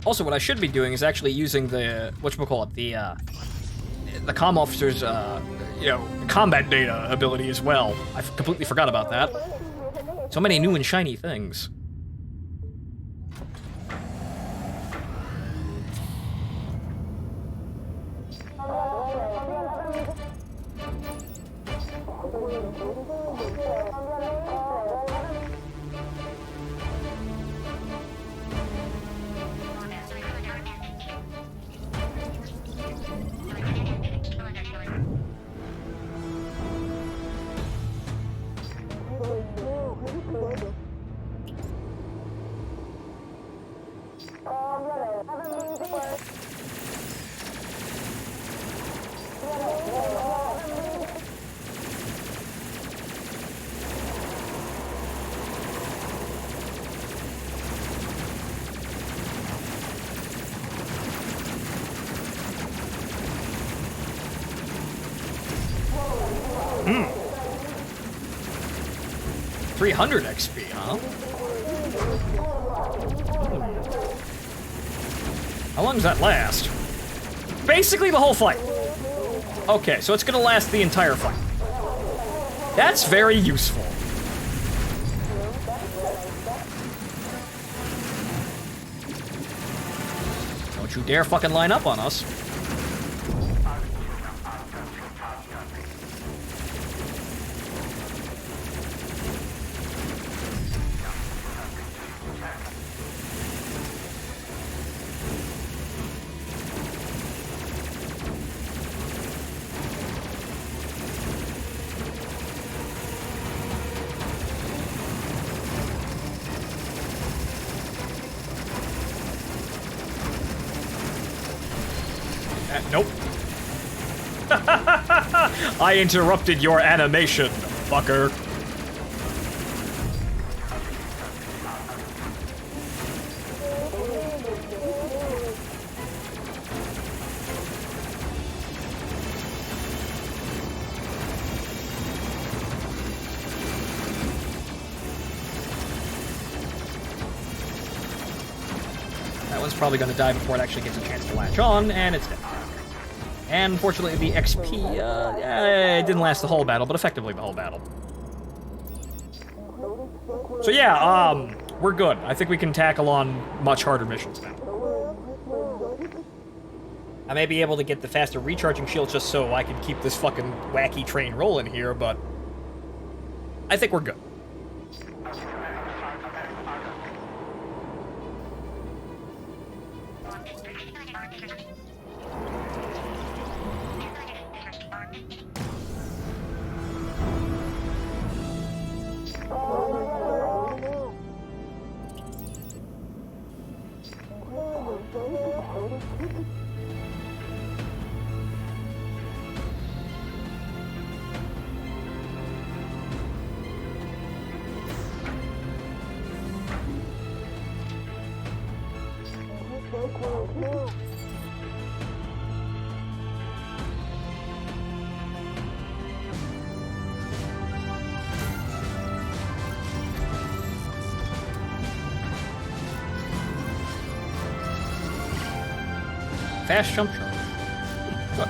Also, what I should be doing is actually using the whatchamacallit, the comm officer's combat data ability as well. I completely forgot about that. So many new and shiny things. 300 XP, huh? How long does that last? Basically the whole fight. Okay, so it's gonna last the entire fight. That's very useful. Don't you dare fucking line up on us. Nope. I interrupted your animation, fucker. That one's probably going to die before it actually gets a chance to latch on, and it's dead. And unfortunately, the XP, it didn't last the whole battle, but effectively the whole battle. So yeah, we're good. I think we can tackle on much harder missions now. I may be able to get the faster recharging shield just so I can keep this fucking wacky train rolling here, but I think we're good. Fast jump charge. Good.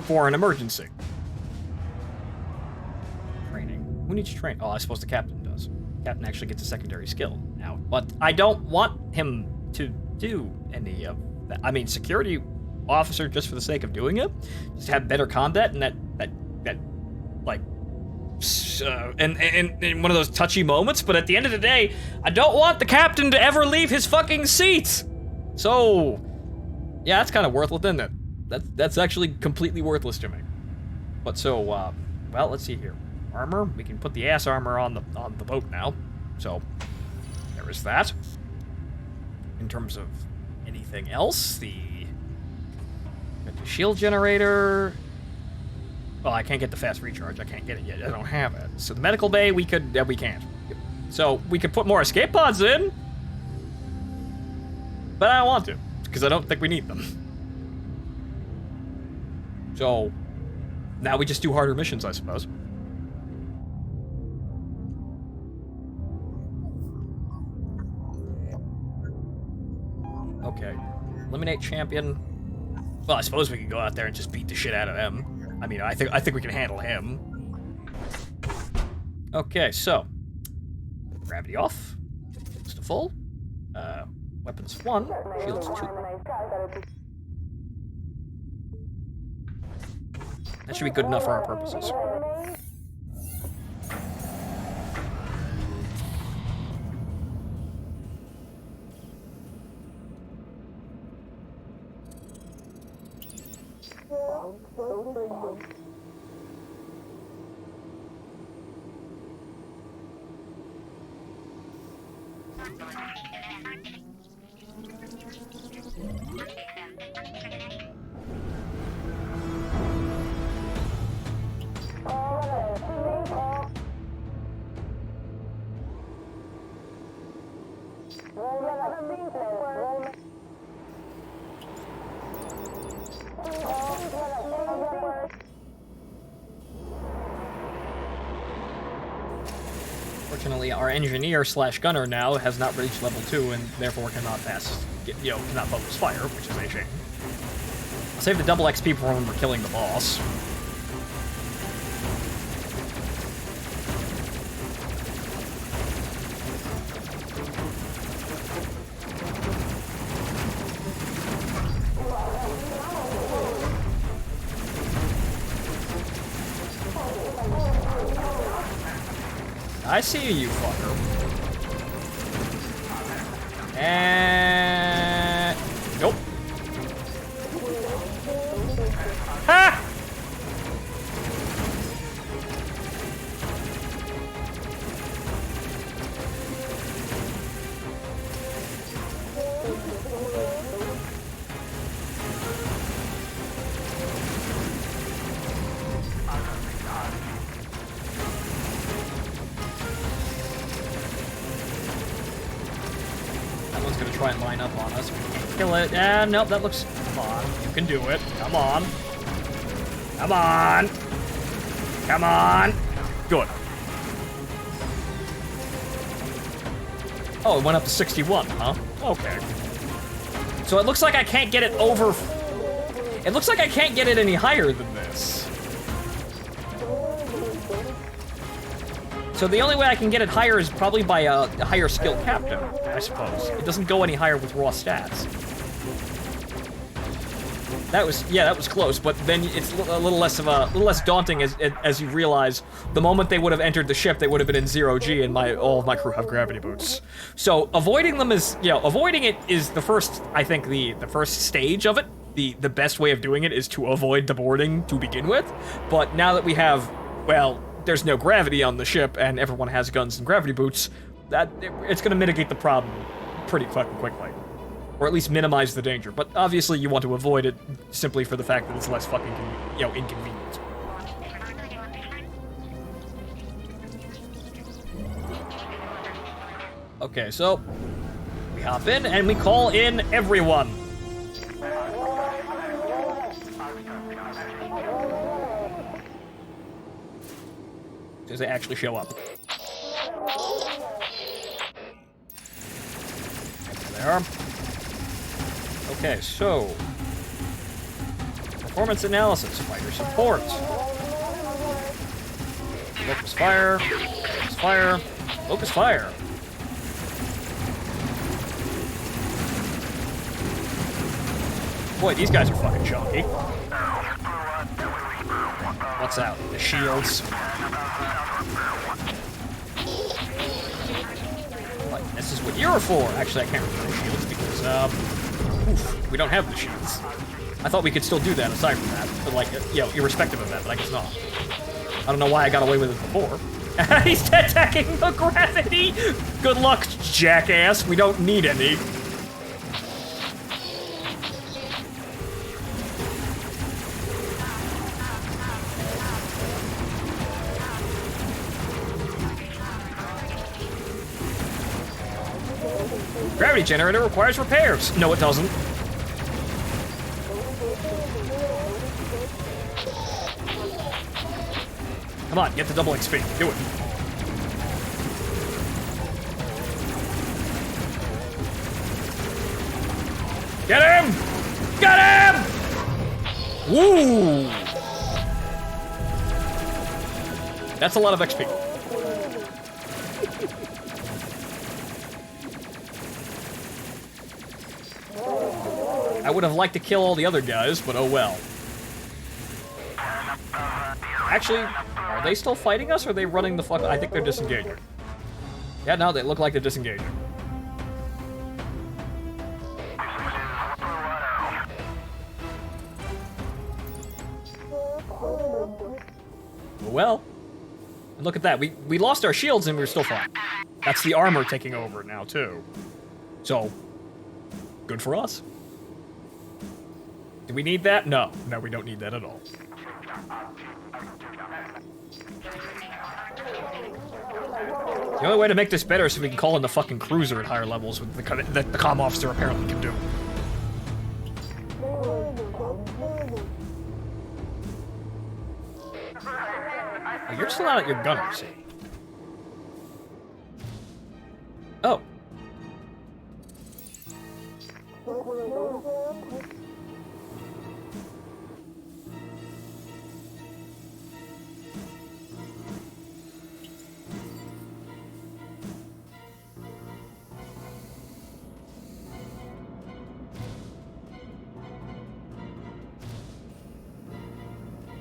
For an emergency. Training. Who needs to train? Oh, I suppose the captain does. Captain actually gets a secondary skill now. But I don't want him to do any of that. I mean, security officer just for the sake of doing it? Just have better combat and that like, in one of those touchy moments, but at the end of the day, I don't want the captain to ever leave his fucking seat! So, yeah, that's kind of worthless, isn't it? That's actually completely worthless to me. But so, well, let's see here. Armor, we can put the ass armor on the boat now. So, there is that. In terms of anything else, the shield generator. Well, I can't get the fast recharge. I can't get it yet. I don't have it. So the medical bay, we can't. So we could put more escape pods in. But I don't want to, because I don't think we need them. So, now we just do harder missions, I suppose. Okay. Eliminate champion. Well, I suppose we can go out there and just beat the shit out of them. I mean, I think we can handle him. Okay, so. Gravity off. Shields to full. Weapons 1, shields 2. That should be good enough for our purposes. Unfortunately, our engineer slash gunner now has not reached level 2 and therefore cannot cannot focus fire, which is a shame. I'll save the double XP for when we're killing the boss. I see you, fucker. And... Nope. Ha! Try and line up on us. We can't kill it. And nope, that looks... Come on. You can do it. Come on. Come on. Come on. Good. Oh, it went up to 61, huh? Okay. So it looks like I can't get it over... It looks like I can't get it any higher than this. So the only way I can get it higher is probably by a higher skill captain, I suppose. It doesn't go any higher with raw stats. That was close, but then it's a little less daunting as you realize the moment they would have entered the ship, they would have been in 0G, and all of my crew have gravity boots. So avoiding them is, avoiding it is the first, I think, the first stage of it. The best way of doing it is to avoid the boarding to begin with. But now that we have, well, there's no gravity on the ship and everyone has guns and gravity boots, it's going to mitigate the problem pretty fucking quickly. Or at least minimize the danger. But obviously you want to avoid it simply for the fact that it's less fucking, inconvenient. Okay, so we hop in and we call in everyone. As they actually show up. There. Okay, so performance analysis, fighter support. Focus fire, focus fire, focus fire. Boy, these guys are fucking chunky. What's out? The shields. Like, this is what you're for. Actually, I can't remember the shields because, we don't have the shields. I thought we could still do that aside from that, but like, irrespective of that, but I guess not. I don't know why I got away with it before. He's attacking the gravity! Good luck, jackass. We don't need any. Gravity generator requires repairs. No, it doesn't. Come on, get the double XP. Do it. Get him! Get him! Woo! That's a lot of XP. I would have liked to kill all the other guys, but oh well. Actually, are they still fighting us, or are they running the fuck? I think they're disengaging. Yeah, no, they look like they're disengaging. Well, and look at that. We lost our shields and we were still fine. That's the armor taking over now, too. So, good for us. Do we need that? No. No, we don't need that at all. The only way to make this better is so we can call in the fucking cruiser at higher levels with the comm officer apparently can do. Oh, you're still not at your gunner, see?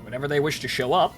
Whenever they wish to show up.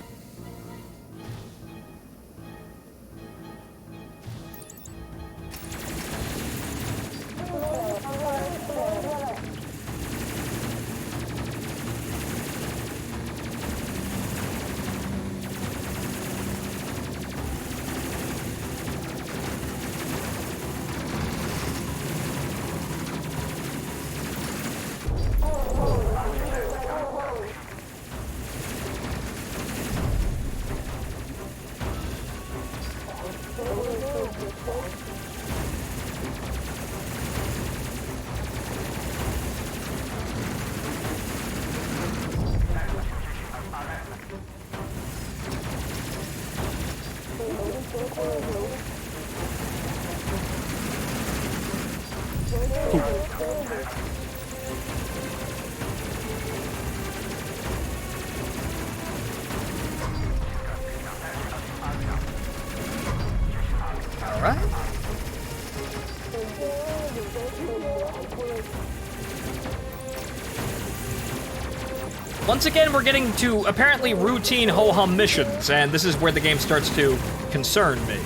Once again, we're getting to apparently routine ho-hum missions, and this is where the game starts to concern me.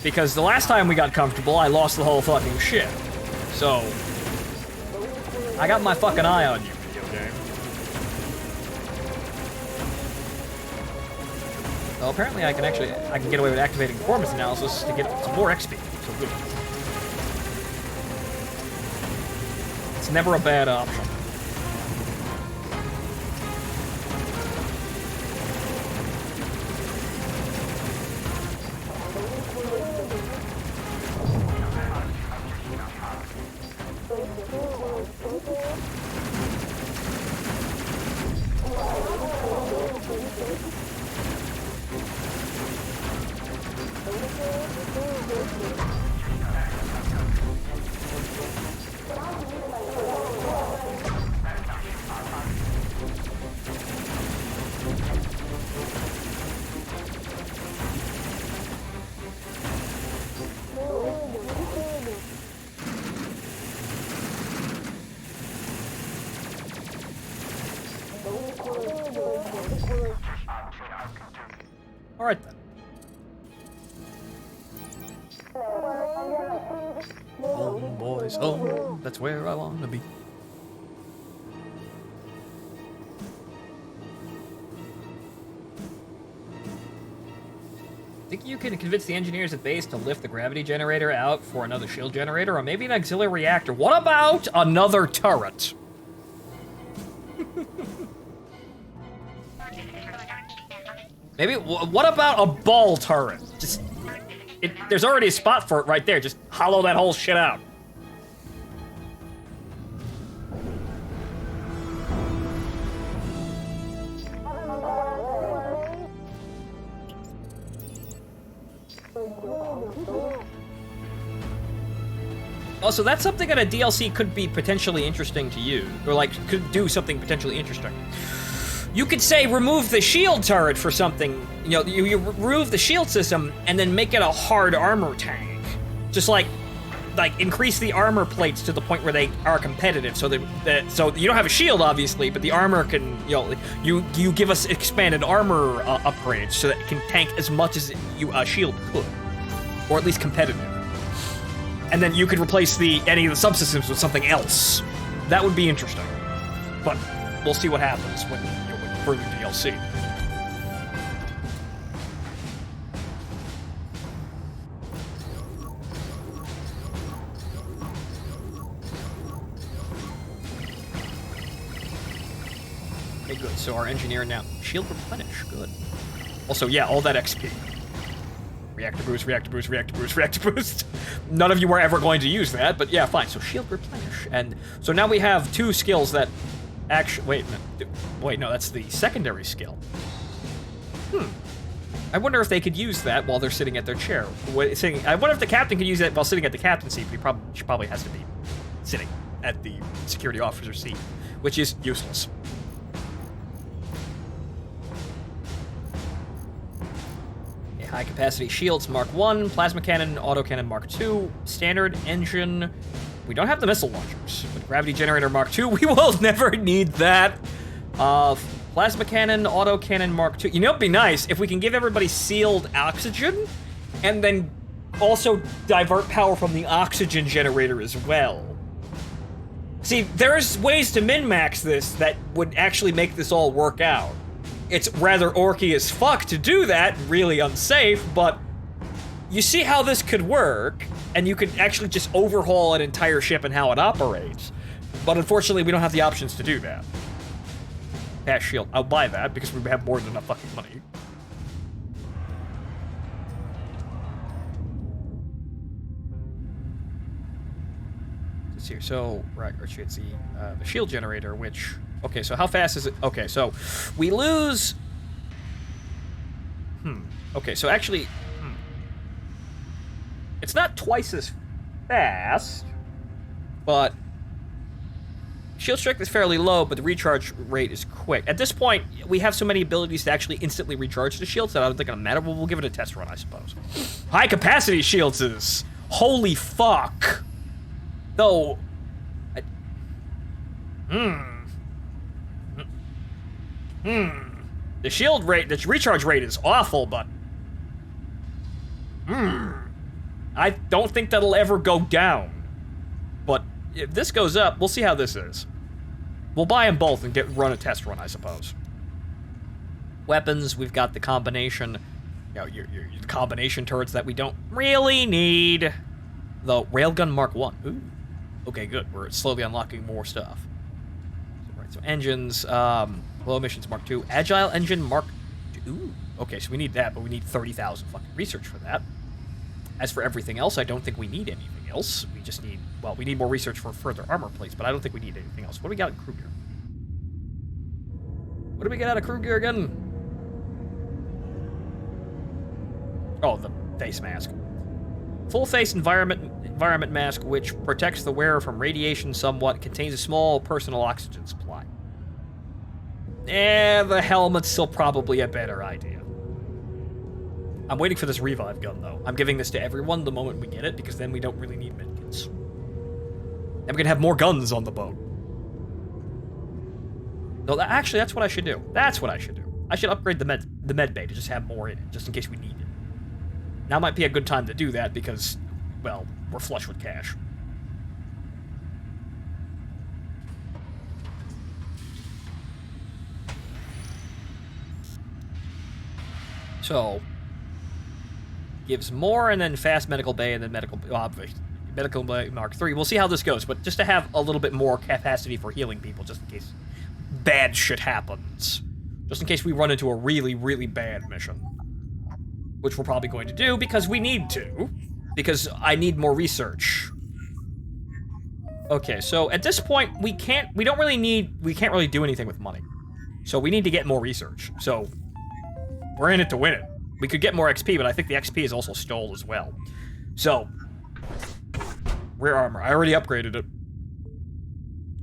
Because the last time we got comfortable, I lost the whole fucking shit. So, I got my fucking eye on you, video game. Well, apparently I can get away with activating performance analysis to get some more XP. So good. It's never a bad option. All right then. Home, boys, home. That's where I want to be. Think you can convince the engineers at base to lift the gravity generator out for another shield generator, or maybe an auxiliary reactor? What about another turret? Maybe, what about a ball turret? Just, there's already a spot for it right there. Just hollow that whole shit out. Also, that's something that a DLC could be potentially interesting to you, or like, could do something potentially interesting. You could say remove the shield turret for something, you know, you remove the shield system and then make it a hard armor tank. Just like increase the armor plates to the point where they are competitive, so that so you don't have a shield obviously, but the armor can, you know, you give us expanded armor upgrades so that it can tank as much as a shield could, or at least competitive. And then you could replace any of the subsystems with something else. That would be interesting, but we'll see what happens with further DLC. Okay, good. So our engineer now shield replenish. Good. Also, yeah, all that XP. Reactor boost, reactor boost, reactor boost, reactor boost. None of you were ever going to use that, but yeah, fine. So shield replenish, and so now we have two skills that. Actually, wait, no, that's the secondary skill. I wonder if they could use that while they're sitting at their chair. I wonder if the captain could use that while sitting at the captain's seat, but she probably has to be sitting at the security officer's seat, which is useless. Okay, high capacity shields Mark 1, plasma cannon, autocannon Mark 2, standard engine. We don't have the missile launchers, but gravity generator Mark 2, we will never need that. Plasma cannon, autocannon Mark II. You know, it'd be nice if we can give everybody sealed oxygen, and then also divert power from the oxygen generator as well. See, there's ways to min-max this that would actually make this all work out. It's rather orky as fuck to do that, really unsafe, but you see how this could work, and you could actually just overhaul an entire ship and how it operates. But unfortunately, we don't have the options to do that. Fast shield. I'll buy that because we have more than enough fucking money. It's here. So, right, or it's the shield generator, which... Okay, so how fast is it? Okay, so we lose... Okay, so actually... It's not twice as fast, but... Shield strength is fairly low, but the recharge rate is quick. At this point, we have so many abilities to actually instantly recharge the shields that I don't think it'll matter, but we'll give it a test run, I suppose. High capacity shields is... Holy fuck. Though... The shield rate, the recharge rate is awful, but... I don't think that'll ever go down. But if this goes up, we'll see how this is. We'll buy them both and run a test run, I suppose. Weapons, we've got the combination, your combination turrets that we don't really need. The Railgun Mark 1. Ooh. Okay, good. We're slowly unlocking more stuff. So engines, low emissions Mark 2, Agile Engine Mark 2. Ooh. Okay, so we need that, but we need 30,000 fucking research for that. As for everything else, I don't think we need anything else. We just need, well, we need more research for further armor plates, but I don't think we need anything else. What do we got in crew gear? What do we get out of crew gear again? Oh, the face mask. Full face environment mask, which protects the wearer from radiation somewhat, contains a small personal oxygen supply. The helmet's still probably a better idea. I'm waiting for this revive gun, though. I'm giving this to everyone the moment we get it, because then we don't really need medkits. And we can have more guns on the boat. No, actually, that's what I should do. That's what I should do. I should upgrade the med bay to just have more in it, just in case we need it. Now might be a good time to do that, because, well, we're flush with cash. So... gives more, and then fast medical bay, and then medical bay Mark 3. We'll see how this goes, but just to have a little bit more capacity for healing people, just in case bad shit happens. Just in case we run into a really, really bad mission. Which we're probably going to do, because we need to. Because I need more research. Okay, so at this point, we can't really do anything with money. So we need to get more research. So, we're in it to win it. We could get more XP, but I think the XP is also stole as well. So, rear armor. I already upgraded it.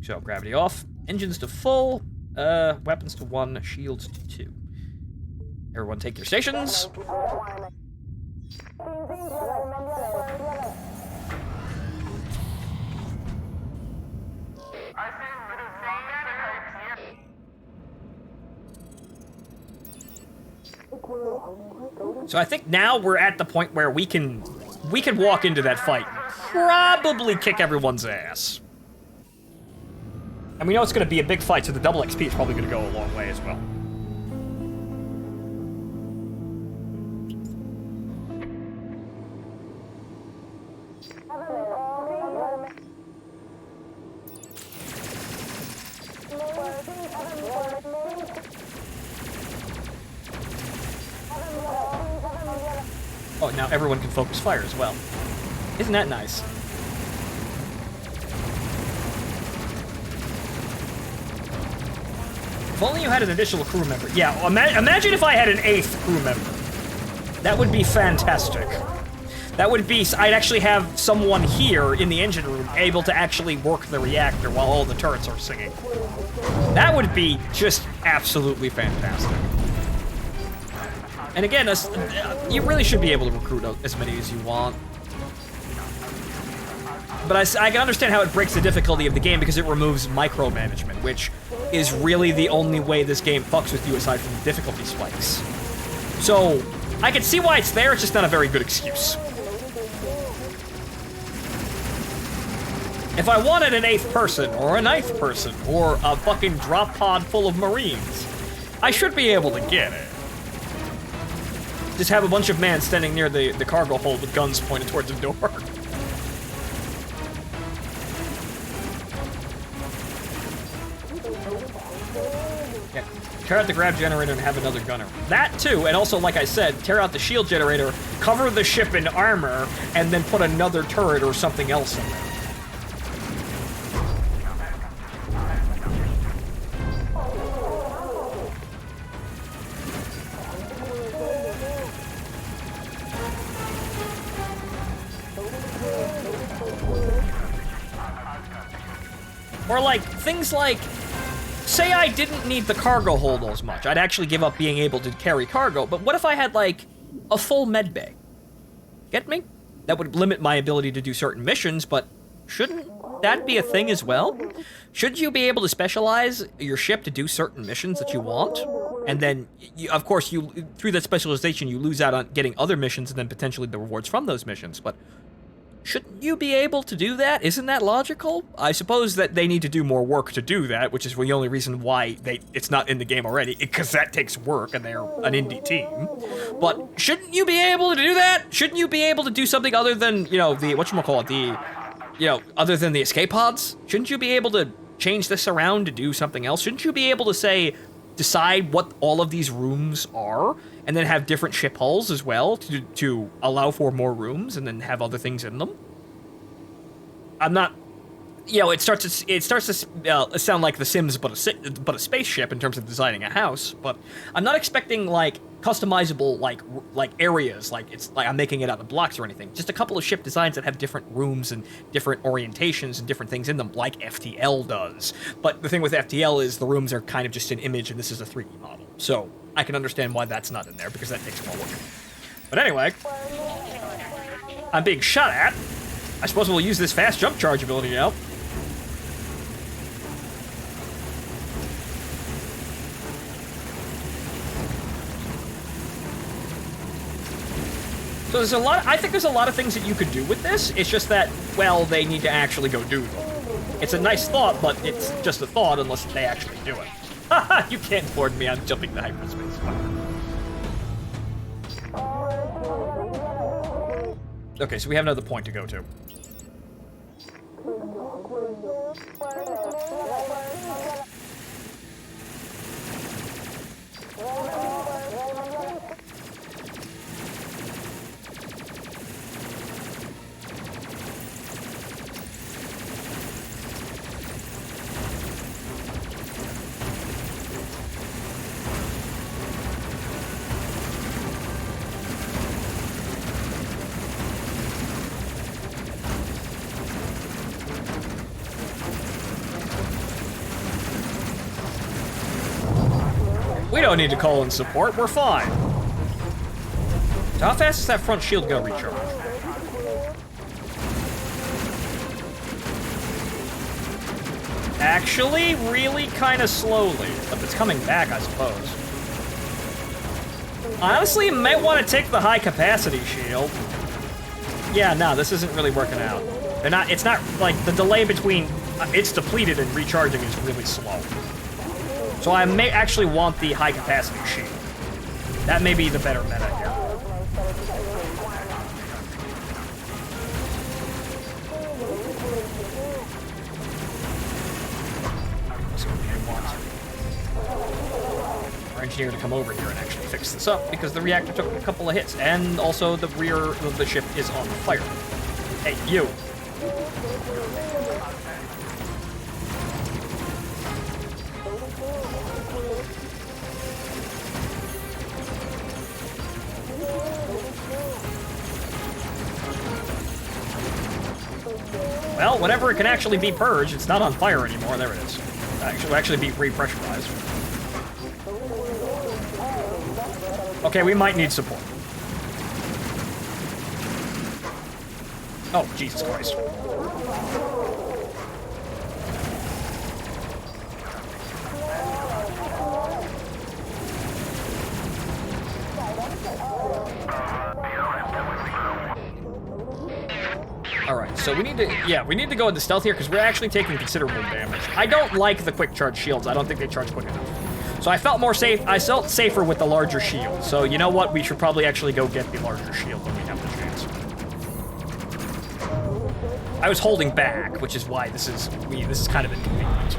So, gravity off. Engines to full. Weapons to 1. Shields to 2. Everyone take your stations. So I think now we're at the point where we can walk into that fight and probably kick everyone's ass. And we know it's going to be a big fight, so the double XP is probably going to go a long way as well. Oh, now everyone can focus fire as well. Isn't that nice? If only you had an additional crew member. Yeah, imagine if I had an 8th crew member. That would be fantastic. That would be... I'd actually have someone here in the engine room able to actually work the reactor while all the turrets are singing. That would be just absolutely fantastic. And again, you really should be able to recruit as many as you want. But I can understand how it breaks the difficulty of the game because it removes micromanagement, which is really the only way this game fucks with you aside from the difficulty spikes. So, I can see why it's there, it's just not a very good excuse. If I wanted an 8th person, or a 9th person, or a fucking drop pod full of Marines, I should be able to get it. Just have a bunch of men standing near the cargo hold with guns pointed towards the door. Yeah, tear out the grab generator and have another gunner. That too, and also, like I said, tear out the shield generator, cover the ship in armor, and then put another turret or something else in there. Or like, things like, say I didn't need the cargo hold as much. I'd actually give up being able to carry cargo, but what if I had like, a full med bay? Get me? That would limit my ability to do certain missions, but shouldn't that be a thing as well? Should you be able to specialize your ship to do certain missions that you want? And then, of course, through that specialization, you lose out on getting other missions and then potentially the rewards from those missions, but shouldn't you be able to do that? Isn't that logical? I suppose that they need to do more work to do that, which is the only reason why it's not in the game already, because that takes work and they're an indie team. But shouldn't you be able to do that? Shouldn't you be able to do something other than, you know, other than the escape pods? Shouldn't you be able to change this around to do something else? Shouldn't you be able to say, decide what all of these rooms are, and then have different ship hulls as well to allow for more rooms, and then have other things in them? I'm not, you know, it starts to sound like The Sims, but a spaceship in terms of designing a house. But I'm not expecting like customizable like areas, like it's like I'm making it out of blocks or anything. Just a couple of ship designs that have different rooms and different orientations and different things in them, like FTL does. But the thing with FTL is the rooms are kind of just an image, and this is a 3D model. So I can understand why that's not in there, because that takes more work. But anyway, I'm being shot at. I suppose we'll use this fast jump charge ability now. So there's a lot, I think there's a lot of things that you could do with this. It's just that, well, they need to actually go do them. It's a nice thought, but it's just a thought unless they actually do it. Haha, you can't board me, I'm jumping to hyperspace. Okay, so we have another point to go to. We don't need to call in support, we're fine. So how fast is that front shield gonna recharge? Actually, really kind of slowly, but it's coming back, I suppose. Honestly, you might want to take the high capacity shield. Yeah, no, this isn't really working out. It's not, like, the delay between it's depleted and recharging is really slow. So I may actually want the high-capacity shield. That may be the better meta here. So we want our engineer to come over here and actually fix this up, because the reactor took a couple of hits, and also the rear of the ship is on fire. Hey, you! Well, whenever it can actually be purged, it's not on fire anymore. There it is. Will actually be repressurized. Okay, we might need support. Oh, Jesus Christ. Alright, so we need to go into stealth here because we're actually taking considerable damage. I don't like the quick charge shields. I don't think they charge quick enough. So I felt safer with the larger shield. So you know what? We should probably actually go get the larger shield when we have the chance. I was holding back, which is why this is kind of inconvenient.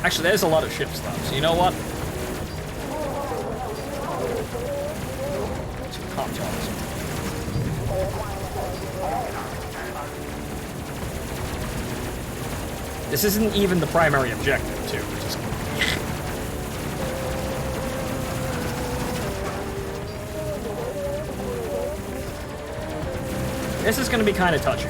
Actually, there's a lot of ships though, so you know what? Some Phontomen. This isn't even the primary objective, too, which is... This is going to be kind of touchy.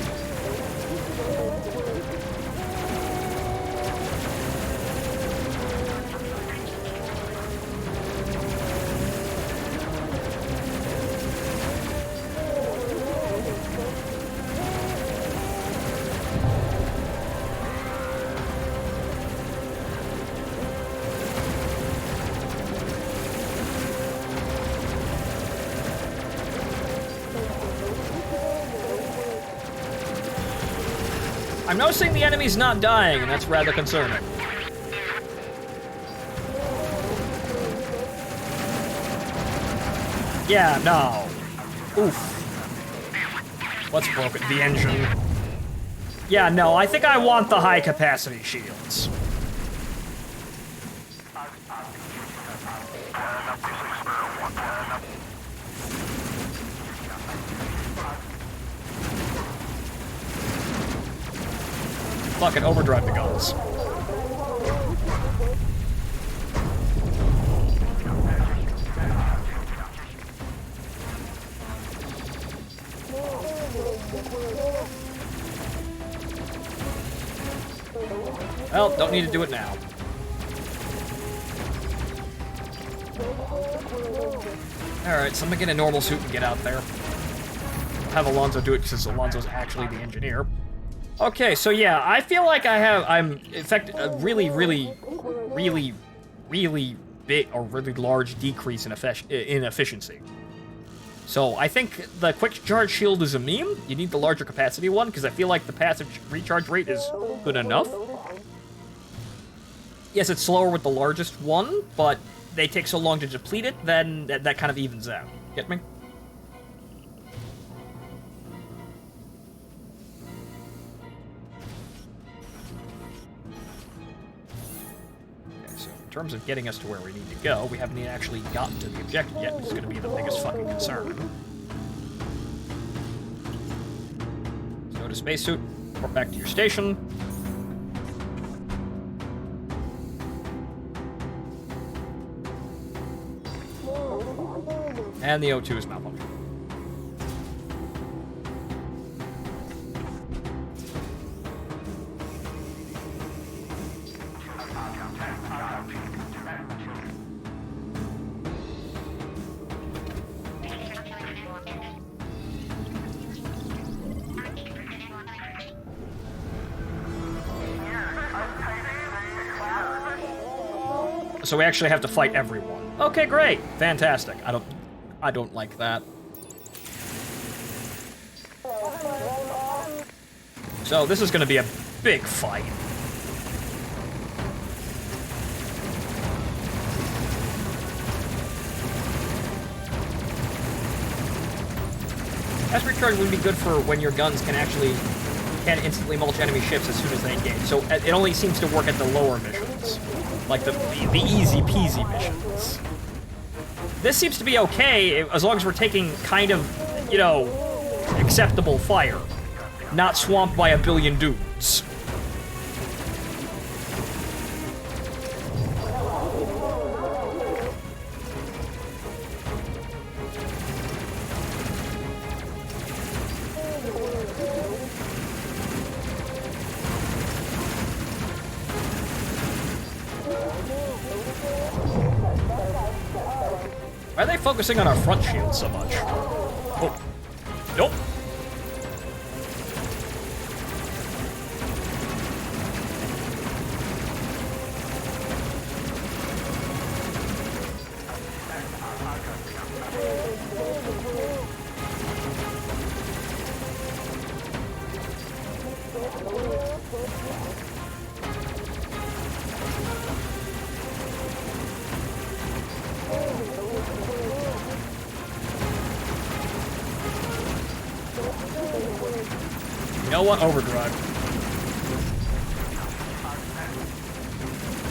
I'm noticing the enemy's not dying, and that's rather concerning. Yeah, no. Oof. What's broken? The engine. Yeah, no, I think I want the high-capacity shields. Fuck it, overdrive the guns. Well, don't need to do it now. Alright, so I'm gonna get a normal suit and get out there. I'll have Alonzo do it since Alonzo's actually the engineer. Okay, so yeah, I feel like I'm in fact a really big or really large decrease in efficiency. So I think the quick charge shield is a meme. You need the larger capacity one because I feel like the passive recharge rate is good enough. Yes, it's slower with the largest one, but they take so long to deplete it, then that kind of evens out. Get me? In terms of getting us to where we need to go, we haven't actually gotten to the objective yet, which is going to be the biggest fucking concern. So go to spacesuit, report back to your station. And the O2 is malfunctioning. So we actually have to fight everyone. Okay, great. Fantastic. I don't like that. So this is going to be a big fight. Fast recharge would be good for when your guns can instantly mulch enemy ships as soon as they engage. So it only seems to work at the lower missions. Like the easy peasy missions. This seems to be okay as long as we're taking kind of, you know, acceptable fire. Not swamped by a billion dudes. focusing on our front shield so much? Oh. Nope. You know what? Overdrive.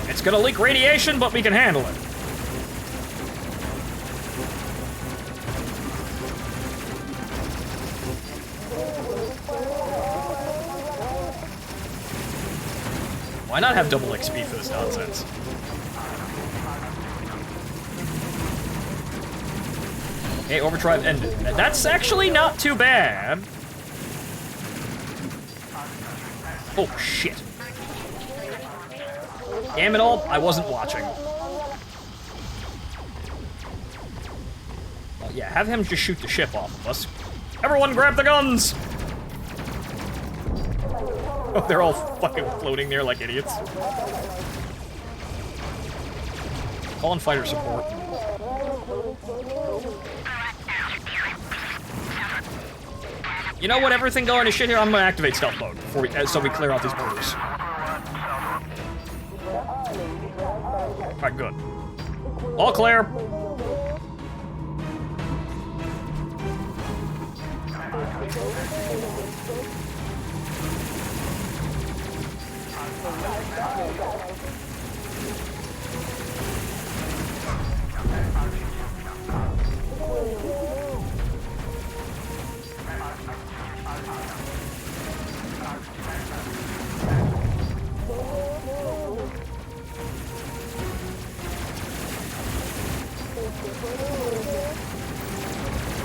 It's gonna leak radiation, but we can handle it. Why not have double XP for this nonsense? Okay, overdrive ended. That's actually not too bad. Oh, shit. Damn it all, I wasn't watching. Well, yeah, have him just shoot the ship off of us. Everyone grab the guns! Oh, they're all fucking floating there like idiots. Call in fighter support. You know what, everything going to shit here, I'm gonna activate stealth mode before so we clear out these borders. Alright, good. All clear.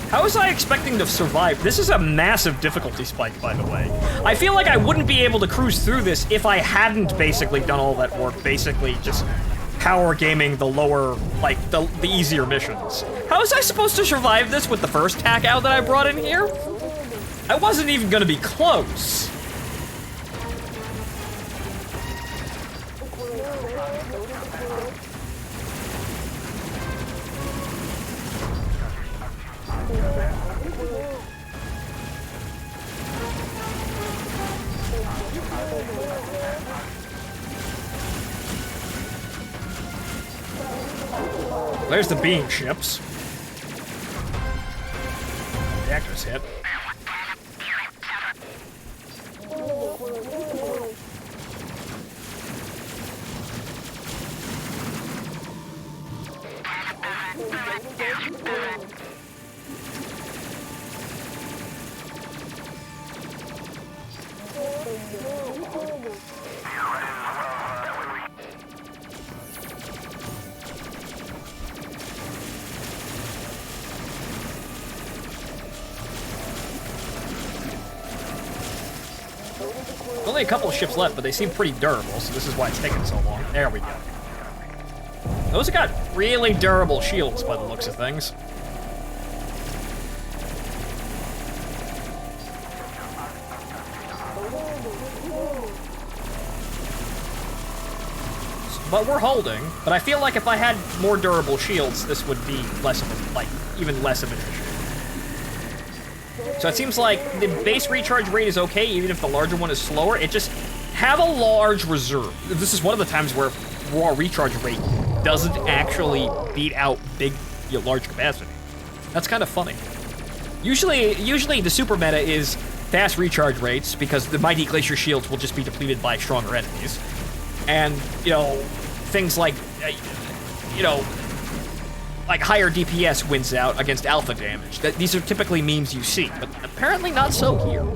How was I expecting to survive? This is a massive difficulty spike, by the way. I feel like I wouldn't be able to cruise through this if I hadn't basically done all that work, basically just power gaming the lower, like, the easier missions. How was I supposed to survive this with the first tack out that I brought in here? I wasn't even gonna be close. There's the beam ships. Reactors hit. Only a couple of ships left, but they seem pretty durable, so this is why it's taking so long. There we go. Those have got really durable shields by the looks of things. But we're holding, but I feel like if I had more durable shields, this would be less of a, like, even less of an issue. So it seems like the base recharge rate is okay, even if the larger one is slower. It just have a large reserve. This is one of the times where raw recharge rate doesn't actually beat out big, large capacity. That's kind of funny. Usually the super meta is fast recharge rates because the mighty glacier shields will just be depleted by stronger enemies, and things like like higher DPS wins out against alpha damage. These are typically memes you see, but apparently not so here.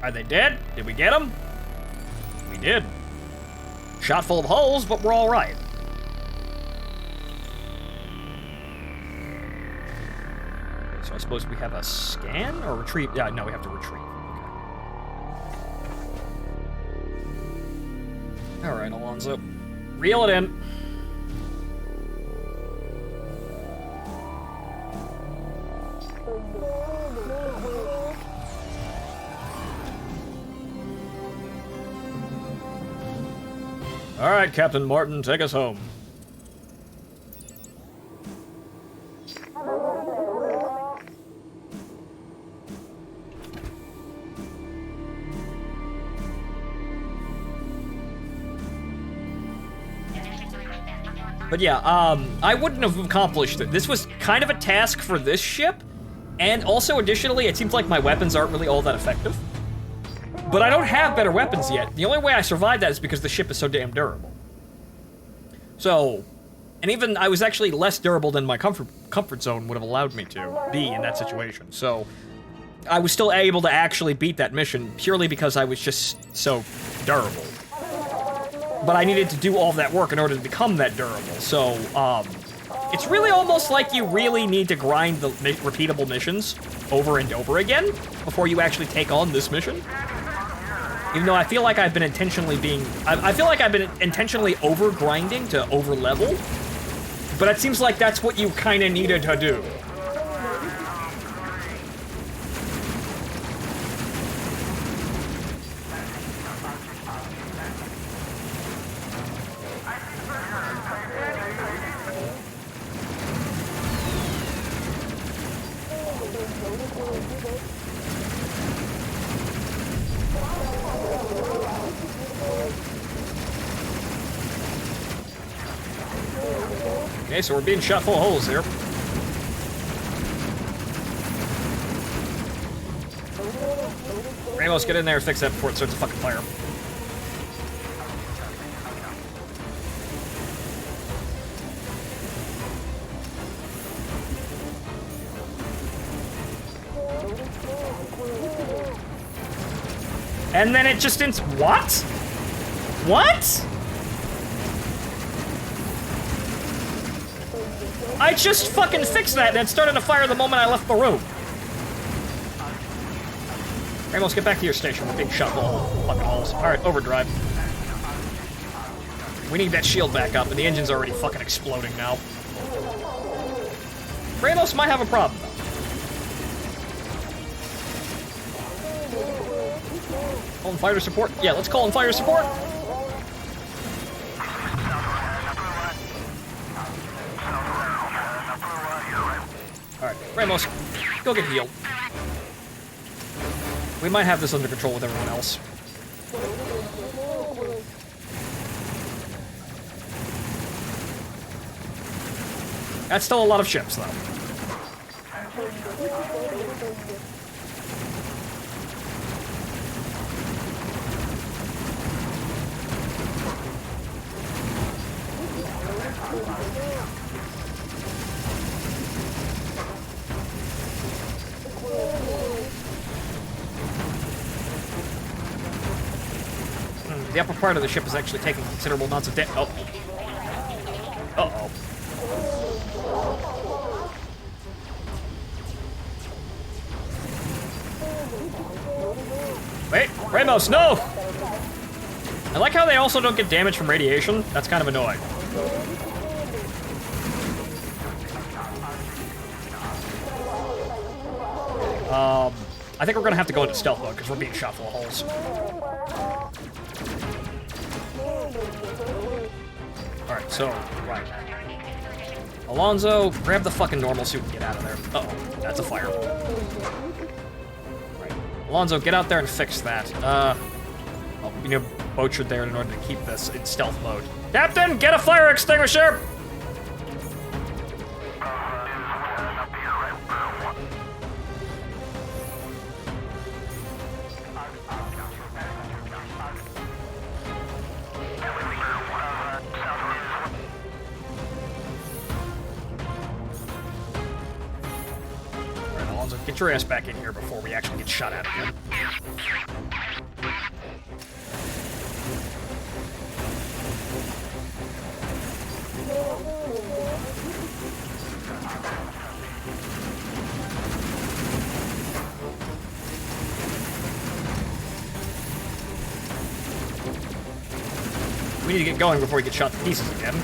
Are they dead? Did we get them? We did. Shot full of holes, but we're all right. So I suppose we have a scan or retrieve? Yeah, no, we have to retrieve. Okay. All right, Alonzo. Reel it in. All right, Captain Martin, take us home. But yeah, I wouldn't have accomplished it. This was kind of a task for this ship, and also additionally, it seems like my weapons aren't really all that effective. But I don't have better weapons yet. The only way I survived that is because the ship is so damn durable. So, and even I was actually less durable than my comfort zone would have allowed me to be in that situation. So, I was still able to actually beat that mission purely because I was just so durable. But I needed to do all of that work in order to become that durable. So, it's really almost like you really need to grind the repeatable missions over and over again before you actually take on this mission. Even though I feel like I've been intentionally over grinding to over level, but it seems like that's what you kind of needed to do. Okay, so we're being shot full of holes here. Ramos, get in there and fix that before it starts a fucking fire. And then it just what? What? I just fucking fixed that and it started to fire the moment I left the room. Ramos, get back to your station. We're being shot full of fucking holes. Alright, overdrive. We need that shield back up, and the engine's already fucking exploding now. Ramos might have a problem, though. Call in fire support? Yeah, let's call in fire support. Alright, Ramos, go get healed. We might have this under control with everyone else. That's still a lot of ships, though. The upper part of the ship is actually taking considerable amounts of damage. Oh. Uh-oh. Wait, Ramos, no! I like how they also don't get damage from radiation. That's kind of annoying. I think we're gonna have to go into stealth mode because we're being shot full of holes. Alright, so, right. Alonzo, grab the fucking normal suit and get out of there. Uh-oh, that's a fire. Right. Alonzo, get out there and fix that. We need a Bocher there in order to keep this in stealth mode. Captain, get a fire extinguisher! Get your ass back in here before we actually get shot at again. We need to get going before we get shot to pieces again.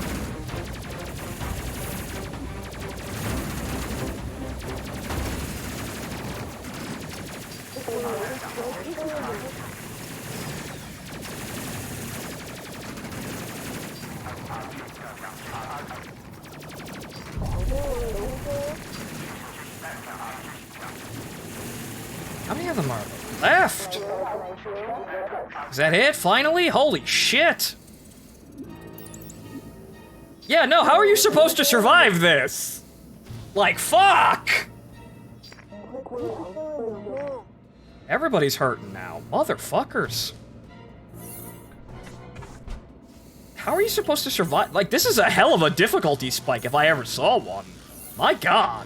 How many of them are there left? Is that it, finally? Holy shit! Yeah, no, how are you supposed to survive this? Like, fuck! Everybody's hurting now. Motherfuckers. How are you supposed to survive? Like, this is a hell of a difficulty spike if I ever saw one. My god.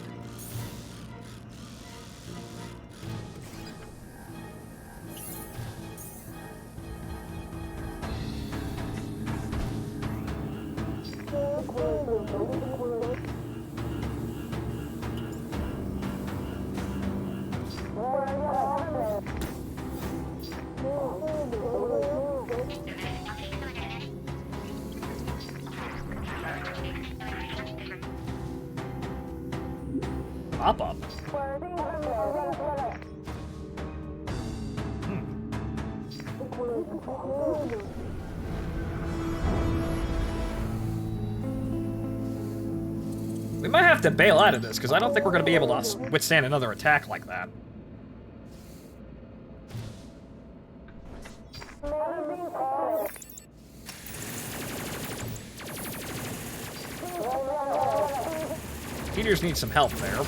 Pop up. We might have to bail out of this, because I don't think we're going to be able to withstand another attack like that. Peters needs some help there.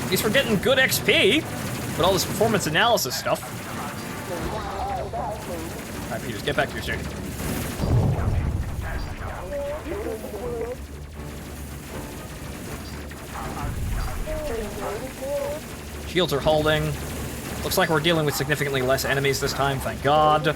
At least we're getting good XP with all this performance analysis stuff. Alright, Peters, get back to your station. Shields are holding. Looks like we're dealing with significantly less enemies this time, thank God.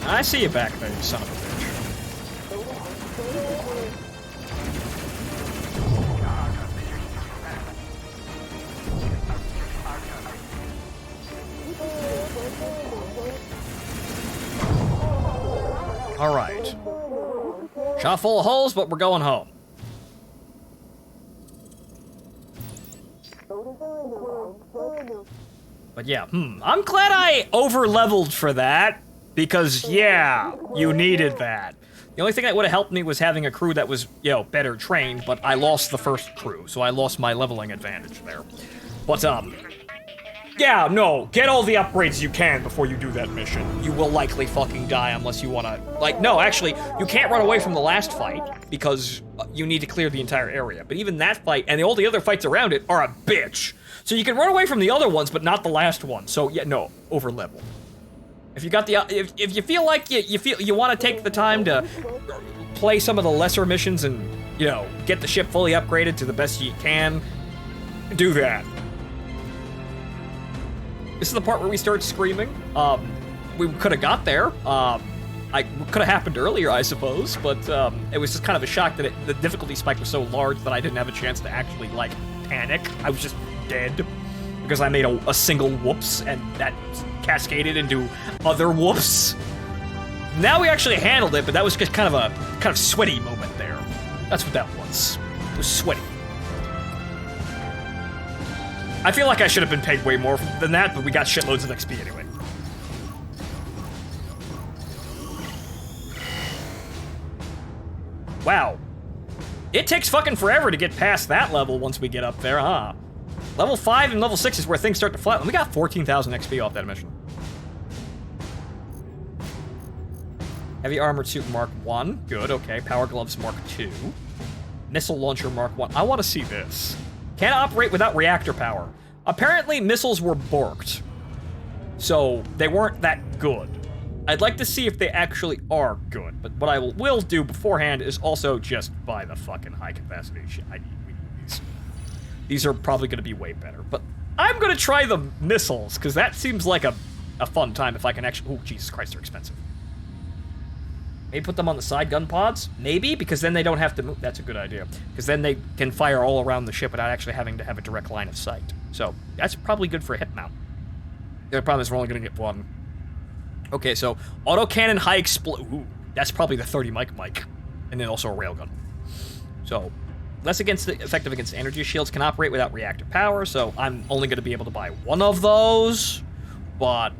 I see you back there, you son of a bitch. Alright. Shot full of holes, but we're going home. But yeah, I'm glad I over-leveled for that. Because, yeah, you needed that. The only thing that would have helped me was having a crew that was, you know, better trained, but I lost the first crew, so I lost my leveling advantage there. But, yeah, no, get all the upgrades you can before you do that mission. You will likely fucking die unless you wanna, like, no, actually, you can't run away from the last fight, because you need to clear the entire area. But even that fight, and all the other fights around it, are a bitch. So you can run away from the other ones, but not the last one. So, yeah, no, over-level. If you got the, if you feel like you want to take the time to play some of the lesser missions and, you know, get the ship fully upgraded to the best you can, do that. This is the part where we start screaming. We could have got there. Could have happened earlier, I suppose, but it was just kind of a shock that the difficulty spike was so large that I didn't have a chance to actually, like, panic. I was just dead because I made a single whoops, and that cascaded into other whoops. Now we actually handled it, but that was just kind of sweaty moment there. That's what that was. It was sweaty. I feel like I should have been paid way more than that, but we got shitloads of XP anyway. Wow. It takes fucking forever to get past that level once we get up there, huh? Level 5 and level 6 is where things start to flatten. We got 14,000 XP off that mission. Heavy armored suit Mark 1. Good, okay. Power gloves Mark 2. Missile launcher Mark 1. I want to see this. Can't operate without reactor power. Apparently missiles were borked, so they weren't that good. I'd like to see if they actually are good, but what I will do beforehand is also just buy the fucking high capacity shit. We need these. These are probably going to be way better, but I'm going to try the missiles, because that seems like a fun time if I can actually... Oh, Jesus Christ, they're expensive. Maybe put them on the side gun pods? Maybe, because then they don't have to move. That's a good idea. Because then they can fire all around the ship without actually having to have a direct line of sight. So, that's probably good for a hip mount. The problem is we're only going to get one. Okay, so autocannon high explode. Ooh, that's probably the 30 mic, and then also a railgun. So less effective against energy shields, can operate without reactor power. So I'm only going to be able to buy one of those. But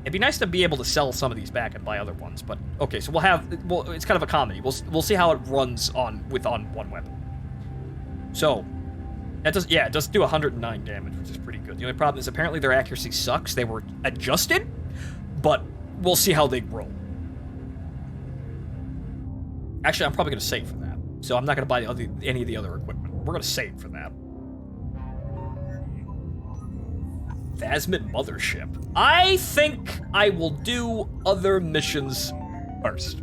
it'd be nice to be able to sell some of these back and buy other ones. But okay, so it's kind of a comedy. We'll see how it runs on one weapon. So it does do 109 damage, which is pretty good. The only problem is apparently their accuracy sucks. They were adjusted, but we'll see how they roll. Actually, I'm probably going to save for that. So I'm not going to buy any of the other equipment. We're going to save for that. Phasmid Mothership. I think I will do other missions first.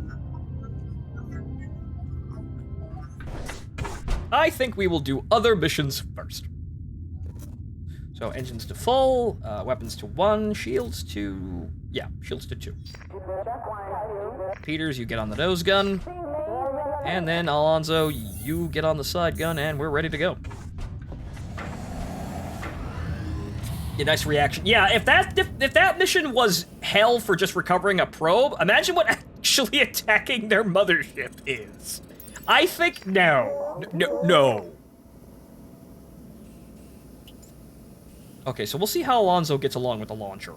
I think we will do other missions first. So engines to full, weapons to 1, shields to... Yeah, shields to 2. Peters, you get on the nose gun. And then Alonzo, you get on the side gun, and we're ready to go. Yeah, nice reaction. Yeah, if that mission was hell for just recovering a probe, imagine what actually attacking their mothership is. I think no. No. Okay, so we'll see how Alonzo gets along with the launcher.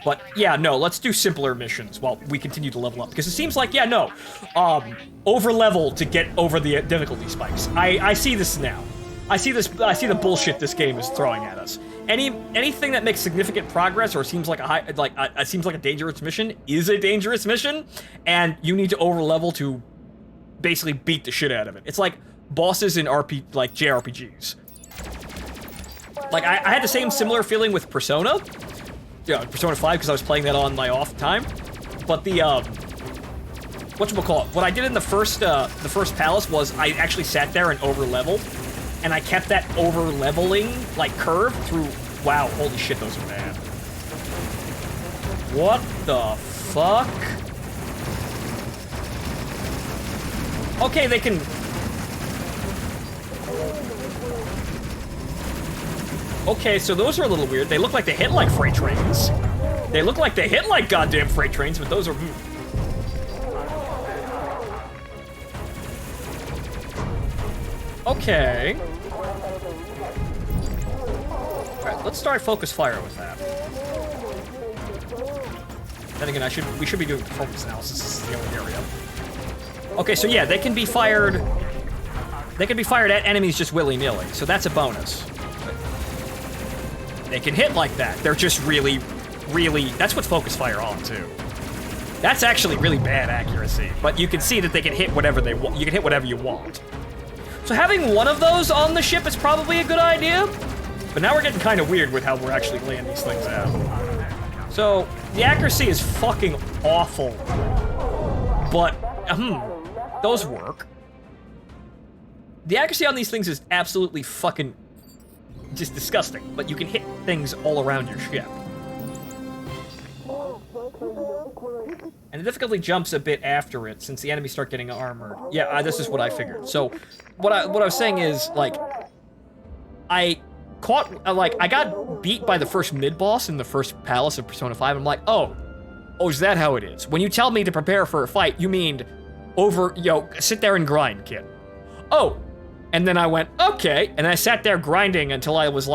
But, yeah, no, let's do simpler missions while we continue to level up. Because it seems like, over-level to get over the difficulty spikes. I see this now. I see the bullshit this game is throwing at us. Anything that makes significant progress or seems like a dangerous mission is a dangerous mission, and you need to over-level to basically beat the shit out of it. It's like bosses in JRPGs. Like, I had the same similar feeling with Persona. Yeah, Persona 5, because I was playing that on my off time. But the, whatchamacallit, what I did in the first palace was I actually sat there and over-leveled, and I kept that over-leveling, curve through... Wow, holy shit, those are bad. What the fuck? Okay, they can... Okay, so those are a little weird. They look like they hit like freight trains. They look like they hit like goddamn freight trains, but those are... Okay. Alright, let's start focus fire with that. Then again, we should be doing performance analysis. This is the only area. Okay, so yeah, they can be fired at enemies just willy-nilly, so that's a bonus. They can hit like that. They're just really... That's what focus fire on, too. That's actually really bad accuracy, but you can see that they can hit whatever they want. You can hit whatever you want. So having one of those on the ship is probably a good idea, but now we're getting kind of weird with how we're actually laying these things out. So, the accuracy is fucking awful, but, those work. The accuracy on these things is absolutely fucking just disgusting, but you can hit things all around your ship. And the difficulty jumps a bit after it, since the enemies start getting armored. Yeah, this is what I figured. So, what I was saying is, I got beat by the first mid-boss in the first palace of Persona 5, and I'm like, oh, is that how it is? When you tell me to prepare for a fight, you mean sit there and grind, kid. Oh, and then I went, okay, and I sat there grinding until I was,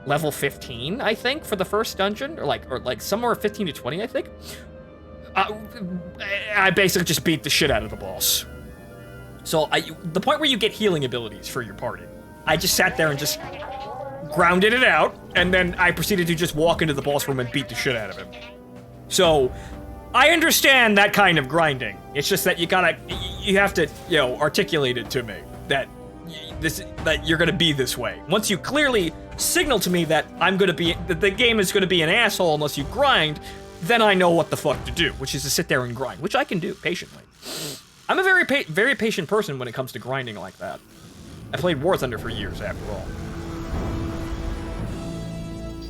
level 15, I think, for the first dungeon, or somewhere 15 to 20, I think. I basically just beat the shit out of the boss. So the point where you get healing abilities for your party, I just sat there and just grounded it out, and then I proceeded to just walk into the boss room and beat the shit out of him. So, I understand that kind of grinding. It's just that you have to, you know, articulate it to me that that you're gonna be this way. Once you clearly signal to me that that the game is gonna be an asshole unless you grind, then I know what the fuck to do, which is to sit there and grind, which I can do patiently. I'm a very patient person when it comes to grinding like that. I played War Thunder for years, after all.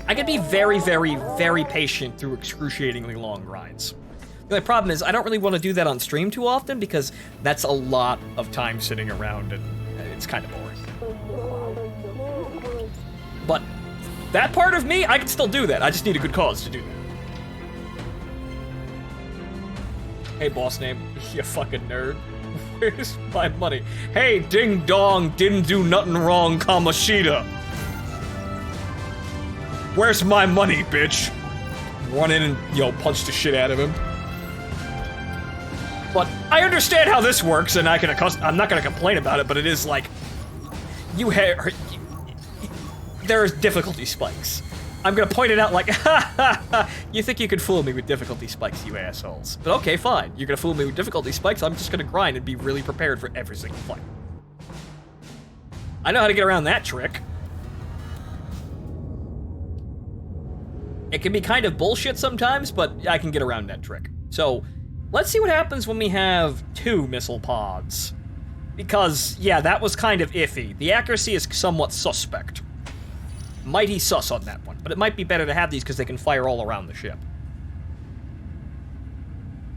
I can be very, very, very patient through excruciatingly long grinds. The only problem is I don't really want to do that on stream too often because that's a lot of time sitting around and it's kind of boring. But that part of me, I can still do that. I just need a good cause to do that. Hey, boss name, you fucking nerd. Where's my money? Hey, ding dong, didn't do nothing wrong, Kamoshida. Where's my money, bitch? Run in and, you know, punch the shit out of him. But I understand how this works, and I'm not gonna complain about it, but it is like, there's difficulty spikes. I'm gonna point it out like, ha ha ha, you think you could fool me with difficulty spikes, you assholes. But okay, fine, you're gonna fool me with difficulty spikes, I'm just gonna grind and be really prepared for every single fight. I know how to get around that trick. It can be kind of bullshit sometimes, but I can get around that trick. So, let's see what happens when we have 2 missile pods. Because, yeah, that was kind of iffy. The accuracy is somewhat suspect. Mighty sus on that one. But it might be better to have these because they can fire all around the ship.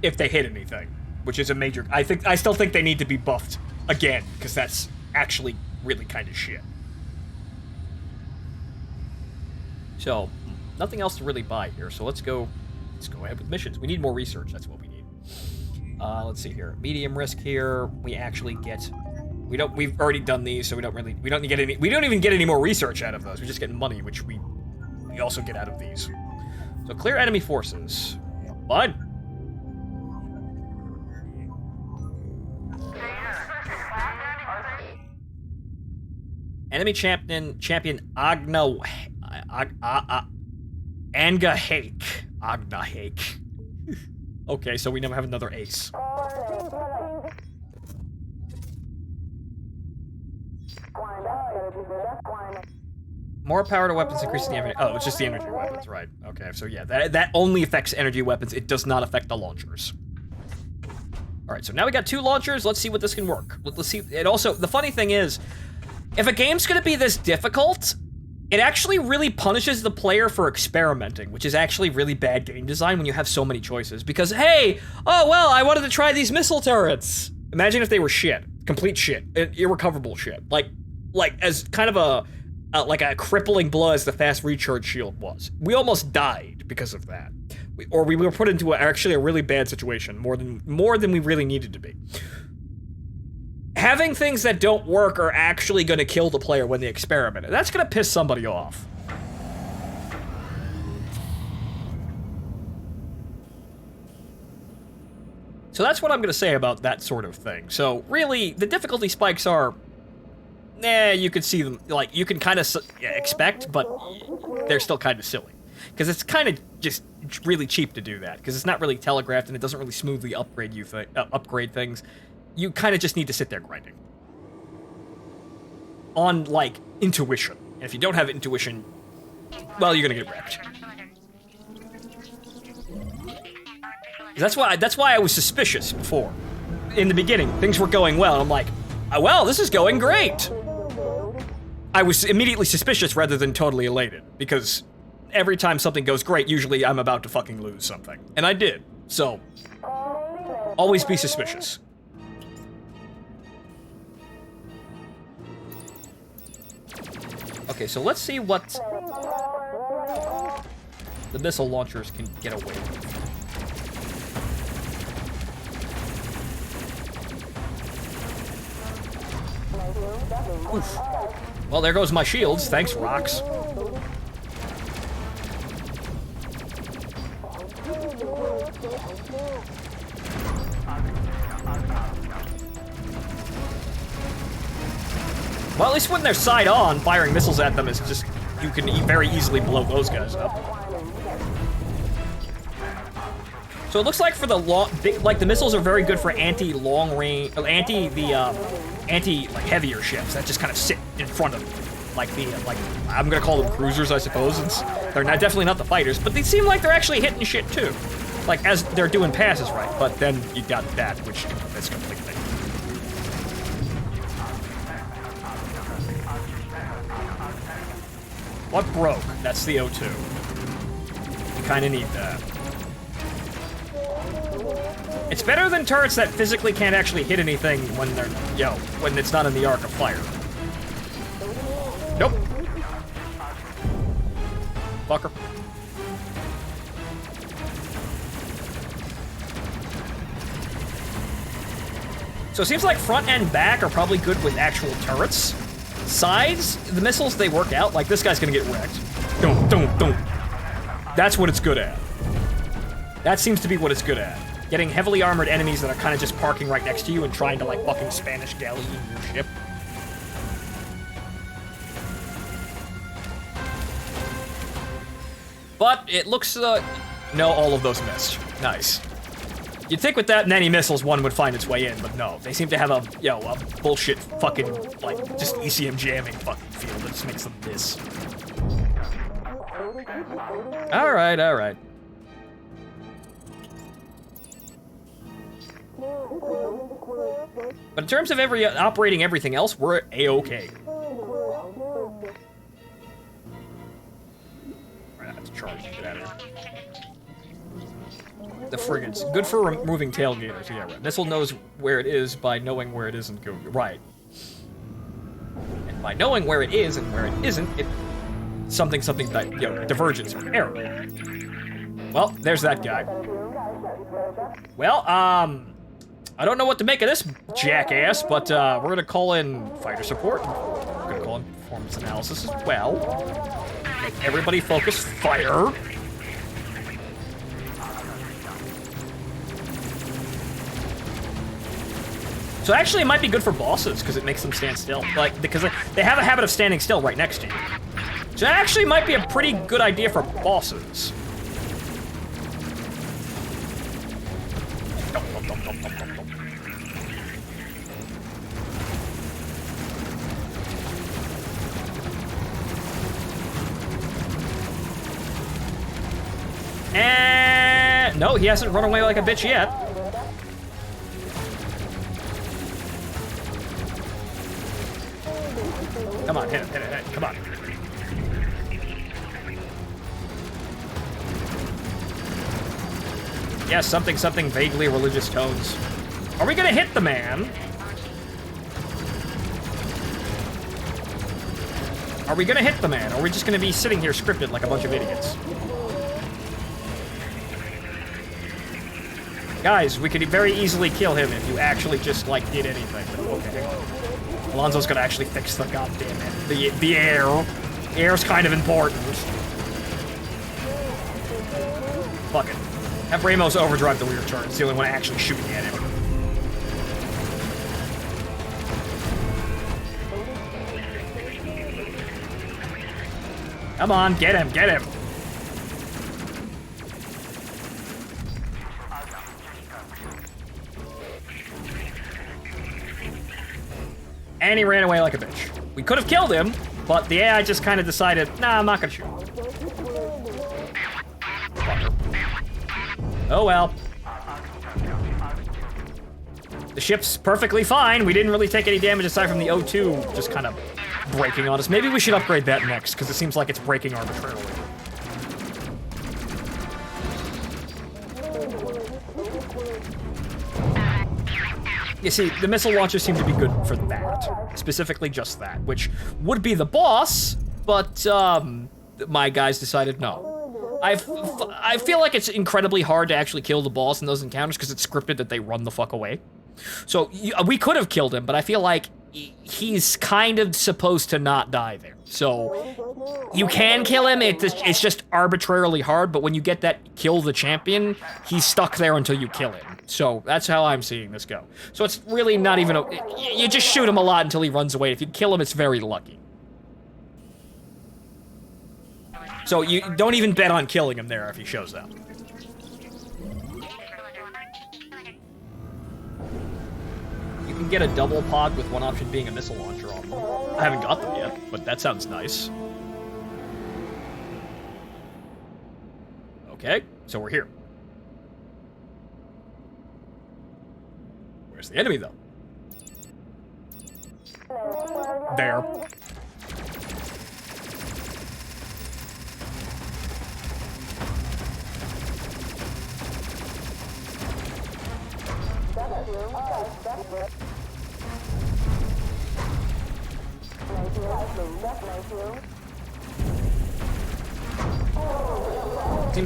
If they hit anything. Which is a major... I still think they need to be buffed again, because that's actually really kind of shit. So... nothing else to really buy here, so let's go ahead with missions. We need more research, that's what we need. Let's see here. Medium risk here, we actually get... we've already done these, so we don't even get any more research out of those. We just get money, which we also get out of these. So clear enemy forces. Fine. Enemy champion Agna Hake. Agna Hake. Okay, so we now have another ace. More power to weapons increasing the energy. Oh, it's just the energy weapons, right? Okay, so yeah, that only affects energy weapons. It does not affect the launchers. All right, so now we got 2 launchers. Let's see what this can work. Let's see. It also, the funny thing is, if a game's gonna be this difficult, it actually really punishes the player for experimenting, which is actually really bad game design when you have so many choices. Because, hey, oh, well, I wanted to try these missile turrets. Imagine if they were shit. Complete shit. Irrecoverable shit. Like as kind of a crippling blow as the fast recharge shield was. We almost died because of that. We were put into actually a really bad situation, more than we really needed to be. Having things that don't work are actually going to kill the player when they experiment. And that's going to piss somebody off. So that's what I'm going to say about that sort of thing. So really, the difficulty spikes are... you could see them, like, you can kind of expect, but they're still kind of silly. Because it's kind of just really cheap to do that, because it's not really telegraphed and it doesn't really smoothly upgrade things. You kind of just need to sit there grinding. On, like, intuition. And if you don't have intuition, well, you're gonna get wrecked. That's why I was suspicious before. In the beginning, things were going well, and I'm like, well, this is going great! I was immediately suspicious rather than totally elated, because every time something goes great, usually I'm about to fucking lose something. And I did. So, always be suspicious. Okay, so let's see what the missile launchers can get away with. Oof. Well, there goes my shields. Thanks, rocks. Well, at least when they're side on, firing missiles at them is just, you can very easily blow those guys up. So it looks like for the long, like the missiles are very good for anti-long range, anti-heavier ships that just kind of sit in front of them. Like I'm gonna call them cruisers, I suppose. They're definitely not the fighters, but they seem like they're actually hitting shit too. Like as they're doing passes right, but then you got that, which is completely. What broke? That's the O2. You kind of need that. It's better than turrets that physically can't actually hit anything when they're, when it's not in the arc of fire. Nope. Fucker. So it seems like front and back are probably good with actual turrets. Sides, the missiles, they work out. Like, this guy's gonna get wrecked. Don't. That's what it's good at. That seems to be what it's good at. Getting heavily armored enemies that are kind of just parking right next to you and trying to, like, fucking Spanish galley in your ship. But it looks, no, all of those missed. Nice. You'd think with that many missiles, one would find its way in, but no. They seem to have a bullshit fucking, like, just ECM jamming fucking field that just makes them miss. Alright. But in terms of operating everything else, we're A-okay. Right, I have to charge to get out of here. The frigates. Good for removing tailgaters. Yeah, right. Missile knows where it is by knowing where it isn't going. Right. And by knowing where it is and where it isn't, it something that, divergence or error. Well, there's that guy. Well, I don't know what to make of this jackass, but we're gonna call in fighter support. We're gonna call in performance analysis as well. Make everybody focus fire. So actually, it might be good for bosses because it makes them stand still. Like, because they have a habit of standing still right next to you. So that actually might be a pretty good idea for bosses. And no, he hasn't run away like a bitch yet. Come on, hit him, come on. Yes, something vaguely religious tones. Are we gonna hit the man? Are we gonna hit the man? Or are we just gonna be sitting here scripted like a bunch of idiots? Guys, we could very easily kill him if you actually just, like, did anything. But okay. Alonso's gonna actually fix the goddamn it. The air. Air's kind of important. Fuck it. Have Ramos overdrive the rear turret. It's the only one actually shooting at him. Come on, get him, get him. And he ran away like a bitch. We could have killed him, but the AI just kind of decided, nah, I'm not gonna shoot. Fucker. Oh well. The ship's perfectly fine. We didn't really take any damage aside from the O2 just kind of breaking on us. Maybe we should upgrade that next, because it seems like it's breaking arbitrarily. You see, the missile launchers seem to be good for that. Specifically just that, which would be the boss, but my guys decided no. I feel like it's incredibly hard to actually kill the boss in those encounters because it's scripted that they run the fuck away. So we could have killed him, but I feel like he's kind of supposed to not die there. So you can kill him, it's just arbitrarily hard, but when you get that kill the champion, he's stuck there until you kill him. So that's how I'm seeing this go. So it's really not even you just shoot him a lot until he runs away. If you kill him, it's very lucky. So you don't even bet on killing him there if he shows up. You can get a double pod with one option being a missile launcher on them. I haven't got them yet, but that sounds nice. Okay, so we're here. Where's the enemy, though? There.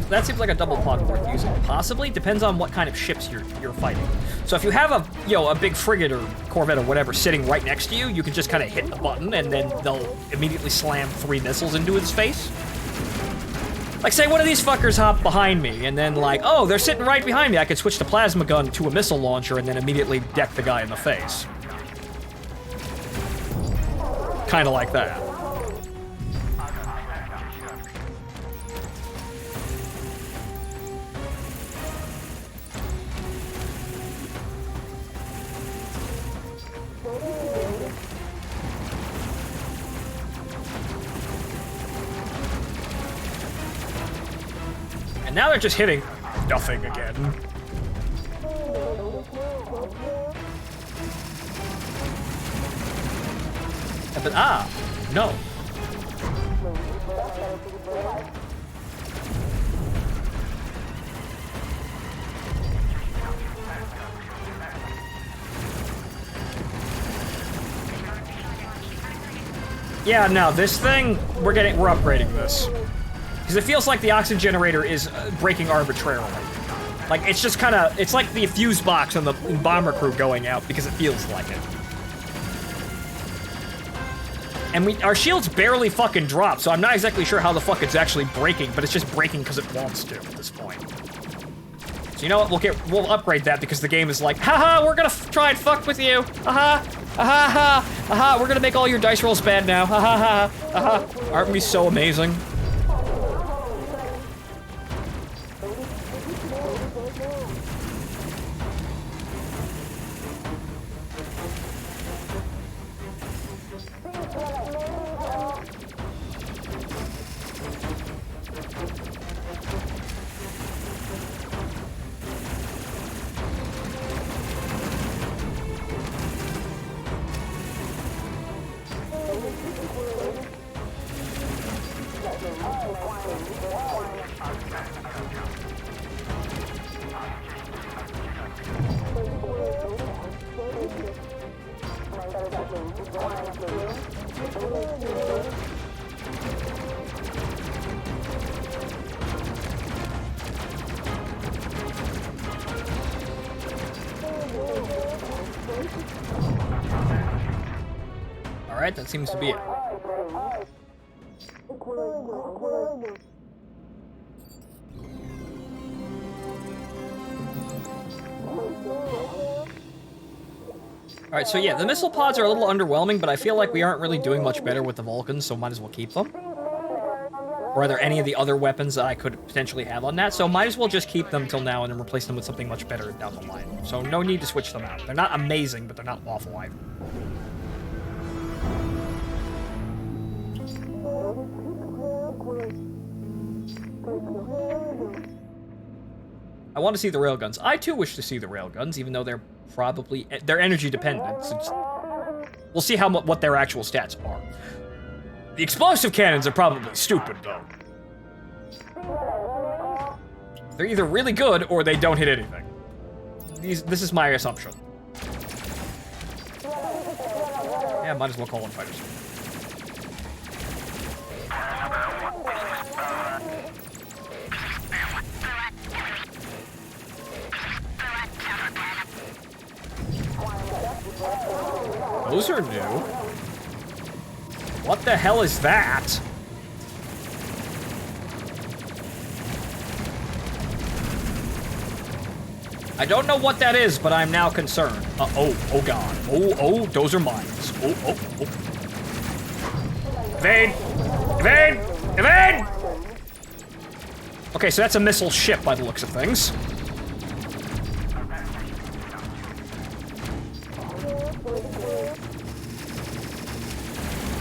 That seems like a double pod worth using. Possibly, depends on what kind of ships you're fighting. So if you have a big frigate or corvette or whatever sitting right next to you, you can just kind of hit the button and then they'll immediately slam 3 missiles into his face. Like, say one of these fuckers hop behind me, and then like, oh, they're sitting right behind me. I could switch the plasma gun to a missile launcher and then immediately deck the guy in the face. Kind of like that. And now they're just hitting nothing again. But no. Yeah, no, this thing, we're upgrading this. Because it feels like the oxygen generator is breaking arbitrarily. Like, it's just kind of, it's like the fuse box on the bomber crew going out because it feels like it. And our shields barely fucking drop, so I'm not exactly sure how the fuck it's actually breaking, but it's just breaking because it wants to at this point. So you know what, we'll upgrade that because the game is like, haha, we're gonna try and fuck with you, aha, aha, aha, we're gonna make all your dice rolls bad now, ha ha ha, aha. Aren't we so amazing? Alright, that seems to be it. Alright, so yeah, the missile pods are a little underwhelming, but I feel like we aren't really doing much better with the Vulcans, so might as well keep them. Or are there any of the other weapons that I could potentially have on that? So might as well just keep them till now and then replace them with something much better down the line. So no need to switch them out. They're not amazing, but they're not awful either. I want to see the railguns. I too wish to see the railguns, even though they're energy dependent. So we'll see what their actual stats are. The explosive cannons are probably stupid, though. They're either really good or they don't hit anything. This is my assumption. Yeah, might as well call them fighters. Those are new. What the hell is that? I don't know what that is, but I'm now concerned. Oh god. Oh, those are mines. Oh. Evade! Evade! Evade! Okay, so that's a missile ship by the looks of things.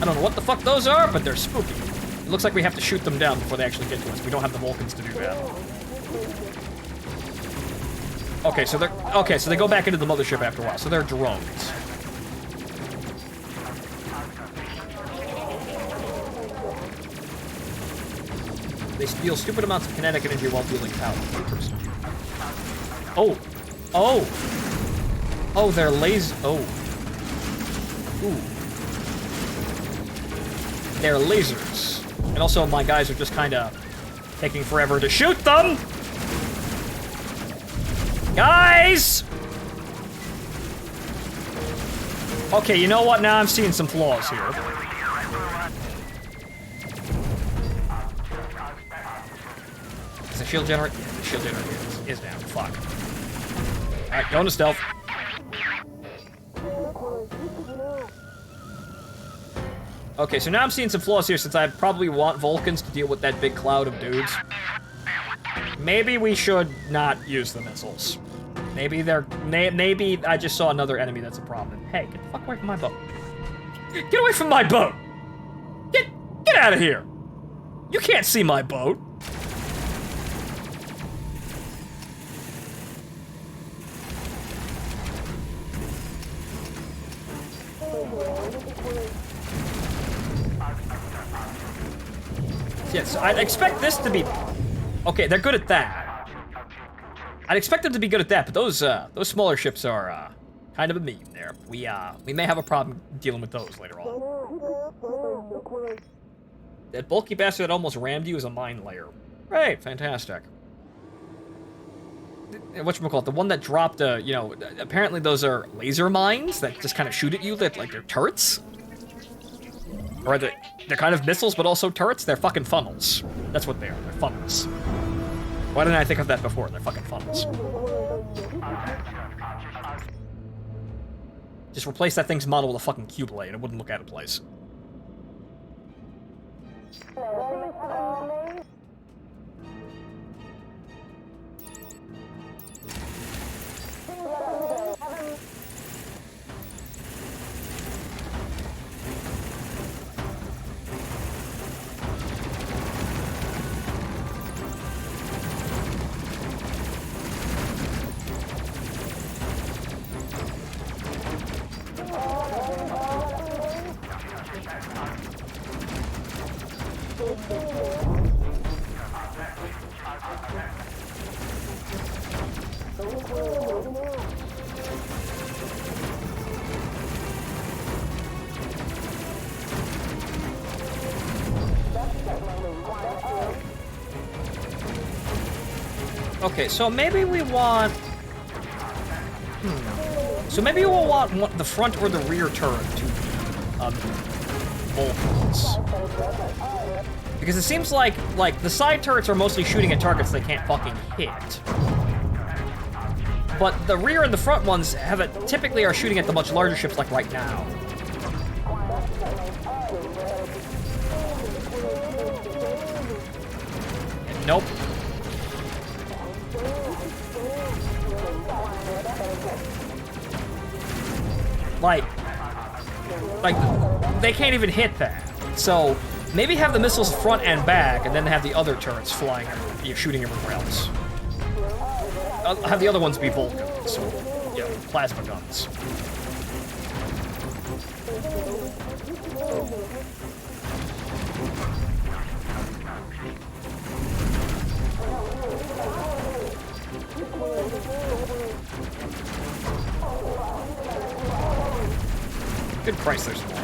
I don't know what the fuck those are, but they're spooky. It looks like we have to shoot them down before they actually get to us. We don't have the Vulcans to do that. Okay, so they go back into the mothership after a while. So they're drones. They steal stupid amounts of kinetic energy while dealing power. Interesting. Oh, they're laser. Oh. Ooh. They're lasers. And also, my guys are just kind of taking forever to shoot them! Guys! Okay, you know what? Now I'm seeing some flaws here. Is the shield generator? Yeah, the shield generator is down. Fuck. Alright, go into stealth. Okay, so now I'm seeing some flaws here since I probably want Vulcans to deal with that big cloud of dudes. Maybe we should not use the missiles. Maybe maybe I just saw another enemy that's a problem. Hey, get the fuck away from my boat. Get away from my boat! Get out of here! You can't see my boat. Yes, I'd expect this to be... Okay, they're good at that. I'd expect them to be good at that, but those smaller ships are kind of a meme there. We may have a problem dealing with those later on. That bulky bastard that almost rammed you is a mine layer. Right, fantastic. Whatchamacallit, the one that dropped, you know, apparently those are laser mines that just kind of shoot at you, that like they're turrets. Or they're kind of missiles, but also turrets. They're fucking funnels. That's what they are. They're funnels. Why didn't I think of that before? They're fucking funnels. Just replace that thing's model with a fucking cube blade. It wouldn't look out of place. Okay, so maybe we want... So maybe we'll want the front or the rear turret to be Vulcans. Because it seems like the side turrets are mostly shooting at targets they can't fucking hit. But the rear and the front ones typically are shooting at the much larger ships like right now. Nope. Like, they can't even hit that. So, maybe have the missiles front and back, and then have the other turrets flying, shooting everywhere else. I'll have the other ones be Vulcans, so, you know, plasma guns. Good Christ, there's more.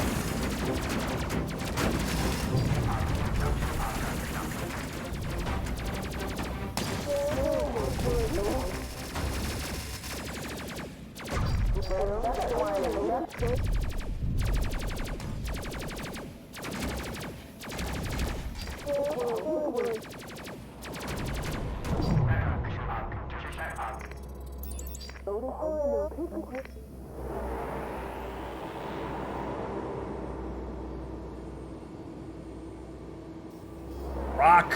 Rock.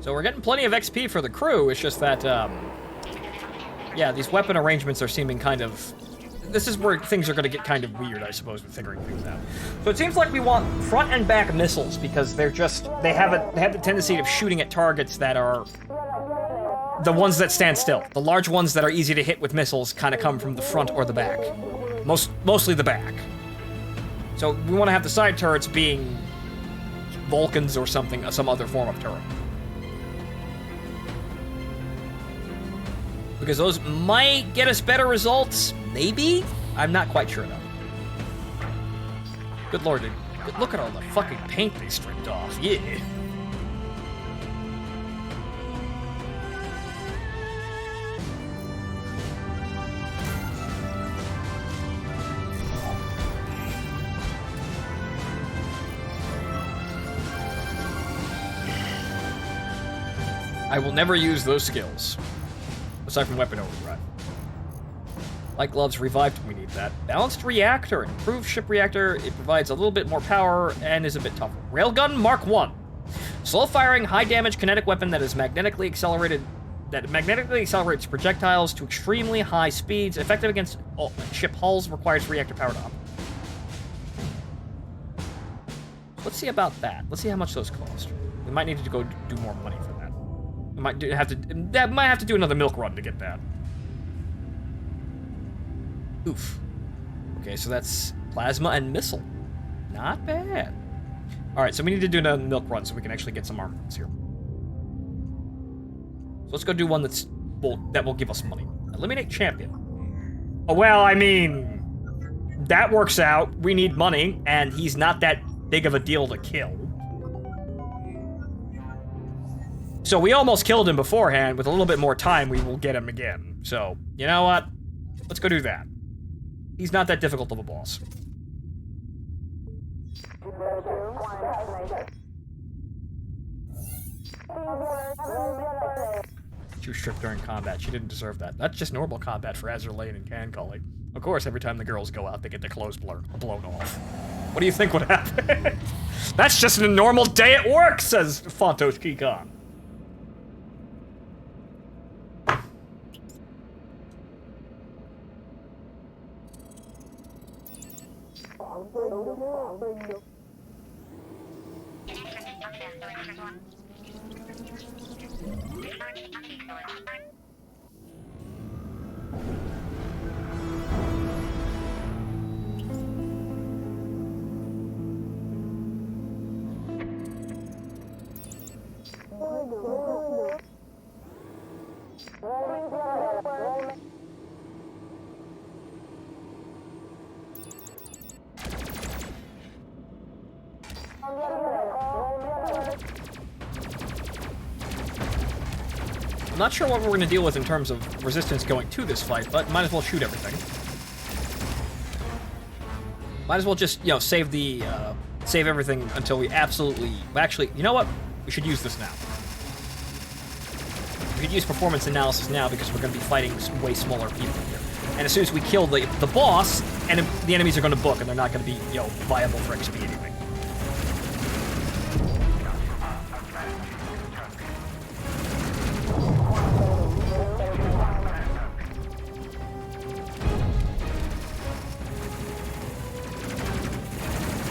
So we're getting plenty of XP for the crew. It's just that, yeah, these weapon arrangements are seeming kind of... This is where things are going to get kind of weird, I suppose, with figuring things out. So it seems like we want front and back missiles because they're just... They have the tendency of shooting at targets that are... The ones that stand still. The large ones that are easy to hit with missiles kind of come from the front or the back. Mostly the back. So we want to have the side turrets being Vulcans or something, some other form of turret. Because those might get us better results, maybe? I'm not quite sure though. Good lord, dude. Look at all the fucking paint they stripped off, yeah. I will never use those skills. Aside from weapon overdrive. Light gloves revived, we need that. Balanced reactor, improved ship reactor. It provides a little bit more power and is a bit tougher. Railgun Mark 1. Slow firing, high damage kinetic weapon that is magnetically accelerated. That magnetically accelerates projectiles to extremely high speeds. Effective against ship hulls, requires reactor power to operate. Let's see about that. Let's see how much those cost. We might need to go do more money for that. Might have to do another milk run to get that. Oof. Okay, so that's plasma and missile. Not bad. All right, so we need to do another milk run so we can actually get some armaments here. So let's go do one that will give us money. Eliminate champion. Oh, well, I mean, that works out. We need money, and he's not that big of a deal to kill. So we almost killed him beforehand. With a little bit more time, we will get him again. So, you know what? Let's go do that. He's not that difficult of a boss. She was stripped during combat. She didn't deserve that. That's just normal combat for Azur Lane and Cancoli. Of course, every time the girls go out, they get their clothes blown off. What do you think would happen? That's just a normal day at work, says Phontos Kikon. I'm not sure what we're going to deal with in terms of resistance going to this fight, but might as well shoot everything. Might as well just, you know, save everything until we absolutely... Actually, you know what? We should use this now. We could use performance analysis now because we're going to be fighting way smaller people here. And as soon as we kill the boss, and the enemies are going to book, and they're not going to be, you know, viable for XP anything.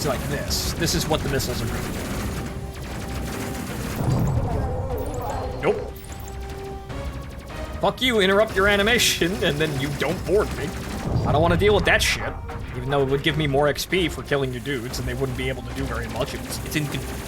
Like this. This is what the missiles are going to do. Nope. Fuck you, interrupt your animation, and then you don't board me. I don't want to deal with that shit. Even though it would give me more XP for killing your dudes, and they wouldn't be able to do very much. It's inconvenient.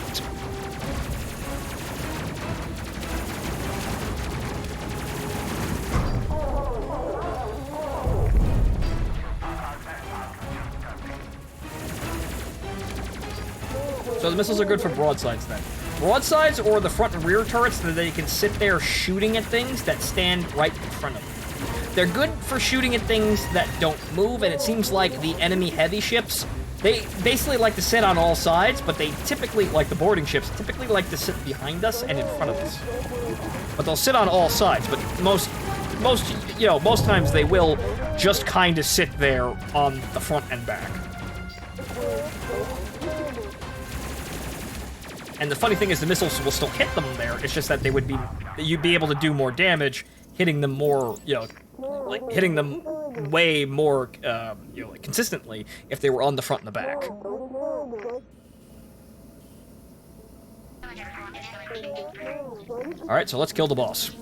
So the missiles are good for broadsides then. Broadsides or the front and rear turrets that they can sit there shooting at things that stand right in front of them. They're good for shooting at things that don't move, and it seems like the enemy heavy ships, they basically like to sit on all sides, but they typically, like the boarding ships, typically like to sit behind us and in front of us. but they'll sit on all sides. But most times they will just kind of sit there on the front and back. And the funny thing is, the missiles will still hit them there. It's just that you'd be able to do more damage, hitting them more, like hitting them way more, like consistently if they were on the front and the back. All right, so let's kill the boss.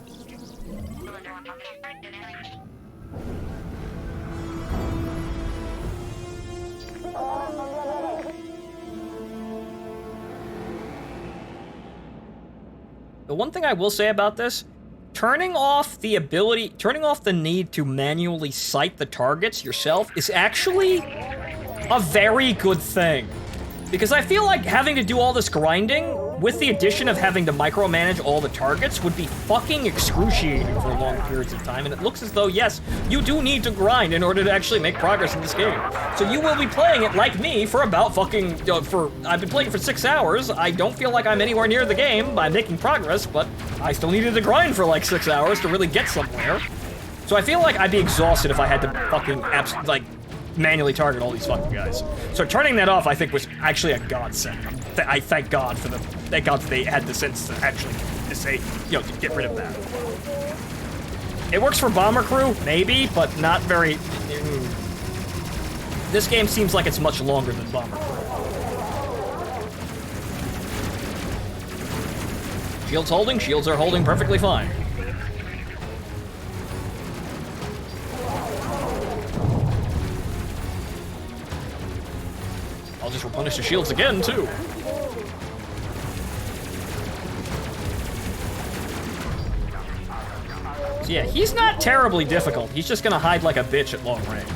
The one thing I will say about this, turning off the need to manually sight the targets yourself is actually a very good thing. Because I feel like having to do all this grinding, with the addition of having to micromanage all the targets, would be fucking excruciating for long periods of time. And it looks as though, yes, you do need to grind in order to actually make progress in this game. So you will be playing it like me for about fucking, I've been playing it for 6 hours. I don't feel like I'm anywhere near the game by making progress, but I still needed to grind for like 6 hours to really get somewhere. So I feel like I'd be exhausted if I had to fucking, manually target all these fucking guys. So turning that off, I think, was actually a godsend. I thank God that they had the sense to actually say, to get rid of that. It works for Bomber Crew, maybe, but not very. This game seems like it's much longer than Bomber Crew. Shields holding. Shields are holding perfectly fine. I'll just replenish the shields again, too. So yeah, he's not terribly difficult. He's just gonna hide like a bitch at long range.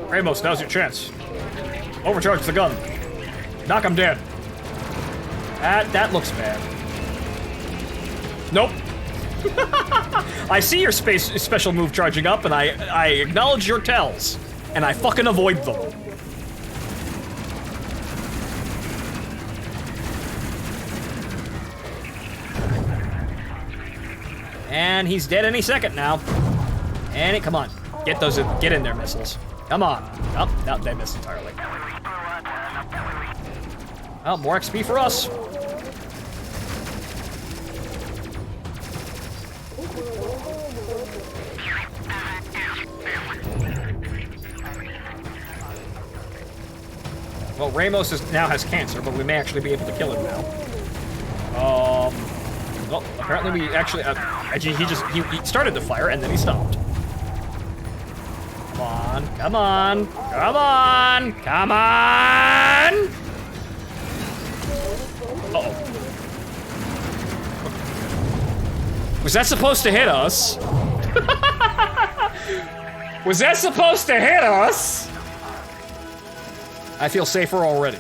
Ramos, now's your chance. Overcharge the gun. Knock him dead. That looks bad. Nope. I see your special move charging up, and I acknowledge your tells, and I fucking avoid them. And he's dead any second now. And come on, get in there, missiles. Come on. Oh, no, they missed entirely. Oh, more XP for us. Well, Ramos now has cancer, but we may actually be able to kill him now. Well, apparently we actually, he started the fire and then he stopped. Come on, come on, come on, come on! Uh-oh. Was that supposed to hit us? Was that supposed to hit us? I feel safer already.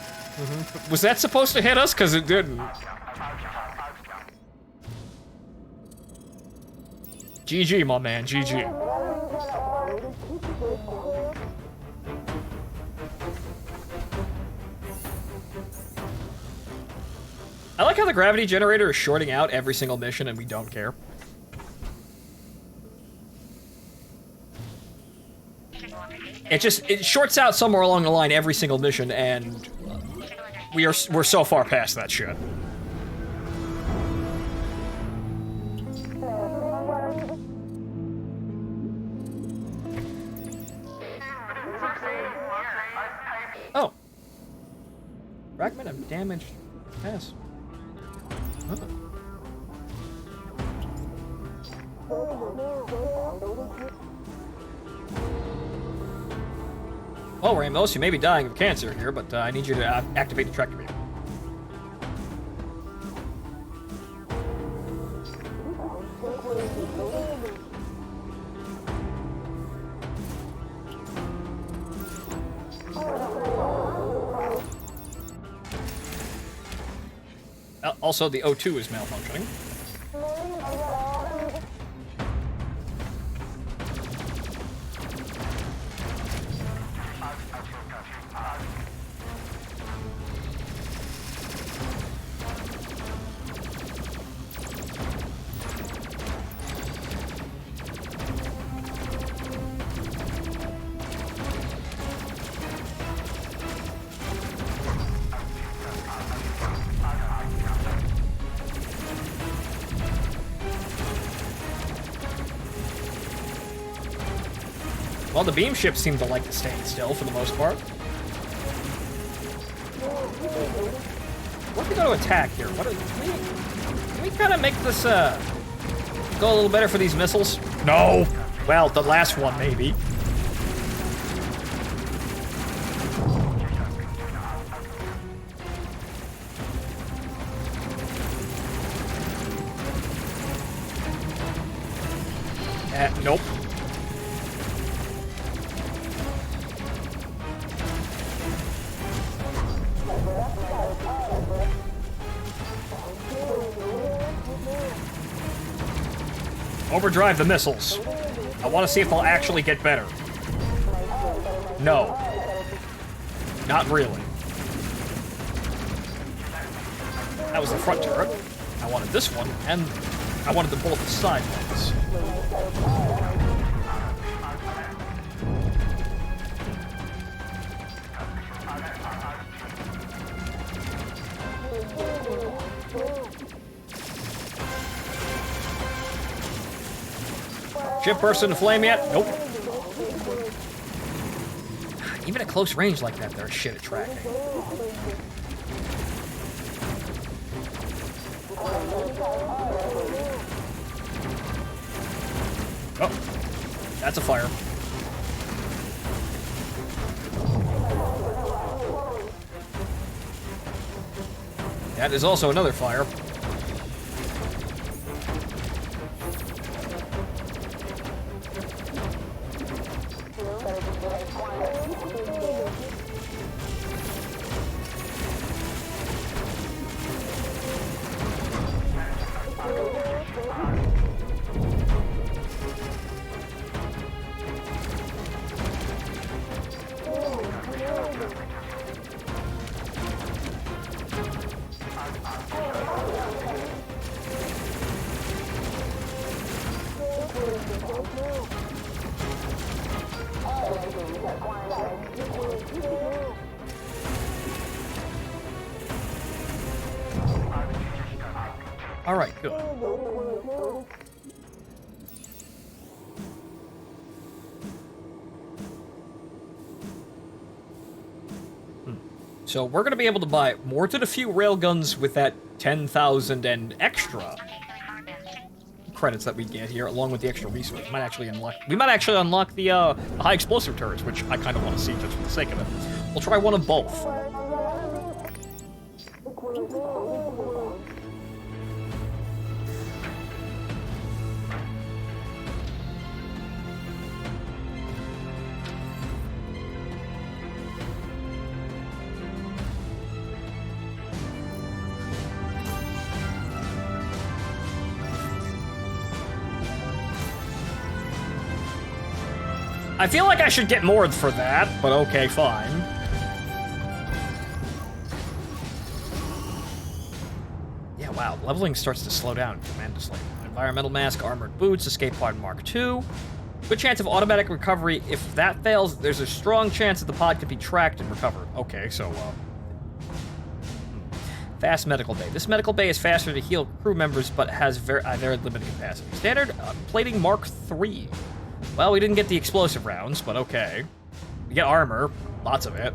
Was that supposed to hit us? Because it didn't. GG, my man, GG. I like how the gravity generator is shorting out every single mission and we don't care. It shorts out somewhere along the line every single mission, and we're so far past that shit. Oh. Fragment of damaged pass. Huh. Well, Ramos, you may be dying of cancer here, but I need you to activate the tractor beam. Also, the O2 is malfunctioning. Well, the beam ships seem to like to stand still for the most part. What if we go to attack here? Can we kind of make this go a little better for these missiles? No. Well, the last one maybe. Nope. Overdrive the missiles. I want to see if they'll actually get better. No. Not really. That was the front turret. I wanted this one, and I wanted the both side ones. Ship burst into flame yet? Nope. Even at close range like that, they're shit at tracking. Oh, that's a fire. That is also another fire. All right, good. So we're going to be able to buy more to the few railguns with that 10,000 and extra credits that we get here, along with the extra resources. We might actually unlock the high explosive turrets, which I kind of want to see just for the sake of it. We'll try one of both. I feel like I should get more for that, but okay, fine. Yeah, wow, leveling starts to slow down tremendously. Environmental mask, armored boots, escape pod Mark II. Good chance of automatic recovery. If that fails, there's a strong chance that the pod could be tracked and recovered. Okay, so, fast medical bay. This medical bay is faster to heal crew members, but has very limited capacity. Standard plating Mark III. Well, we didn't get the explosive rounds, but okay. We get armor, lots of it.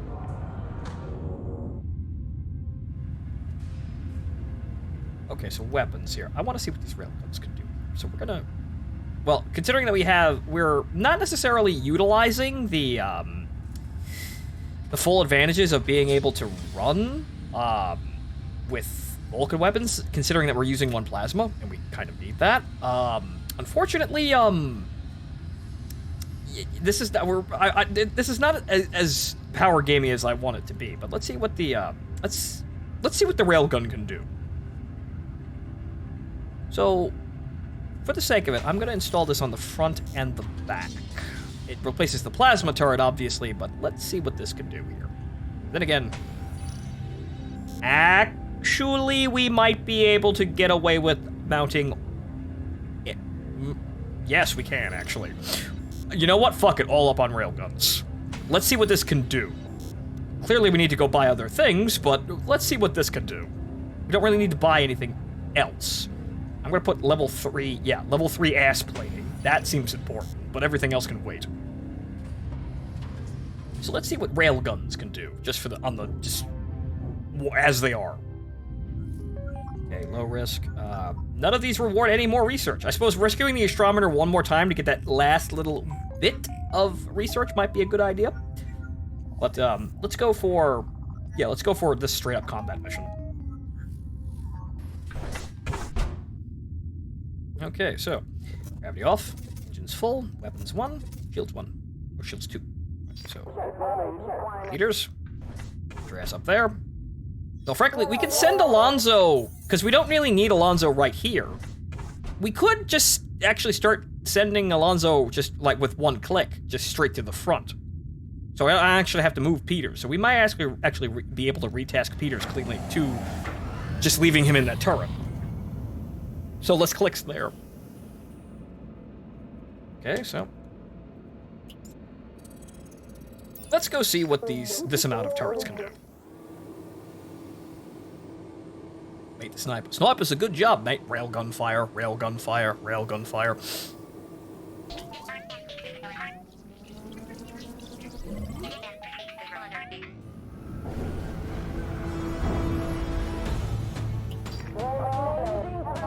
Okay, so weapons here. I want to see what these railguns can do. So we're gonna... Well, considering that we're not necessarily utilizing the full advantages of being able to run with Vulcan weapons, considering that we're using one plasma, and we kind of need that. Unfortunately, this is this is not as power gamey as I want it to be. But let's see what the let's see what the railgun can do. So, for the sake of it, I'm going to install this on the front and the back. It replaces the plasma turret, obviously, but let's see what this can do here. Then again, actually, we might be able to get away with mounting it. Yes, we can, actually. You know what? Fuck it, all up on railguns. Let's see what this can do. Clearly, we need to go buy other things, but let's see what this can do. We don't really need to buy anything else. I'm gonna put level 3, yeah, level 3 ass plating. That seems important, but everything else can wait. So let's see what railguns can do, just for the, just as they are. Okay, low risk. None of these reward any more research. I suppose rescuing the astrometer one more time to get that last little bit of research might be a good idea. But, let's go for this straight-up combat mission. Okay, so, gravity off, engines full, weapons 1, shields 1, or shields 2. So, leaders, put your ass up there. So frankly, we could send Alonzo, because we don't really need Alonzo right here. We could just actually start sending Alonzo just like with one click, just straight to the front. So I actually have to move Peters. So we might actually be able to retask Peters cleanly to just leaving him in that turret. So let's click there. Okay, so let's go see what this amount of turrets can do. Mate, the sniper. Sniper's a good job, mate. Railgun fire, railgun fire, railgun fire.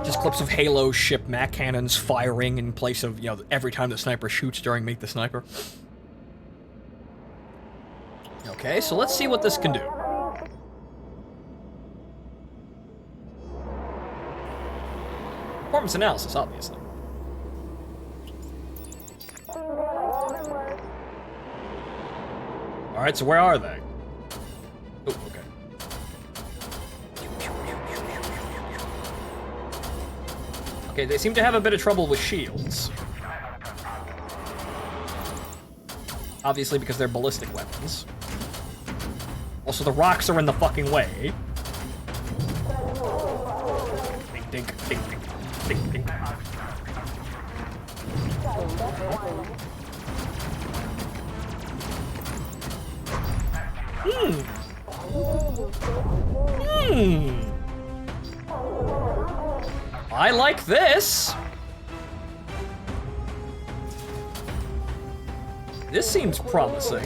Just clips of Halo ship Mac cannons firing in place of, every time the sniper shoots during Meet the Sniper. Okay, so let's see what this can do. Performance analysis, obviously. Alright, so where are they? Oh, okay. Okay, they seem to have a bit of trouble with shields. Obviously because they're ballistic weapons. Also, the rocks are in the fucking way. Dink, dink, dink, dink. Ding, ding. I like this. This seems promising.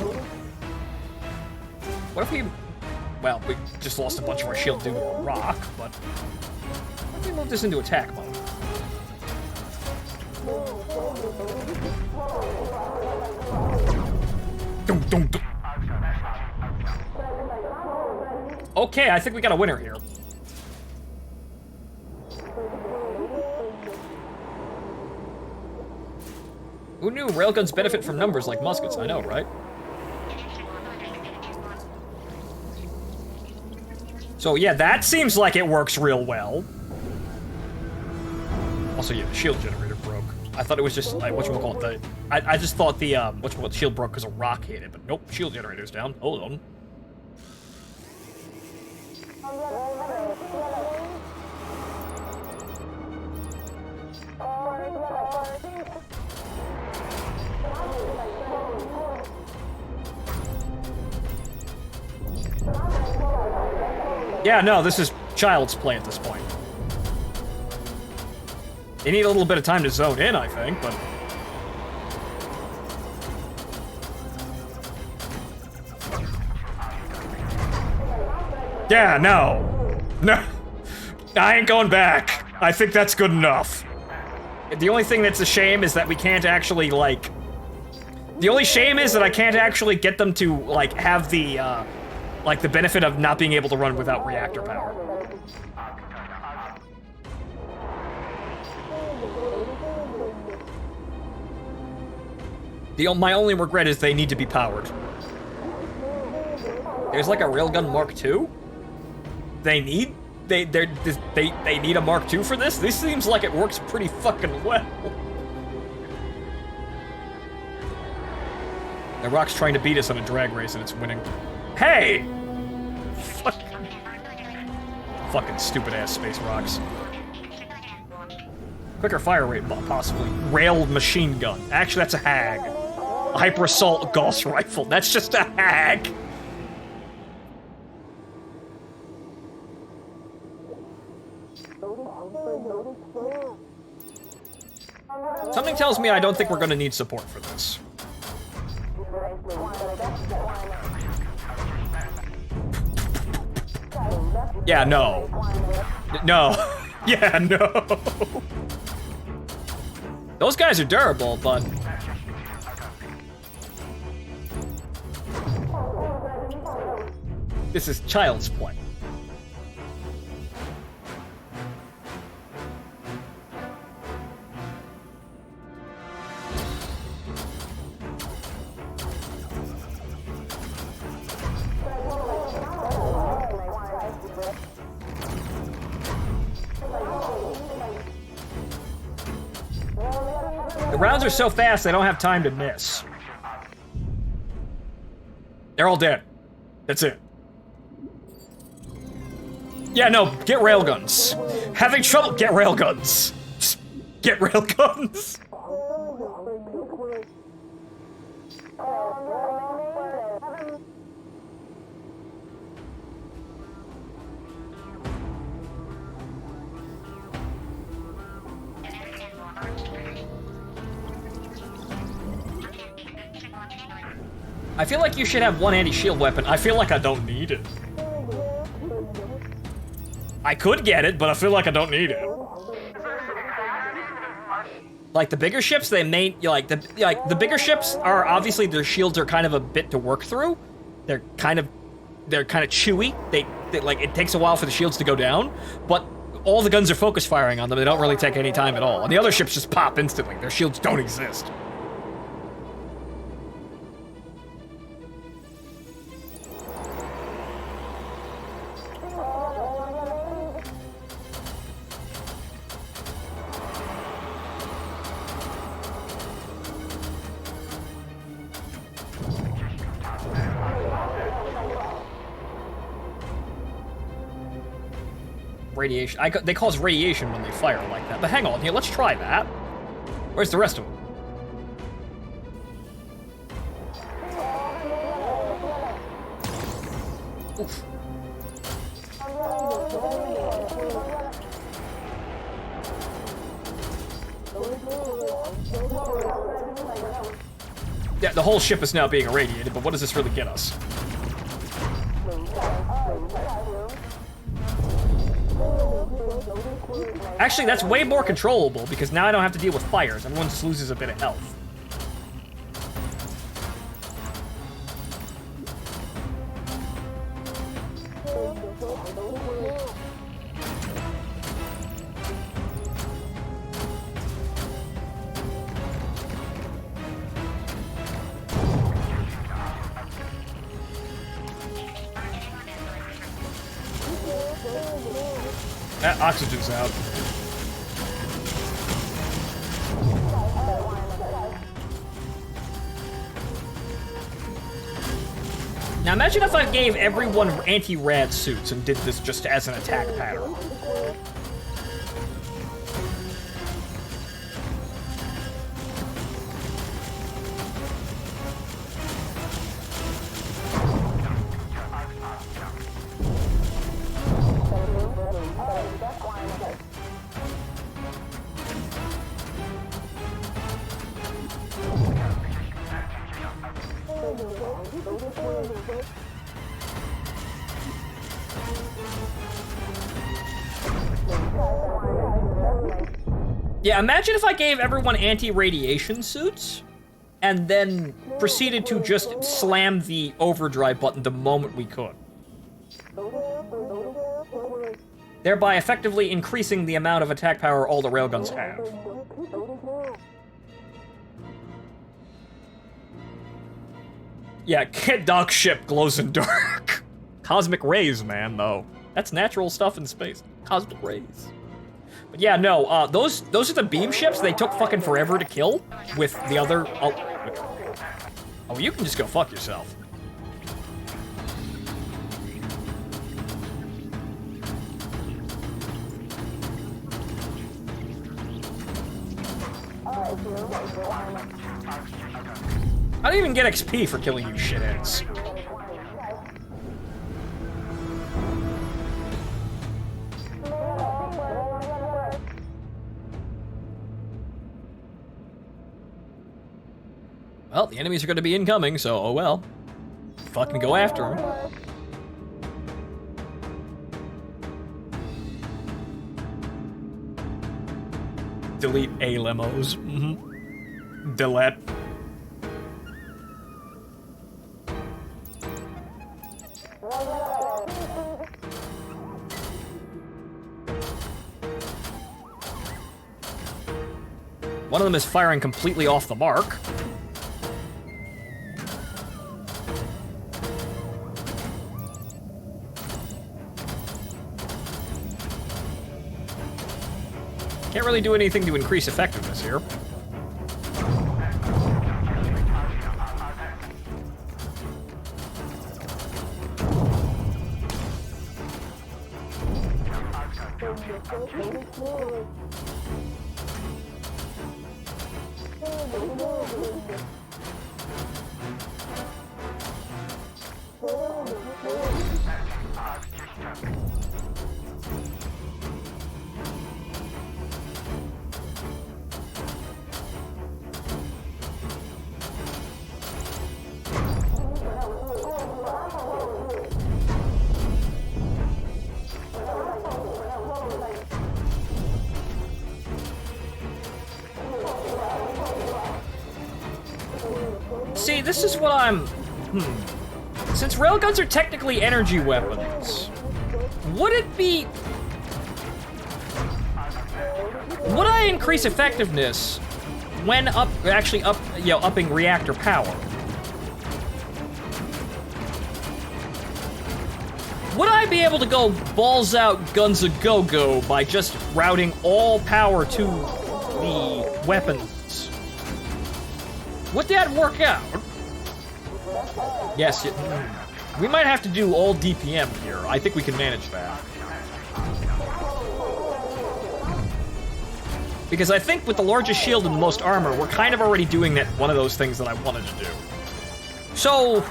What if we... Well, we just lost a bunch of our shield due to a rock, but... What if we move this into attack mode? Okay, I think we got a winner here. Who knew railguns benefit from numbers like muskets? I know, right? So yeah, that seems like it works real well. Also, yeah, the shield generator broke. I thought it was just, like, whatchamacallit, I just thought the, the shield broke because a rock hit it, but nope, shield generator's down. Hold on. Yeah, no, this is child's play at this point. They need a little bit of time to zone in, I think, but... Yeah, no. No. I ain't going back. I think that's good enough. The only thing that's a shame is that we can't actually, like... The only shame is that I can't actually get them to, like, have the, like, the benefit of not being able to run without reactor power. My only regret is they need to be powered. There's like a railgun Mark II? They need they need a Mark II for this? This seems like it works pretty fucking well. The Rock's trying to beat us on a drag race and it's winning. Hey! Fucking stupid-ass Space Rocks. Quicker fire rate, possibly. Rail machine gun. Actually, that's a hag. A hyper assault Gauss rifle. That's just a hag. Something tells me I don't think we're gonna need support for this. Yeah, no. No. Yeah, no. Those guys are durable, but... This is child's play. The rounds are so fast, they don't have time to miss. They're all dead. That's it. Yeah, no, get railguns. Having trouble, get railguns. Just get railguns. I feel like you should have one anti-shield weapon. I feel like I don't need it. I could get it, but I feel like I don't need it. Like the bigger ships, they may the bigger ships are obviously their shields are kind of a bit to work through. They're kind of chewy. They like it takes a while for the shields to go down, but all the guns are focus firing on them. They don't really take any time at all. And the other ships just pop instantly. Their shields don't exist. Radiation. They cause radiation when they fire like that. But hang on here, let's try that. Where's the rest of them? Oof. Yeah, the whole ship is now being irradiated, but what does this really get us? Actually, that's way more controllable, because now I don't have to deal with fires. Everyone just loses a bit of health. Oxygen's out. Now imagine if I gave everyone anti-rad suits and did this just as an attack pattern. Yeah, imagine if I gave everyone anti-radiation suits and then proceeded to just slam the overdrive button the moment we could. Thereby effectively increasing the amount of attack power all the railguns have. Yeah, Kid Dog ship glows in dark. Cosmic rays, man, though. That's natural stuff in space. Cosmic rays. But yeah, no, those are the beam ships. They took fucking forever to kill with the other... Oh, you can just go fuck yourself. I don't even get XP for killing you shitheads. Well, the enemies are going to be incoming, so oh well. Fucking go after them. Delete A limos. Delete. One of them is firing completely off the mark. Can't really do anything to increase effectiveness here. See, this is what I'm... Since railguns are technically energy weapons, would it be... Would I increase effectiveness when upping reactor power? Would I be able to go balls out, guns a go-go by just routing all power to the weapons? Would that work out? Yes, we might have to do all DPM here. I think we can manage that. Because I think with the largest shield and the most armor, we're kind of already doing that one of those things that I wanted to do. So,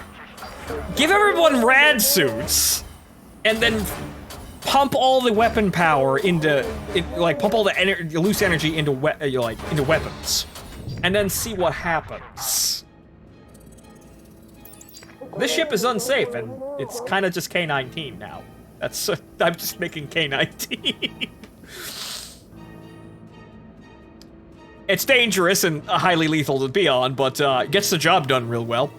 give everyone rad suits, and then pump all the weapon power into, pump all the loose energy into into weapons. And then see what happens. This ship is unsafe, and it's kind of just K-19 now. That's I'm just making K-19. It's dangerous and highly lethal to be on, but gets the job done real well.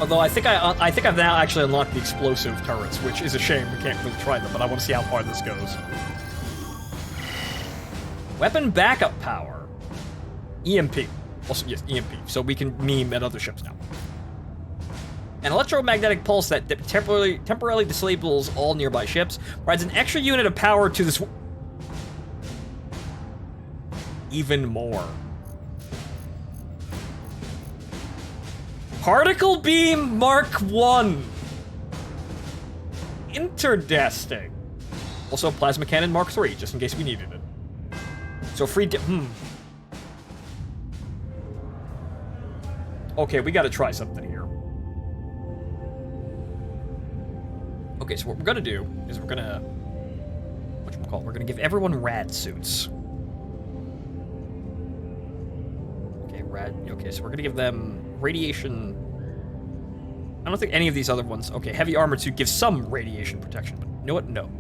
Although I think I've now actually unlocked the explosive turrets, which is a shame. We can't really try them, but I want to see how far this goes. Weapon backup power. EMP. Also, yes, EMP. So we can meme at other ships now. An electromagnetic pulse that temporarily disables all nearby ships provides an extra unit of power to this. Even more. Particle Beam Mark 1. Interdesting. Also Plasma Cannon Mark 3, just in case we needed it. So free Okay, we gotta try something here. Okay, so what we're gonna do is we're gonna... We're gonna give everyone rad suits. Okay, so we're gonna give them radiation I don't think any of these other ones... Okay, heavy armored suit gives some radiation protection, but you know what? No.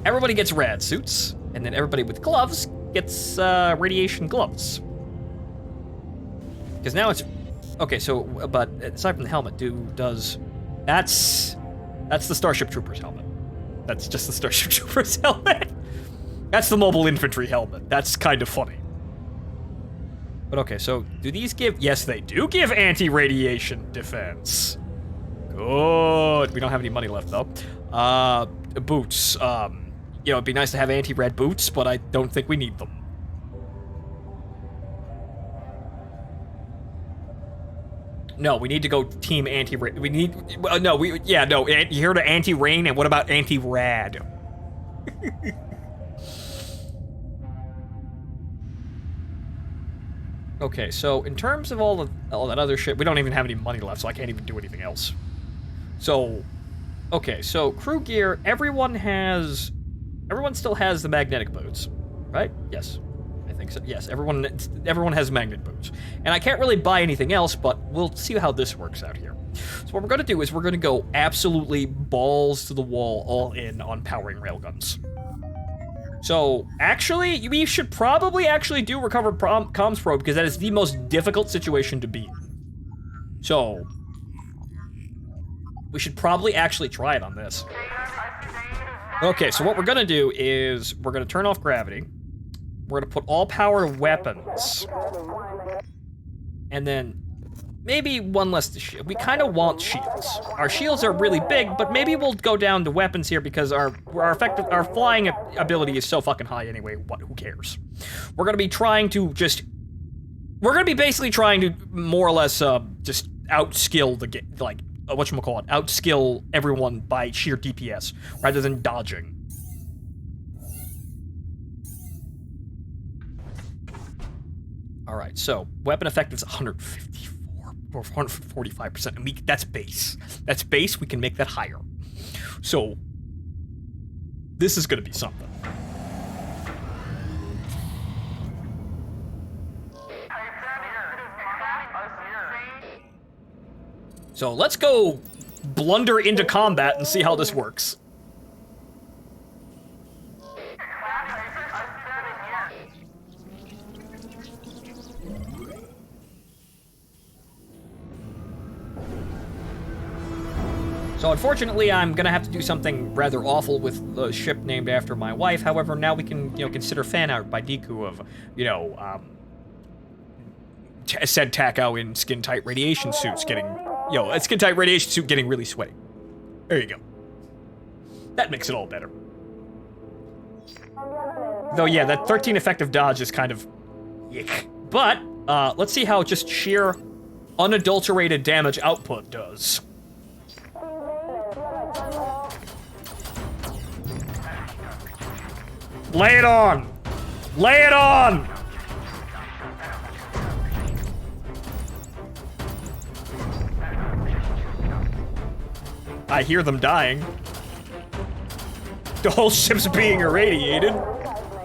Everybody gets rad suits, and then everybody with gloves gets radiation gloves. Because now it's... Okay, so, but aside from the helmet, does... That's the Starship Trooper's helmet. That's just the Starship Trooper's helmet. That's the mobile infantry helmet. That's kind of funny. But okay, so do these give... Yes, they do give anti-radiation defense. Good. We don't have any money left, though. Boots. You know, it'd be nice to have anti-rad boots, but I don't think we need them. No, we need to go team anti-rain. We need... no, you heard of anti-rain, and what about anti-rad? Okay, so in terms of all that other shit, we don't even have any money left, so I can't even do anything else. So, okay, so crew gear, everyone still has the magnetic boots, right? Yes, I think so. Yes, everyone has magnet boots. And I can't really buy anything else, but we'll see how this works out here. So what we're gonna do is we're gonna go absolutely balls to the wall, all in on powering railguns. So, actually, we should probably actually do recover comms probe, because that is the most difficult situation to be in. So, we should probably actually try it on this. Okay, so what we're gonna do is, we're gonna turn off gravity. We're gonna put all power to weapons. And then, maybe one less to shield. We kind of want shields. Our shields are really big, but maybe we'll go down to weapons here because our flying ability is so fucking high anyway. Who cares? We're gonna be trying to just... We're gonna be basically trying to more or less just outskill the game, like whatchamacallit, outskill everyone by sheer DPS rather than dodging. All right, so weapon effectiveness 154. Or 145%, and that's base. That's base, we can make that higher. So, this is gonna be something. So let's go blunder into combat and see how this works. So unfortunately, I'm gonna have to do something rather awful with the ship named after my wife. However, now we can, consider fan art by Deku of, said Takao in skin-tight radiation suits getting, a skin-tight radiation suit getting really sweaty. There you go. That makes it all better. Though, yeah, that 13 effective dodge is kind of yick. But, let's see how just sheer unadulterated damage output does. Lay it on! Lay it on! I hear them dying. The whole ship's being irradiated.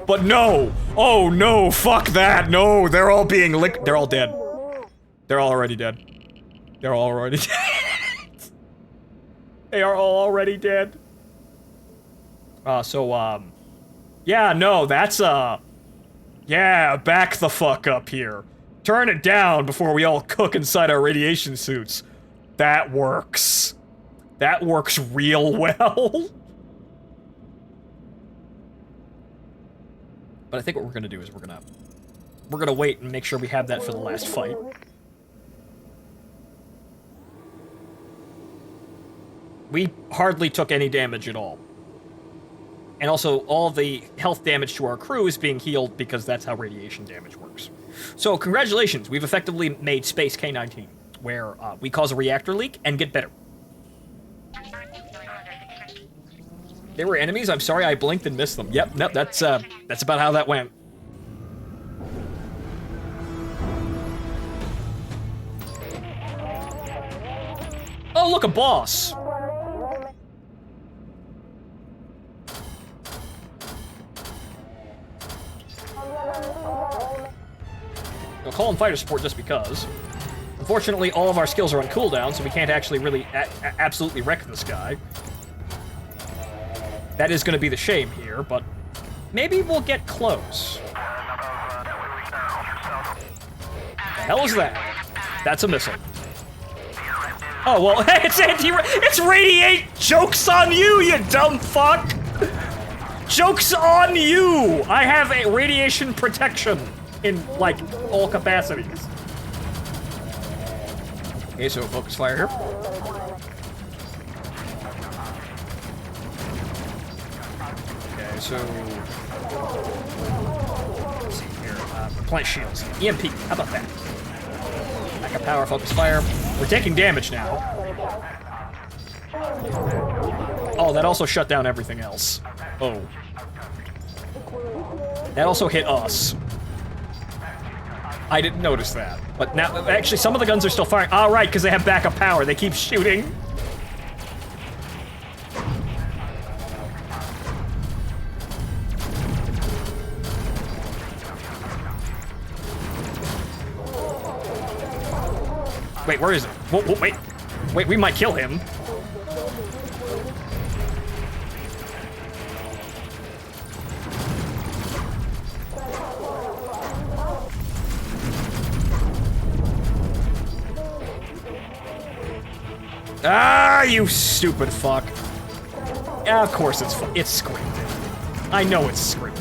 But no! Oh no, fuck that! No, they're all being they're all dead. They're all already dead. They're all already dead. They are all already dead. Yeah, no, that's, yeah, back the fuck up here. Turn it down before we all cook inside our radiation suits. That works. That works real well. But I think what we're gonna do is we're gonna wait and make sure we have that for the last fight. We hardly took any damage at all. And also, all the health damage to our crew is being healed because that's how radiation damage works. So, congratulations, we've effectively made Space K-19, where we cause a reactor leak and get better. They were enemies? I'm sorry, I blinked and missed them. Yep, nope, that's about how that went. Oh, look, a boss! I'll call him fighter support just because. Unfortunately, all of our skills are on cooldown, so we can't actually really absolutely wreck this guy. That is going to be the shame here, but maybe we'll get close. The hell is that? That's a missile. Oh, well, it's radiate! Joke's on you, you dumb fuck! Joke's on you! I have a radiation protection in, like, all capacities. Okay, so focus fire here. Okay, so... let's see here. Plant shields. EMP, how about that? Backup power, focus fire. We're taking damage now. Oh, that also shut down everything else. Oh. That also hit us. I didn't notice that. But now, actually, some of the guns are still firing. All right, because they have backup power. They keep shooting. Wait, where is it? Whoa, whoa, wait. Wait, we might kill him. Ah, you stupid fuck. Yeah, of course it's scripted. I know it's scripted.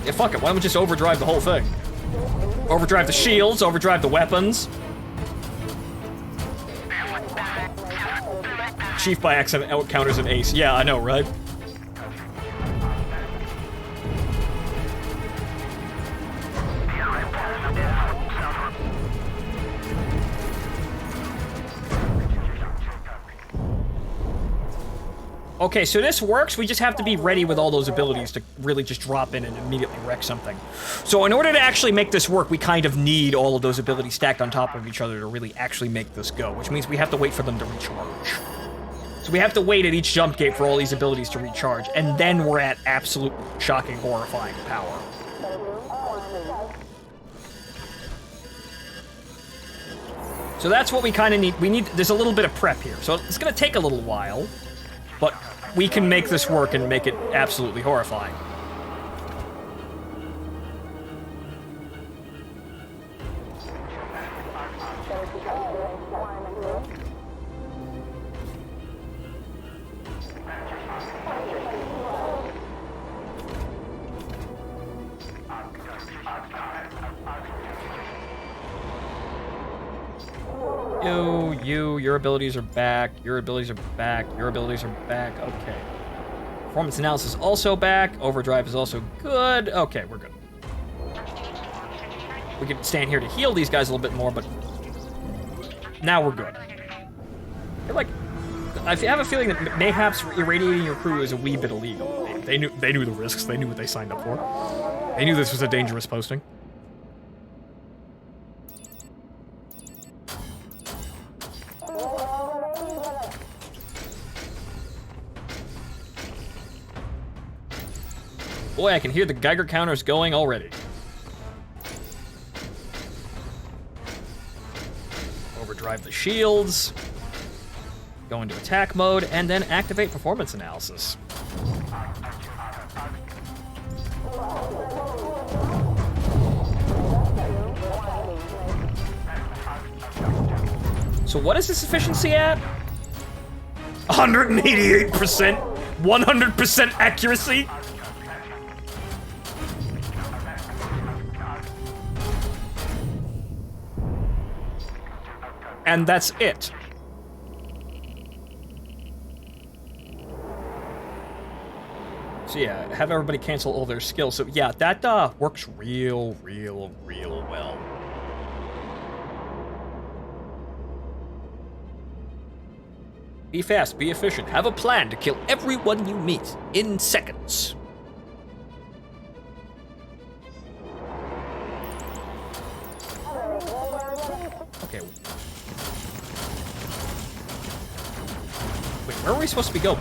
Yeah, fuck it. Why don't we just overdrive the whole thing? Overdrive the shields, overdrive the weapons. Chief by accident out counters an ace. Yeah, I know, right? Okay, so this works. We just have to be ready with all those abilities to really just drop in and immediately wreck something. So in order to actually make this work, we kind of need all of those abilities stacked on top of each other to really actually make this go, which means we have to wait for them to recharge. So we have to wait at each jump gate for all these abilities to recharge, and then we're at absolute shocking, horrifying power. So that's what we kind of need. There's a little bit of prep here. So it's going to take a little while, but we can make this work and make it absolutely horrifying. Your abilities are back, your abilities are back, your abilities are back, okay. Performance analysis also back, overdrive is also good, okay, we're good. We can stand here to heal these guys a little bit more, but now we're good. I have a feeling that mayhaps irradiating your crew is a wee bit illegal. They knew the risks, they knew what they signed up for. They knew this was a dangerous posting. Boy, I can hear the Geiger counters going already. Overdrive the shields. Go into attack mode, and then activate performance analysis. So what is this efficiency at? 188%? 100% accuracy? And that's it. So yeah, have everybody cancel all their skills. So yeah, that works real well. Be fast, be efficient, have a plan to kill everyone you meet in seconds. Okay. Wait, where are we supposed to be going?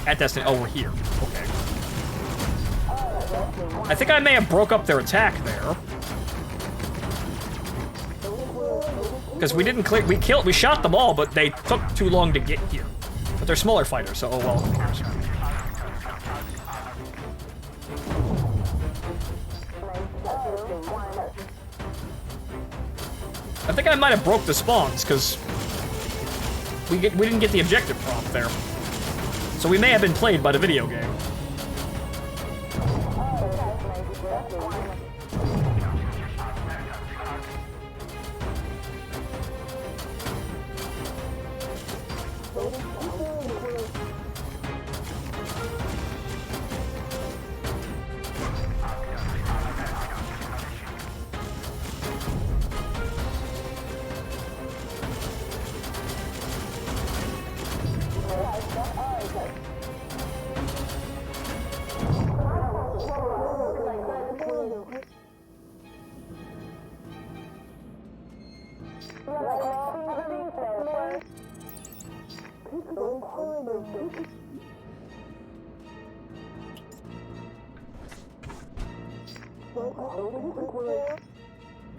At Destiny. Oh, we're here. Okay. I think I may have broke up their attack there. Because we didn't clear, we shot them all, but they took too long to get here. But they're smaller fighters, so oh well, who cares? I think I might have broke the spawns, because we didn't get the objective prompt there. So we may have been played by the video game.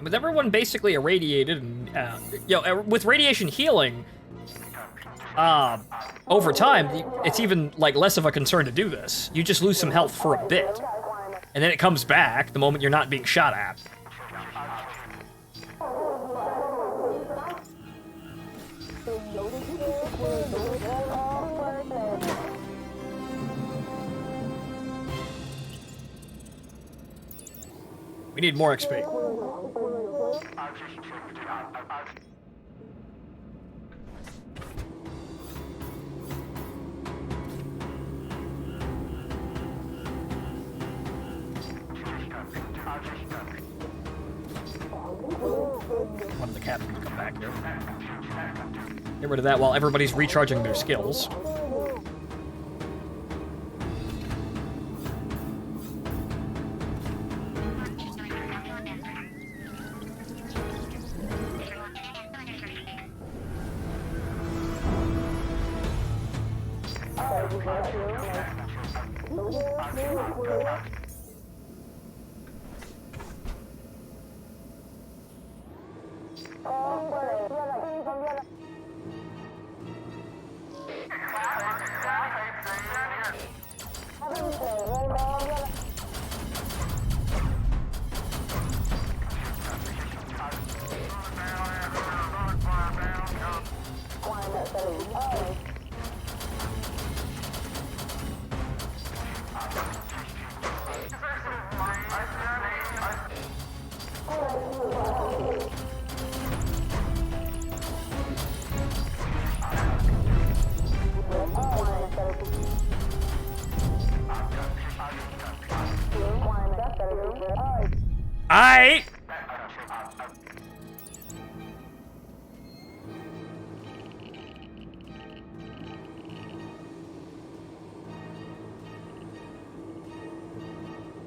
With everyone basically irradiated, and with radiation healing, over time, it's even like less of a concern to do this. You just lose some health for a bit, and then it comes back the moment you're not being shot at. We need more XP. Wanted the captain to come back here. Get rid of that while everybody's recharging their skills.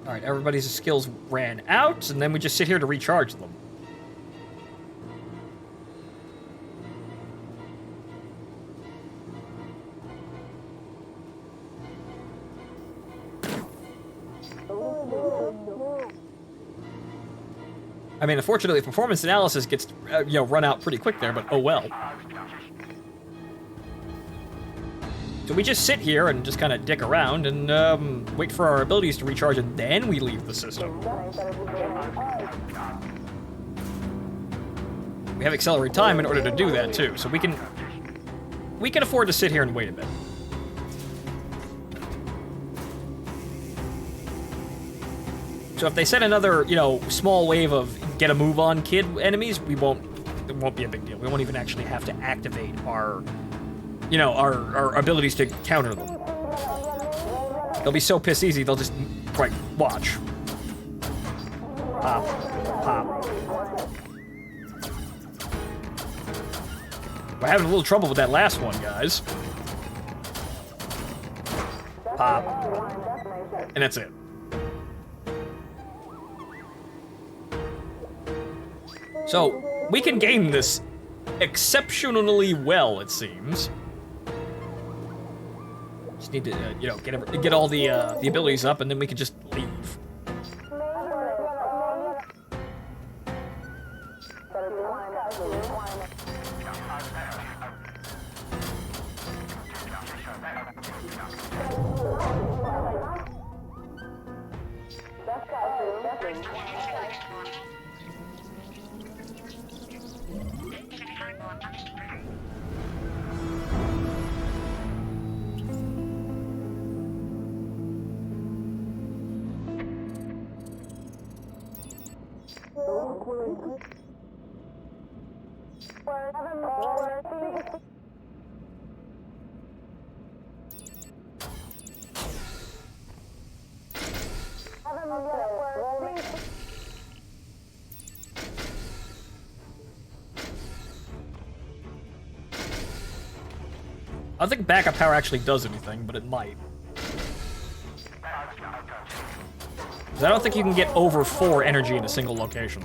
Alright, everybody's skills ran out, and then we just sit here to recharge them. I mean, unfortunately, performance analysis gets, run out pretty quick there, but oh well. So we just sit here and just kind of dick around and wait for our abilities to recharge, and then we leave the system. We have accelerated time in order to do that too, so we can afford to sit here and wait a bit. So if they send another, small wave of get a move on kid enemies, it won't be a big deal. We won't even actually have to activate our our abilities to counter them. They'll be so piss easy, they'll just, watch. Pop. Pop. We're having a little trouble with that last one, guys. Pop. And that's it. So, we can game this exceptionally well, it seems. Just need to, get all the abilities up, and then we can just leave. I don't think backup power actually does anything, but it might. 'Cause I don't think you can get over 4 energy in a single location.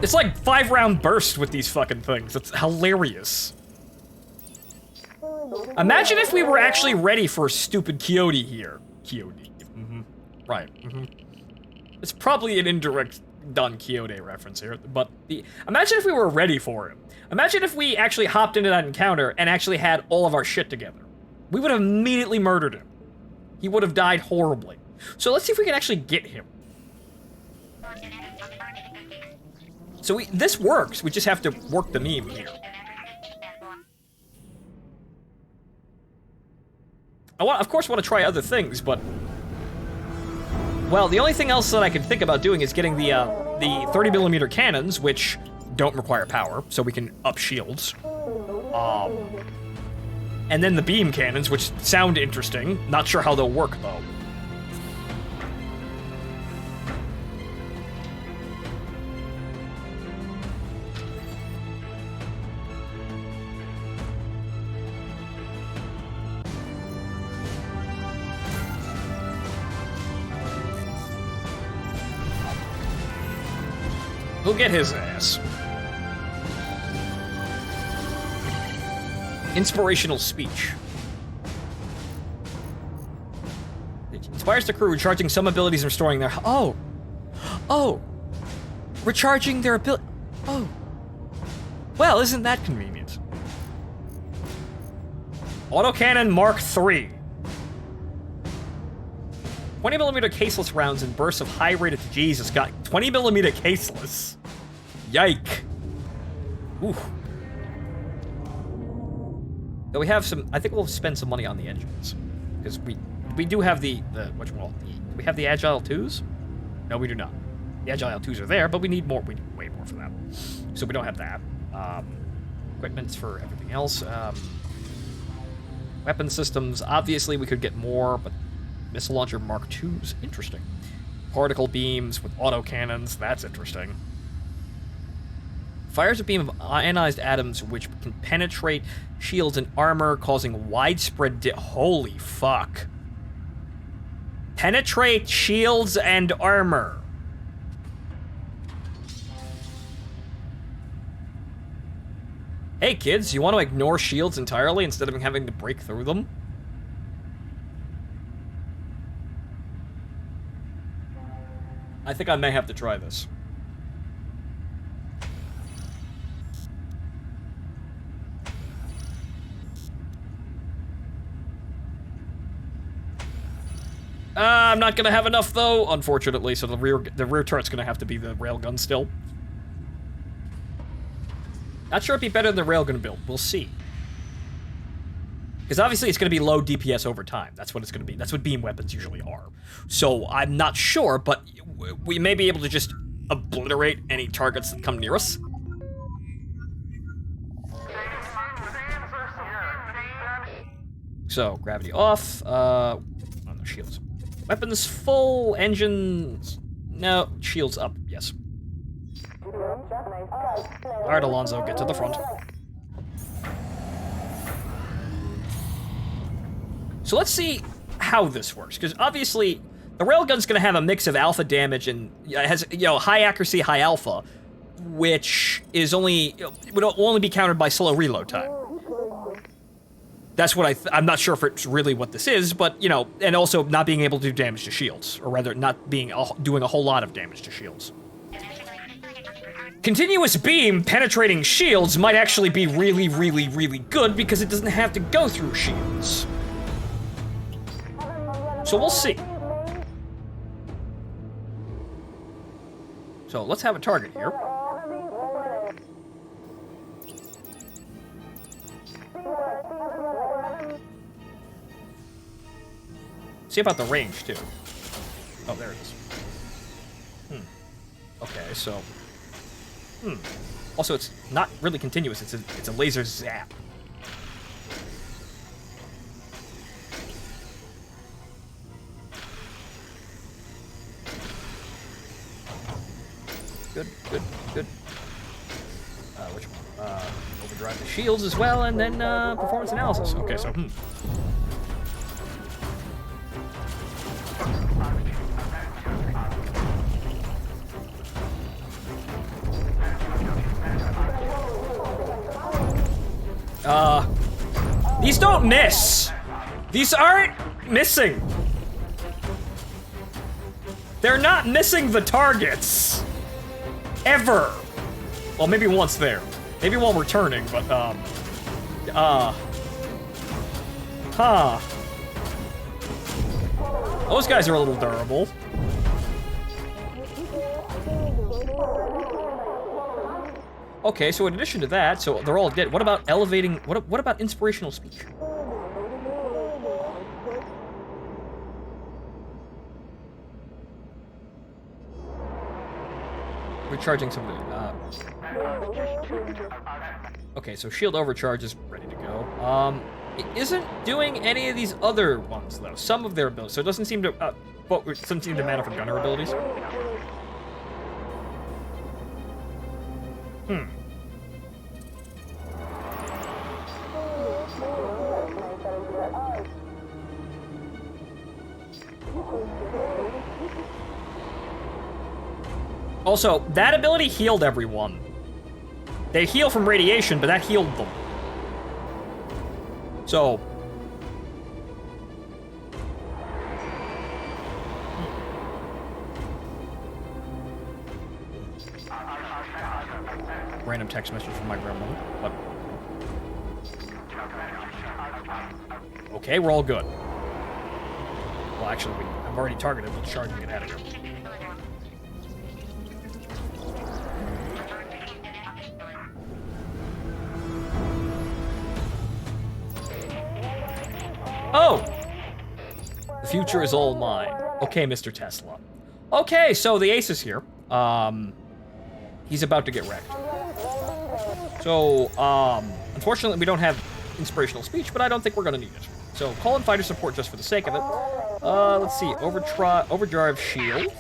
It's like 5-round bursts with these fucking things. It's hilarious. Imagine if we were actually ready for stupid Quixote here. Quixote. Right. It's probably an indirect Don Quixote reference here, but imagine if we were ready for him. Imagine if we actually hopped into that encounter and actually had all of our shit together. We would have immediately murdered him. He would have died horribly. So let's see if we can actually get him. So this works, we just have to work the meme here. Of course, want to try other things, but... Well, the only thing else that I can think about doing is getting the 30mm cannons, which don't require power, so we can up shields. And then the beam cannons, which sound interesting. Not sure how they'll work, though. We'll get his ass. Inspirational speech. It inspires the crew, recharging some abilities and restoring their... Oh! Recharging their ability... Oh. Well, isn't that convenient? Autocannon Mark III. 20mm caseless rounds in bursts of high rate of... Jesus, got 20mm caseless. Yike. Ooh. Though we have some... I think we'll spend some money on the engines. Because we do have the do we have the Agile 2s? No, we do not. The Agile 2s are there, but we need more. We need way more for that. So we don't have that. Equipments for everything else. Weapon systems. Obviously, we could get more, but... Missile launcher Mark IIs. Interesting. Particle beams with autocannons. That's interesting. Fires a beam of ionized atoms which can penetrate shields and armor, causing widespread holy fuck. Penetrate shields and armor. Hey kids, you want to ignore shields entirely instead of having to break through them? I think I may have to try this. I'm not gonna have enough though, unfortunately. So the rear turret's gonna have to be the railgun still. Not sure it'd be better than the railgun build. We'll see. Because obviously it's gonna be low DPS over time. That's what it's gonna be. That's what beam weapons usually are. So I'm not sure, but we may be able to just obliterate any targets that come near us. So gravity off. Oh no, shields. Weapons full, engines... No, shields up, yes. Alright, Alonzo, get to the front. So let's see how this works, because obviously the railgun's going to have a mix of alpha damage and has, high accuracy, high alpha, which is would only be countered by slow reload time. That's what I'm not sure if it's really what this is, but, you know, and also not being able to do damage to shields, or rather, not doing a whole lot of damage to shields. Continuous beam penetrating shields might actually be really, really, really good because it doesn't have to go through shields. So we'll see. So let's have a target here. See about the range, too. Oh, there it is. Okay, so... Also, it's not really continuous. It's a laser zap. Good, good, good. Which one? Overdrive the shields as well, and then performance analysis. Okay, so these don't miss. These aren't missing. They're not missing the targets. Ever. Well, maybe once there. Maybe while returning, but, Those guys are a little durable. Okay, so in addition to that, so they're all dead. What about elevating... What about inspirational speech? Recharging some of the... Okay, so shield overcharge is ready to go. It isn't doing any of these other ones, though. Some of their abilities. So it doesn't seem to... doesn't seem to matter for gunner abilities. Also, that ability healed everyone. They heal from radiation, but that healed them. So... Random text message from my grandmother. What? Okay, we're all good. Well, actually, I've already targeted the charge and get out of here. Oh! The future is all mine. Okay, Mr. Tesla. Okay, so the ace is here. He's about to get wrecked. So, unfortunately we don't have inspirational speech, but I don't think we're gonna need it. So, call in fighter support just for the sake of it. Let's see, overdrive shield.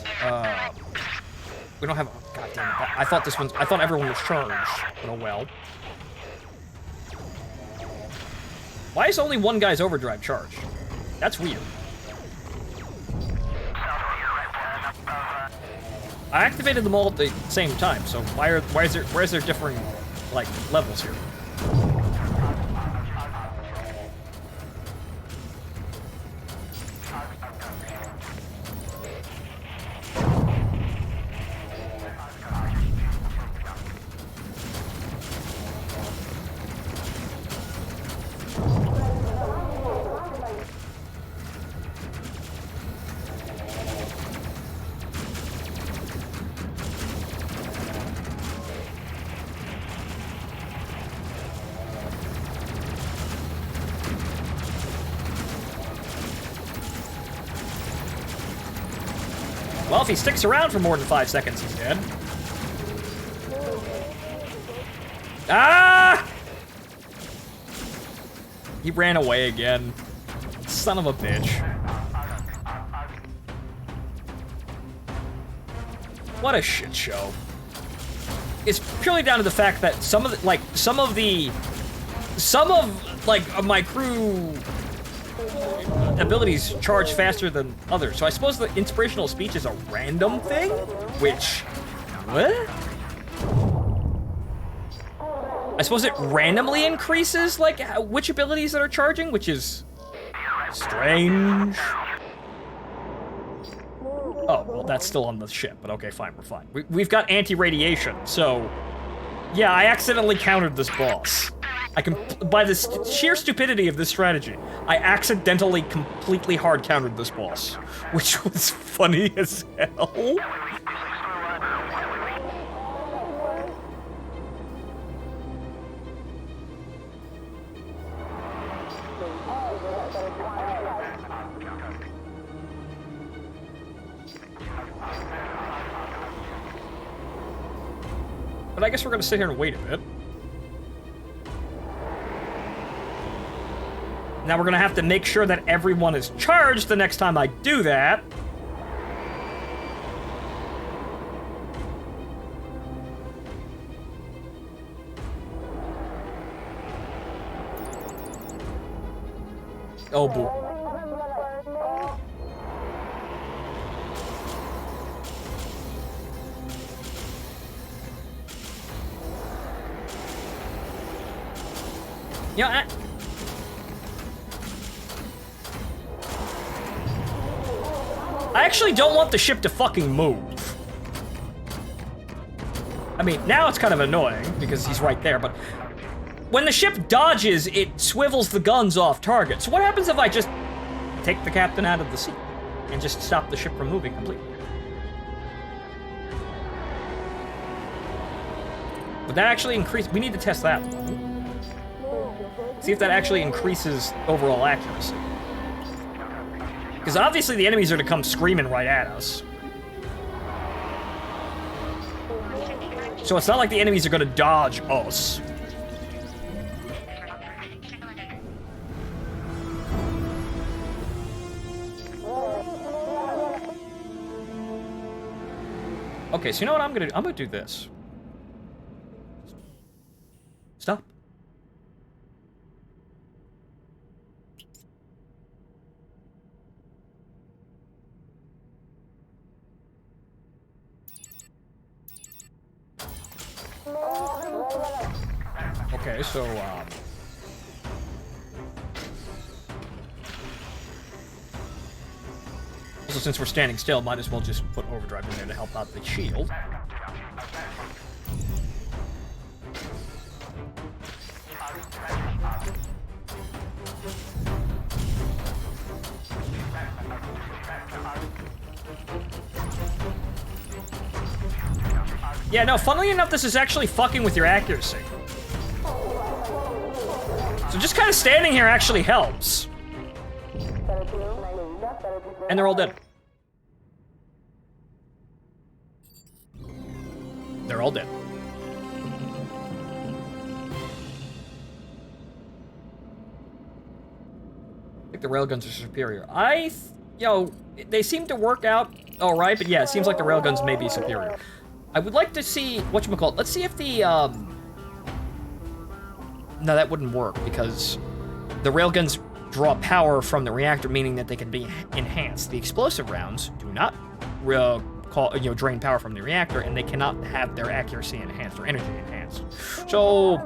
We don't have, god damn it, I thought everyone was charged. Oh well. Why is only one guy's overdrive charged? That's weird. I activated them all at the same time, so why is there differing, like, levels here? Well, if he sticks around for more than 5 seconds, he's dead. Ah! He ran away again. Son of a bitch. What a shit show. It's purely down to the fact that some of my crew abilities charge faster than others. So I suppose the inspirational speech is a random thing, which... What? I suppose it randomly increases, like, which abilities that are charging, which is strange. Oh, well, that's still on the ship, but okay, fine, we're fine. We've got anti-radiation, so... Yeah, I accidentally countered this boss. By the sheer stupidity of this strategy, I accidentally completely hard countered this boss, which was funny as hell. But I guess we're gonna sit here and wait a bit. Now we're gonna have to make sure that everyone is charged the next time I do that. Oh, boo. You know, I actually don't want the ship to fucking move. I mean, now it's kind of annoying because he's right there, but when the ship dodges, it swivels the guns off target. So what happens if I just take the captain out of the seat and just stop the ship from moving completely? Would that actually increase? We need to test that. See if that actually increases overall accuracy. Because obviously the enemies are to come screaming right at us. So it's not like the enemies are going to dodge us. Okay, so you know what I'm gonna do? I'm gonna do this. Stop. Okay, so, also, since we're standing still, might as well just put overdrive in there to help out the shield. Yeah, no, funnily enough, this is actually fucking with your accuracy. So just kind of standing here actually helps. And they're all dead. They're all dead. I think the railguns are superior. You know, they seem to work out all right, but yeah, it seems like the railguns may be superior. I would like to see, whatchamacallit, let's see if the, no, that wouldn't work, because the railguns draw power from the reactor, meaning that they can be enhanced. The explosive rounds do not drain power from the reactor, and they cannot have their accuracy enhanced or energy enhanced. So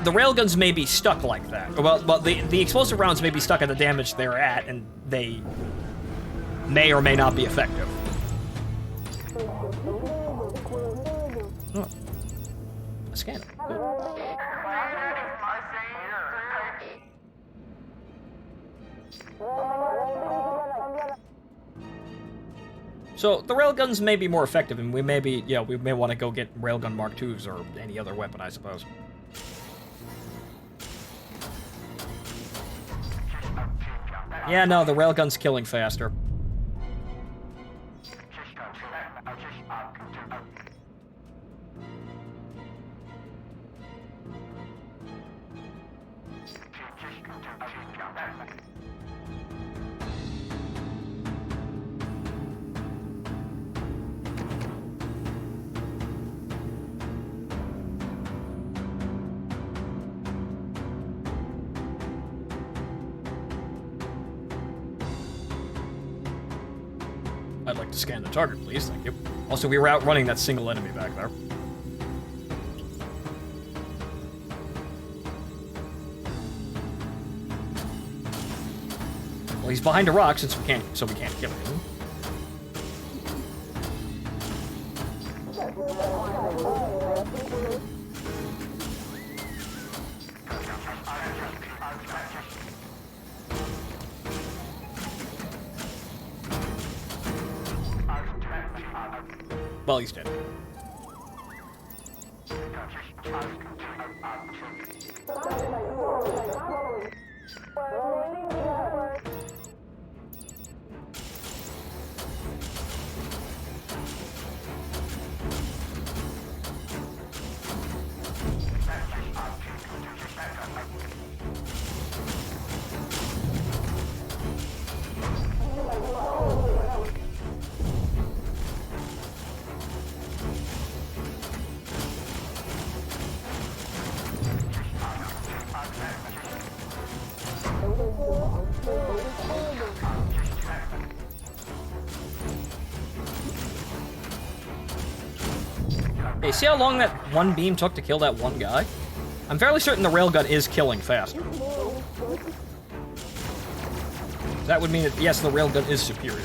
the railguns may be stuck like that. Well, the explosive rounds may be stuck at the damage they're at, and they may or may not be effective. Oh. A scanner. Good. So the railguns may be more effective, and we may be, we may want to go get railgun Mark IIs or any other weapon, I suppose. Yeah, no, the railgun's killing faster. I'd like to scan the target, please. Thank you. Also, we were outrunning that single enemy back there. he's behind a rock since we can't kill him. Well, he's dead. Hey, see how long that one beam took to kill that one guy? I'm fairly certain the railgun is killing faster. That would mean that, yes, the railgun is superior.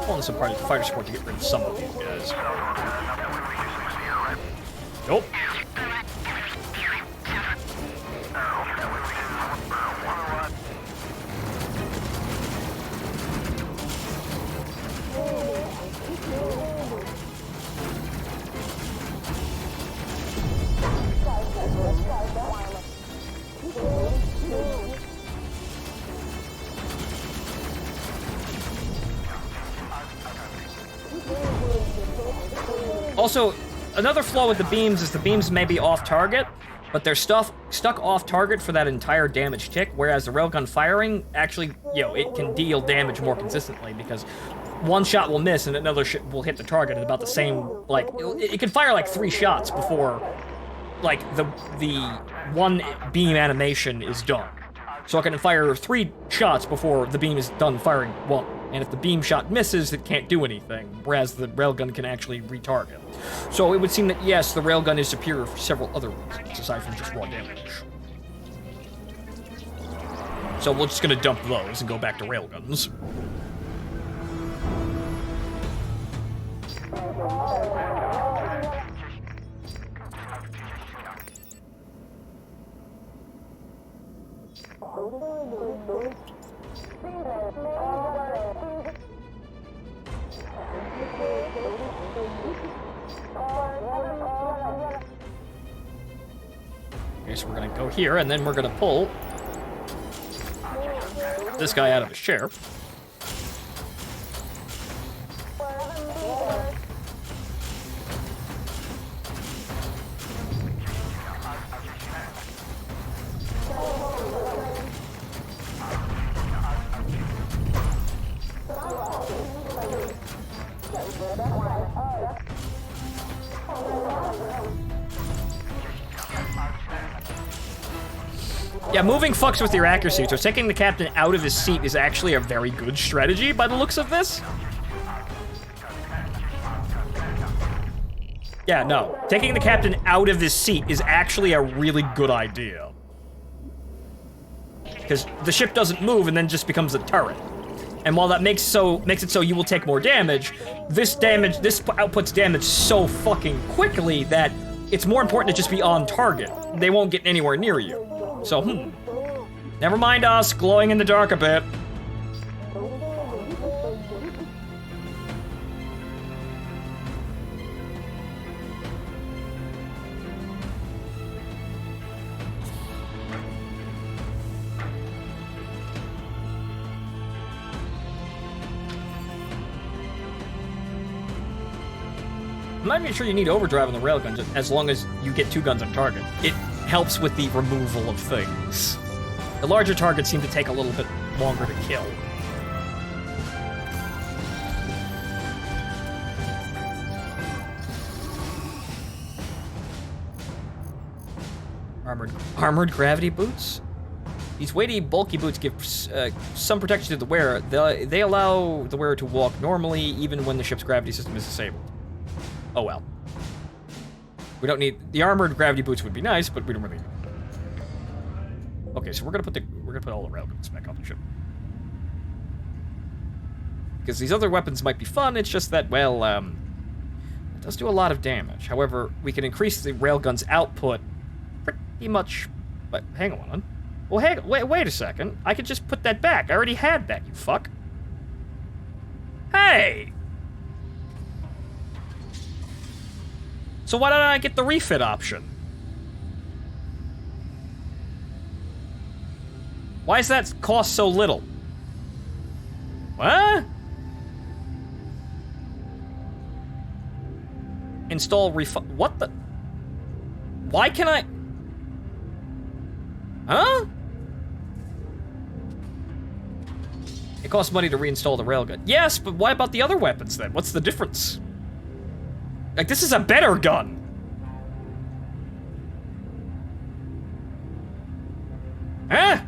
Pulling some part of the fighter support to get rid of some of these guys. Nope. Also, another flaw with the beams is the beams may be off target, but they're stuck off target for that entire damage tick, whereas the railgun firing, actually, it can deal damage more consistently because one shot will miss and another will hit the target at about the same, like, it can fire like 3 shots before, like, the one beam animation is done. So it can fire 3 shots before the beam is done firing 1. And if the beam shot misses, it can't do anything, whereas the railgun can actually retarget. So it would seem that, yes, the railgun is superior for several other reasons, aside from just raw damage. So we're just gonna dump those and go back to railguns. Okay, so we're gonna go here, and then we're gonna pull this guy out of his chair. Yeah, moving fucks with your accuracy, so taking the captain out of his seat is actually a very good strategy by the looks of this. Yeah, no. Taking the captain out of his seat is actually a really good idea. Because the ship doesn't move and then just becomes a turret. And while that makes it so you will take more damage, this outputs damage so fucking quickly that it's more important to just be on target. They won't get anywhere near you. So, never mind us glowing in the dark a bit. I'm not even sure you need overdrive on the railgun, as long as you get 2 guns on target. It helps with the removal of things. The larger targets seem to take a little bit longer to kill. Armored gravity boots? These weighty, bulky boots give some protection to the wearer. They allow the wearer to walk normally, even when the ship's gravity system is disabled. Oh well. We don't need... The armored gravity boots would be nice, but we don't really need them. Okay, so we're gonna put all the railguns back on the ship. Because these other weapons might be fun, it's just that, well, it does do a lot of damage. However, we can increase the railgun's output pretty much... But hang on. Well, wait a second. I could just put that back. I already had that, you fuck. Hey! So why don't I get the refit option? Why does that cost so little? What? Install what the? Why can I? Huh? It costs money to reinstall the railgun. Yes, but why about the other weapons then? What's the difference? Like, this is a better gun. Huh?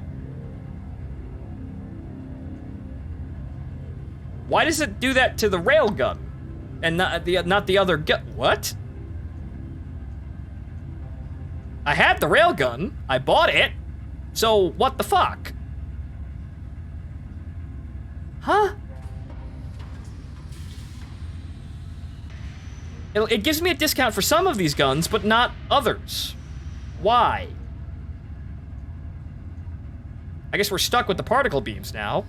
Why does it do that to the railgun and not the other gun? What? I had the railgun. I bought it. So what the fuck? Huh? It gives me a discount for some of these guns, but not others. Why? I guess we're stuck with the particle beams now.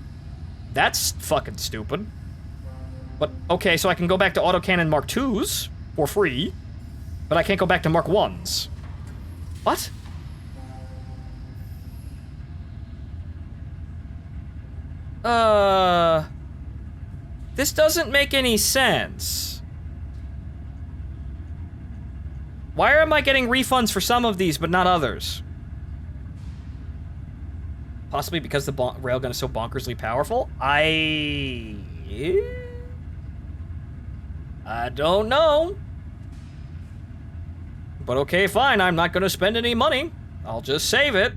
That's fucking stupid. But, okay, so I can go back to autocannon Mark IIs for free, but I can't go back to Mark Is. What? This doesn't make any sense. Why am I getting refunds for some of these, but not others? Possibly because the railgun is so bonkersly powerful? I don't know. But okay, fine, I'm not gonna spend any money. I'll just save it.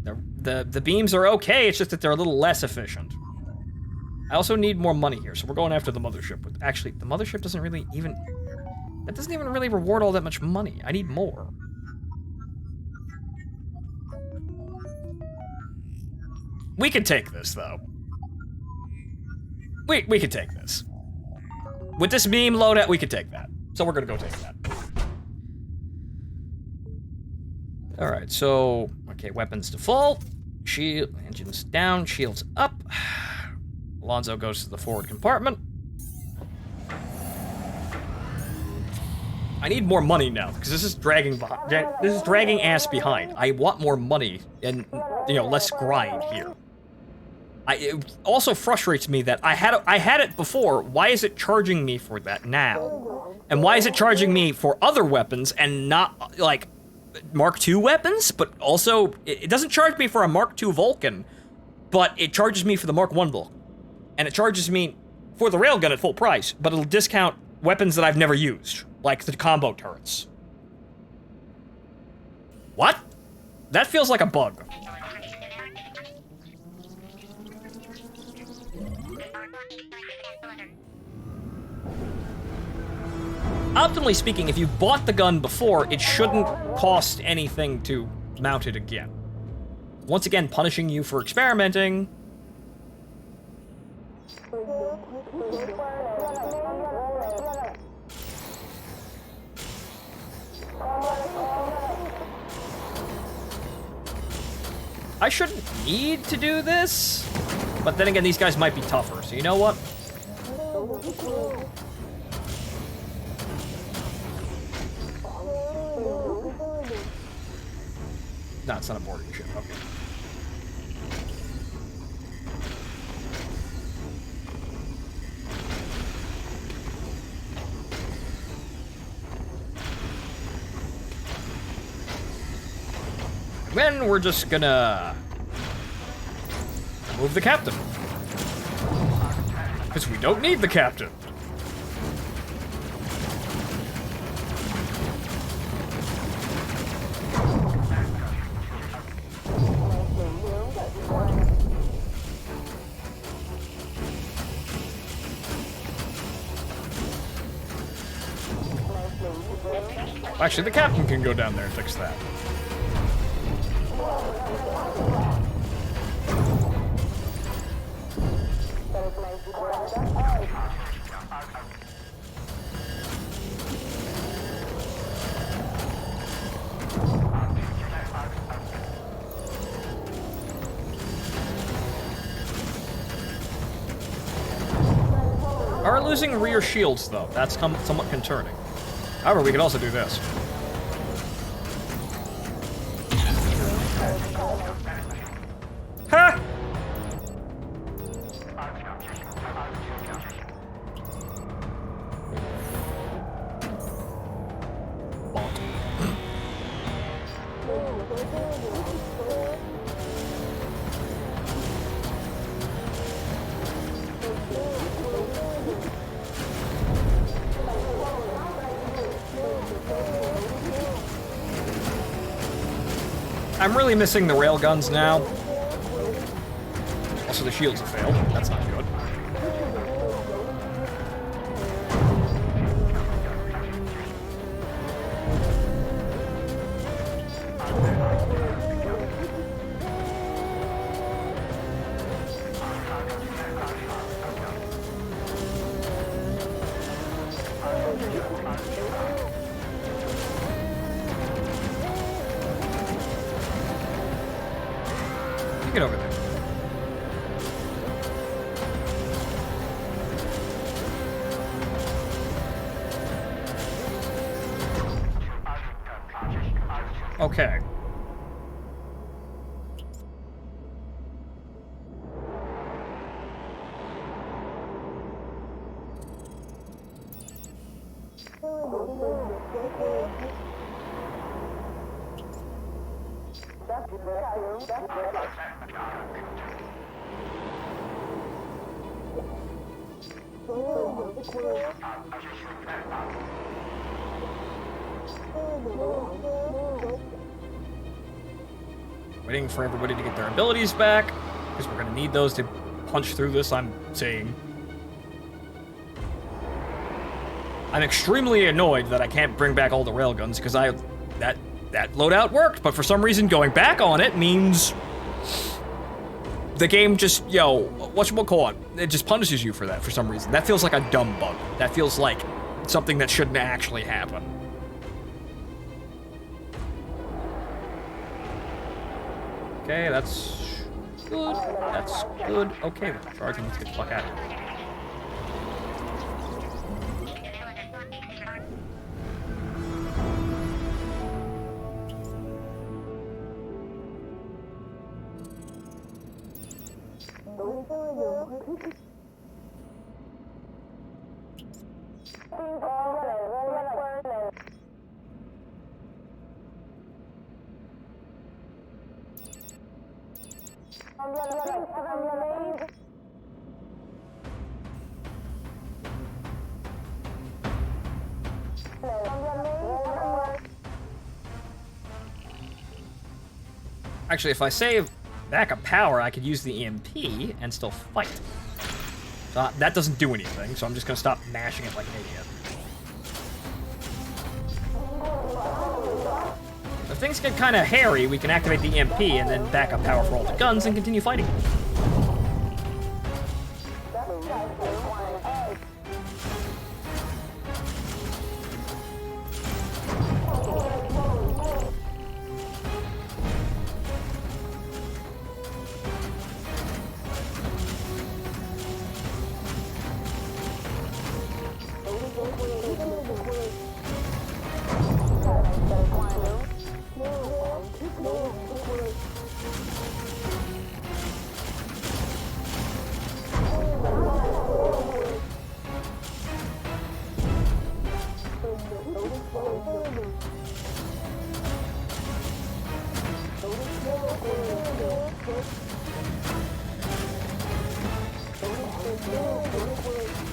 The beams are okay, it's just that they're a little less efficient. I also need more money here, so we're going after the mothership. Actually, the mothership doesn't really even... That doesn't even really reward all that much money. I need more. We can take this, though. We can take this. With this beam loadout, we can take that. So we're gonna go take that. Alright, so... Okay, weapons default. Shield, engines down, shields up. Alonzo goes to the forward compartment. I need more money now, because this is dragging behind. This is dragging ass behind. I want more money and, you know, less grind here. It also frustrates me that I had it before. Why is it charging me for that now? And why is it charging me for other weapons and not, like, Mark II weapons? But also, it doesn't charge me for a Mark II Vulcan, but it charges me for the Mark I Vulcan. And it charges me for the railgun at full price, but it'll discount weapons that I've never used, like the combo turrets. What? That feels like a bug. Optimally speaking, if you bought the gun before, it shouldn't cost anything to mount it again. Once again, punishing you for experimenting. I shouldn't need to do this, but then again, these guys might be tougher, so you know what? No, it's not a boarding ship, okay. Then we're just gonna remove the captain. Because we don't need the captain. Actually, the captain can go down there and fix that. Are losing rear shields, though. That's somewhat concerning. However, we could also do this. Ha! I'm really missing the railguns now. Also, the shields have failed. That's not good. Get over there. Okay. Waiting for everybody to get their abilities back, because we're going to need those to punch through this, I'm saying. I'm extremely annoyed that I can't bring back all the railguns, because that loadout worked, but for some reason going back on it means the game just, whatchamacallit, it just punishes you for that for some reason. That feels like a dumb bug. That feels like something that shouldn't actually happen. Okay, that's good. That's good. Okay, we're charging. Let's get the fuck out of here. Actually, if I save backup power, I could use the EMP and still fight. So that doesn't do anything, so I'm just gonna stop mashing it like an idiot. If things get kind of hairy, we can activate the EMP and then backup power for all the guns and continue fighting.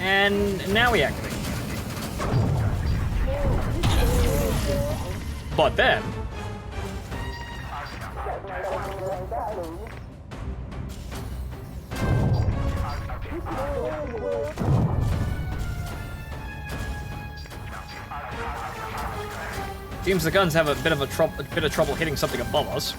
And now we activate. But then... Seems the guns have a bit of trouble hitting something above us.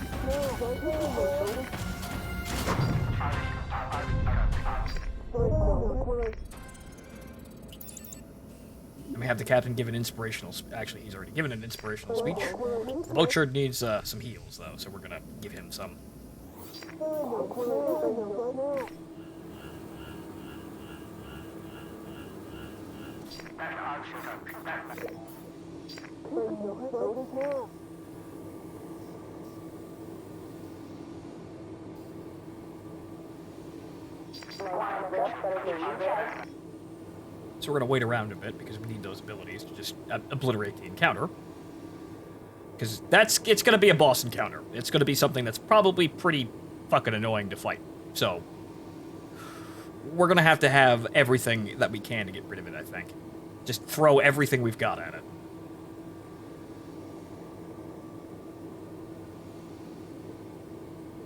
And we have the captain give an inspirational. Actually, he's already given an inspirational speech. Bochard needs some heals though, so we're gonna give him some. So we're gonna wait around a bit because we need those abilities to just obliterate the encounter. Because it's gonna be a boss encounter. It's gonna be something that's probably pretty fucking annoying to fight. So we're gonna have to have everything that we can to get rid of it, I think. Just throw everything we've got at it.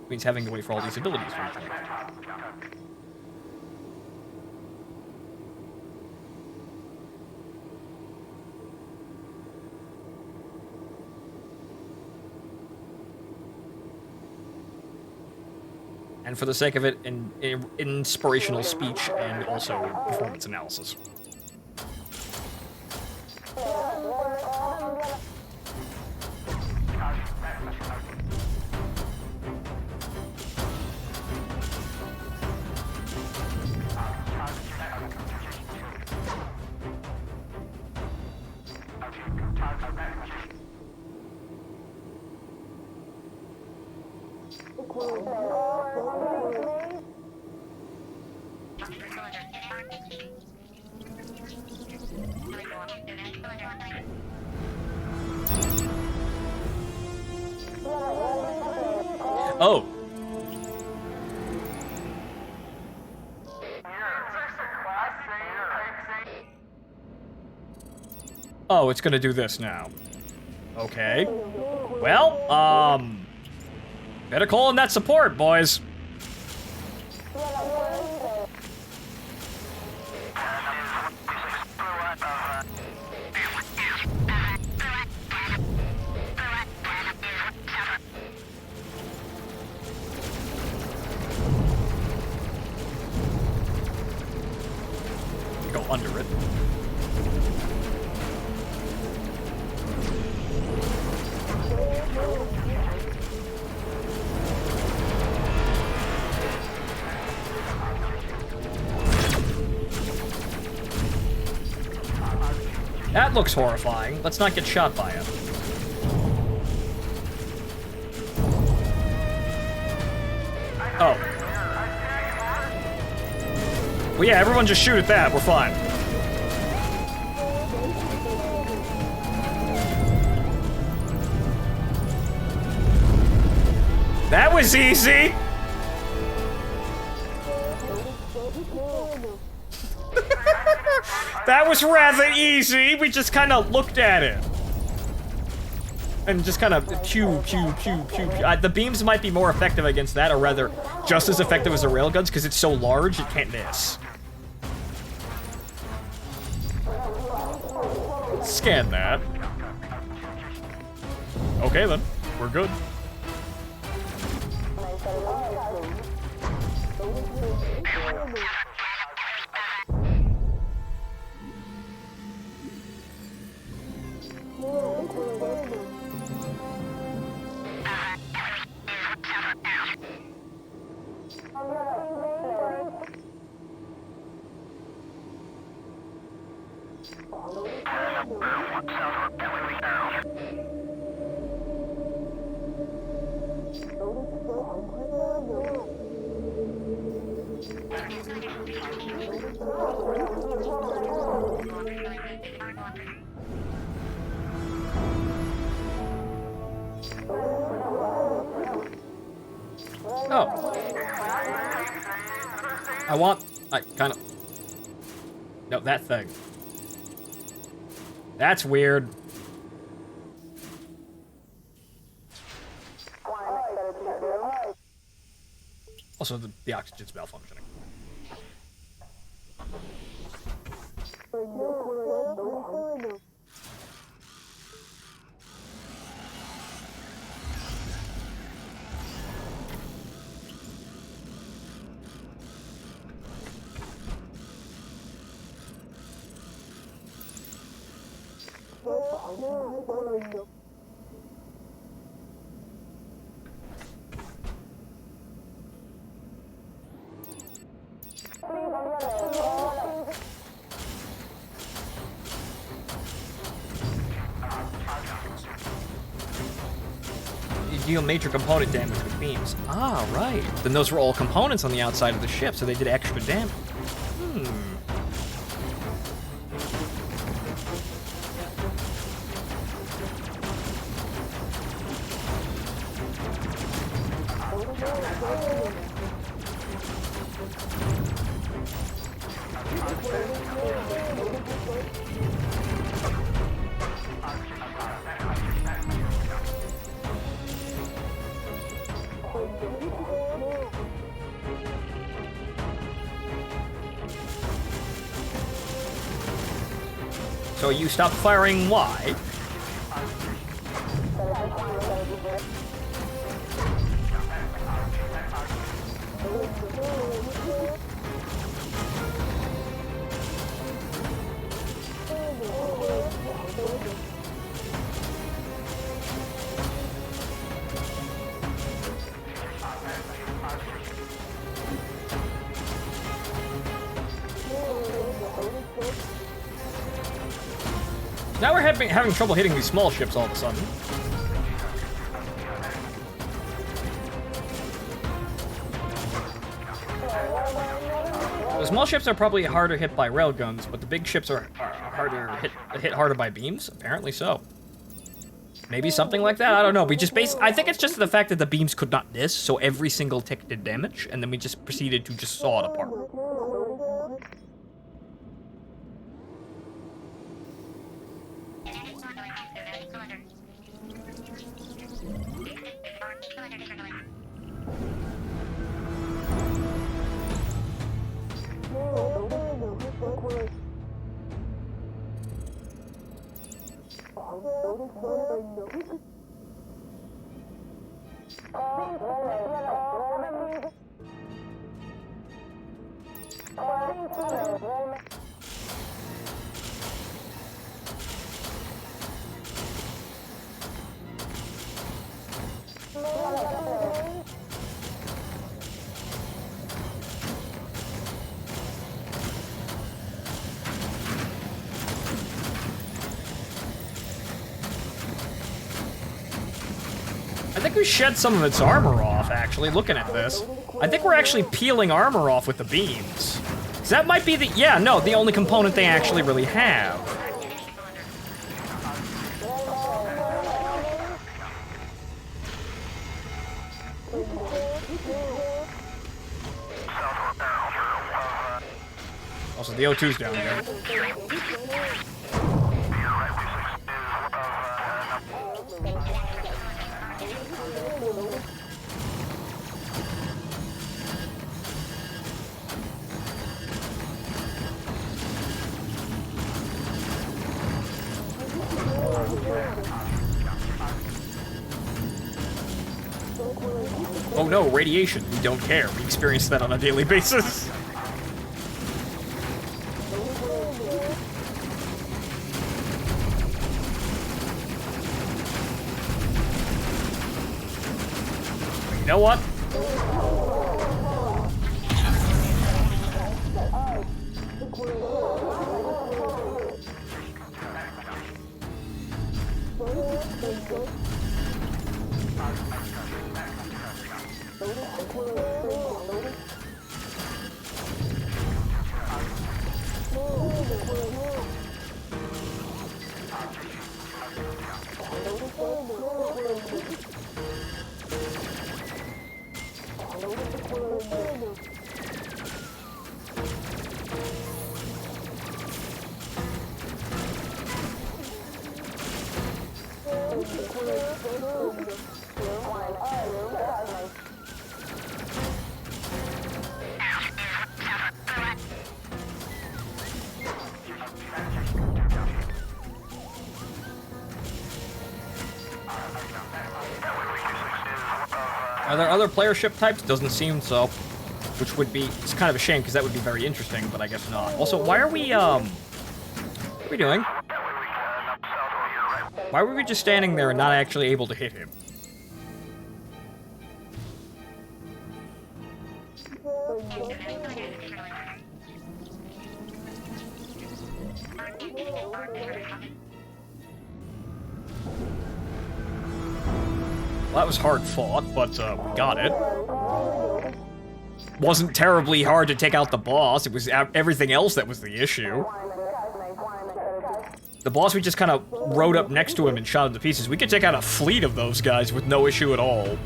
Means having to wait for all these abilities to regenerate. And for the sake of it, inspirational speech and also performance analysis. Oh. Oh, it's gonna do this now. Okay. Well, better call in that support, boys. Go under it. That looks horrifying. Let's not get shot by it. Oh. Well, yeah, everyone just shoot at that. We're fine. That was easy! That was rather easy. We just kind of looked at it. And just kind of pew. The beams might be more effective against that, or rather, just as effective as the railguns, because it's so large, it can't miss. Scan that. Okay, then. We're good. Oh. I kind of... No, that thing. That's weird. Also, the oxygen's malfunctioning. You deal major component damage with beams. Ah, right. Then those were all components on the outside of the ship, so they did extra damage. So you stopped firing why? Now we're having trouble hitting these small ships all of a sudden. The small ships are probably harder hit by railguns, but the big ships are harder hit harder by beams. Apparently so. Maybe something like that. I don't know. I think it's just the fact that the beams could not miss, so every single tick did damage, and then we just proceeded to just saw it apart. I think we shed some of its armor off, actually, looking at this. I think we're actually peeling armor off with the beams. So that might be the only component they actually really have. Also, the O2's down again. Oh no, radiation. We don't care. We experience that on a daily basis. You know what? Are there other player ship types? Doesn't seem so. Which would be, it's kind of a shame because that would be very interesting, but I guess not. Also, why are we, what are we doing? Why were we just standing there and not actually able to hit him? Well, that was hard fought, but we got it. Wasn't terribly hard to take out the boss. It was everything else that was the issue. The boss, we just kind of rode up next to him and shot him to pieces. We could take out a fleet of those guys with no issue at all.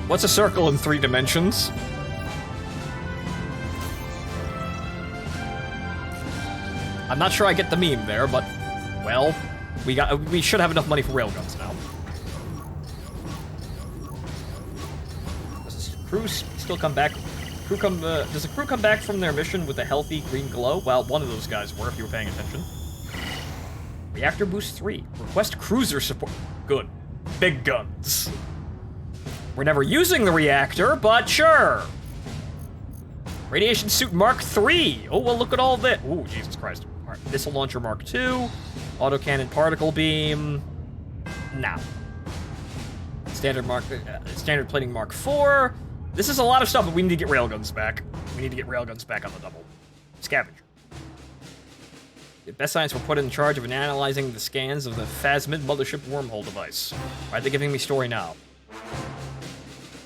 What's a circle in 3 dimensions? I'm not sure I get the meme there, but, well, we should have enough money for railguns now. Does the crew still come back? Does the crew come back from their mission with a healthy green glow? Well, one of those guys were, if you were paying attention. Reactor boost 3. Request cruiser support. Good. Big guns. We're never using the reactor, but sure. Radiation suit Mark III. Oh, well, look at all that. Oh, Jesus Christ. All right, missile launcher Mark II. Autocannon particle beam. Now. Standard plating Mark IV. This is a lot of stuff, but we need to get railguns back. We need to get railguns back on the double. Scavenger. The best science were put in charge of analyzing the scans of the Phasmid mothership wormhole device. Why are they giving me story now?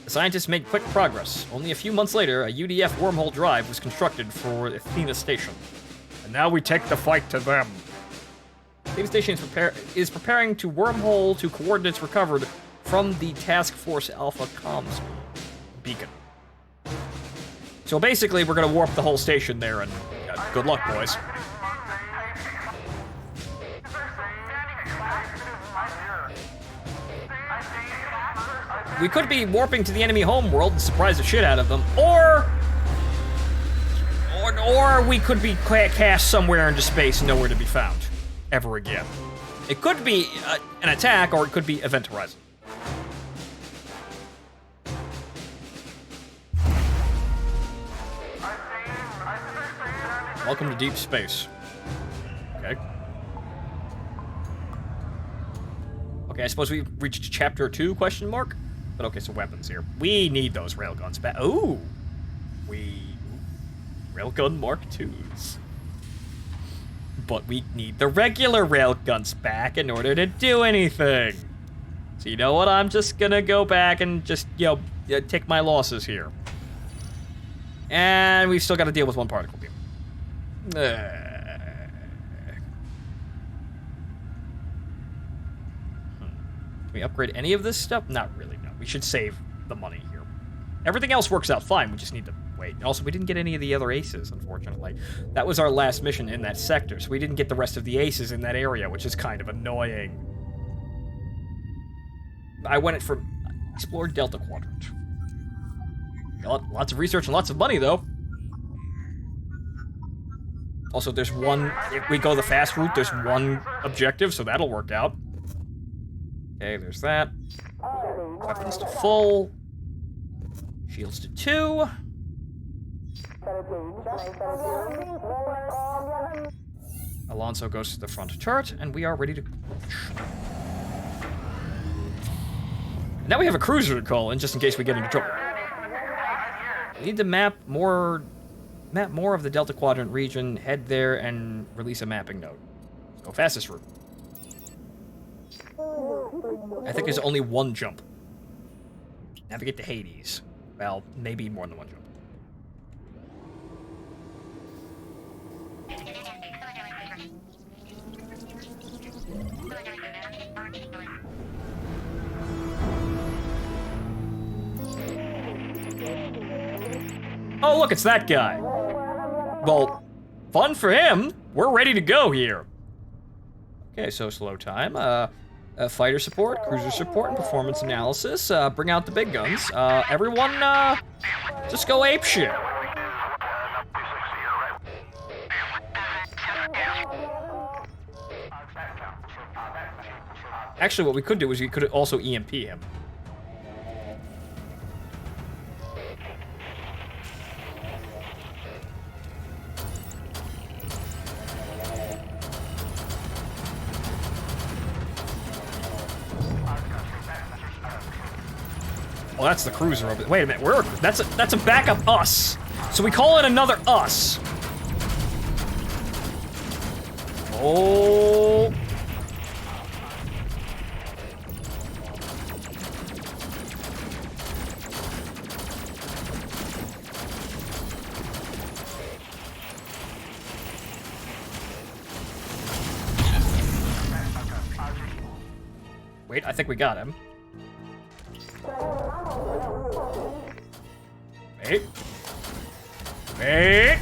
The scientists made quick progress. Only a few months later, a UDF wormhole drive was constructed for Athena Station. And now we take the fight to them. Athena Station is preparing to wormhole to coordinates recovered from the Task Force Alpha comms beacon. So basically, we're going to warp the whole station there, and good luck, boys. We could be warping to the enemy homeworld and surprise the shit out of them, or we could be cast somewhere into space, nowhere to be found, ever again. It could be an attack, or it could be Event Horizon. Welcome to deep space. Okay. Okay, I suppose we've reached chapter 2, question mark? But okay, so weapons here. We need those railguns back. Ooh! Railgun Mark IIs. But we need the regular railguns back in order to do anything. So you know what? I'm just gonna go back and just, take my losses here. And we've still got to deal with one particle beam. Can we upgrade any of this stuff? Not really, no. We should save the money here. Everything else works out fine, we just need to wait. Also, we didn't get any of the other aces, unfortunately. That was our last mission in that sector, so we didn't get the rest of the aces in that area, which is kind of annoying. I went for Explored Delta Quadrant. Lots of research and lots of money, though. Also, there's one, if we go the fast route, there's one objective, so that'll work out. Okay, there's that. Weapons to full. Shields to 2. Alonso goes to the front turret, and we are ready to launch. Now we have a cruiser to call in, just in case we get into trouble. We need to map more of the Delta Quadrant region, head there, and release a mapping node. Go fastest route. I think there's only one jump. Navigate to Hades. Well, maybe more than one jump. Oh, look, it's that guy. Well, fun for him. We're ready to go here. Okay, so slow time. Fighter support, cruiser support, and performance analysis. Bring out the big guns. Everyone, just go ape shit. Actually, what we could do is we could also EMP him. Oh, that's the cruiser over there. Wait a minute, that's a backup us. So we call it another us. Oh. Wait, I think we got him. Wait. Wait.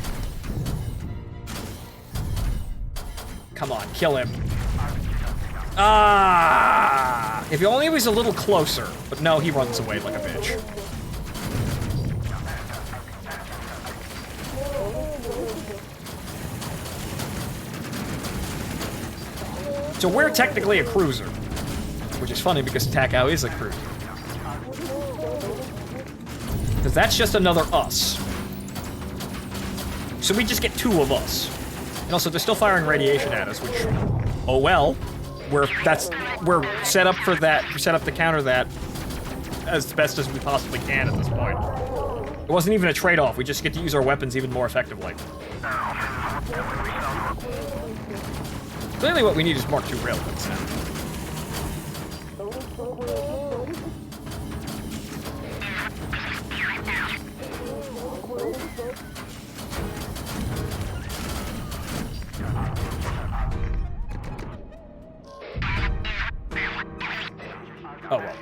Come on, kill him. Ah! If only he was a little closer. But no, he runs away like a bitch. So we're technically a cruiser. Which is funny because Takao is a cruiser. Because that's just another us. So we just get two of us. And also, they're still firing radiation at us, which, oh well. We're set up for that. We're set up to counter that as best as we possibly can at this point. It wasn't even a trade-off. We just get to use our weapons even more effectively. Clearly, what we need is Mark II railguns now. Oh well.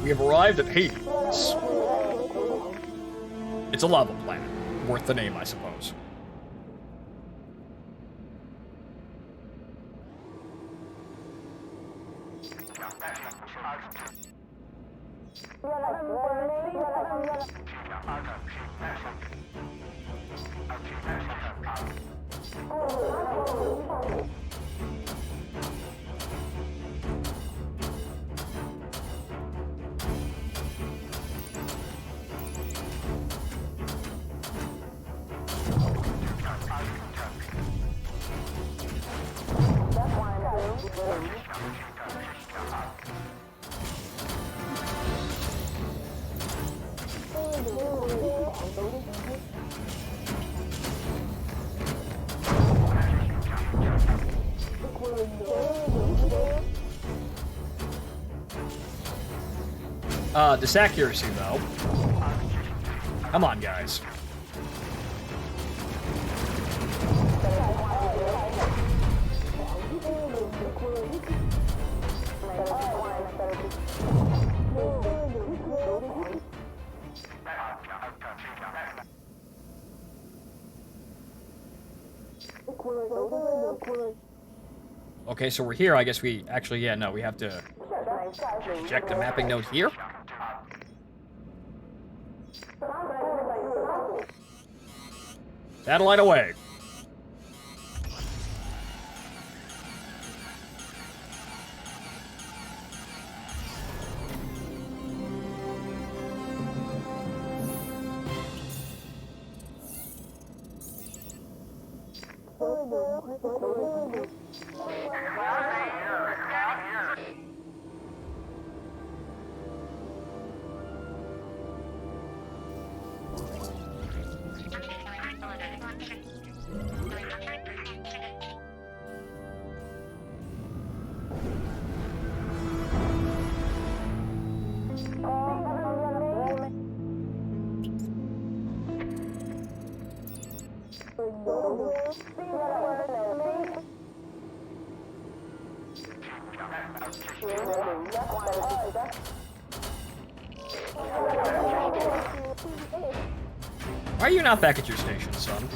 We have arrived at Hades. It's a lava planet. Worth the name, I suppose. This accuracy, though. Come on, guys. Okay, so we're here. I guess we actually, yeah, no, we have to check the mapping note here. Satellite away. Why are you not back at your station, son?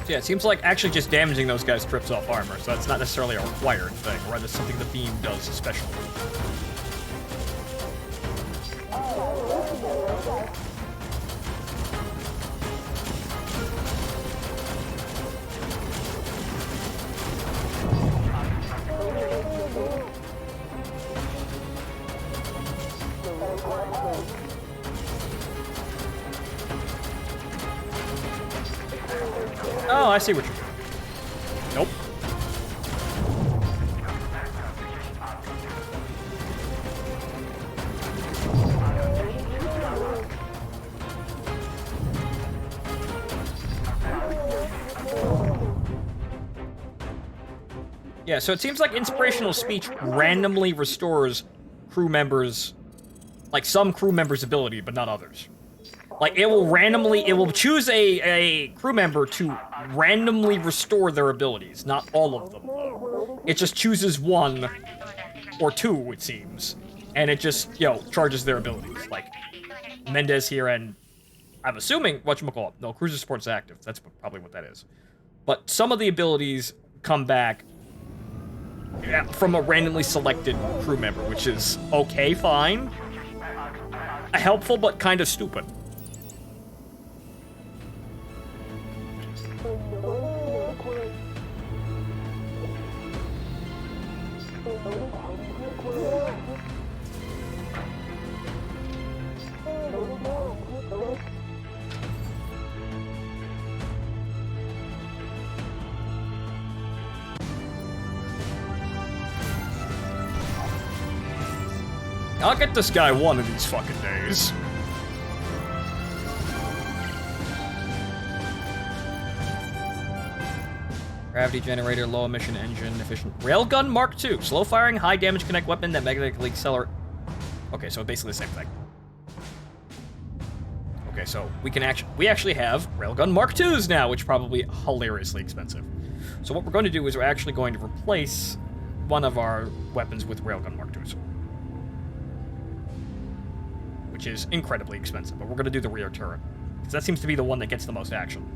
So yeah, it seems like actually just damaging those guys strips off armor, so that's not necessarily a required thing, or rather something the beam does especially. Oh, I see what you're doing. Nope. Yeah, so it seems like inspirational speech randomly restores crew members, like some crew members' ability, but not others. Like, it will choose a crew member to randomly restore their abilities. Not all of them, though. It just chooses one, or two, it seems. And it just, charges their abilities. Like, Mendez here, and I'm assuming, whatchamacallit, no, Cruiser Support's active. That's probably what that is. But some of the abilities come back from a randomly selected crew member, which is okay, fine. Helpful, but kind of stupid. I'll get this guy one of these fucking days. Gravity generator, low emission engine, efficient railgun Mark II. Slow firing, high damage kinetic weapon that magnetically accelerate. Okay, so basically the same thing. Okay, so we actually have railgun Mark IIs now, which are probably hilariously expensive. So what we're going to do is we're actually going to replace one of our weapons with railgun Mark IIs. Which is incredibly expensive, but we're going to do the rear turret. Because that seems to be the one that gets the most action.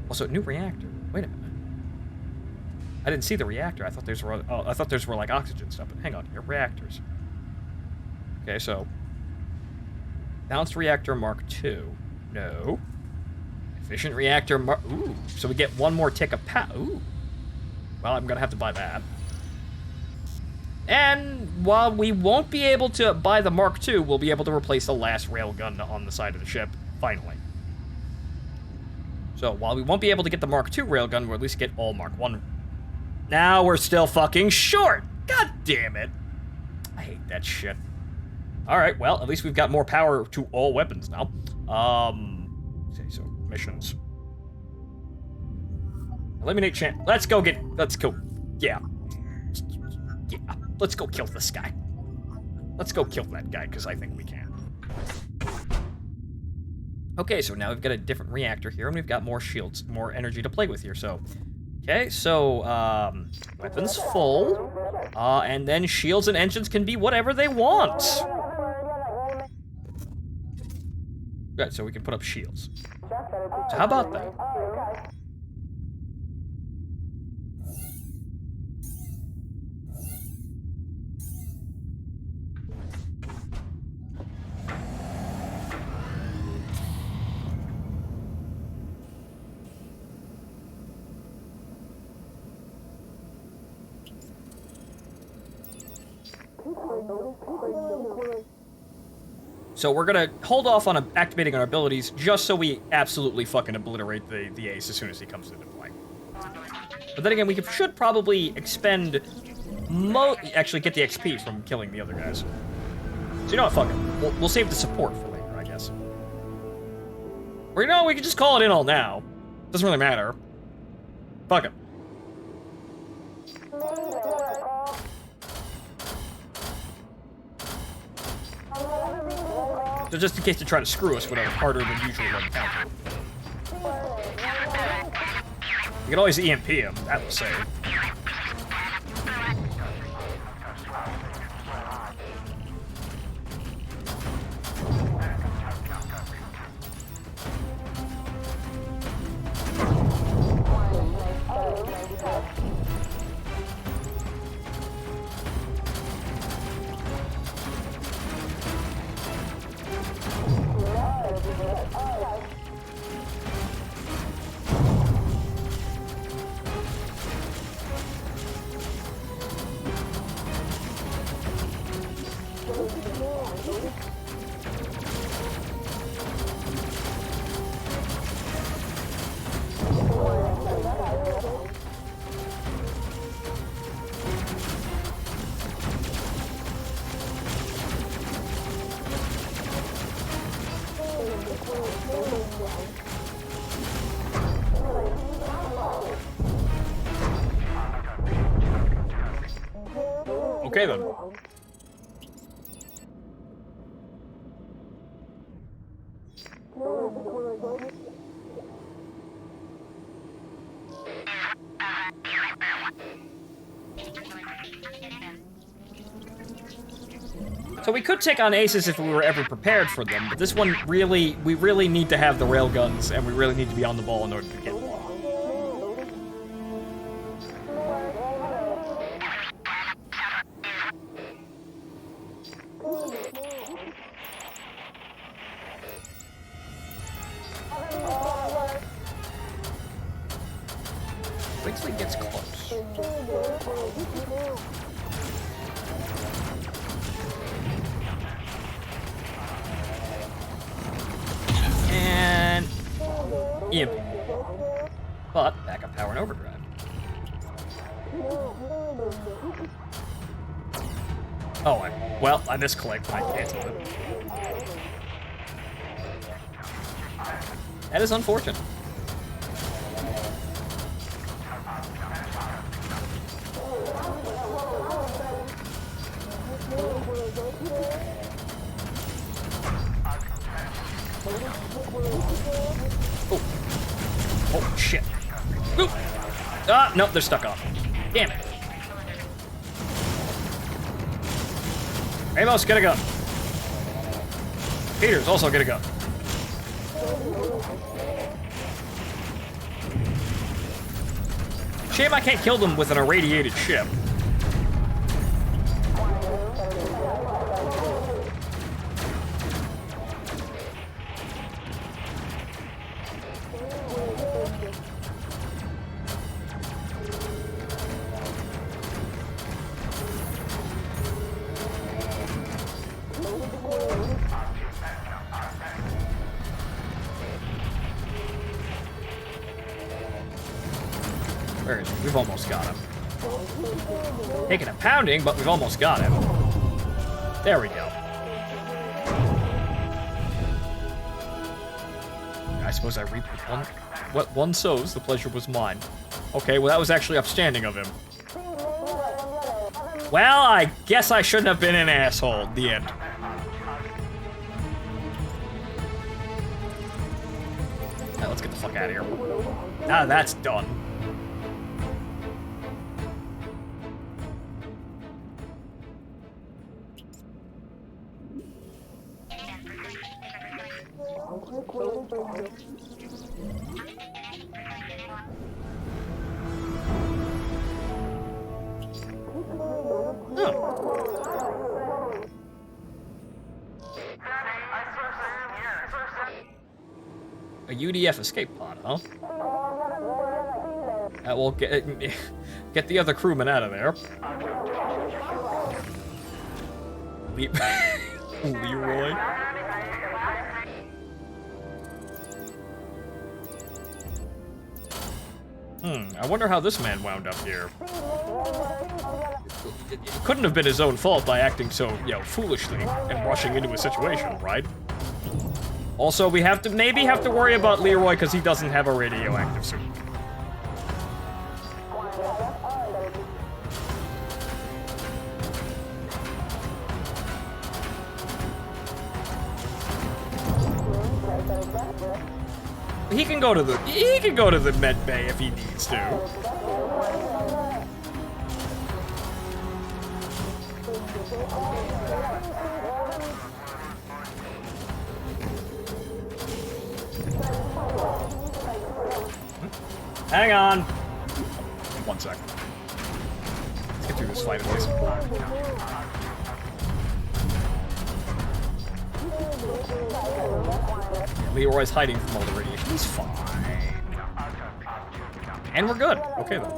Also, new reactor. Wait a minute. I didn't see the reactor. I thought those were like oxygen stuff, but hang on here. Reactors. Okay, so balanced reactor Mark II. No. Efficient reactor Mark... Ooh. So we get one more tick of power. Ooh. Well, I'm going to have to buy that. And while we won't be able to buy the Mark II, we'll be able to replace the last railgun on the side of the ship, finally. So while we won't be able to get the Mark II railgun, we'll at least get all Mark I. Now we're still fucking short! God damn it. I hate that shit. Alright, well, at least we've got more power to all weapons now. Okay, so missions. Eliminate chance. Let's go. Yeah. Yeah. Let's go kill this guy. Let's go kill that guy, because I think we can. Okay, so now we've got a different reactor here, and we've got more shields, more energy to play with here, so... Okay, so, weapons full. And then shields and engines can be whatever they want. Right, so we can put up shields. So how about that? So we're gonna hold off on activating our abilities just so we absolutely fucking obliterate the ace as soon as he comes into play. But then again, we should probably expend actually get the XP from killing the other guys. So you know what, fuck it. We'll save the support for later, I guess. Or you know, we can just call it in all now. Doesn't really matter. Fuck it. So just in case they try to screw us with a harder than usual encounter. You can always EMP him, that will save. Okay then. So we could take on aces if we were ever prepared for them, but this one we really need to have the railguns, and we really need to be on the ball in order to get one. Wixley gets close. And EMP. But backup power and overdrive. Oh, well, I misclicked, but I canceled it. That is unfortunate. Oh. Oh, shit. Oop. Ah, nope, they're stuck on. Damn it. Amos, get a gun. Peters, also get a gun. Shame I can't kill them with an irradiated ship. Where is he? We've almost got him. Taking a pounding, but we've almost got him. There we go. I suppose I reaped one. What one sows, the pleasure was mine. Okay, well that was actually upstanding of him. Well, I guess I shouldn't have been an asshole. The end. Now let's get the fuck out of here. Now that's done. A UDF escape pod, huh? That will get the other crewmen out of there. Leroy. I wonder how this man wound up here. It couldn't have been his own fault by acting so, foolishly and rushing into a situation, right? Also, we maybe have to worry about Leroy because he doesn't have a radioactive suit. He can go to the med bay if he needs to. Hang on. 1 sec. Let's get through this fight at least. Leroy's hiding from all the radiation. He's fine. And we're good. Okay, then.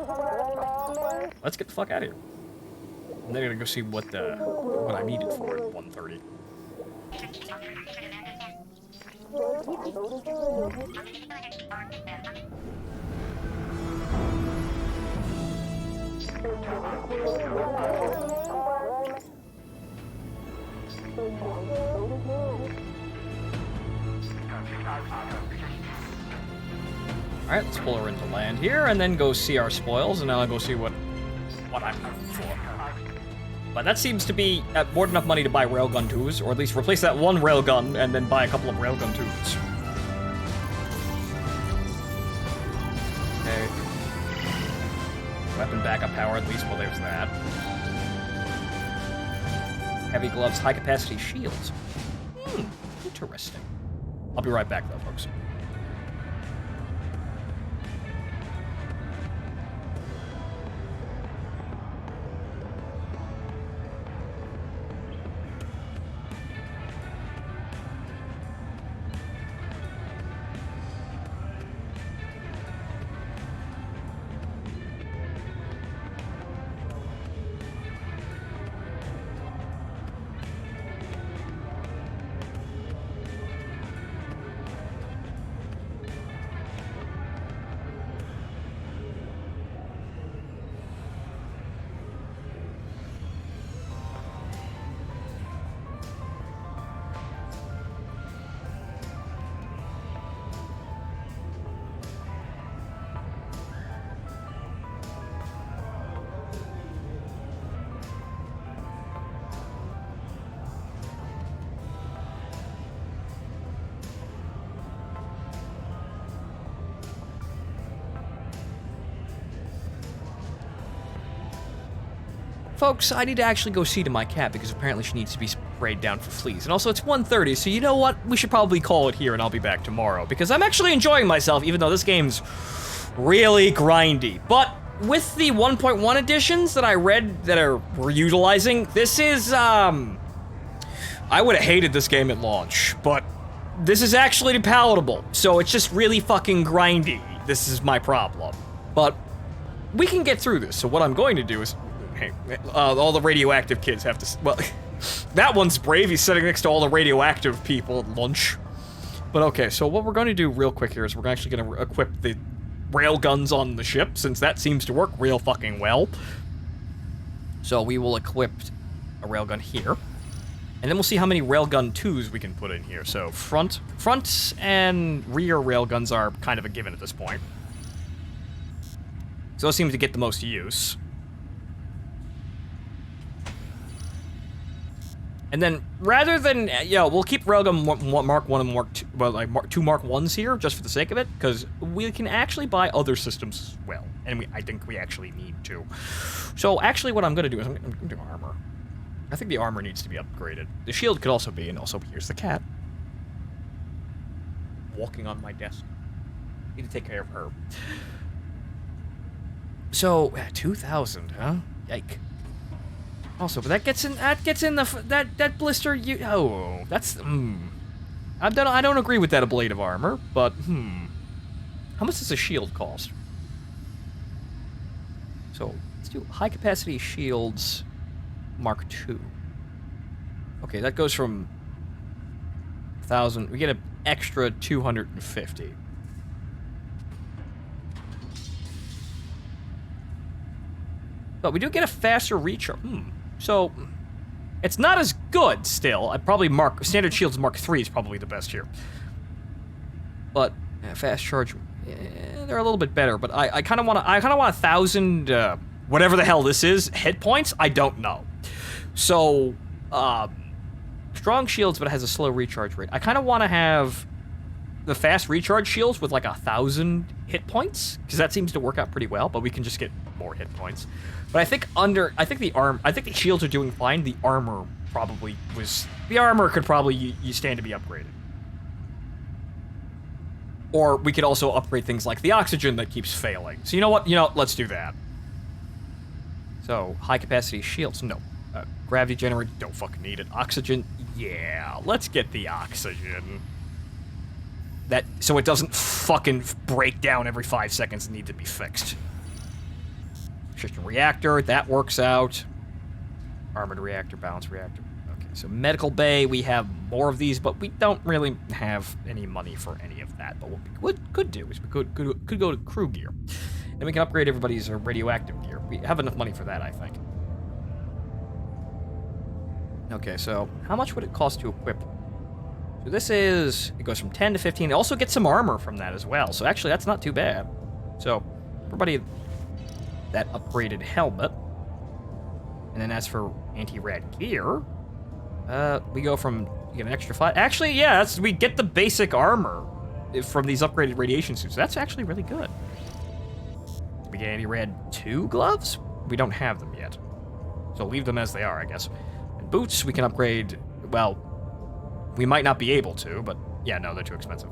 Let's get the fuck out of here. I'm then gonna go see what I need it for at 1:30. Alright, let's pull her into land here, and then go see our spoils, and now I'll go see what I'm looking for. But that seems to be more than enough money to buy railgun 2s, or at least replace that one railgun, and then buy a couple of railgun 2s. Okay. Weapon backup power, at least, well, there's that. Heavy gloves, high-capacity shields. Interesting. I'll be right back, though, folks. Folks, I need to actually go see to my cat because apparently she needs to be sprayed down for fleas. And also, it's 1:30, so you know what? We should probably call it here and I'll be back tomorrow because I'm actually enjoying myself, even though this game's really grindy. But with the 1.1 editions that I read that we're utilizing, this is, I would have hated this game at launch, but this is actually palatable. So it's just really fucking grindy. This is my problem. But we can get through this, so what I'm going to do is... all the radioactive kids have to... Well, that one's brave. He's sitting next to all the radioactive people at lunch. But okay, so what we're going to do real quick here is we're actually going to equip the railguns on the ship, since that seems to work real fucking well. So we will equip a railgun here. And then we'll see how many railgun 2s we can put in here. So front and rear railguns are kind of a given at this point. So those seem to get the most use. And then, rather than, we'll keep Railgun Mark 1 and Mark 2, well, like, 2 Mark 1s here, just for the sake of it, because we can actually buy other systems as well, and I think we actually need to. So, actually, what I'm going to do is I'm going to do armor. I think the armor needs to be upgraded. The shield could also be, and also, here's the cat. Walking on my desk. Need to take care of her. So, 2,000, huh? Yike. Also, but that gets in that blister. That's I don't agree with that blade of armor, but how much does a shield cost? So let's do high capacity shields, Mark II. Okay, that goes from 1,000. We get an extra 250. But we do get a faster recharge. So, it's not as good still. I'd probably mark... Standard Shields Mark 3 is probably the best here. But, fast charge... they're a little bit better, but I kind of want 1,000... whatever the hell this is, hit points? I don't know. So, strong shields, but it has a slow recharge rate. I kind of want to have the fast recharge shields with like 1,000 hit points, because that seems to work out pretty well, but we can just get more hit points. But I think the shields are doing fine. The armor probably was... The armor could probably you stand to be upgraded. Or we could also upgrade things like the oxygen that keeps failing. So you know what? Let's do that. So, high-capacity shields, no. Gravity generator, don't fucking need it. Oxygen, yeah. Let's get the oxygen. So it doesn't fucking break down every 5 seconds and need to be fixed. Fission reactor, that works out. Armored reactor, balanced reactor. Okay, so medical bay, we have more of these, but we don't really have any money for any of that. But what we could do is we could go to crew gear. Then we can upgrade everybody's radioactive gear. We have enough money for that, I think. Okay, so how much would it cost to equip? So this is... It goes from 10 to 15. It also gets some armor from that as well. So actually, that's not too bad. So, everybody... That upgraded helmet. And then as for anti-rad gear... we go from... You get an extra 5... Actually, yeah, we get the basic armor from these upgraded radiation suits. That's actually really good. We get anti-rad 2 gloves? We don't have them yet. So leave them as they are, I guess. And boots, we can upgrade... Well, we might not be able to, but... Yeah, no, they're too expensive.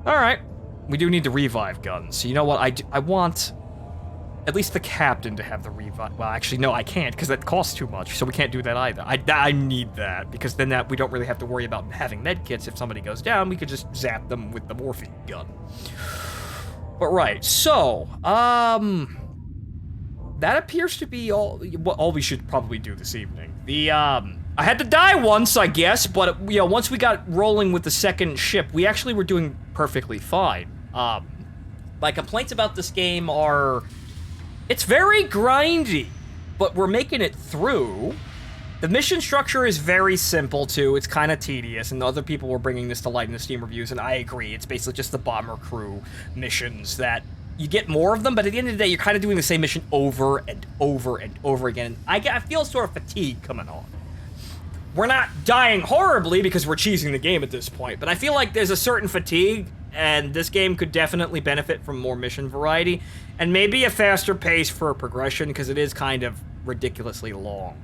Alright. We do need the revive guns. So you know what? I want... At least the captain to have the revive... Well, actually, no, I can't, because that costs too much, so we can't do that either. I need that, because then we don't really have to worry about having medkits. If somebody goes down, we could just zap them with the morphine gun. But right, so, that appears to be all we should probably do this evening. I had to die once, I guess, but, once we got rolling with the second ship, we actually were doing perfectly fine. My complaints about this game are... It's very grindy, but we're making it through. The mission structure is very simple, too. It's kind of tedious, and other people were bringing this to light in the Steam reviews, and I agree. It's basically just the bomber crew missions that you get more of them, but at the end of the day, you're kind of doing the same mission over and over and over again. I feel sort of fatigue coming on. We're not dying horribly because we're cheesing the game at this point, but I feel like there's a certain fatigue, and this game could definitely benefit from more mission variety, and maybe a faster pace for progression, because it is kind of ridiculously long.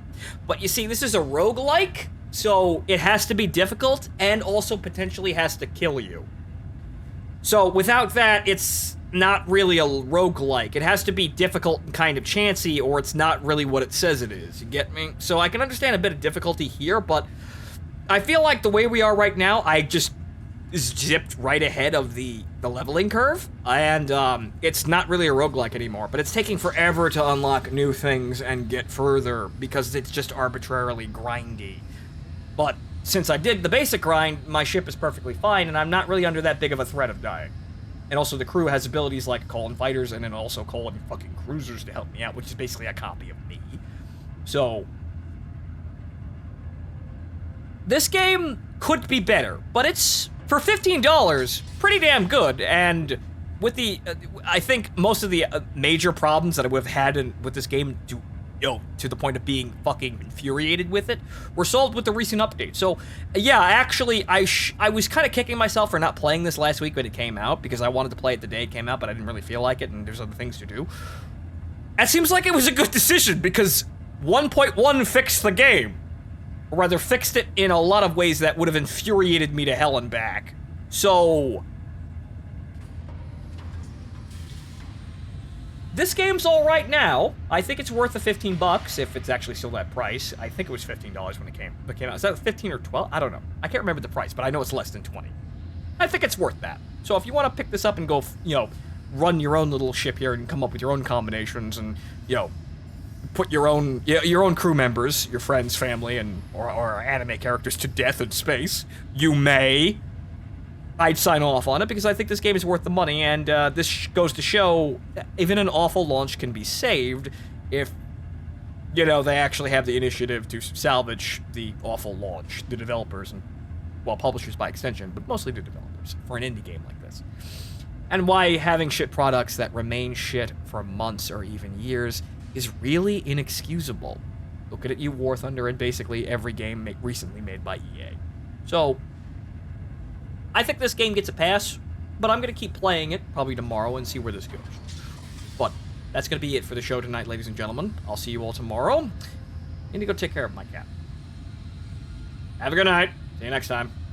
But you see, this is a roguelike, so it has to be difficult, and also potentially has to kill you. So without that, it's not really a roguelike. It has to be difficult and kind of chancy, or it's not really what it says it is, you get me? So I can understand a bit of difficulty here, but I feel like the way we are right now, I just zipped right ahead of the leveling curve, and it's not really a roguelike anymore, but it's taking forever to unlock new things and get further because it's just arbitrarily grindy. But since I did the basic grind, my ship is perfectly fine, and I'm not really under that big of a threat of dying. And also the crew has abilities like call in fighters and then also call in fucking cruisers to help me out, which is basically a copy of me. So this game could be better, but it's, for $15, pretty damn good, and with the, I think most of the major problems that I would have had with this game, to the point of being fucking infuriated with it, were solved with the recent update. So, yeah, actually, I was kind of kicking myself for not playing this last week when it came out, because I wanted to play it the day it came out, but I didn't really feel like it, and there's other things to do. It seems like it was a good decision, because 1.1 fixed the game. Or rather, fixed it in a lot of ways that would have infuriated me to hell and back. So this game's alright now. I think it's worth the $15 if it's actually still that price. I think it was $15 when it came out. Is that 15 or 12? I don't know. I can't remember the price, but I know it's less than 20. I think it's worth that. So if you want to pick this up and go, run your own little ship here and come up with your own combinations and, put your own crew members, your friends, family, and or anime characters to death in space, you may. I'd sign off on it because I think this game is worth the money, and this goes to show even an awful launch can be saved if, you know, they actually have the initiative to salvage the awful launch, the developers, and, well, publishers by extension, but mostly the developers, for an indie game like this. And why having shit products that remain shit for months or even years is really inexcusable. Look at you, War Thunder, and basically every game recently made by EA. So, I think this game gets a pass, but I'm going to keep playing it, probably tomorrow, and see where this goes. But that's going to be it for the show tonight, ladies and gentlemen. I'll see you all tomorrow. Need to go take care of my cat. Have a good night. See you next time.